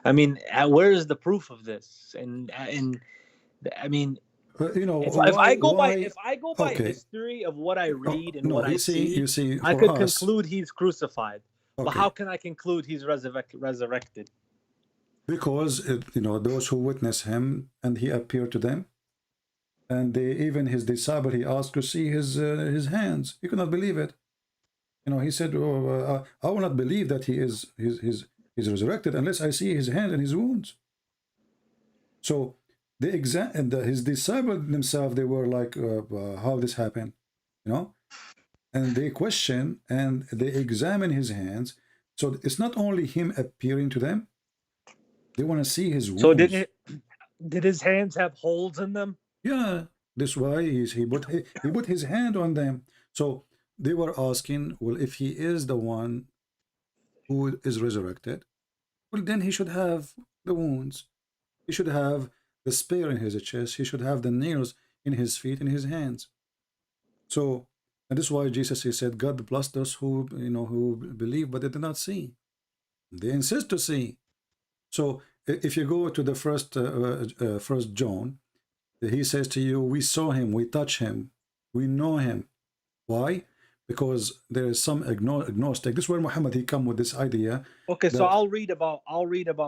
Speaker 11: I mean, where is the proof of this? And I mean, if I go by history of what I read and what I see, I could conclude he's crucified. Okay. But how can I conclude he's resurrected?
Speaker 7: Because those who witness him and he appeared to them, and even his disciple, he asked to see his hands. He could not believe it. He said, I will not believe that he is resurrected unless I see his hands and his wounds. So his disciples themselves, they were like, how this happened, and they question and they examine his hands. So it's not only him appearing to them, they want to see his wounds.
Speaker 11: So did his hands have holes in them?
Speaker 7: Yeah, that's why he put his hand on them. So they were asking, well, if he is the one who is resurrected, well, then he should have the wounds. He should have the spear in his chest. He should have the nails in his feet and his hands. So, and this is why Jesus, he said, God blessed those who, who believe, but they did not see. They insist to see. So if you go to the first John, he says to you, we saw him, we touch him, we know him. Why? Because there is some agnostic. This is where Muhammad, he come with this idea.
Speaker 11: Okay, so I'll read about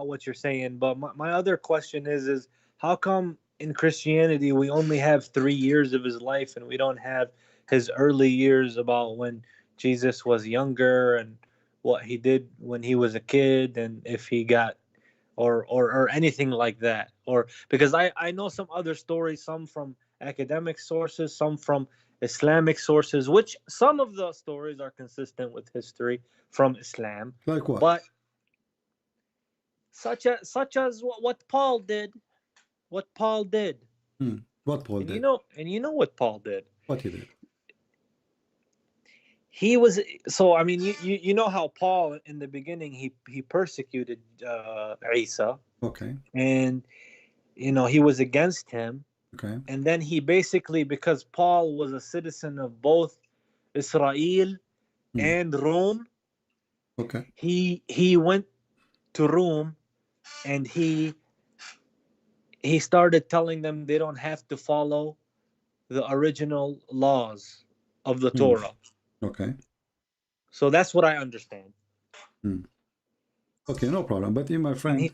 Speaker 11: what you're saying, but my other question is how come in Christianity we only have 3 years of his life and we don't have his early years about when Jesus was younger and what he did when he was a kid and if he got or anything like that? Or because I know some other stories, some from academic sources, some from Islamic sources, which some of the stories are consistent with history from Islam.
Speaker 7: Like what?
Speaker 11: But such as what Paul did. What Paul did.
Speaker 7: What Paul did?
Speaker 11: You know what Paul did.
Speaker 7: What he did?
Speaker 11: He was so. I mean, you know how Paul in the beginning he persecuted Isa.
Speaker 7: Okay.
Speaker 11: And he was against him.
Speaker 7: Okay.
Speaker 11: And then he basically, because Paul was a citizen of both Israel and Rome.
Speaker 7: Okay.
Speaker 11: He went to Rome, and he started telling them they don't have to follow the original laws of the Torah.
Speaker 7: Okay.
Speaker 11: So that's what I understand.
Speaker 7: Okay, no problem. But my friend,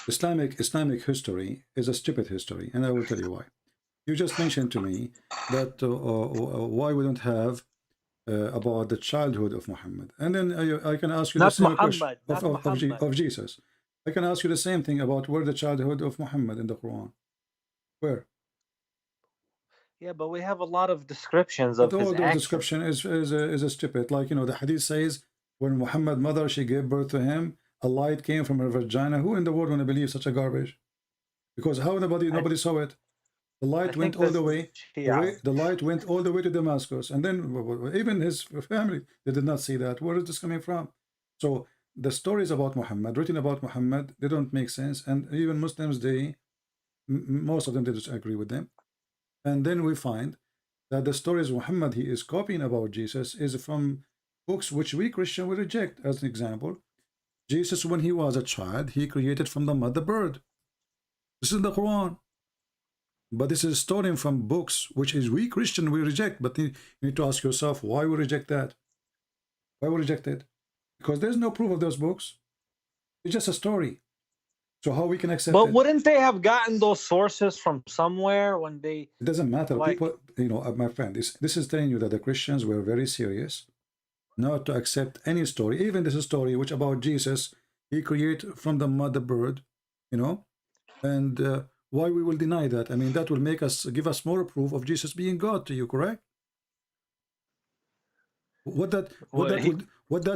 Speaker 7: Islamic history is a stupid history, and I will tell you why. You just mentioned to me that why we don't have about the childhood of Muhammad, and then I can ask you the same question of Jesus. I can ask you the same thing about where the childhood of Muhammad in the Quran. Where?
Speaker 11: Yeah, but we have a lot of descriptions of his actions.
Speaker 7: Description is a stupid. Like, the hadith says, when Muhammad's mother, she gave birth to him, a light came from her vagina. Who in the world want to believe such a garbage? Because how nobody saw it? The light went all the way. The light went all the way to Damascus, and then even his family, they did not see that. Where is this coming from? So the stories about Muhammad, written about Muhammad, they don't make sense, and even Muslims, most of them, they disagree with them. And then we find that the stories Muhammad, he is copying about Jesus, is from books which we Christian will reject. As an example, Jesus, when he was a child, he created from the mother bird. This is the Quran. But this is stolen from books which is we Christian we reject. But you need to ask yourself, why we reject that? Why we reject it? Because there's no proof of those books. It's just a story. So how we can accept it?
Speaker 11: But wouldn't they have gotten those sources from somewhere when they...
Speaker 7: It doesn't matter. People, my friend, this is telling you that the Christians were very serious not to accept any story, even this story which about Jesus, he created from the mother bird, and why we will deny that? I mean, that will give us more proof of Jesus being God to you, correct? What that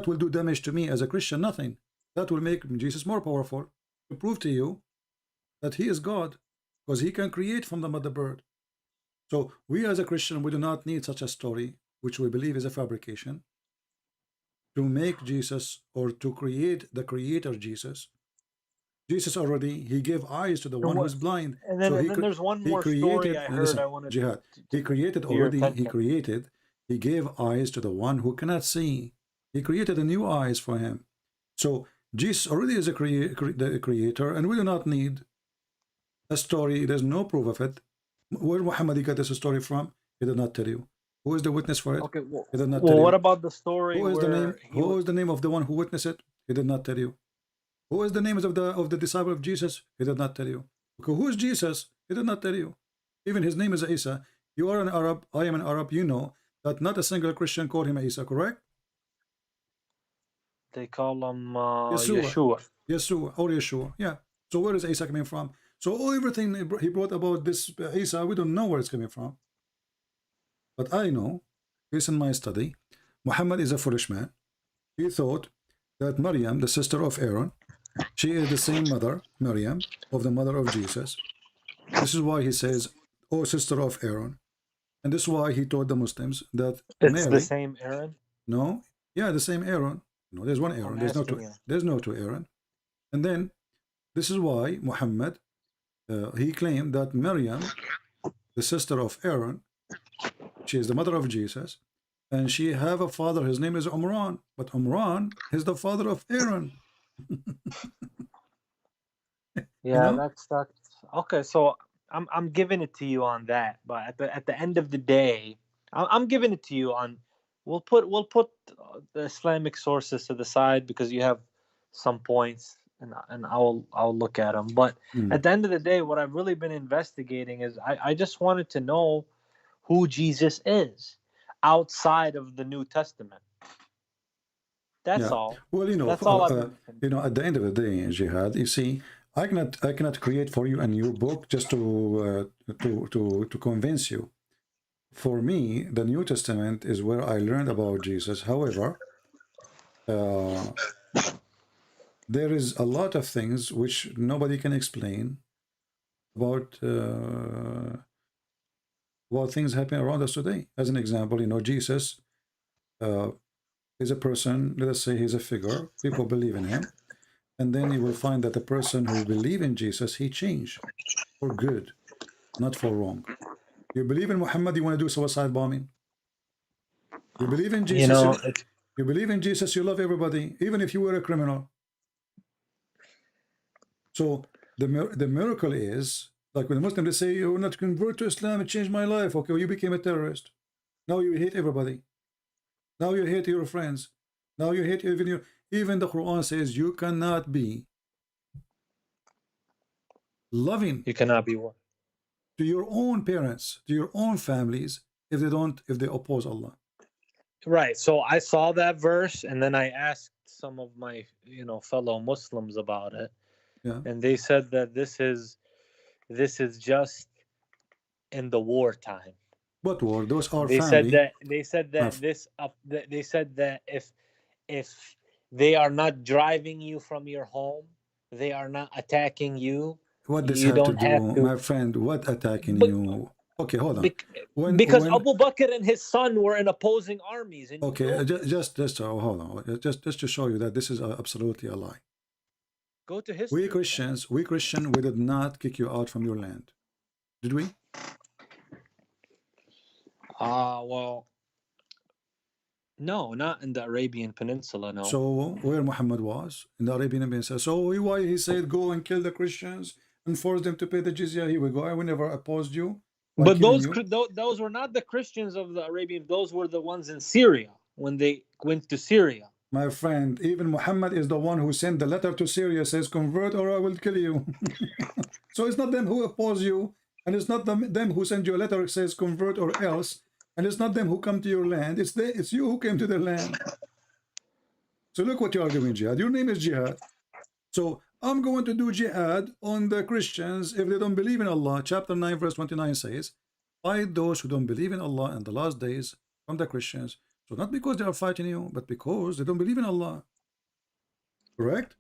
Speaker 7: will do damage to me as a Christian? Nothing. That will make Jesus more powerful to prove to you that he is God, because he can create from the mother bird. So we as a Christian, we do not need such a story, which we believe is a fabrication, to make Jesus or to create the creator Jesus. Jesus already, he gave eyes to the one who's blind.
Speaker 11: And then, then there's one more story I heard. I wanted
Speaker 7: Jihad. He created already, he gave eyes to the one who cannot see. He created a new eyes for him. So Jesus already is the creator, and we do not need a story. There's no proof of it. Where Muhammad got this story from, he did not tell you. Who is the witness for it?
Speaker 11: Okay,
Speaker 7: he did not tell you.
Speaker 11: What about the story?
Speaker 7: Who is the name of the one who witnessed it? He did not tell you. Who is the names of the disciple of Jesus? He did not tell you. Okay, who is Jesus? He did not tell you. Even his name is Isa. You are an Arab. I am an Arab. You know that not a single Christian called him Isa, correct?
Speaker 11: They call him Yeshua.
Speaker 7: Yeshua or Yeshua. Yeah. So where is Isa coming from? So everything he brought about this Isa, we don't know where it's coming from. But I know, based on my study, Muhammad is a foolish man. He thought that Maryam, the sister of Aaron, she is the same mother, Maryam, of the mother of Jesus. This is why he says, "Oh, sister of Aaron," and this is why he told the Muslims that
Speaker 11: it's
Speaker 7: Mary,
Speaker 11: the same Aaron.
Speaker 7: No, yeah, the same Aaron. No, there's one Aaron. There's no two Aaron. And then this is why Muhammad he claimed that Maryam, the sister of Aaron, She is the mother of Jesus, and she have a father. His name is Umran, but Umran is the father of Aaron.
Speaker 11: Yeah, that's okay. So I'm giving it to you on that, but at the end of the day, I'm giving it to you on. We'll put the Islamic sources to the side because you have some points, and I'll look at them. But at the end of the day, what I've really been investigating is I just wanted to know who Jesus is outside of the New Testament. That's all.
Speaker 7: Well,
Speaker 11: that's all I've been
Speaker 7: at the end of the day, Jihad, you see, I cannot create for you a new book just to convince you. For me, the New Testament is where I learned about Jesus. However, there is a lot of things which nobody can explain about things happening around us today. As an example, Jesus is a person. Let us say he's a figure. People believe in him. And then you will find that the person who believes in Jesus, he changed for good, not for wrong. You believe in Muhammad, you want to do suicide bombing. You believe in Jesus, you believe in Jesus, you love everybody, even if you were a criminal. So the miracle is, like when the Muslims, they say, you're not convert to Islam, it changed my life. Okay, well, you became a terrorist. Now you hate everybody. Now you hate your friends. Now you hate even the Quran says you cannot be loving.
Speaker 11: You cannot be what?
Speaker 7: To your own parents, to your own families, if they oppose Allah.
Speaker 11: Right. So I saw that verse, and then I asked some of my fellow Muslims about it, and they said that this is just in the wartime.
Speaker 7: What war? Those are
Speaker 11: they
Speaker 7: family.
Speaker 11: They said that if they are not driving you from your home, they are not attacking you.
Speaker 7: What does have to do, my friend? What attacking you? Okay, hold on.
Speaker 11: Because Abu Bakr and his son were in opposing armies. And
Speaker 7: okay, just hold on. Just to show you that this is absolutely a lie.
Speaker 11: Go to history.
Speaker 7: We Christians, we did not kick you out from your land, did we?
Speaker 11: Well, no, not in the Arabian Peninsula, no.
Speaker 7: So where Muhammad was in the Arabian Peninsula. So why he said go and kill the Christians and force them to pay the jizya? Here we go. I will never opposed you.
Speaker 11: But those were not the Christians of the Arabian. Those were the ones in Syria when they went to Syria.
Speaker 7: My friend, even Muhammad is the one who sent the letter to Syria, says convert or I will kill you. So it's not them who oppose you, and it's not them who send you a letter says convert or else, and it's not them who come to your land. It's you who came to their land. So look what you are doing, Jihad. Your name is Jihad. So I'm going to do jihad on the Christians if they don't believe in Allah. Chapter 9 verse 29 says, fight those who don't believe in Allah in the last days from the Christians. So not because they are fighting you, but because they don't believe in Allah. Correct?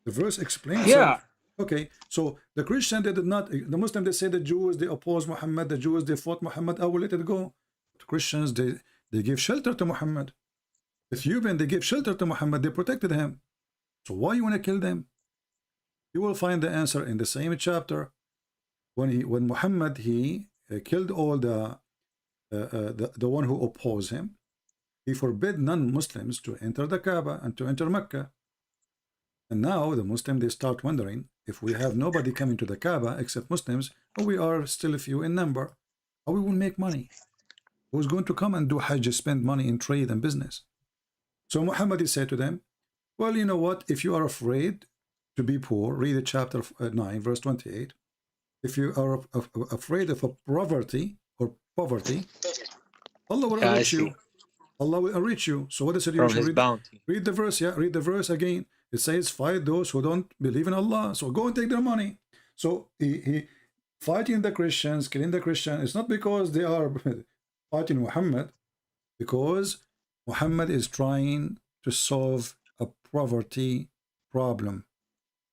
Speaker 7: The verse explains.
Speaker 11: Yeah.
Speaker 7: Okay, so the Christian, they did not, the Muslim, they say the Jews, they oppose Muhammad, the Jews, they fought Muhammad, I will let it go. The Christians, they give shelter to Muhammad. The Ethiopian, they gave shelter to Muhammad, they protected him. So why you want to kill them? You will find the answer in the same chapter. When Muhammad, he killed all the one who opposed him, he forbid non-Muslims to enter the Kaaba and to enter Mecca. And now the Muslims, they start wondering, if we have nobody coming to the Kaaba except Muslims, but we are still a few in number, how we will make money? Who's going to come and do Hajj, spend money in trade and business? So Muhammad, he said to them, well, you know what, if you are afraid to be poor, read chapter 9 verse 28. If you are afraid of poverty, Allah will enrich you. Allah will enrich you. So what is it?
Speaker 11: From his bounty.
Speaker 7: Read the verse, read the verse again. It says, fight those who don't believe in Allah. So go and take their money. So he fighting the Christians, killing the Christians. It's not because they are fighting Muhammad, because Muhammad is trying to solve a poverty problem.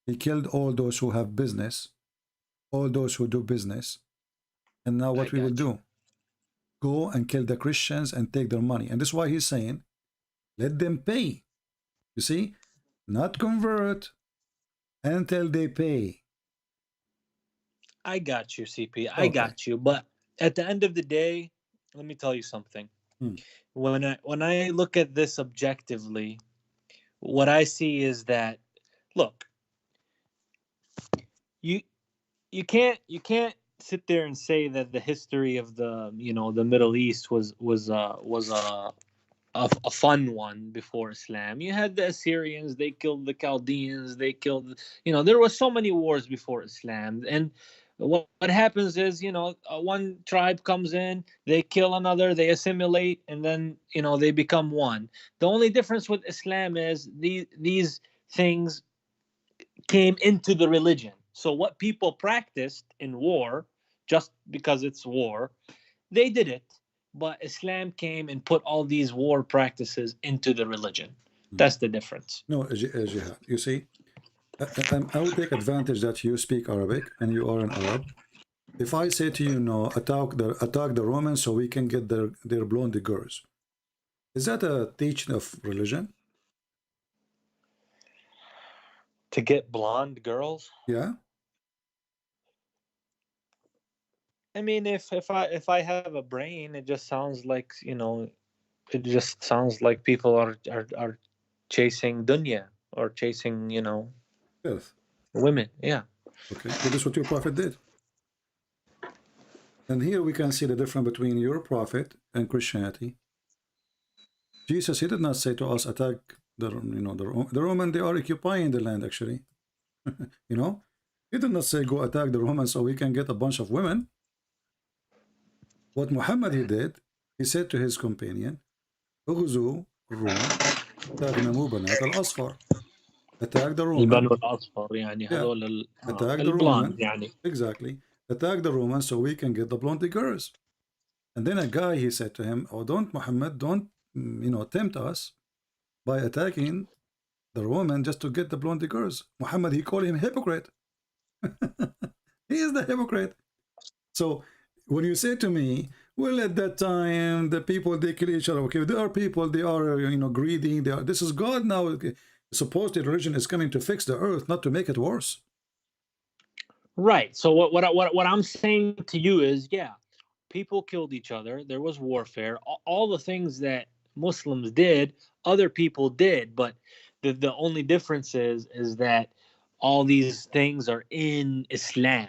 Speaker 7: He killed all those who have business, all those who do business. And now what we will do? Go and kill the Christians and take their money. And this is why he's saying, let them pay. You see? Not convert until they pay.
Speaker 11: I got you, CP. I got you. But at the end of the day, let me tell you something. When I look at this objectively, what I see is that, look, you can't sit there and say that the history of the the Middle East was a fun one before Islam. You had the Assyrians, they killed the Chaldeans, they killed, there was so many wars before Islam. And what happens is, one tribe comes in, they kill another, they assimilate, and then, they become one. The only difference with Islam is these things came into the religion. So what people practiced in war, just because it's war, they did it. But Islam came and put all these war practices into the religion. That's the difference.
Speaker 7: No, Jihad. You see, I will take advantage that you speak Arabic and you are an Arab. If I say to you, no, attack the Romans so we can get their blonde girls, is that a teaching of religion?
Speaker 11: To get blonde girls?
Speaker 7: Yeah.
Speaker 11: I mean, if I have a brain, it just sounds like, it just sounds like people are chasing dunya or chasing,
Speaker 7: Yes.
Speaker 11: women. Yeah.
Speaker 7: Okay. So this is what your prophet did. And here we can see the difference between your prophet and Christianity. Jesus, he did not say to us, attack the Roman. They are occupying the land, actually. He did not say, go attack the Romans so we can get a bunch of women. What Muhammad he did, he said to his companion, "Ughzu Rum, tagnamu banat al-asfar." Attack the Roman. Attack the Roman. Exactly. Attack the Romans so we can get the blonde girls. And then a guy, he said to him, "Oh, don't Muhammad, don't tempt us by attacking the Roman just to get the blonde girls." Muhammad, he called him hypocrite. He is the hypocrite. So when you say to me, well, at that time the people, they kill each other. Okay, there are people, they are greedy. This is God now. Okay. Supposedly religion is coming to fix the earth, not to make it worse.
Speaker 11: Right. So what I'm saying to you is, yeah, people killed each other. There was warfare. All the things that Muslims did, other people did. But the only difference is that all these things are in Islam,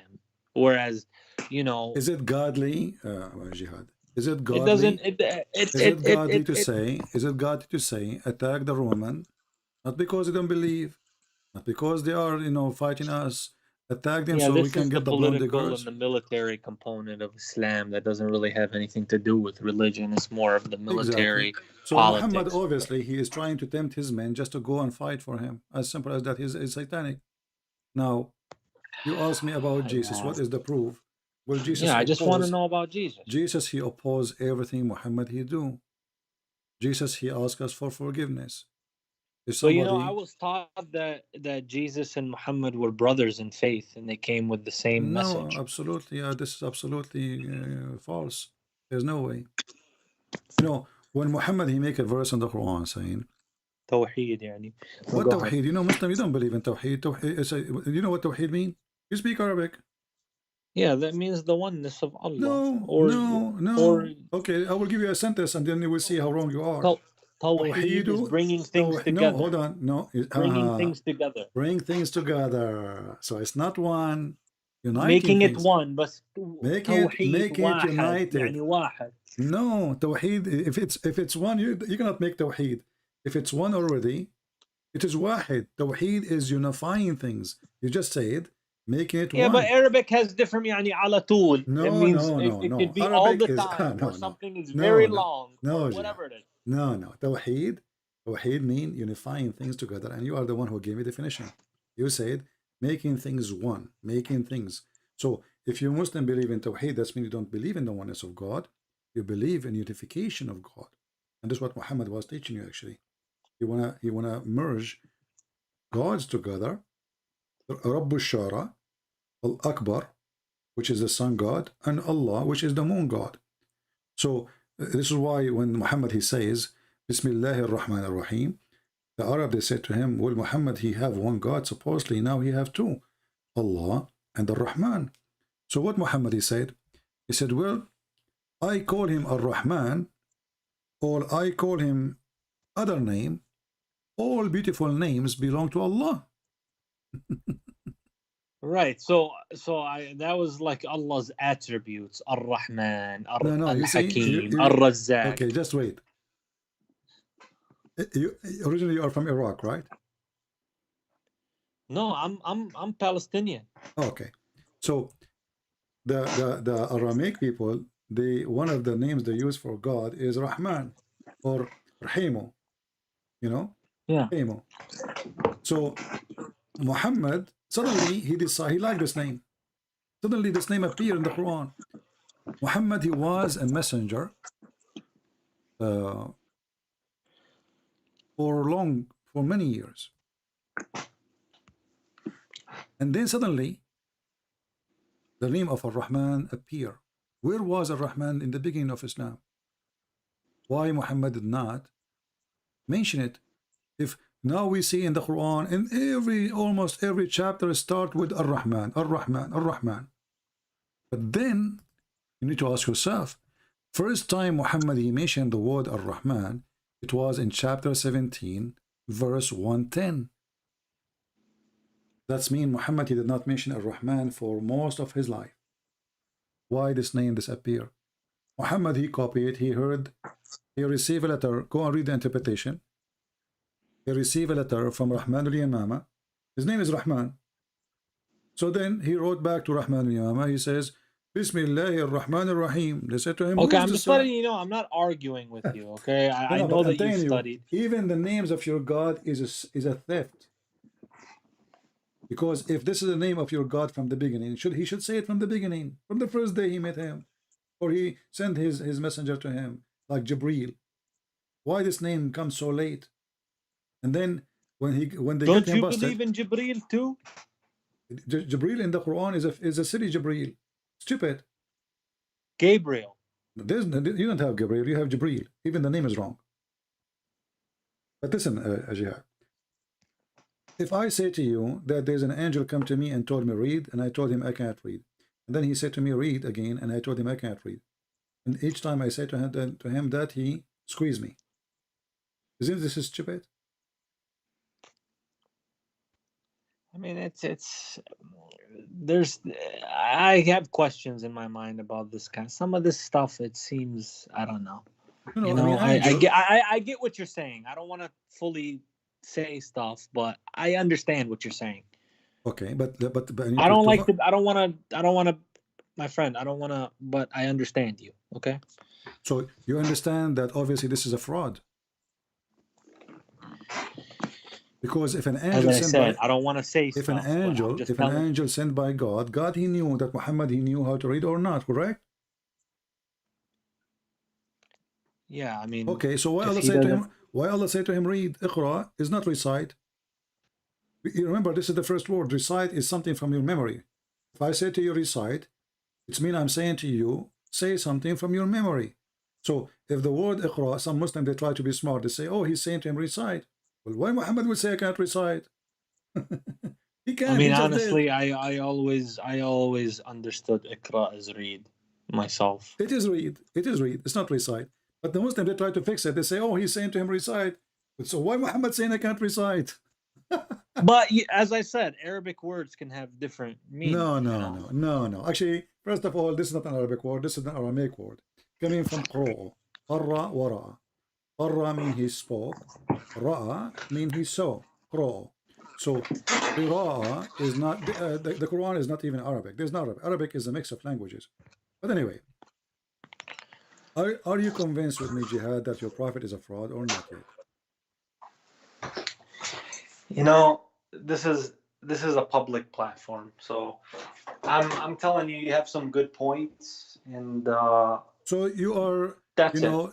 Speaker 11: whereas,
Speaker 7: is it godly, Jihad? Is it godly?
Speaker 11: It doesn't.
Speaker 7: Is it godly to say? Is it godly to say attack the Roman, not because they don't believe, not because they are fighting us? Attack them so we can get the blonde girls.
Speaker 11: Political and the military component of Islam that doesn't really have anything to do with religion. It's more of the military.
Speaker 7: Exactly. So politics. Muhammad, obviously, he is trying to tempt his men just to go and fight for him. As simple as that. He's satanic. Now, you ask me about Jesus. What is the proof? Well, Jesus.
Speaker 11: Yeah, I just want to know about Jesus.
Speaker 7: Jesus, he opposed everything Muhammad he do. Jesus, he asked us for forgiveness.
Speaker 11: So I was taught that Jesus and Muhammad were brothers in faith, and they came with the same message.
Speaker 7: No, absolutely. This is absolutely false. There's no way. When Muhammad he make a verse in the Quran saying,
Speaker 11: Tawheed, yani.
Speaker 7: What Tawheed? Muslim, you don't believe in Tawheed. Tawheed, you know what Tawheed mean? You speak Arabic.
Speaker 11: Yeah, that means the oneness of Allah.
Speaker 7: No. Okay, I will give you a sentence and then you will see how wrong you are.
Speaker 11: Tawheed is bringing things together.
Speaker 7: No, hold on. No.
Speaker 11: Bringing things together.
Speaker 7: Bring things together. So it's not one. Uniting
Speaker 11: making
Speaker 7: things.
Speaker 11: It one, but
Speaker 7: make it united. No, Tawheed, if it's one, you cannot make Tawheed. If it's one already, it is Wahid. Tawheed is unifying things. You just said making it one.
Speaker 11: Yeah, but Arabic has different ala tool.
Speaker 7: No.
Speaker 11: It could be Arabic all the time, or something is very long, or whatever it is.
Speaker 7: No. Tawheed mean unifying things together, and you are the one who gave me definition. You said making things one, making things. So if you Muslim believe in Tawheed, that means you don't believe in the oneness of God. You believe in unification of God, and this is what Muhammad was teaching you. Actually, you wanna merge gods together. Rabbu Shara, Al-Akbar, which is the sun god, and Allah, which is the moon god. So this is why when Muhammad he says Bismillahir Rahmanir Rahim, the Arab they said to him, well, Muhammad he have one God, supposedly now he have two, Allah and the Rahman. So what Muhammad he said, well, I call him Ar-Rahman, or I call him other name, all beautiful names belong to Allah.
Speaker 11: Right. So that was like Allah's attributes: Ar-Rahman,
Speaker 7: No, you see,
Speaker 11: Al-Hakim, Ar-Razzaq.
Speaker 7: okay, just wait. Originally, you are from Iraq, right?
Speaker 11: No, I'm Palestinian.
Speaker 7: Okay, so the Aramaic people, one of the names they use for God is Rahman or Rahimu, you know?
Speaker 11: Yeah.
Speaker 7: Rahimu. So Muhammad, suddenly he liked this name. Suddenly this name appeared in the Quran. Muhammad, he was a messenger for many years. And then suddenly the name of Ar-Rahman appeared. Where was Ar-Rahman in the beginning of Islam? Why Muhammad did not mention it? If now we see in the Quran, in almost every chapter start with Ar-Rahman, Ar-Rahman, Ar-Rahman. But then you need to ask yourself, first time Muhammad he mentioned the word Ar-Rahman, it was in chapter 17, verse 110. That's mean Muhammad he did not mention Ar-Rahman for most of his life. Why this name disappeared? Muhammad he copied, he heard, he received a letter. Go and read the interpretation. He received a letter from Rahman al-Yamama. His name is Rahman. So then he wrote back to Rahman al-Yamama. He says, Bismillahir Rahmanir Rahim. They said to him,
Speaker 11: okay, I'm just letting you know, I'm not arguing with you, okay? I know that you studied.
Speaker 7: Even the names of your God is a theft. Because if this is the name of your God from the beginning, he should say it from the beginning, from the first day he met him, or he sent his messenger to him, like Jibreel. Why this name comes so late? And then when they
Speaker 11: don't
Speaker 7: get him busted,
Speaker 11: believe in Jibreel too?
Speaker 7: Jibreel in the Quran is a silly Jibreel. Stupid.
Speaker 11: Gabriel.
Speaker 7: You don't have Gabriel, you have Jibreel. Even the name is wrong. But listen, Jihad. If I say to you that there's an angel come to me and told me read, and I told him I can't read, and then he said to me read again, and I told him I can't read, and each time I say to him that, he squeezed me. Isn't this stupid?
Speaker 11: I mean, I have questions in my mind about this kind. Some of this stuff, it seems, I don't know.
Speaker 7: No,
Speaker 11: you know,
Speaker 7: I
Speaker 11: get what you're saying. I don't want to fully say stuff, but I understand what you're saying.
Speaker 7: Okay, but
Speaker 11: I don't want to, my friend, I don't want to, but I understand you. Okay.
Speaker 7: So you understand that obviously this is a fraud. Because if an angel
Speaker 11: I don't want to say
Speaker 7: if an angel sent by God he knew that Muhammad he knew how to read or not, correct?
Speaker 11: Yeah, I mean.
Speaker 7: Okay, so why Allah say to him read? Iqra is not recite. You remember this is the first word. Recite is something from your memory. If I say to you recite, it means I'm saying to you say something from your memory. So if the word Iqra, some Muslims they try to be smart. They say, oh, he's saying to him recite. Well, why Muhammad would say I can't recite? He can't.
Speaker 11: I mean, honestly, I always understood Iqra as read myself.
Speaker 7: It is read. It is read. It's not recite. But the Muslims they try to fix it. They say, oh, he's saying to him recite. So why Muhammad saying I can't recite?
Speaker 11: But as I said, Arabic words can have different meanings.
Speaker 7: No. Actually, first of all, this is not an Arabic word. This is an Aramaic word coming from qro'o. Qarra wa ra'a. Qarra means he spoke. Ra'a means he saw. Qro'o. So qira'a is not the Quran is not even Arabic. There's not Arabic. Arabic is a mix of languages. But anyway, are you convinced with me, Jihad, that your prophet is a fraud or not yet?
Speaker 11: You know, this is a public platform, so I'm telling you, you have some good points, and
Speaker 7: so you are.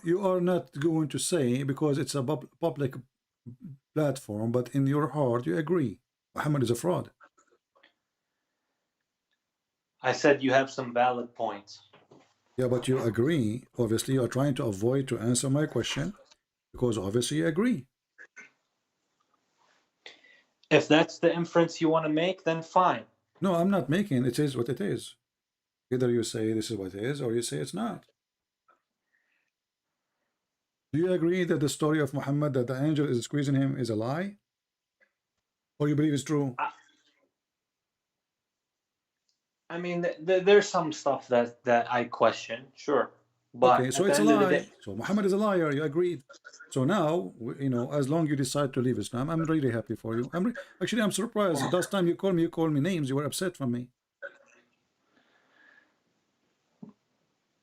Speaker 7: You are not going to say because it's a public platform, but in your heart you agree Muhammad is a fraud.
Speaker 11: I said you have some valid points.
Speaker 7: Yeah, but you agree. Obviously, you are trying to avoid to answer my question because obviously you agree.
Speaker 11: If that's the inference you want to make, then fine.
Speaker 7: No, I'm not making. It is what it is. Either you say this is what it is, or you say it's not. Do you agree that the story of Muhammad, that the angel is squeezing him, is a lie? Or you believe it's true?
Speaker 11: I mean, there's some stuff that I question, sure. But
Speaker 7: okay, so it's a lie. So Muhammad is a liar. You agreed. So now, you know, as long you decide to leave Islam, I'm really happy for you. Actually, I'm surprised. Last time you called me names. You were upset from me.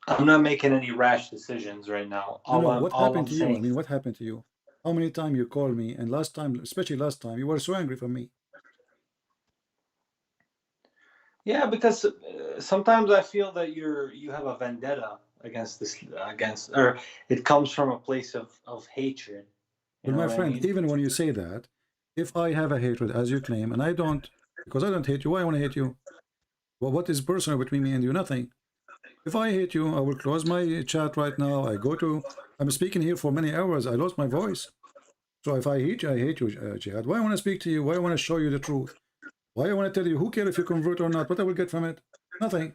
Speaker 11: I'm not making any rash decisions right now.
Speaker 7: What happened to you? I mean, what happened to you? How many times you called me? And last time, especially last time, you were so angry for me.
Speaker 11: Yeah, because sometimes I feel that you have a vendetta against or it comes from a place of hatred.
Speaker 7: Well, my friend, even when you say that, if I have a hatred, as you claim, and I don't, because I don't hate you, why I want to hate you? Well, what is personal between me and you? Nothing. If I hate you, I will close my chat right now. I'm speaking here for many hours. I lost my voice. So if I hate you, Jihad. Why I want to speak to you? Why I want to show you the truth? Why I want to tell you, who cares if you convert or not? What I will get from it? Nothing.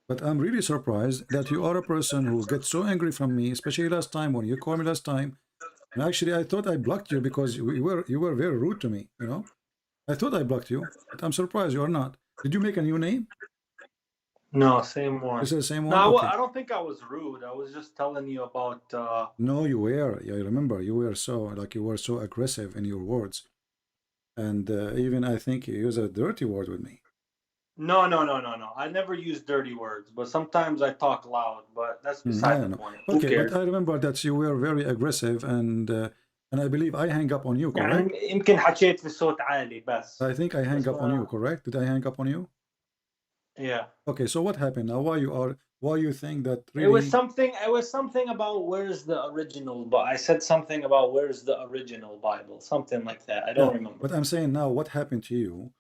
Speaker 7: But I'm really surprised that you are a person who gets so angry from me, especially last time when you called me last time. And actually, I thought I blocked you because you were very rude to me, you know? I thought I blocked you, but I'm surprised you are not. Did you make a new name?
Speaker 11: No, same one.
Speaker 7: This is the same one?
Speaker 11: No,
Speaker 7: okay.
Speaker 11: I don't think I was rude. I was just telling you about...
Speaker 7: No, you were. Yeah, I remember. You were so aggressive in your words. And even I think you use a dirty word with me.
Speaker 11: No. I never use dirty words, but sometimes I talk loud, but that's beside the point.
Speaker 7: Okay, but I remember that you were very aggressive and I believe I hang up on you, correct?
Speaker 11: يمكن حكيت بصوت عالي بس.
Speaker 7: I think I hang up on you, correct? Did I hang up on you?
Speaker 11: Yeah.
Speaker 7: Okay, so what happened now? Why you think that really...
Speaker 11: It was something about where's the original, but I said something about where's the original Bible, something like that. I don't remember.
Speaker 7: But I'm saying now, what happened to you?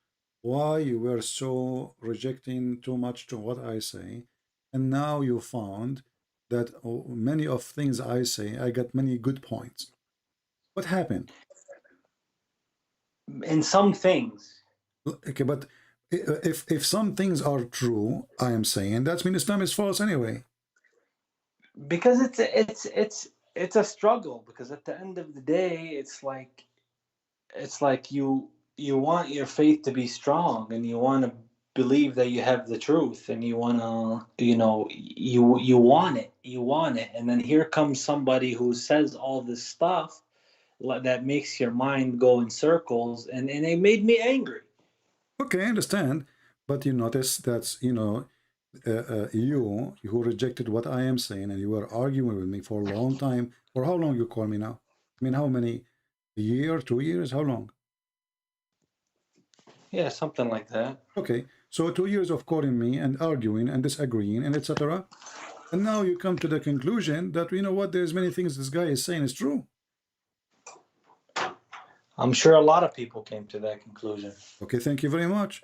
Speaker 7: Why you were so rejecting too much to what I say, and now you found that many of things I say, I got many good points. What happened?
Speaker 11: In some things.
Speaker 7: Okay, but if some things are true, I am saying that means Islam is false anyway.
Speaker 11: Because it's a struggle. Because at the end of the day, it's like you want your faith to be strong, and you want to believe that you have the truth, and you want to, you want it, and then here comes somebody who says all this stuff that makes your mind go in circles, and it made me angry.
Speaker 7: Okay, I understand, but you notice that's you who rejected what I am saying, and you were arguing with me for a long time. For how long you call me now? I mean, how many? A year, 2 years? How long?
Speaker 11: Yeah, something like that.
Speaker 7: Okay, so 2 years of calling me and arguing and disagreeing and etc. And now you come to the conclusion that, you know what, there's many things this guy is saying is true.
Speaker 11: I'm sure a lot of people came to that conclusion.
Speaker 7: Okay, thank you very much.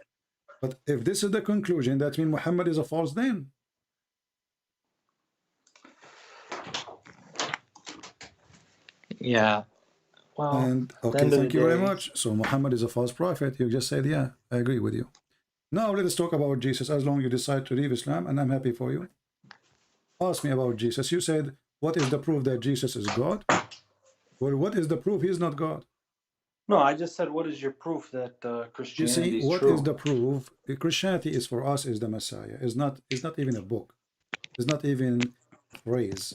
Speaker 7: But if this is the conclusion, that means Muhammad is a false then.
Speaker 11: Yeah. Well,
Speaker 7: and okay, thank you very much. So Muhammad is a false prophet. You just said, yeah, I agree with you. Now let us talk about Jesus, as long as you decide to leave Islam, and I'm happy for you. Ask me about Jesus. You said, what is the proof that Jesus is God? Well, what is the proof he's not God?
Speaker 11: No, I just said, what is your proof that Christianity is true?
Speaker 7: You see, what is the proof? Christianity is for us is the Messiah. It's not even a book. It's not even a phrase.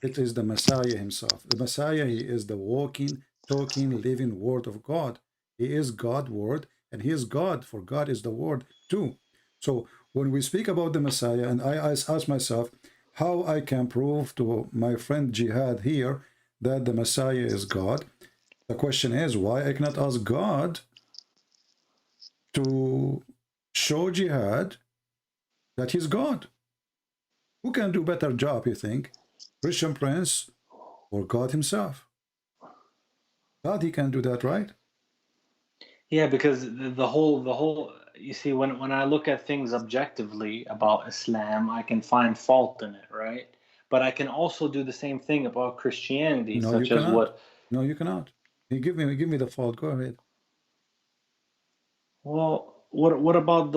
Speaker 7: It is the Messiah himself. The Messiah, he is the walking, talking, living word of God. He is God's word, and he is God, for God is the word too. So when we speak about the Messiah, and I ask myself how I can prove to my friend Jihad here that the Messiah is God, the question is why I cannot ask God to show Jihad that he's God. Who can do better job, you think? Christian Prince or God himself? God, he can do that, right?
Speaker 11: Yeah, because the whole you see, when I look at things objectively about Islam, I can find fault in it, right? But I can also do the same thing about Christianity,
Speaker 7: No,
Speaker 11: such
Speaker 7: you
Speaker 11: as
Speaker 7: cannot.
Speaker 11: what?
Speaker 7: No, you cannot. You give me the fault. Go ahead.
Speaker 11: Well, what about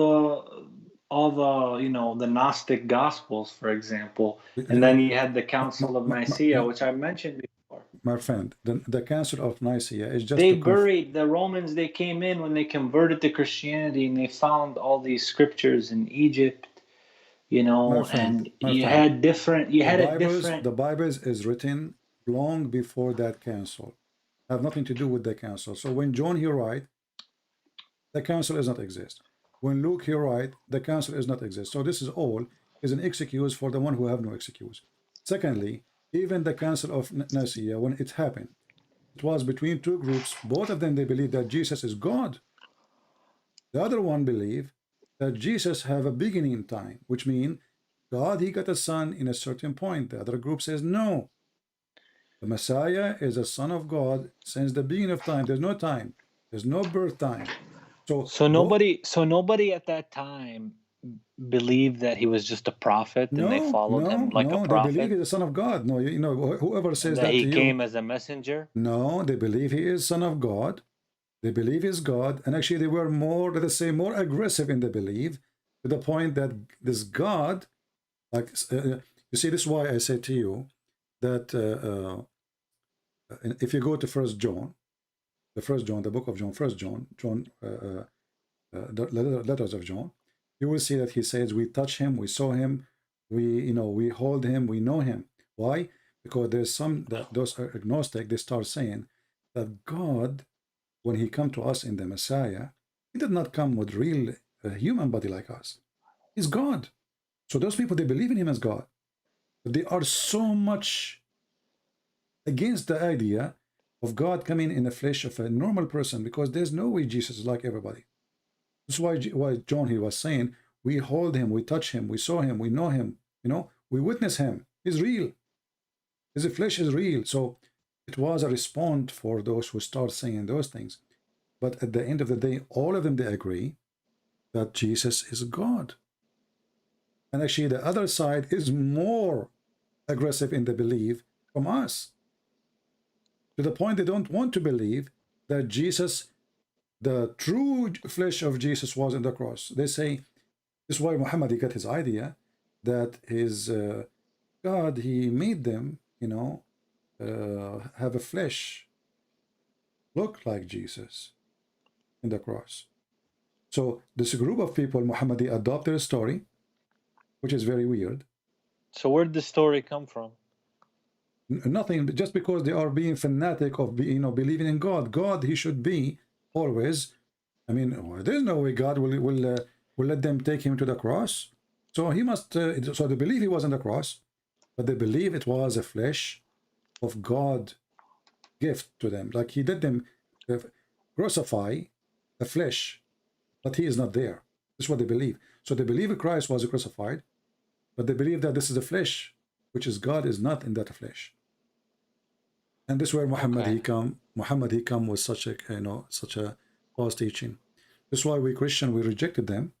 Speaker 11: all the, the Gnostic Gospels, for example, and then you had the Council of Nicaea, which I mentioned before.
Speaker 7: My friend, the Council of Nicaea is just
Speaker 11: They buried the Romans. They came in when they converted to Christianity, and they found all these scriptures in Egypt, and you had different. You had a different.
Speaker 7: The Bible is written long before that council, have nothing to do with the council. So when John here write, the council does not exist. When Luke here write, the council does not exist. So this is all is an excuse for the one who have no excuse. Secondly, even the Council of Nicaea, when it happened, it was between two groups. Both of them, they believe that Jesus is God. The other one believe that Jesus have a beginning in time, which means God, he got a son in a certain point. The other group says no. The Messiah is a son of God since the beginning of time. There's no time. There's no birth time.
Speaker 11: So nobody at that time believed that he was just a prophet, and they followed him like a prophet.
Speaker 7: They believe he's the son of God. No, whoever says that
Speaker 11: he
Speaker 7: to you,
Speaker 11: came as a messenger.
Speaker 7: No, they believe he is son of God. They believe he's God, and actually they were more, let us say, more aggressive in the belief, to the point that this God, like you see, this is why I say to you that if you go to the book of John, the letters of John, you will see that he says we touch him, we saw him, we hold him, we know him. Why? Because there's those agnostic, they start saying that God, when he come to us in the Messiah, he did not come with real human body like us. He's God. So those people, they believe in him as God. But they are so much against the idea of God coming in the flesh of a normal person, because there's no way Jesus is like everybody. That's why John, he was saying, we hold him, we touch him, we saw him, we know him, we witness him. He's real. His flesh is real. So it was a response for those who start saying those things. But at the end of the day, all of them, they agree that Jesus is God. And actually, the other side is more aggressive in the belief from us, to the point they don't want to believe that Jesus, the true flesh of Jesus, was in the cross. They say, this is why Muhammad, he got his idea that his God, he made them, have a flesh look like Jesus in the cross. So this group of people, Muhammad, he adopted a story, which is very weird.
Speaker 11: So where did the story come from?
Speaker 7: Nothing, just because they are being fanatic of believing in God. God, he should be always. I mean, there's no way God will let them take him to the cross. So he must. So they believe he was on the cross, but they believe it was a flesh of God gift to them. Like he did them crucify a flesh, but he is not there. This is what they believe. So they believe Christ was crucified, but they believe that this is the flesh, which is God is not in that flesh. And this is where Muhammad, he come with such a false teaching. This is why we Christian, we rejected them.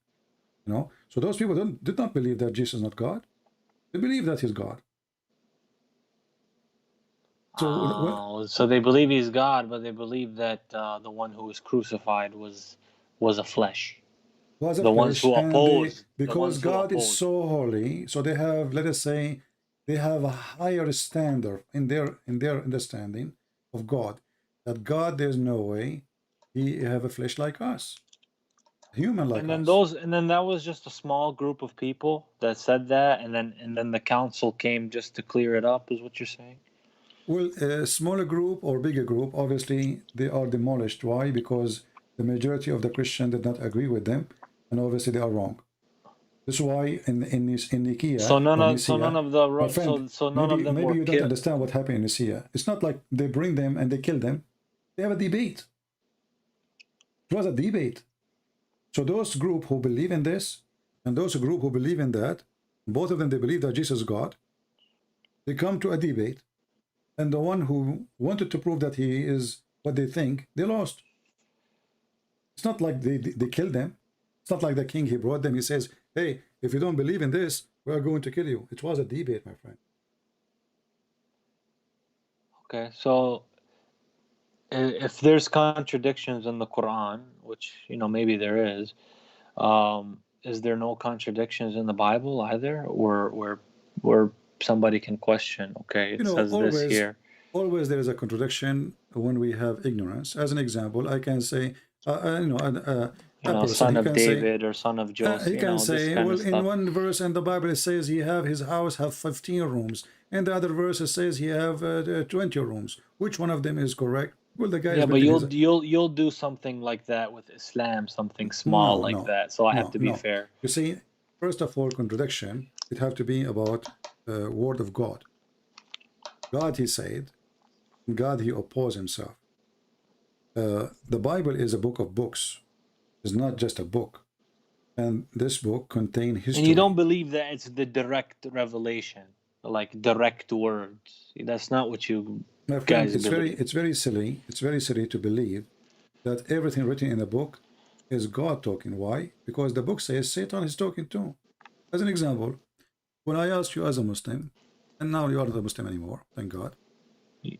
Speaker 7: So those people did not believe that Jesus is not God. They believe that he's God.
Speaker 11: So they believe he's God, but they believe that the one who was crucified was a flesh. The ones who oppose,
Speaker 7: because God is so holy, so they have, let us say, they have a higher standard in their understanding of God. That God, there's no way he have a flesh like us, human like us.
Speaker 11: And then that was just a small group of people that said that, and then the council came just to clear it up, is what you're saying?
Speaker 7: Well, a smaller group or bigger group, obviously they are demolished. Why? Because the majority of the Christians did not agree with them, and obviously they are wrong. This is why in Nicaea.
Speaker 11: So none of them were
Speaker 7: maybe you don't
Speaker 11: killed.
Speaker 7: understand what happened in Nicaea. It's not like they bring them and they kill them. They have a debate. It was a debate. So those group who believe in this and those group who believe in that, both of them, they believe that Jesus is God. They come to a debate, and the one who wanted to prove that he is what they think, they lost. It's not like they killed them. It's not like the king, he brought them, he says, hey, if you don't believe in this, we are going to kill you. It was a debate, my friend.
Speaker 11: Okay, so if there's contradictions in the Quran, which maybe there is, is there no contradictions in the Bible either, or where somebody can question? Okay, it says this here.
Speaker 7: Always there is a contradiction when we have ignorance. As an example, I can say,
Speaker 11: Son of David or son of Joseph.
Speaker 7: He can say, well, in one verse in the Bible it says he have his house have 15 rooms, and the other verse it says he have 20 rooms. Which one of them is correct? Well, the guy.
Speaker 11: Yeah, but you'll do something like that with Islam, something small that. So I have to be fair.
Speaker 7: You see, first of all, contradiction. It have to be about word of God. God, he said. God, he opposed himself. The Bible is a book of books. It's not just a book. And this book contains history.
Speaker 11: And you don't believe that it's the direct revelation, like direct words. That's not what you guys believe.
Speaker 7: It's very silly. It's very silly to believe that everything written in the book is God talking. Why? Because the book says Satan is talking too. As an example, when I ask you as a Muslim, and now you are not a Muslim anymore, thank God.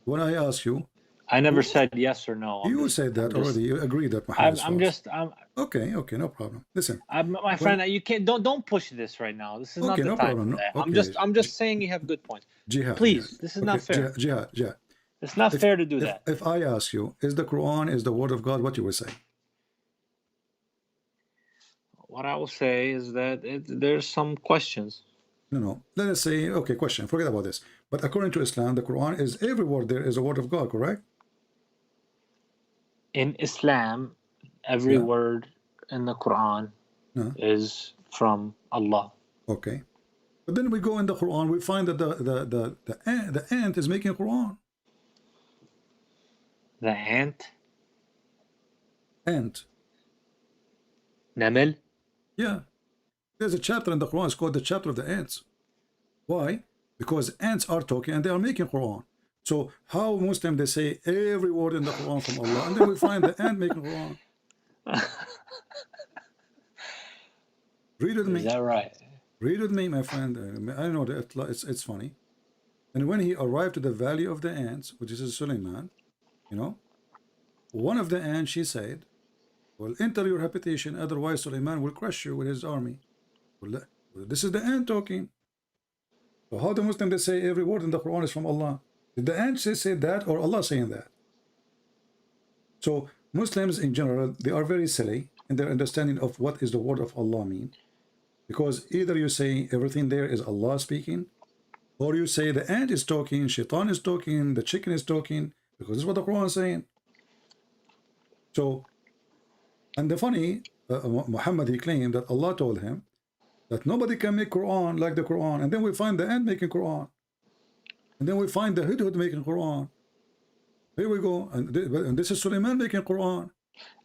Speaker 7: When I ask you,
Speaker 11: I never said yes or no.
Speaker 7: You said that already. You agreed that Muhammad is false. Okay, no problem. Listen,
Speaker 11: my friend, you can't don't push this right now. This is not the time for that. I'm just saying you have good points.
Speaker 7: Jihad,
Speaker 11: please, this is not fair.
Speaker 7: Jihad.
Speaker 11: It's not fair to do that.
Speaker 7: If I ask you, is the Quran is the word of God? What you will say?
Speaker 11: What I will say is that there's some questions.
Speaker 7: No. Let us say, okay, question. Forget about this. But according to Islam, the Quran is every word there is a word of God, correct?
Speaker 11: In Islam, every word in the Quran is from Allah.
Speaker 7: Okay. But then we go in the Quran, we find that the ant is making Quran.
Speaker 11: The ant?
Speaker 7: Ant.
Speaker 11: Namil?
Speaker 7: Yeah. There's a chapter in the Quran, it's called the chapter of the ants. Why? Because ants are talking and they are making Quran. So how Muslim they say every word in the Quran from Allah, and then we find the ant making Quran. Read with me.
Speaker 11: Is that right?
Speaker 7: Read with me, my friend. I know that it's funny. And when he arrived to the valley of the ants, which is Suleiman, one of the ants, she said, well, enter your habitation, otherwise Suleiman will crush you with his army. Well, this is the ant talking. So how the Muslim they say every word in the Quran is from Allah? Did the ant say that or Allah saying that? So Muslims in general, they are very silly in their understanding of what is the word of Allah mean. Because either you say everything there is Allah speaking, or you say the ant is talking, shaitan is talking, the chicken is talking, because this is what the Quran is saying. So, and the funny, Muhammad, he claimed that Allah told him that nobody can make Quran like the Quran. And then we find the ant making Quran. And then we find the hudhud making Quran. Here we go. And this is Suleiman making Quran.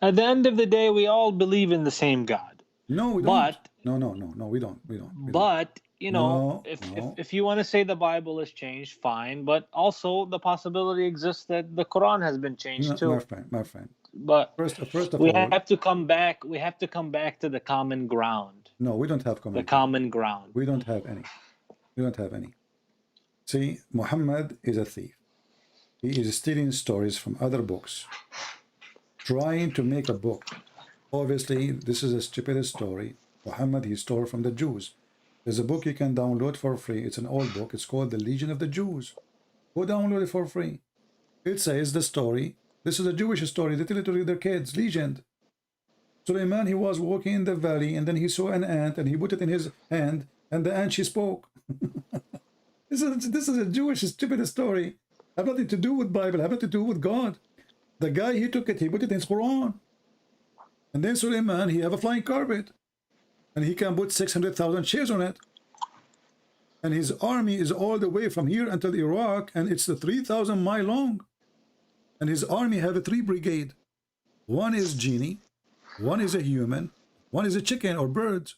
Speaker 11: At the end of the day, we all believe in the same God.
Speaker 7: No, we don't. No, we don't.
Speaker 11: But, if you want to say the Bible is changed, fine. But also the possibility exists that the Quran has been changed too.
Speaker 7: My friend.
Speaker 11: But
Speaker 7: first of
Speaker 11: we
Speaker 7: all,
Speaker 11: have to come back. We have to come back to the common ground.
Speaker 7: No, we don't have
Speaker 11: common ground.
Speaker 7: We don't have any. We don't have any. See, Muhammad is a thief. He is stealing stories from other books, trying to make a book. Obviously, this is a stupid story. Muhammad, he stole from the Jews. There's a book you can download for free. It's an old book. It's called The Legion of the Jews. Go download it for free. It says the story. This is a Jewish story. They tell it to their kids. Legend. Suleiman, he was walking in the valley, and then he saw an ant, and he put it in his hand, and the ant, she spoke. This is a Jewish stupid story. Have nothing to do with Bible. Have nothing to do with God. The guy, he took it. He put it in his Quran. And then Suleiman, he have a flying carpet. And he can put 600,000 chairs on it. And his army is all the way from here until Iraq, and it's 3,000 miles long. And his army have a 3 brigade. One is genie, one is a human, one is a chicken or birds.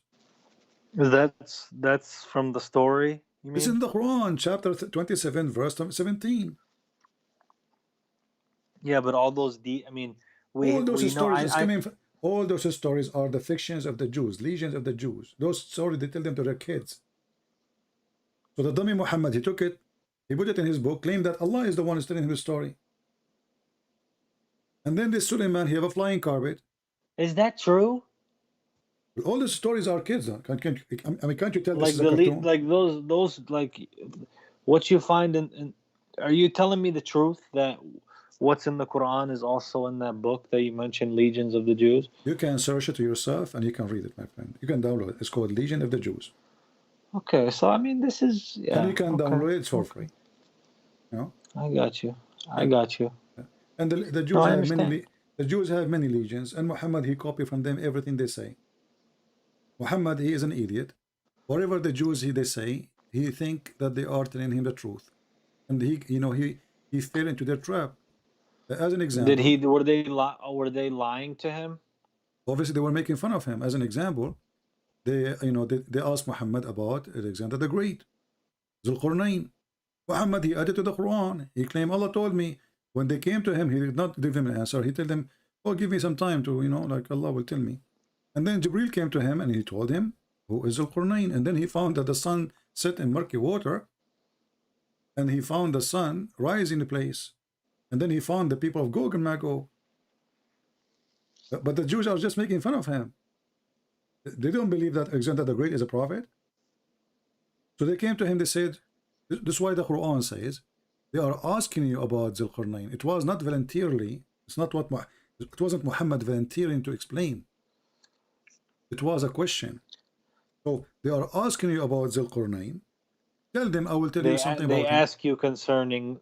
Speaker 11: That's from the story.
Speaker 7: It's in the Quran, chapter 27, verse 17.
Speaker 11: Yeah, but all those
Speaker 7: all those stories are the fictions of the Jews, legions of the Jews. Those stories, they tell them to their kids. So the dummy Muhammad, he took it, he put it in his book, claimed that Allah is the one who's telling him the story. And then this Suleiman, he have a flying carpet.
Speaker 11: Is that true?
Speaker 7: All the stories are kids. Can't you tell
Speaker 11: Like
Speaker 7: this is a cartoon?
Speaker 11: like those like what you find in are you telling me the truth that what's in the Quran is also in that book that you mentioned, Legions of the Jews?
Speaker 7: You can search it yourself and you can read it, my friend. You can download it. It's called Legion of the Jews.
Speaker 11: Okay, so I mean, this is
Speaker 7: And you can download it for free. You know?
Speaker 11: I got you. I got you.
Speaker 7: And the Jews
Speaker 11: No, I
Speaker 7: have
Speaker 11: understand.
Speaker 7: the Jews have many legions, and Muhammad, he copied from them everything they say. Muhammad, he is an idiot. Whatever the Jews they say, he think that they are telling him the truth, and he fell into their trap. As an example,
Speaker 11: Were they lying to him?
Speaker 7: obviously they were making fun of him. As an example, they asked Muhammad about Alexander the Great, Dhul-Qarnayn. Muhammad, he added to the Quran. He claimed Allah told me. When they came to him, he did not give them an answer. He told them, "Oh, give me some time to, like Allah will tell me." And then Jibril came to him and he told him who is Dhul-Qarnayn. And then he found that the sun set in murky water, and he found the sun rise in place. And then he found the people of Gog and Magog. But the Jews are just making fun of him. They don't believe that Alexander the Great is a prophet. So they came to him, they said, this is why the Quran says, they are asking you about Dhul-Qarnayn. It was not voluntarily. It wasn't Muhammad volunteering to explain. It was a question. So they are asking you about Dhul-Qarnayn. Tell them, I will tell you something about
Speaker 11: They
Speaker 7: him.
Speaker 11: ask you concerning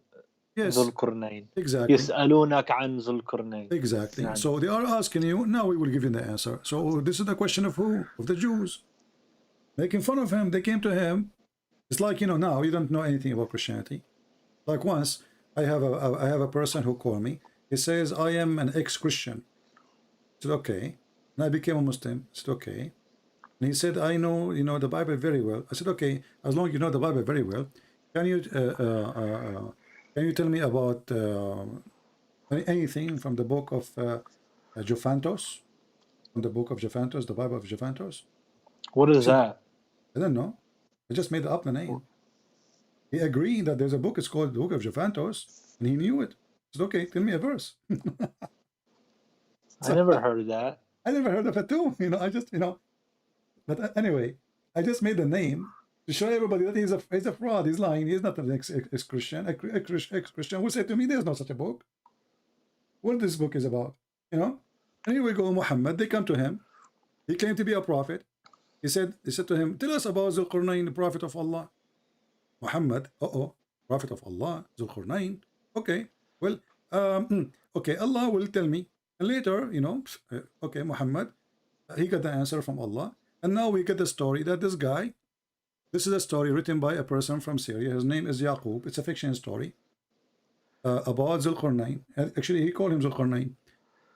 Speaker 11: Dhul-Qarnayn.
Speaker 7: Exactly.
Speaker 11: يسألونك عن Dhul-Qarnayn.
Speaker 7: Exactly. So they are asking you, now we will give you the answer. So this is the question of who? Of the Jews. Making fun of him. They came to him. It's like, now you don't know anything about Christianity. Like once, I have a person who called me. He says, I am an ex-Christian. I said, okay. And I became a Muslim. I said, okay. And he said, I know, the Bible very well. I said, okay, as long as you know the Bible very well, can you tell me about anything from the book of Jophantos? From the book of Jophantos, the Bible of Jophantos?
Speaker 11: What is that?
Speaker 7: I don't know. I just made up the name. He agreed that there's a book, it's called the Book of Jophantos, and he knew it. I said, okay, tell me a verse.
Speaker 11: I never heard of that.
Speaker 7: I never heard of it too. I just, But anyway, I just made the name to show everybody that he's a fraud. He's lying. He's not an ex-Christian. Ex-Christian who said to me, there's no such a book. What this book is about, And here we go, Muhammad. They come to him. He claimed to be a prophet. He said to him, tell us about Dhul-Qarnayn, the prophet of Allah. Muhammad, prophet of Allah, Dhul-Qarnayn. Okay, well, okay, Allah will tell me. And later, okay, Muhammad, he got the answer from Allah. And now we get the story that this is a story written by a person from Syria. His name is Yaqub. It's a fiction story about Dhul-Qarnayn. Actually, he called him Dhul-Qarnayn,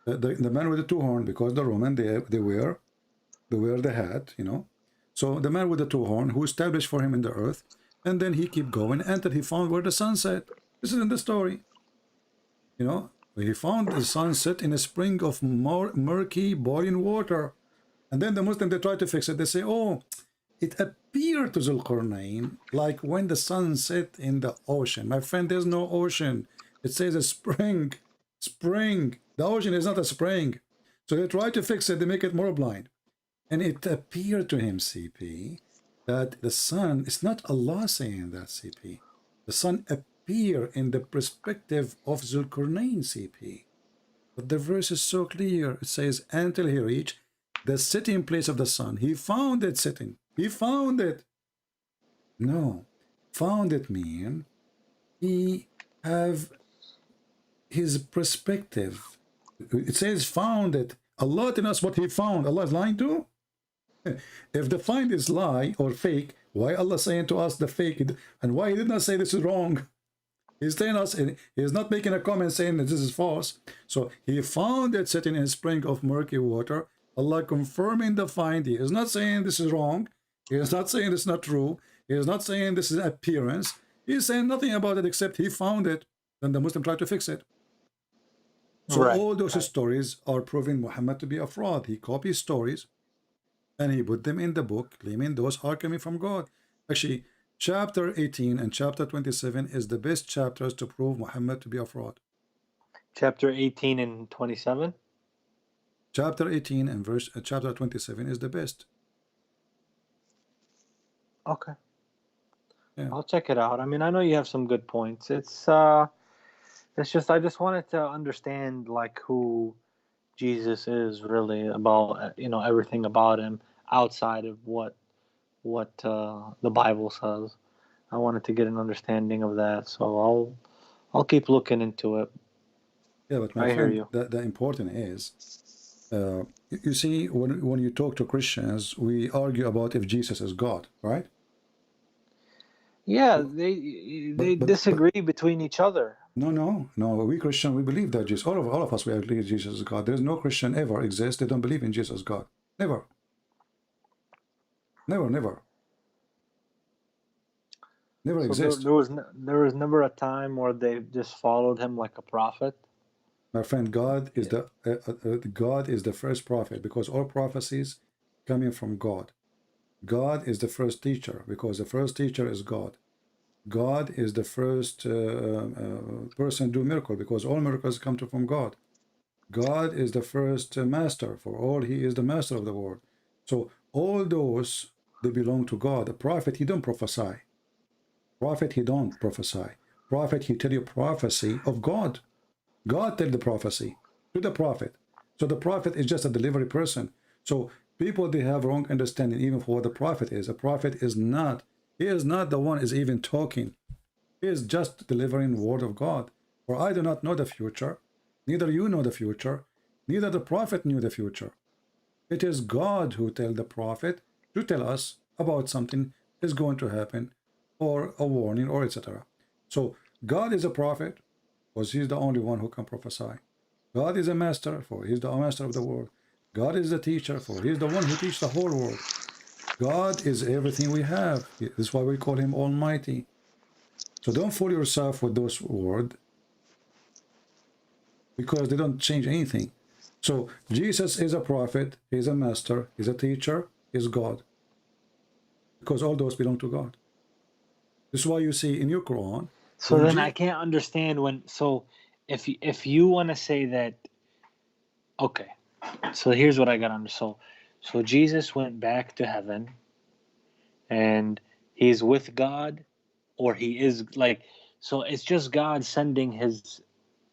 Speaker 7: the man with the two horns, because the Roman, they wear the hat, So the man with the two horns who established for him in the earth, and then he kept going until he found where the sun set. This is in the story. He found the sun set in a spring of murky boiling water. And then the Muslims, they try to fix it. They say, oh, it appeared to Dhul-Qarnayn like when the sun set in the ocean. My friend, there's no ocean. It says a spring. Spring. The ocean is not a spring. So they try to fix it. They make it more blind. And it appeared to him, CP, that the sun, it's not Allah saying that, CP. The sun appeared in the perspective of Dhul-Qarnayn, CP. But the verse is so clear. It says, until he reached the sitting place of the sun. He found it sitting. He found it. No. Found it mean he have his perspective. It says found it. Allah tells us what he found. Allah is lying too? If the find is lie or fake, why Allah saying to us the fake? And why he did not say this is wrong? He's telling us, he's not making a comment saying that this is false. So he found it sitting in a spring of murky water. Allah confirming the find. He is not saying this is wrong. He is not saying this is not true. He is not saying this is appearance. He is saying nothing about it except he found it. Then the Muslim tried to fix it. So all those stories are proving Muhammad to be a fraud. He copies stories and he put them in the book, claiming those are coming from God. Actually, chapter 18 and chapter 27 is the best chapters to prove Muhammad to be a fraud.
Speaker 11: Chapter 18 and 27?
Speaker 7: Chapter 18 and chapter 27 is the best.
Speaker 11: Okay.
Speaker 7: Yeah.
Speaker 11: I'll check it out. I mean, I know you have some good points. It's just I just wanted to understand like who Jesus is really about, everything about him outside of what the Bible says. I wanted to get an understanding of that, so I'll keep looking into it.
Speaker 7: Yeah, but my
Speaker 11: I hear
Speaker 7: friend,
Speaker 11: you.
Speaker 7: the important is, you see, when you talk to Christians, we argue about if Jesus is God, right?
Speaker 11: Yeah, they disagree between each other.
Speaker 7: No. We Christian, we believe that Jesus. All of us, we agree Jesus is God. There is no Christian ever exists. They don't believe in Jesus God. Never. Never
Speaker 11: So
Speaker 7: exist.
Speaker 11: there was never a time where they just followed him like a prophet.
Speaker 7: My friend, God is the first prophet, because all prophecies coming from God. God is the first teacher, because the first teacher is God. God is the first person to do miracle, because all miracles come from God. God is the first master, for all he is the master of the world. So all those, they belong to God. A prophet, he don't prophesy. Prophet, he don't prophesy. Prophet, he tell you prophecy of God. God tell the prophecy to the prophet. So the prophet is just a delivery person. So people, they have wrong understanding even for what the prophet is. A prophet is not, he is not the one is even talking. He is just delivering word of God. For I do not know the future, neither you know the future, neither the prophet knew the future. It is God who tell the prophet to tell us about something is going to happen, or a warning, or etc. So God is a prophet, because he's the only one who can prophesy. God is a master, for he's the master of the world. God is the teacher, for he's the one who teaches the whole world. God is everything we have. That's why we call him Almighty. So don't fool yourself with those words, because they don't change anything. So Jesus is a prophet, he's a master, he's a teacher, he's God, because all those belong to God. This is why you see in your Quran.
Speaker 11: So then I can't understand when. So if you want to say that, okay. So here's what I got under. So Jesus went back to heaven, and he's with God, or he is like. So it's just God sending his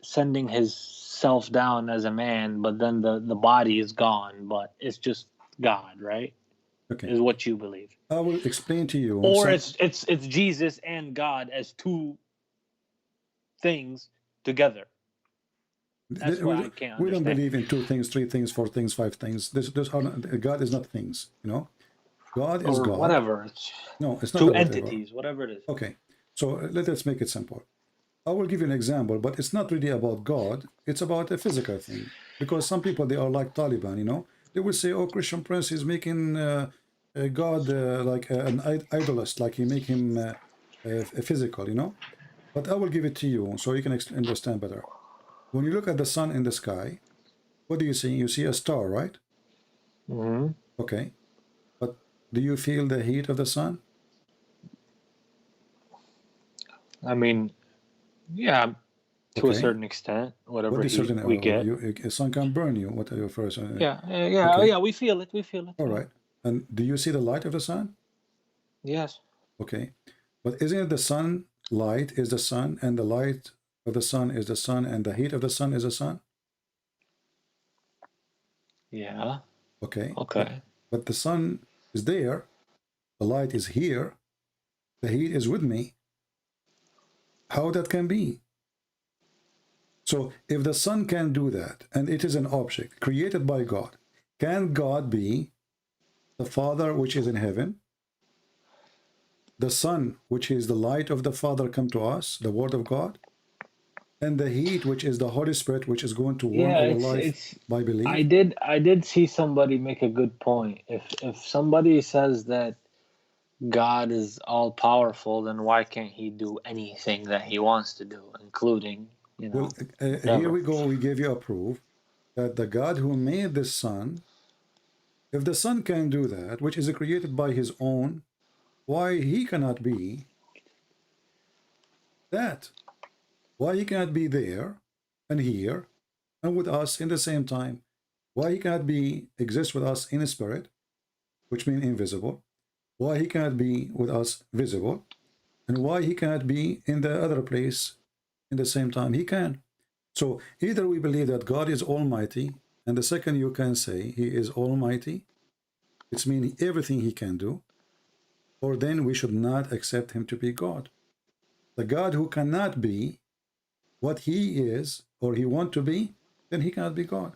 Speaker 11: self down as a man, but then the body is gone, but it's just God, right?
Speaker 7: Okay.
Speaker 11: Is what you believe.
Speaker 7: I will explain to you.
Speaker 11: Or it's Jesus and God as two things together. That's why I can't understand.
Speaker 7: We don't believe in 2 things, 3 things, 4 things, 5 things. God is not things, you know. God is God.
Speaker 11: Whatever.
Speaker 7: No, it's not
Speaker 11: 2
Speaker 7: whatever.
Speaker 11: entities, whatever it is.
Speaker 7: Okay, so let's make it simple. I will give you an example, but it's not really about God. It's about a physical thing. Because some people, they are like Taliban, you know. They will say, oh, Christian Prince is making God like an idolist, like he make him physical, you know. But I will give it to you so you can understand better. When you look at the sun in the sky, what do you see? You see a star, right?
Speaker 11: Mm-hmm.
Speaker 7: Okay. But do you feel the heat of the sun?
Speaker 11: I mean, yeah, to a certain extent, whatever we get.
Speaker 7: The sun can burn you. What are your first?
Speaker 11: Yeah, we feel it.
Speaker 7: All right. And do you see the light of the sun?
Speaker 11: Yes.
Speaker 7: Okay. But isn't it the sun light is the sun, and the light of the sun is the sun, and the heat of the sun is the sun?
Speaker 11: Yeah.
Speaker 7: Okay.
Speaker 11: Okay.
Speaker 7: But the sun is there, the light is here, the heat is with me. How that can be? So if the sun can do that, and it is an object created by God, can God be the Father which is in heaven? The sun, which is the light of the Father, come to us, the Word of God, and the heat, which is the Holy Spirit, which is going to warm our life by belief.
Speaker 11: I did see somebody make a good point. If somebody says that God is all powerful, then why can't he do anything that he wants to do, including, you know?
Speaker 7: Well, here we go. We gave you a proof that the God who made the sun, if the sun can do that, which is created by his own, why he cannot be that? Why he cannot be there and here and with us in the same time? Why he cannot be exist with us in spirit, which means invisible. Why he cannot be with us visible, and why he cannot be in the other place in the same time. He can. So either we believe that God is almighty, and the second you can say he is almighty, it's meaning everything he can do, or then we should not accept him to be God. The God who cannot be what he is or he want to be, then he cannot be God.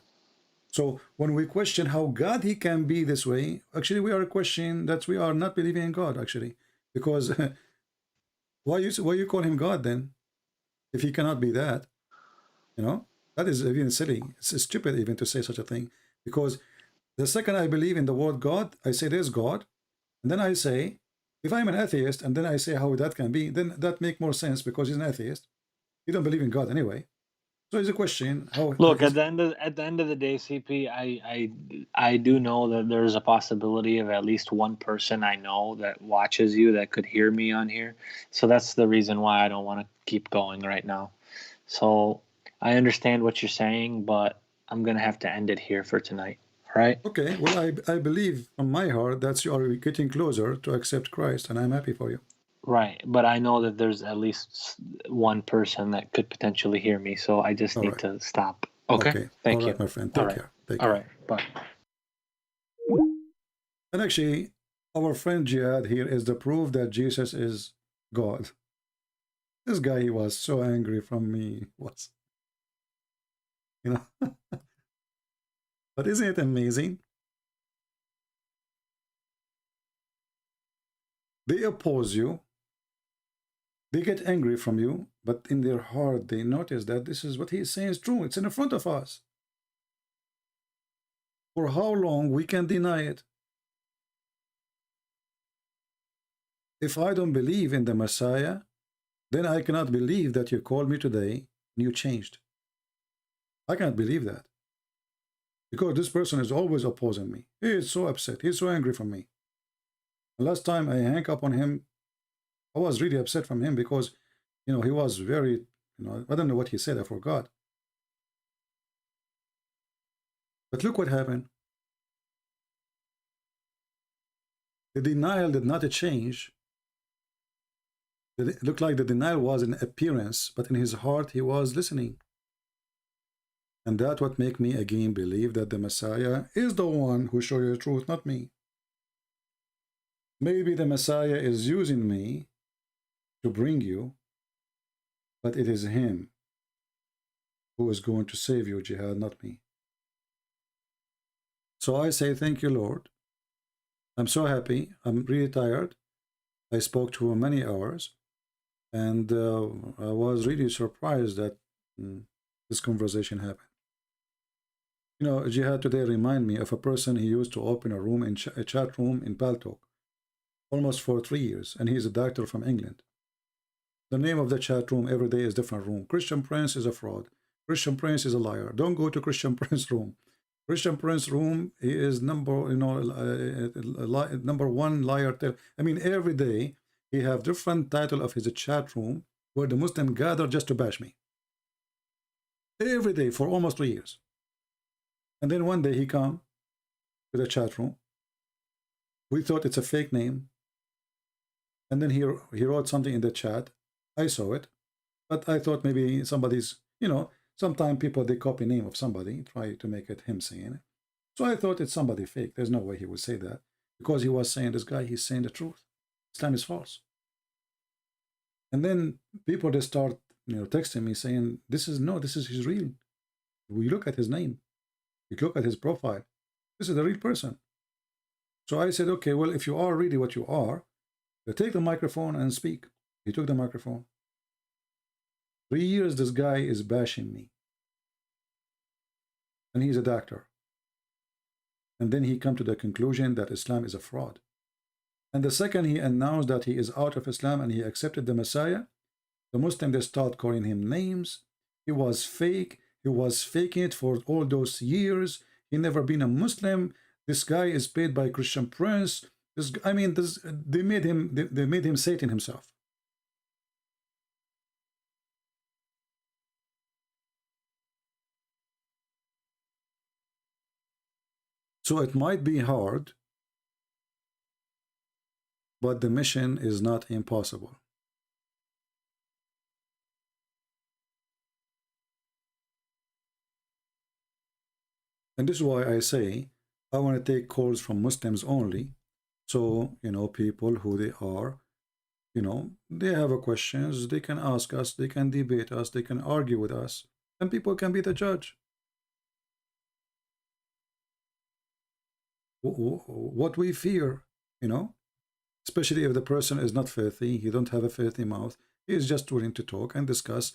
Speaker 7: So when we question how God he can be this way, actually we are questioning that we are not believing in God, actually, because why you call him God then if he cannot be that? You know, that is even silly. It's stupid even to say such a thing, because the second I believe in the word God, I say there's God, and then I say, if I'm an atheist and then I say how that can be, then that make more sense because he's an atheist. He don't believe in God anyway. So it's a question how.
Speaker 11: Look, at the end of the day, CP, I do know that there's a possibility of at least one person I know that watches you that could hear me on here. So that's the reason why I don't want to keep going right now. So I understand what you're saying, but I'm gonna have to end it here for tonight. All right?
Speaker 7: Okay. Well, I believe from my heart that you are getting closer to accept Christ, and I'm happy for you.
Speaker 11: Right, but I know that there's at least one person that could potentially hear me, so I just need to stop. Okay? Thank
Speaker 7: All
Speaker 11: you.
Speaker 7: right, my friend. Take care. Take care.
Speaker 11: All right, bye.
Speaker 7: And actually, our friend Jihad here is the proof that Jesus is God. This guy, he was so angry from me. Was, you know. But isn't it amazing? They oppose you. They get angry from you, but in their heart, they notice that this is what he's saying is true. It's in front of us. For how long we can deny it? If I don't believe in the Messiah, then I cannot believe that you called me today and you changed. I cannot believe that. Because this person is always opposing me. He is so upset. He's so angry from me. The last time I hang up on him, I was really upset from him because, you know, he was very, you know, I don't know what he said, I forgot. But look what happened. The denial did not change. It looked like the denial was an appearance, but in his heart he was listening. And that's what make me again believe that the Messiah is the one who shows you the truth, not me. Maybe the Messiah is using me to bring you, but it is him who is going to save you, Jihad, not me. So I say, thank you, Lord. I'm so happy. I'm really tired. I spoke to him many hours, and I was really surprised that this conversation happened. You know, Jihad today remind me of a person he used to open a room in a chat room in Paltalk, almost for 3 years, and he's a doctor from England. The name of the chat room every day is different room. Christian Prince is a fraud. Christian Prince is a liar. Don't go to Christian Prince room. Christian Prince room, he is number one liar. I mean, every day he have different title of his chat room where the Muslim gather just to bash me. Every day for almost 3 years. And then one day he come to the chat room. We thought it's a fake name. And then he wrote something in the chat. I saw it, but I thought maybe somebody's, you know, sometimes people, they copy name of somebody, try to make it him saying it. So I thought it's somebody fake. There's no way he would say that, because he was saying, this guy, he's saying the truth. Islam is false. And then people, they start, you know, texting me saying, this is his real. We look at his name. We look at his profile. This is the real person. So I said, okay, well, if you are really what you are, take the microphone and speak. He took the microphone. 3 years this guy is bashing me. And he's a doctor. And then he come to the conclusion that Islam is a fraud. And the second he announced that he is out of Islam and he accepted the Messiah, the Muslims, they start calling him names. He was fake. He was faking it for all those years. He never been a Muslim. This guy is paid by Christian Prince. They made him Satan himself. So it might be hard, but the mission is not impossible. And this is why I say I want to take calls from Muslims only. So, you know, people who they are, you know, they have questions, they can ask us, they can debate us, they can argue with us, and people can be the judge. What we fear, you know, especially if the person is not filthy, he don't have a filthy mouth, he is just willing to talk and discuss,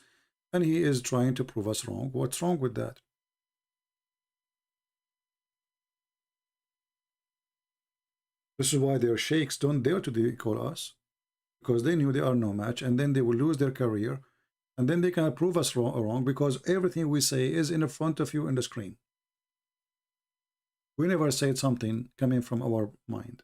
Speaker 7: and he is trying to prove us wrong. What's wrong with that? This is why their sheikhs don't dare to call us, because they knew they are no match, and then they will lose their career, and then they can prove us wrong because everything we say is in front of you in the screen. We never said something coming from our mind.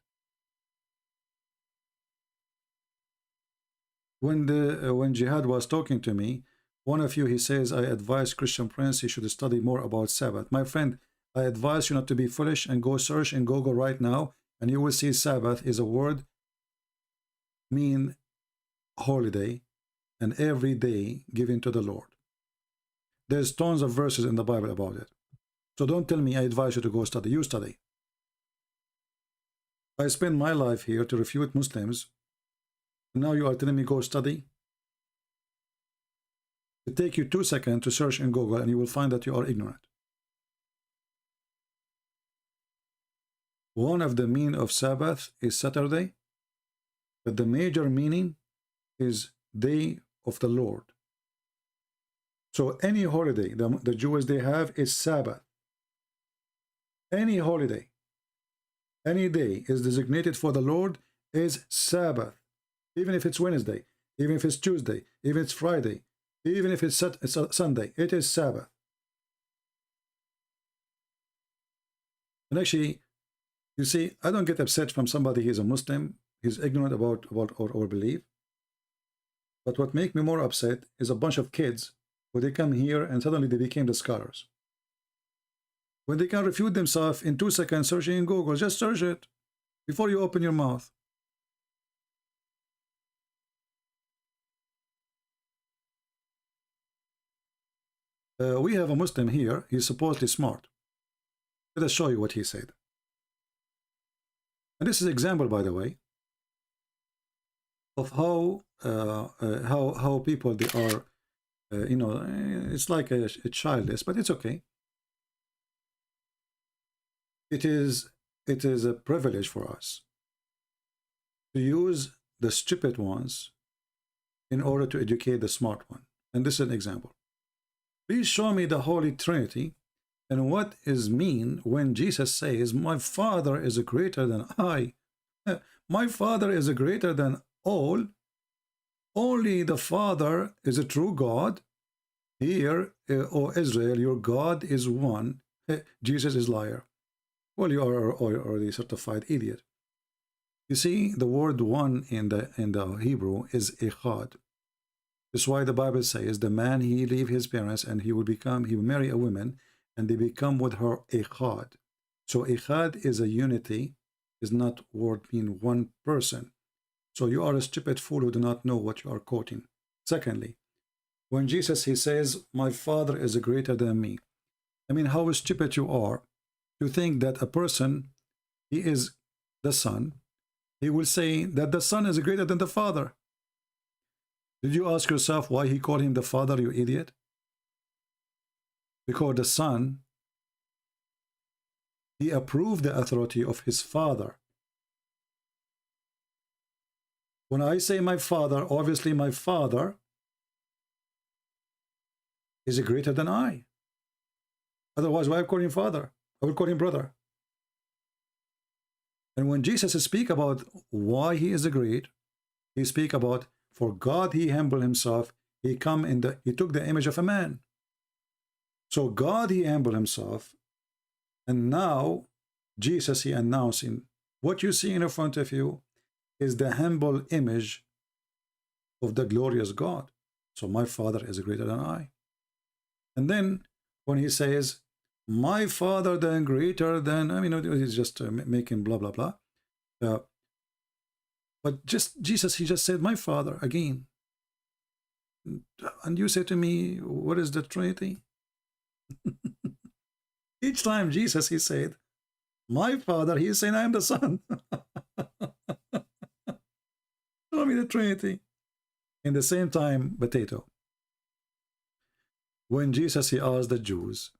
Speaker 7: When Jihad was talking to me, one of you, he says, I advise Christian Prince he should study more about Sabbath. My friend, I advise you not to be foolish and go search in Google right now, and you will see Sabbath is a word mean holiday and every day given to the Lord. There's tons of verses in the Bible about it. So don't tell me I advise you to go study. You study. I spend my life here to refute Muslims. Now you are telling me go study? It takes you 2 seconds to search in Google and you will find that you are ignorant. One of the meaning of Sabbath is Saturday, but the major meaning is Day of the Lord. So any holiday the Jews they have is Sabbath. Any holiday, any day is designated for the Lord is Sabbath. Even if it's Wednesday, even if it's Tuesday, even if it's Friday, even if it's Sunday, it is Sabbath. And actually, you see, I don't get upset from somebody who is a Muslim, he's ignorant about our belief. But what makes me more upset is a bunch of kids who they come here and suddenly they became the scholars. When they can refute themselves in 2 seconds searching in Google, just search it before you open your mouth. We have a Muslim here, he's supposedly smart. Let us show you what he said. And this is an example, by the way, of how people they are, you know, it's like a childless, but it's okay. It is a privilege for us to use the stupid ones in order to educate the smart one. And this is an example. Please show me the Holy Trinity and what is mean when Jesus says, my Father is greater than I. My Father is greater than all. Only the Father is a true God. Here, O Israel, your God is one. Jesus is liar. Well, you are already certified idiot. You see, the word one in the Hebrew is echad. That's why the Bible says the man he leave his parents and he will marry a woman and they become with her echad. So echad is a unity, is not word mean one person. So you are a stupid fool who do not know what you are quoting. Secondly, when Jesus he says, my Father is greater than me. I mean, how stupid you are to think that a person, he is the Son, he will say that the Son is greater than the Father. Did you ask yourself why he called him the Father, you idiot? Because the Son, he approved the authority of his Father. When I say my Father, obviously my Father is greater than I. Otherwise, why I call him Father? I will call him brother. And when Jesus speaks about why he is great, he speaks about for God he humbled himself, he took the image of a man. So God he humbled himself, and now Jesus he announcing what you see in front of you is the humble image of the glorious God. So my Father is greater than I. And then when he says, my Father than greater than, I mean, he's just making blah, blah, blah. But just Jesus, he just said, my Father again. And you say to me, what is the Trinity? Each time Jesus, he said, my Father, he is saying, I am the Son. Show me the Trinity. In the same time, potato. When Jesus, he asked the Jews,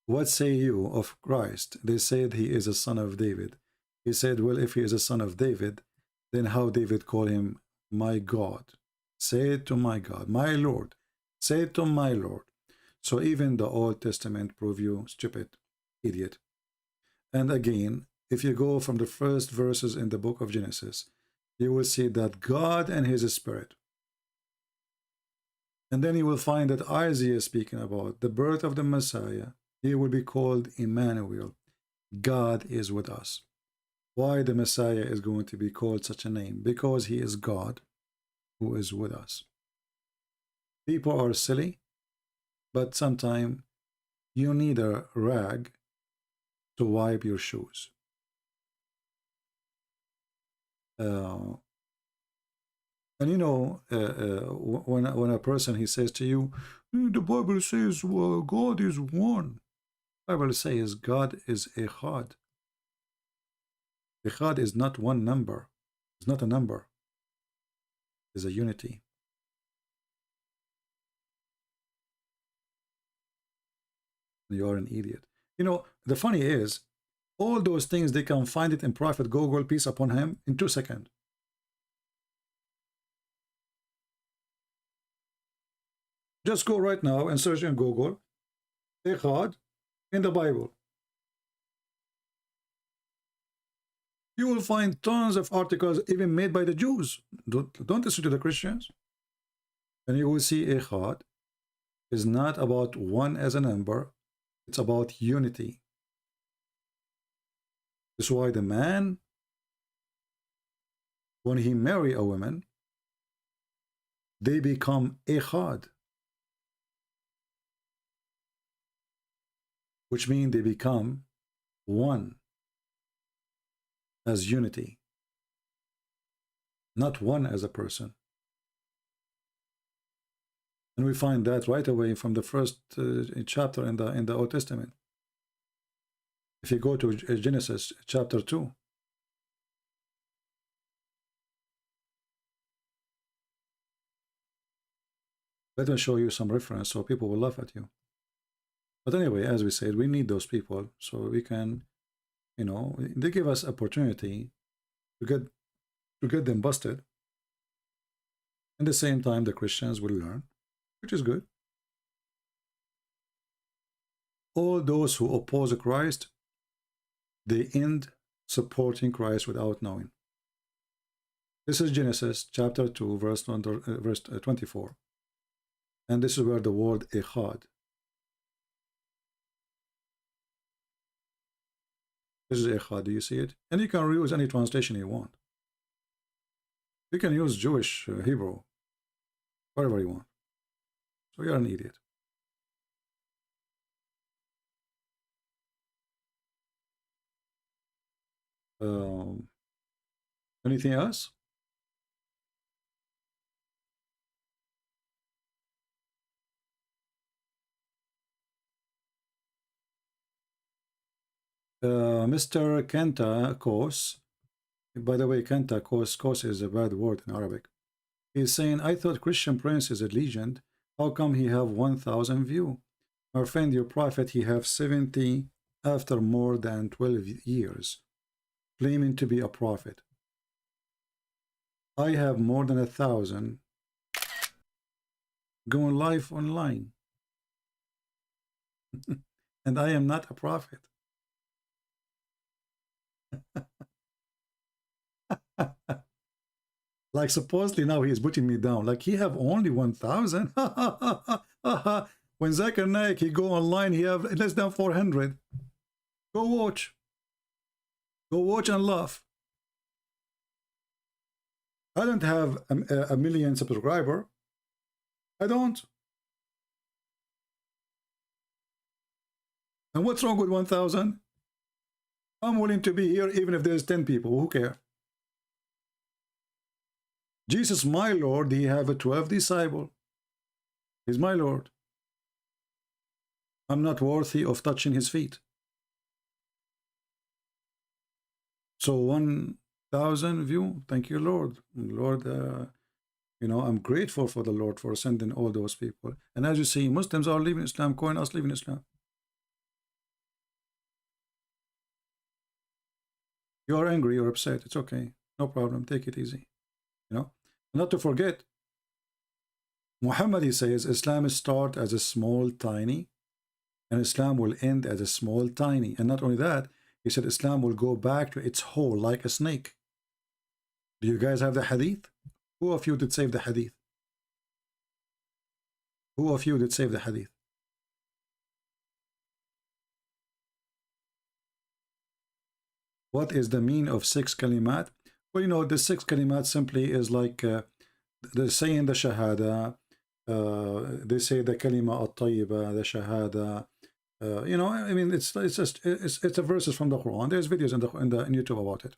Speaker 7: what say you of Christ? They said he is a son of David. He said, well, if he is a son of David, then how David called him my God? Say it to my God, my Lord. Say it to my Lord. So even the Old Testament prove you stupid, idiot. And again, if you go from the first verses in the book of Genesis, you will see that God and his Spirit. And then you will find that Isaiah is speaking about the birth of the Messiah. He will be called Emmanuel. God is with us. Why the Messiah is going to be called such a name? Because he is God who is with us. People are silly, but sometimes you need a rag to wipe your shoes. And you know, when a person, he says to you, the Bible says God is one. The Bible says God is Echad. Echad is not one number. It's not a number. It's a unity. You are an idiot. You know, the funny is, all those things, they can find it in Prophet Google, peace upon him, in 2 seconds. Just go right now and search in Google, Echad, in the Bible. You will find tons of articles even made by the Jews. Don't listen to the Christians. And you will see Echad is not about one as a number. It's about unity. That's why the man, when he marry a woman, they become Echad. Which means they become one as unity, not one as a person. And we find that right away from the first chapter in the Old Testament. If you go to Genesis chapter 2, let me show you some reference so people will laugh at you. But anyway, as we said, we need those people so we can, you know, they give us opportunity to get them busted. At the same time, the Christians will learn, which is good. All those who oppose Christ, they end supporting Christ without knowing. This is Genesis chapter 2, verse 24. And this is where the word Echad. This is Echad, do you see it? And you can reuse any translation you want. You can use Jewish, Hebrew, whatever you want. So you're an idiot. Anything else? Mr. Kenta Kos, by the way, Kenta Kos is a bad word in Arabic. He's saying, I thought Christian Prince is a legend. How come he have 1,000 view? Our friend, your prophet, he have 70 after more than 12 years, claiming to be a prophet. I have more than 1,000 going live online. And I am not a prophet. Like supposedly now he is putting me down. Like he have only 1,000. When Zakir Naik he go online, he have less than 400. Go watch. Go watch and laugh. I don't have a million subscriber. I don't. And what's wrong with 1,000? I'm willing to be here even if there's 10 people. Who care? Jesus, my Lord, he have a 12 disciple. He's my Lord. I'm not worthy of touching his feet. So 1,000 view, thank you, Lord. Lord, you know, I'm grateful for the Lord for sending all those people. And as you see, Muslims are leaving Islam, calling us leaving Islam. You are angry, you're upset, it's okay. No problem, take it easy. You know, not to forget, Muhammad, he says, Islam start as a small, tiny, and Islam will end as a small, tiny. And not only that, he said Islam will go back to its hole like a snake. Do you guys have the hadith? Who of you did save the hadith? Who of you did save the hadith? What is the meaning of 6 kalimat? Well, you know, the 6 kalimat simply is like they're saying the shahada, they say the kalima at-tayyiba, the shahada. You know, I mean, it's a verses from the Quran. There's videos in YouTube about it.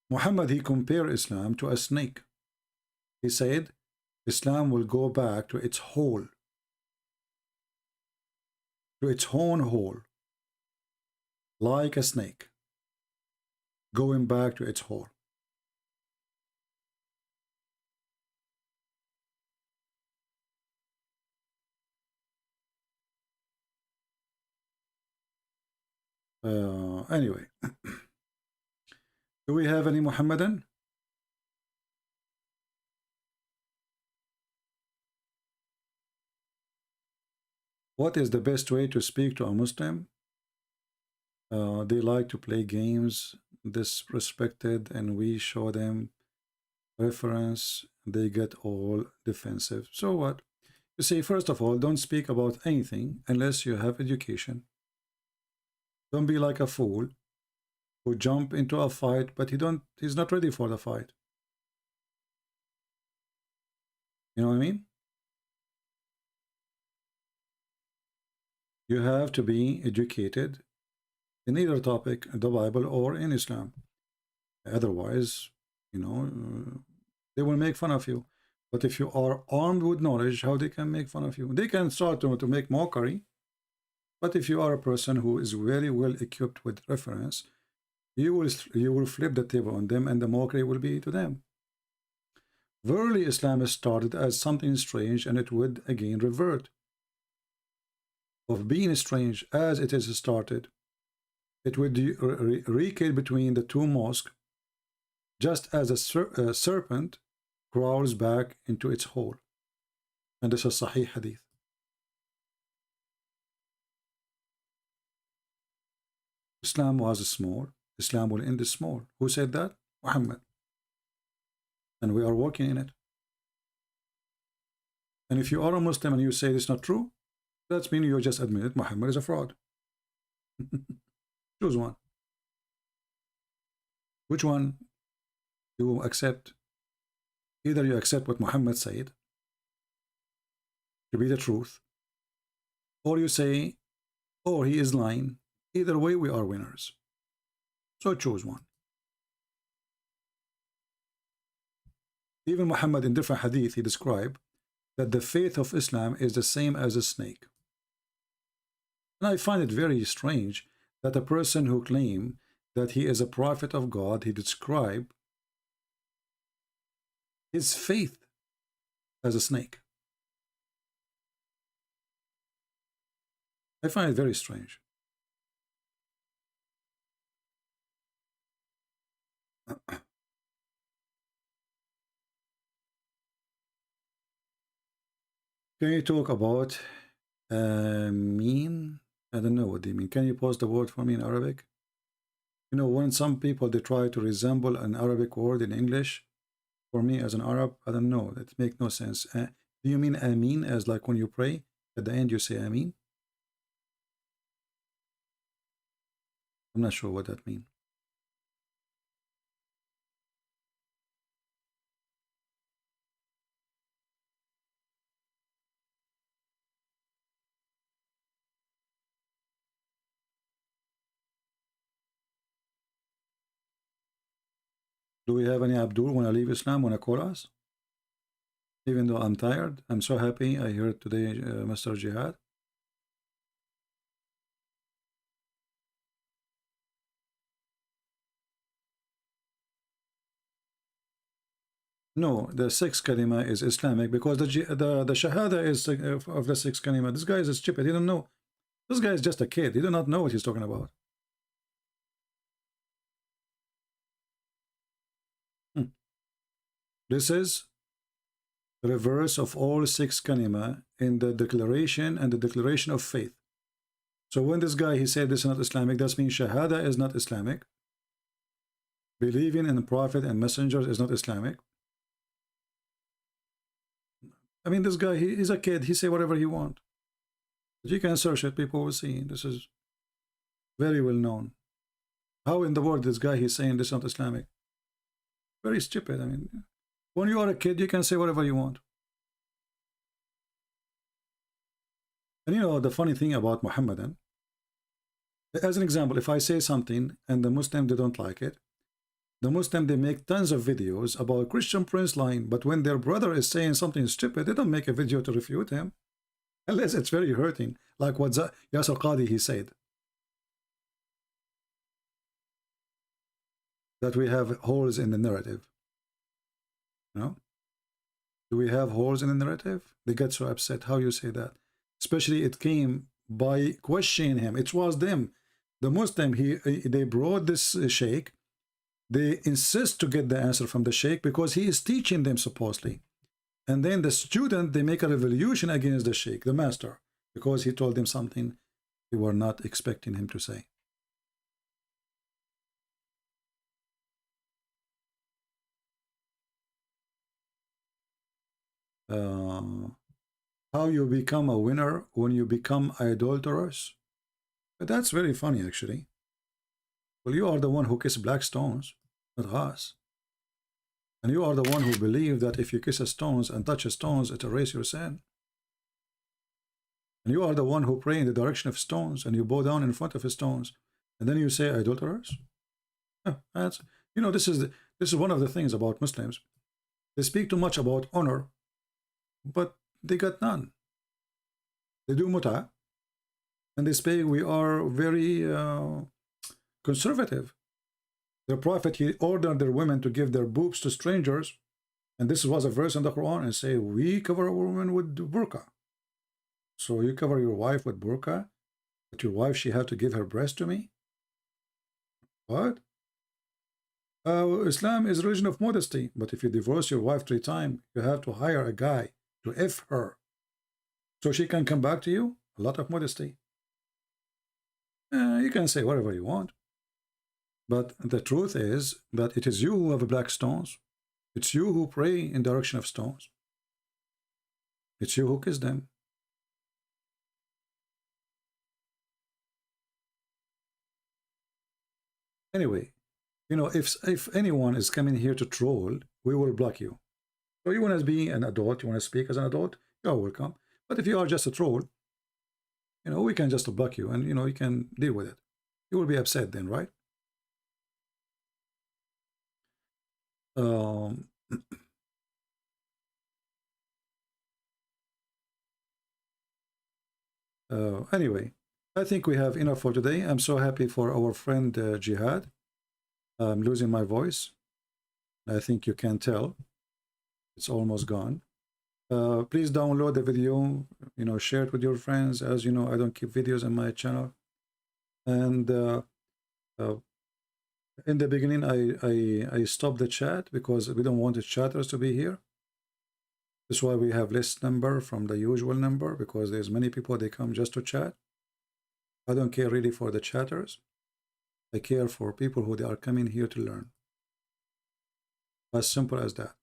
Speaker 7: Muhammad, he compared Islam to a snake. He said, Islam will go back to its hole, to its own hole, like a snake, going back to its hole. Anyway, do we have any Muhammadan? What is the best way to speak to a Muslim? They like to play games, disrespected, and we show them reference, they get all defensive. So what? You say, first of all, don't speak about anything unless you have education. Don't be like a fool who jump into a fight, but he's not ready for the fight. You know what I mean? You have to be educated in either topic, the Bible or in Islam. Otherwise, you know, they will make fun of you. But if you are armed with knowledge, how they can make fun of you? They can start to make mockery. But if you are a person who is very well equipped with reference, you will flip the table on them, and the mockery will be to them. Verily, Islam started as something strange, and it would again revert. Of being strange as it is started, it would recede between the two mosques, just as a serpent crawls back into its hole. And this is Sahih Hadith. Islam was small. Islam will end small. Who said that? Muhammad. And we are working in it. And if you are a Muslim and you say it's not true, that means you just admitted Muhammad is a fraud. Choose one. Which one you accept? Either you accept what Muhammad said to be the truth, or you say, oh, he is lying. Either way, we are winners. So choose one. Even Muhammad, in different hadith, he described that the faith of Islam is the same as a snake. And I find it very strange that a person who claims that he is a prophet of God, he described his faith as a snake. I find it very strange. Can you talk about mean? I don't know what they mean. Can you post the word for me in Arabic? You know, when some people, they try to resemble an Arabic word in English, for me as an Arab, I don't know. It makes no sense. Do you mean Ameen as like when you pray, at the end you say Ameen? I'm not sure what that means. Do we have any Abdul want to leave Islam, want to call us? Even though I'm tired, I'm so happy I heard today Mr. Jihad. No, the sixth kalima is Islamic because the shahada is of the sixth kalima. This guy is stupid. He don't know. This guy is just a kid. He do not know what he's talking about. This is the reverse of all six kalima in the declaration and the declaration of faith. So when this guy, he said this is not Islamic, that means shahada is not Islamic. Believing in the prophet and messengers is not Islamic. I mean, this guy, he's a kid. He say whatever he want. But you can search it. People will see. This is very well known. How in the world this guy, he's saying this is not Islamic? Very stupid. I mean, when you are a kid, you can say whatever you want. And you know, the funny thing about Muhammadan, as an example, if I say something and the Muslim, they don't like it, the Muslim, they make tons of videos about Christian Prince lying, but when their brother is saying something stupid, they don't make a video to refute him, unless it's very hurting, like what Yasir Qadi, he said. That we have holes in the narrative. No? Do we have holes in the narrative? They get so upset. How you say that? Especially it came by questioning him. It was them. The Muslim, they brought this sheikh. They insist to get the answer from the sheikh because he is teaching them supposedly. And then the student, they make a revolution against the sheikh, the master, because he told them something they were not expecting him to say. How you become a winner when you become idolatrous? That's very funny, actually. Well, you are the one who kissed black stones, not us. And you are the one who believe that if you kiss stones and touch stones, it erases your sin. And you are the one who pray in the direction of stones and you bow down in front of stones. And then you say idolaters? That's, you know, this is one of the things about Muslims. They speak too much about honor, but they got none. They do mut'ah, and they say we are very conservative. The Prophet, he ordered their women to give their boobs to strangers, and this was a verse in the Quran, and say we cover our women with burqa. So you cover your wife with burqa, but your wife, she had to give her breast to me? What? Islam is a religion of modesty, but if you divorce your wife 3 times, you have to hire a guy to F her, so she can come back to you. A lot of modesty. You can say whatever you want, but the truth is that it is you who have black stones. It's you who pray in the direction of stones. It's you who kiss them. Anyway, you know, if anyone is coming here to troll, we will block you. So you want to be an adult, you want to speak as an adult, you're welcome. But if you are just a troll, you know, we can just block you and, you know, you can deal with it. You will be upset then, right? Anyway, I think we have enough for today. I'm so happy for our friend Jihad. I'm losing my voice. I think you can tell. It's almost gone. Please download the video, you know, share it with your friends. As you know, I don't keep videos on my channel. And in the beginning, I stopped the chat because we don't want the chatters to be here. That's why we have less number from the usual number, because there's many people, they come just to chat. I don't care really for the chatters. I care for people who they are coming here to learn. As simple as that.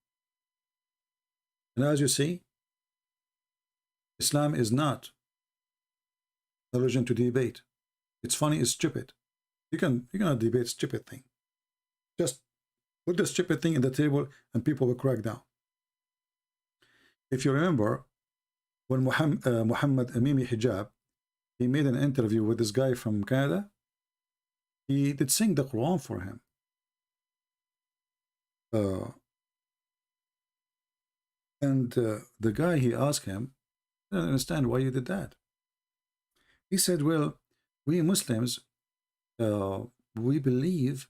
Speaker 7: And as you see, Islam is not a religion to debate. It's funny, it's stupid. You cannot debate stupid thing. Just put the stupid thing in the table and people will crack down. If you remember, when Muhammad Amimi Hijab, he made an interview with this guy from Canada, he did sing the Quran for him. The guy, he asked him, I don't understand why you did that. He said, well, we Muslims, we believe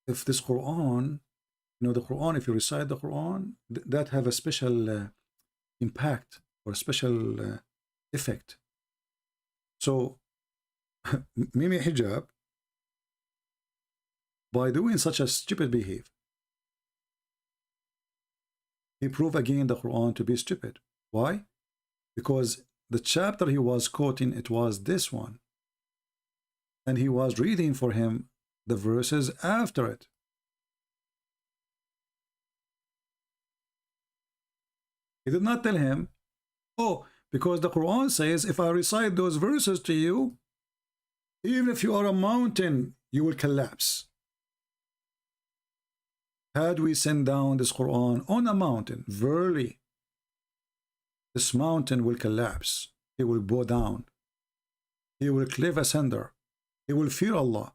Speaker 7: if this Quran, the Quran, if you recite the Quran, that have a special impact or special effect. So, Mimi Hijab, by doing such a stupid behavior, he proved again the Quran to be stupid. Why? Because the chapter he was quoting, it was this one. And he was reading for him the verses after it. He did not tell him, oh, because the Quran says, if I recite those verses to you, even if you are a mountain, you will collapse. Had we sent down this Quran on a mountain, verily, this mountain will collapse. He will bow down. He will cleave asunder. He will fear Allah.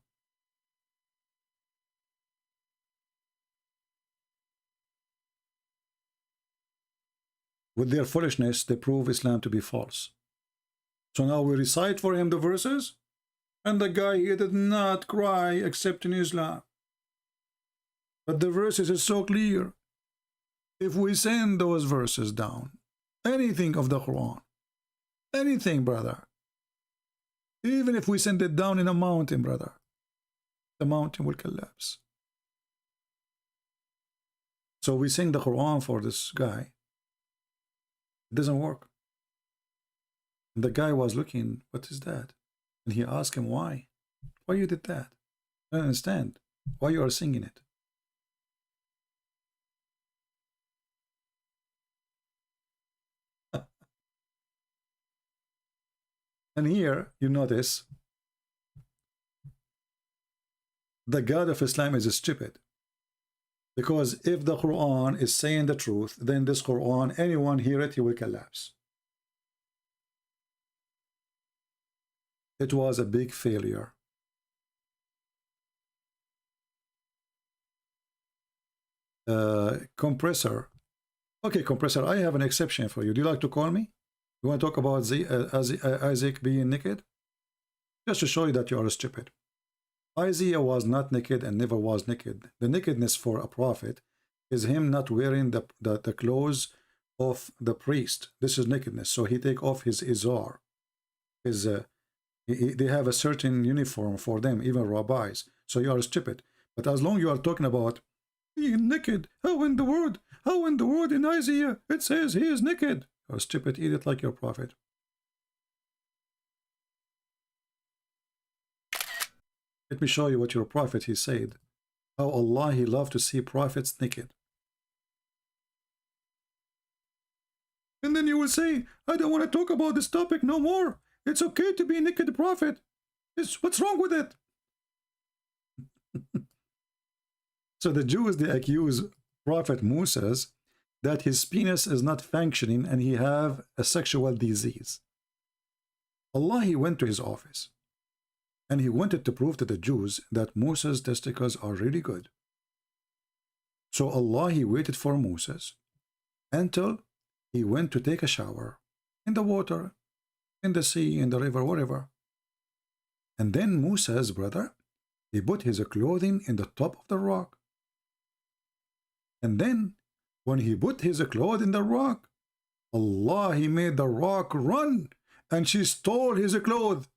Speaker 7: With their foolishness, they prove Islam to be false. So now we recite for him the verses, and the guy, he did not cry except in Islam. But the verses is so clear. If we send those verses down, anything of the Quran, anything, brother, even if we send it down in a mountain, brother, the mountain will collapse. So we sing the Quran for this guy. It doesn't work. And the guy was looking, what is that? And he asked him, why? Why you did that? I don't understand. Why you are singing it? And here, you notice, the God of Islam is stupid. Because if the Quran is saying the truth, then this Quran, anyone hear it, he will collapse. It was a big failure. Compressor. Okay, Compressor, I have an exception for you. Do you like to call me? You want to talk about Isaac being naked? Just to show you that you are stupid. Isaiah was not naked and never was naked. The nakedness for a prophet is him not wearing the clothes of the priest. This is nakedness. So he take off his izar. They have a certain uniform for them, even rabbis. So you are stupid. But as long as you are talking about being naked, how in the word in Isaiah it says he is naked? You're stupid, eat it like your prophet. Let me show you what your prophet, he said. How Allah, he loved to see prophets naked. And then you will say, I don't want to talk about this topic no more. It's okay to be naked prophet. What's wrong with it? So the Jews, they accuse Prophet Moses that his penis is not functioning and he have a sexual disease. Allah, he went to his office and he wanted to prove to the Jews that Moses' testicles are really good. So Allah, he waited for Moses until he went to take a shower in the water, in the sea, in the river, wherever. And then Moses, brother, he put his clothing in the top of the rock. And then when he put his clothes in the rock, Allah, he made the rock run and she stole his clothes.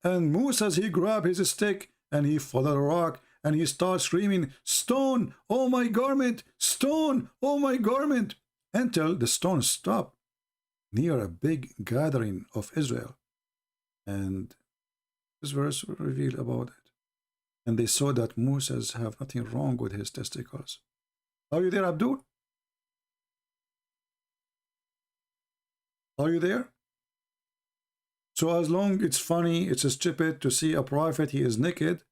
Speaker 7: And Moses, he grabbed his stick and he followed the rock and he started screaming, stone, oh my garment, stone, oh my garment, until the stone stopped near a big gathering of Israel. And this verse revealed about it. And they saw that Moses have nothing wrong with his testicles. Are you there, Abdul? Are you there? So as long it's funny, it's stupid to see a prophet, he is naked.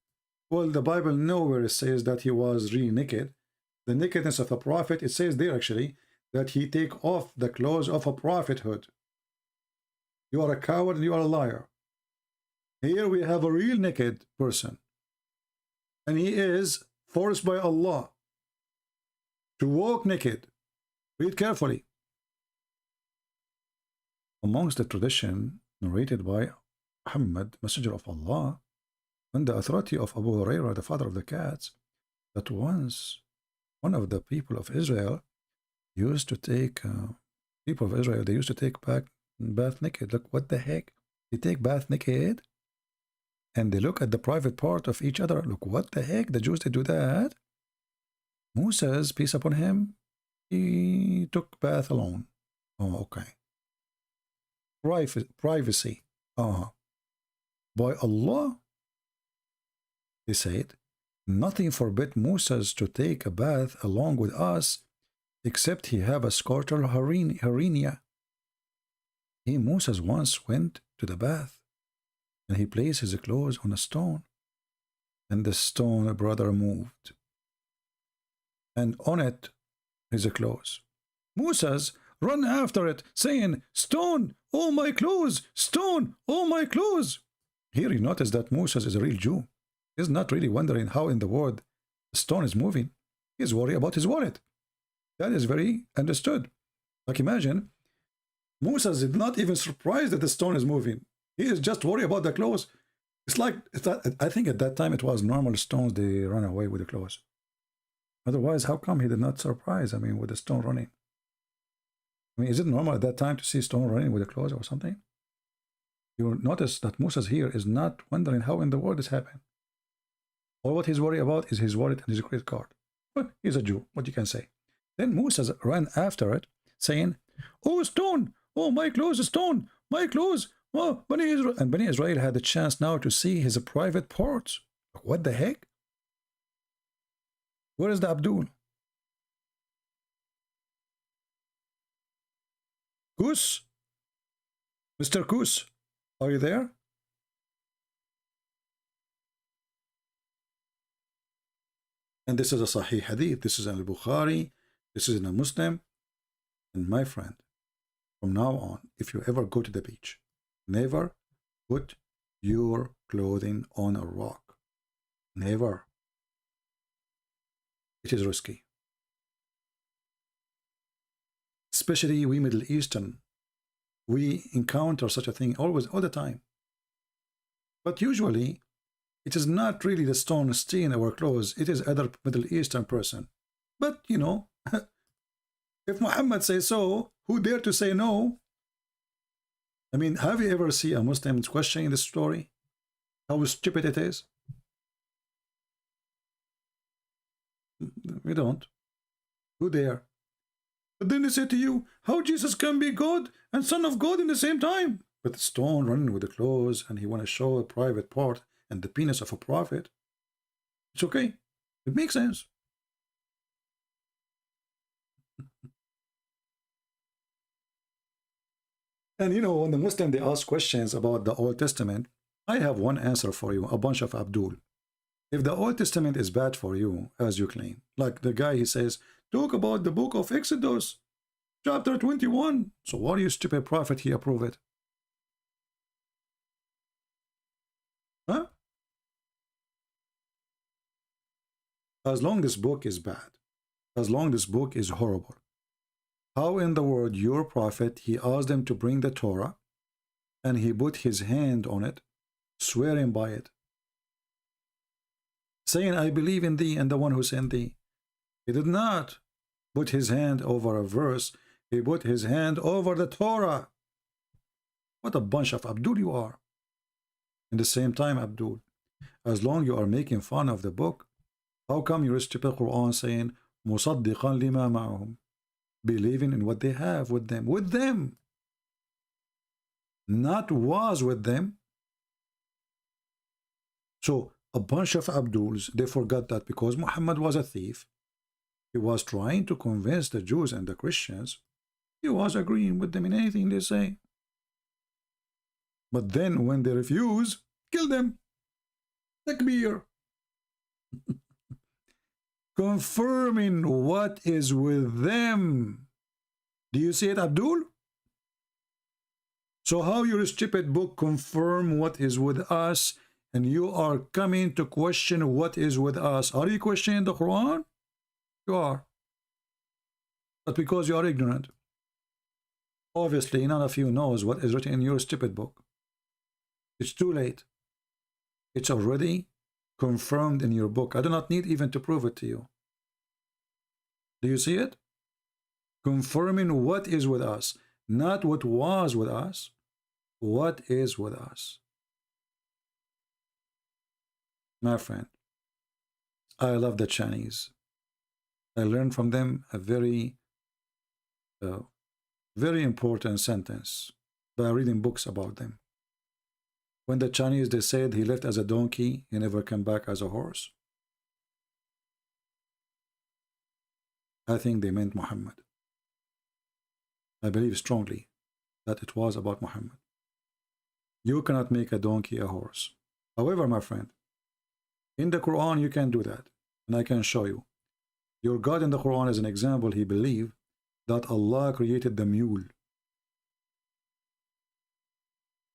Speaker 7: Well, the Bible nowhere says that he was really naked. The nakedness of a prophet, it says there actually, that he take off the clothes of a prophethood. You are a coward and you are a liar. Here we have a real naked person. And he is forced by Allah to walk naked. Read carefully. Amongst the tradition narrated by Muhammad, Messenger of Allah, on the authority of Abu Hurairah, the father of the cats, that once one of the people of Israel used to take they used to take bath naked. Look, what the heck? They take bath naked and they look at the private part of each other. Look, what the heck? The Jews, they do that? Moses, peace upon him, he took bath alone. Oh, okay. Privacy. By Allah, he said, nothing forbid Moses to take a bath along with us, except he have a scorcher herenia. He, Moses, once went to the bath, and he placed his clothes on a stone, and the stone, brother, moved, and on it his clothes. Moses run after it, saying, "Stone, oh my clothes! Stone, oh my clothes!" Here you notice that Moses is a real Jew. He's not really wondering how in the world the stone is moving. He's worried about his wallet. That is very understood. Like, imagine, Moses is not even surprised that the stone is moving. He is just worried about the clothes. It's like, I think at that time it was normal stones, they run away with the clothes. Otherwise, how come he did not surprise, with the stone running? Is it normal at that time to see stone running with the clothes or something? You notice that Moses here is not wondering how in the world this happened. All what he's worried about is his wallet and his credit card. But he's a Jew, what you can say. Then Moses ran after it, saying, "Oh, stone! Oh, my clothes, stone! My clothes! Oh, Bani Israel!" And Bani Israel had the chance now to see his private parts. What the heck? Where is the Abdul? Kus? Mr. Kus, are you there? And this is a Sahih Hadith. This is in Al-Bukhari. This is in a Muslim. And my friend, from now on, if you ever go to the beach, never put your clothing on a rock. Never. It is risky. Especially we Middle Eastern, we encounter such a thing all the time. But usually, it is not really the stone stain our clothes, it is other Middle Eastern person. But, if Muhammad says so, who dare to say no? Have you ever seen a Muslim questioning this story? How stupid it is? We don't. Who dare? But then they say to you, how Jesus can be God and Son of God in the same time? With the stone running with the clothes, and he want to show a private part and the penis of a prophet. It's okay. It makes sense. And when the Muslim, they ask questions about the Old Testament, I have one answer for you, a bunch of Abdul. If the Old Testament is bad for you, as you claim, like the guy, he says, talk about the book of Exodus, chapter 21. So why are you stupid prophet, he approve it? Huh? As long this book is bad, as long this book is horrible, how in the world your prophet, he asked them to bring the Torah, and he put his hand on it, swearing by it, saying, I believe in thee and the one who sent thee. He did not put his hand over a verse, he put his hand over the Torah. What a bunch of Abdul you are. In the same time, Abdul, as long you are making fun of the book, how come you stupid Quran saying, مُصَدِّقًا لِمَا مَعَهُمْ, believing in what they have with them. With them. Not was with them. So, a bunch of Abduls, they forgot that because Muhammad was a thief, he was trying to convince the Jews and the Christians, he was agreeing with them in anything they say. But then when they refuse, kill them. Takbir. Confirming what is with them. Do you see it, Abdul? So how your stupid book confirm what is with us, and you are coming to question what is with us? Are you questioning the Quran? You are. But because you are ignorant, obviously none of you knows what is written in your stupid book. It's too late. It's already confirmed in your book. I do not need even to prove it to you. Do you see it? Confirming what is with us, not what was with us, what is with us. My friend, I love the Chinese. I learned from them a very important sentence by reading books about them. When the Chinese, they said he left as a donkey, he never came back as a horse. I think they meant Muhammad. I believe strongly that it was about Muhammad. You cannot make a donkey a horse. However, my friend, in the Quran you can do that, and I can show you. Your God in the Quran, as an example, he believed that Allah created the mule,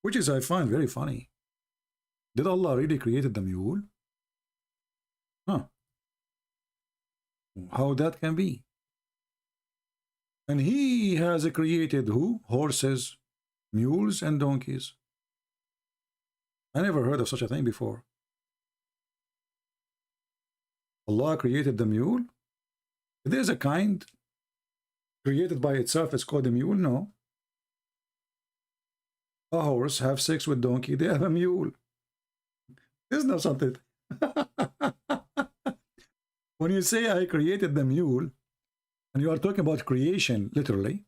Speaker 7: which is, I find, very funny. Did Allah really create the mule? Huh. How that can be? And he has created who? Horses, mules, and donkeys. I never heard of such a thing before. Allah created the mule? There's a kind created by itself, it's called a mule? No. A horse have sex with donkey, they have a mule. Isn't that something? When you say I created the mule, and you are talking about creation, literally,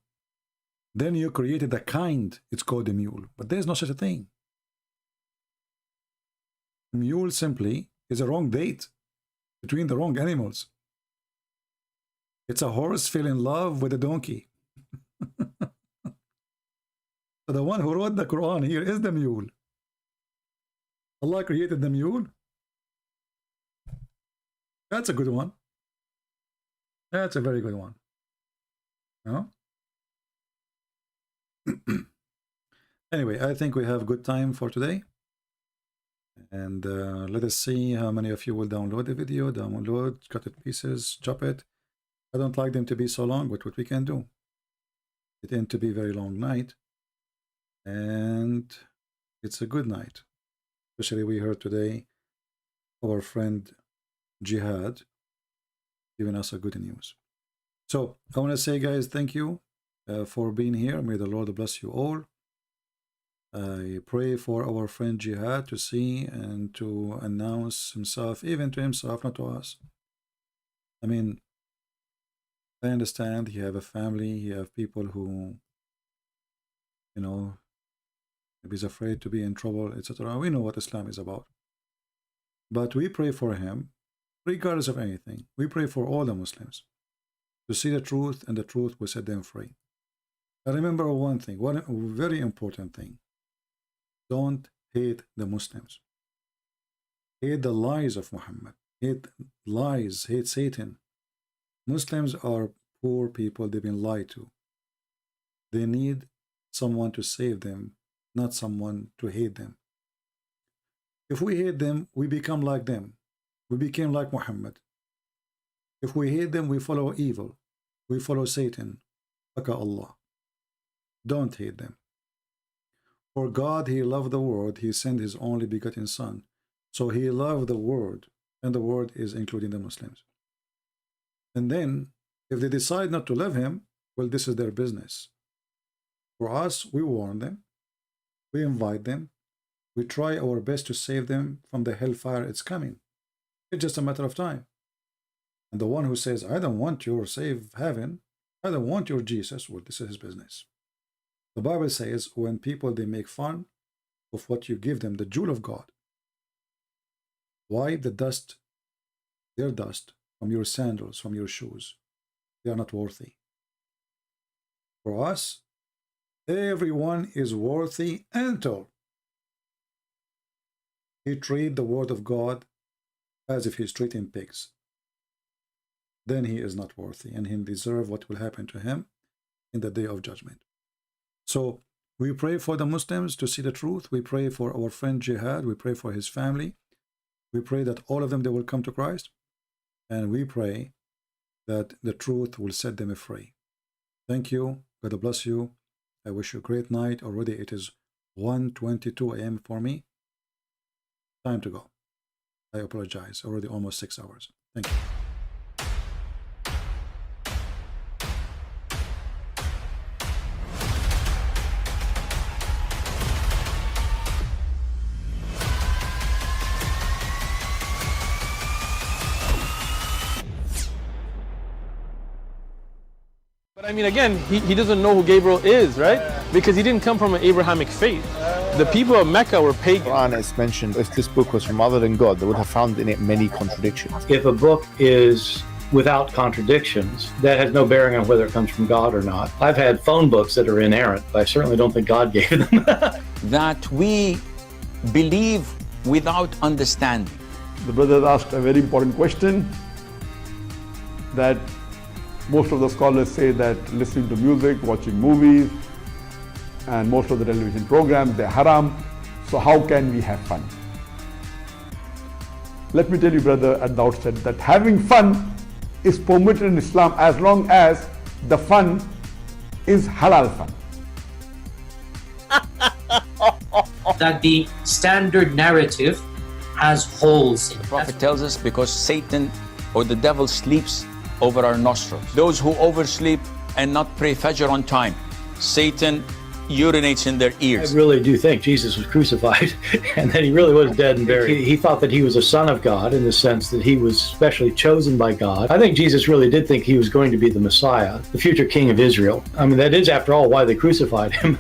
Speaker 7: then you created a kind, it's called a mule. But there's no such a thing. Mule simply is a wrong date between the wrong animals. It's a horse fell in love with a donkey. So the one who wrote the Quran here is the mule. Allah created the mule. That's a good one. That's a very good one. No? Anyway, I think we have good time for today. And let us see how many of you will download the video, download, cut it pieces, chop it. I don't like them to be so long, but what we can do. It tends to be a very long night. And it's a good night. Especially we heard today our friend Jihad giving us a good news. So I want to say, guys, thank you for being here. May the Lord bless you all. I pray for our friend Jihad to see and to announce himself, even to himself, not to us. I mean, I understand he have a family, he have people who, you know, maybe he's afraid to be in trouble, etc. We know what Islam is about. But we pray for him, regardless of anything. We pray for all the Muslims to see the truth, and the truth will set them free. I remember one thing, one very important thing. Don't hate the Muslims. Hate the lies of Muhammad. Hate lies, hate Satan. Muslims are poor people, they've been lied to. They need someone to save them, not someone to hate them. If we hate them, we become like them. We became like Muhammad. If we hate them, we follow evil. We follow Satan. Aka Allah. Don't hate them. For God, he loved the world, he sent his only begotten son. So he loved the world, and the world is including the Muslims. And then, if they decide not to love him, well, this is their business. For us, we warn them, we invite them, we try our best to save them from the hellfire it's coming. It's just a matter of time. And the one who says, I don't want your save heaven, I don't want your Jesus, well, this is his business. The Bible says, when people, they make fun of what you give them, the jewel of God, wipe the dust, their dust, from your sandals, from your shoes. They are not worthy. For us, everyone is worthy until he treat the word of God as if he's treating pigs. Then he is not worthy, and he deserves what will happen to him in the day of judgment. So we pray for the Muslims to see the truth. We pray for our friend Jihad. We pray for his family. We pray that all of them, they will come to Christ. And we pray that the truth will set them free. Thank you. God bless you. I wish you a great night. Already it is 1:22 a.m. for me. Time to go. I apologize. Already almost 6 hours. Thank you.
Speaker 9: But I mean, again, he doesn't know who Gabriel is, right? Because he didn't come from an Abrahamic faith. The people of Mecca were pagan.
Speaker 2: Quran is mentioned, if this book was from other than God, they would have found in it many contradictions.
Speaker 3: If a book is without contradictions, that has no bearing on whether it comes from God or not. I've had phone books that are inerrant, but I certainly don't think God gave them.
Speaker 4: That we believe without understanding.
Speaker 5: The brother asked a very important question, that most of the scholars say that listening to music, watching movies, and most of the television programs, they're haram. So how can we have fun? Let me tell you, brother, at the outset that having fun is permitted in Islam as long as the fun is halal fun.
Speaker 6: That the standard narrative has holes in it.
Speaker 4: The Prophet tells us because Satan or the devil sleeps over our nostrils. Those who oversleep and not pray Fajr on time, Satan urinates in their ears.
Speaker 3: I really do think Jesus was crucified and that he really was dead and buried. He thought that he was a son of God in the sense that he was specially chosen by God. I think Jesus really did think he was going to be the Messiah, the future king of Israel. I mean, that is, after all, why they crucified him.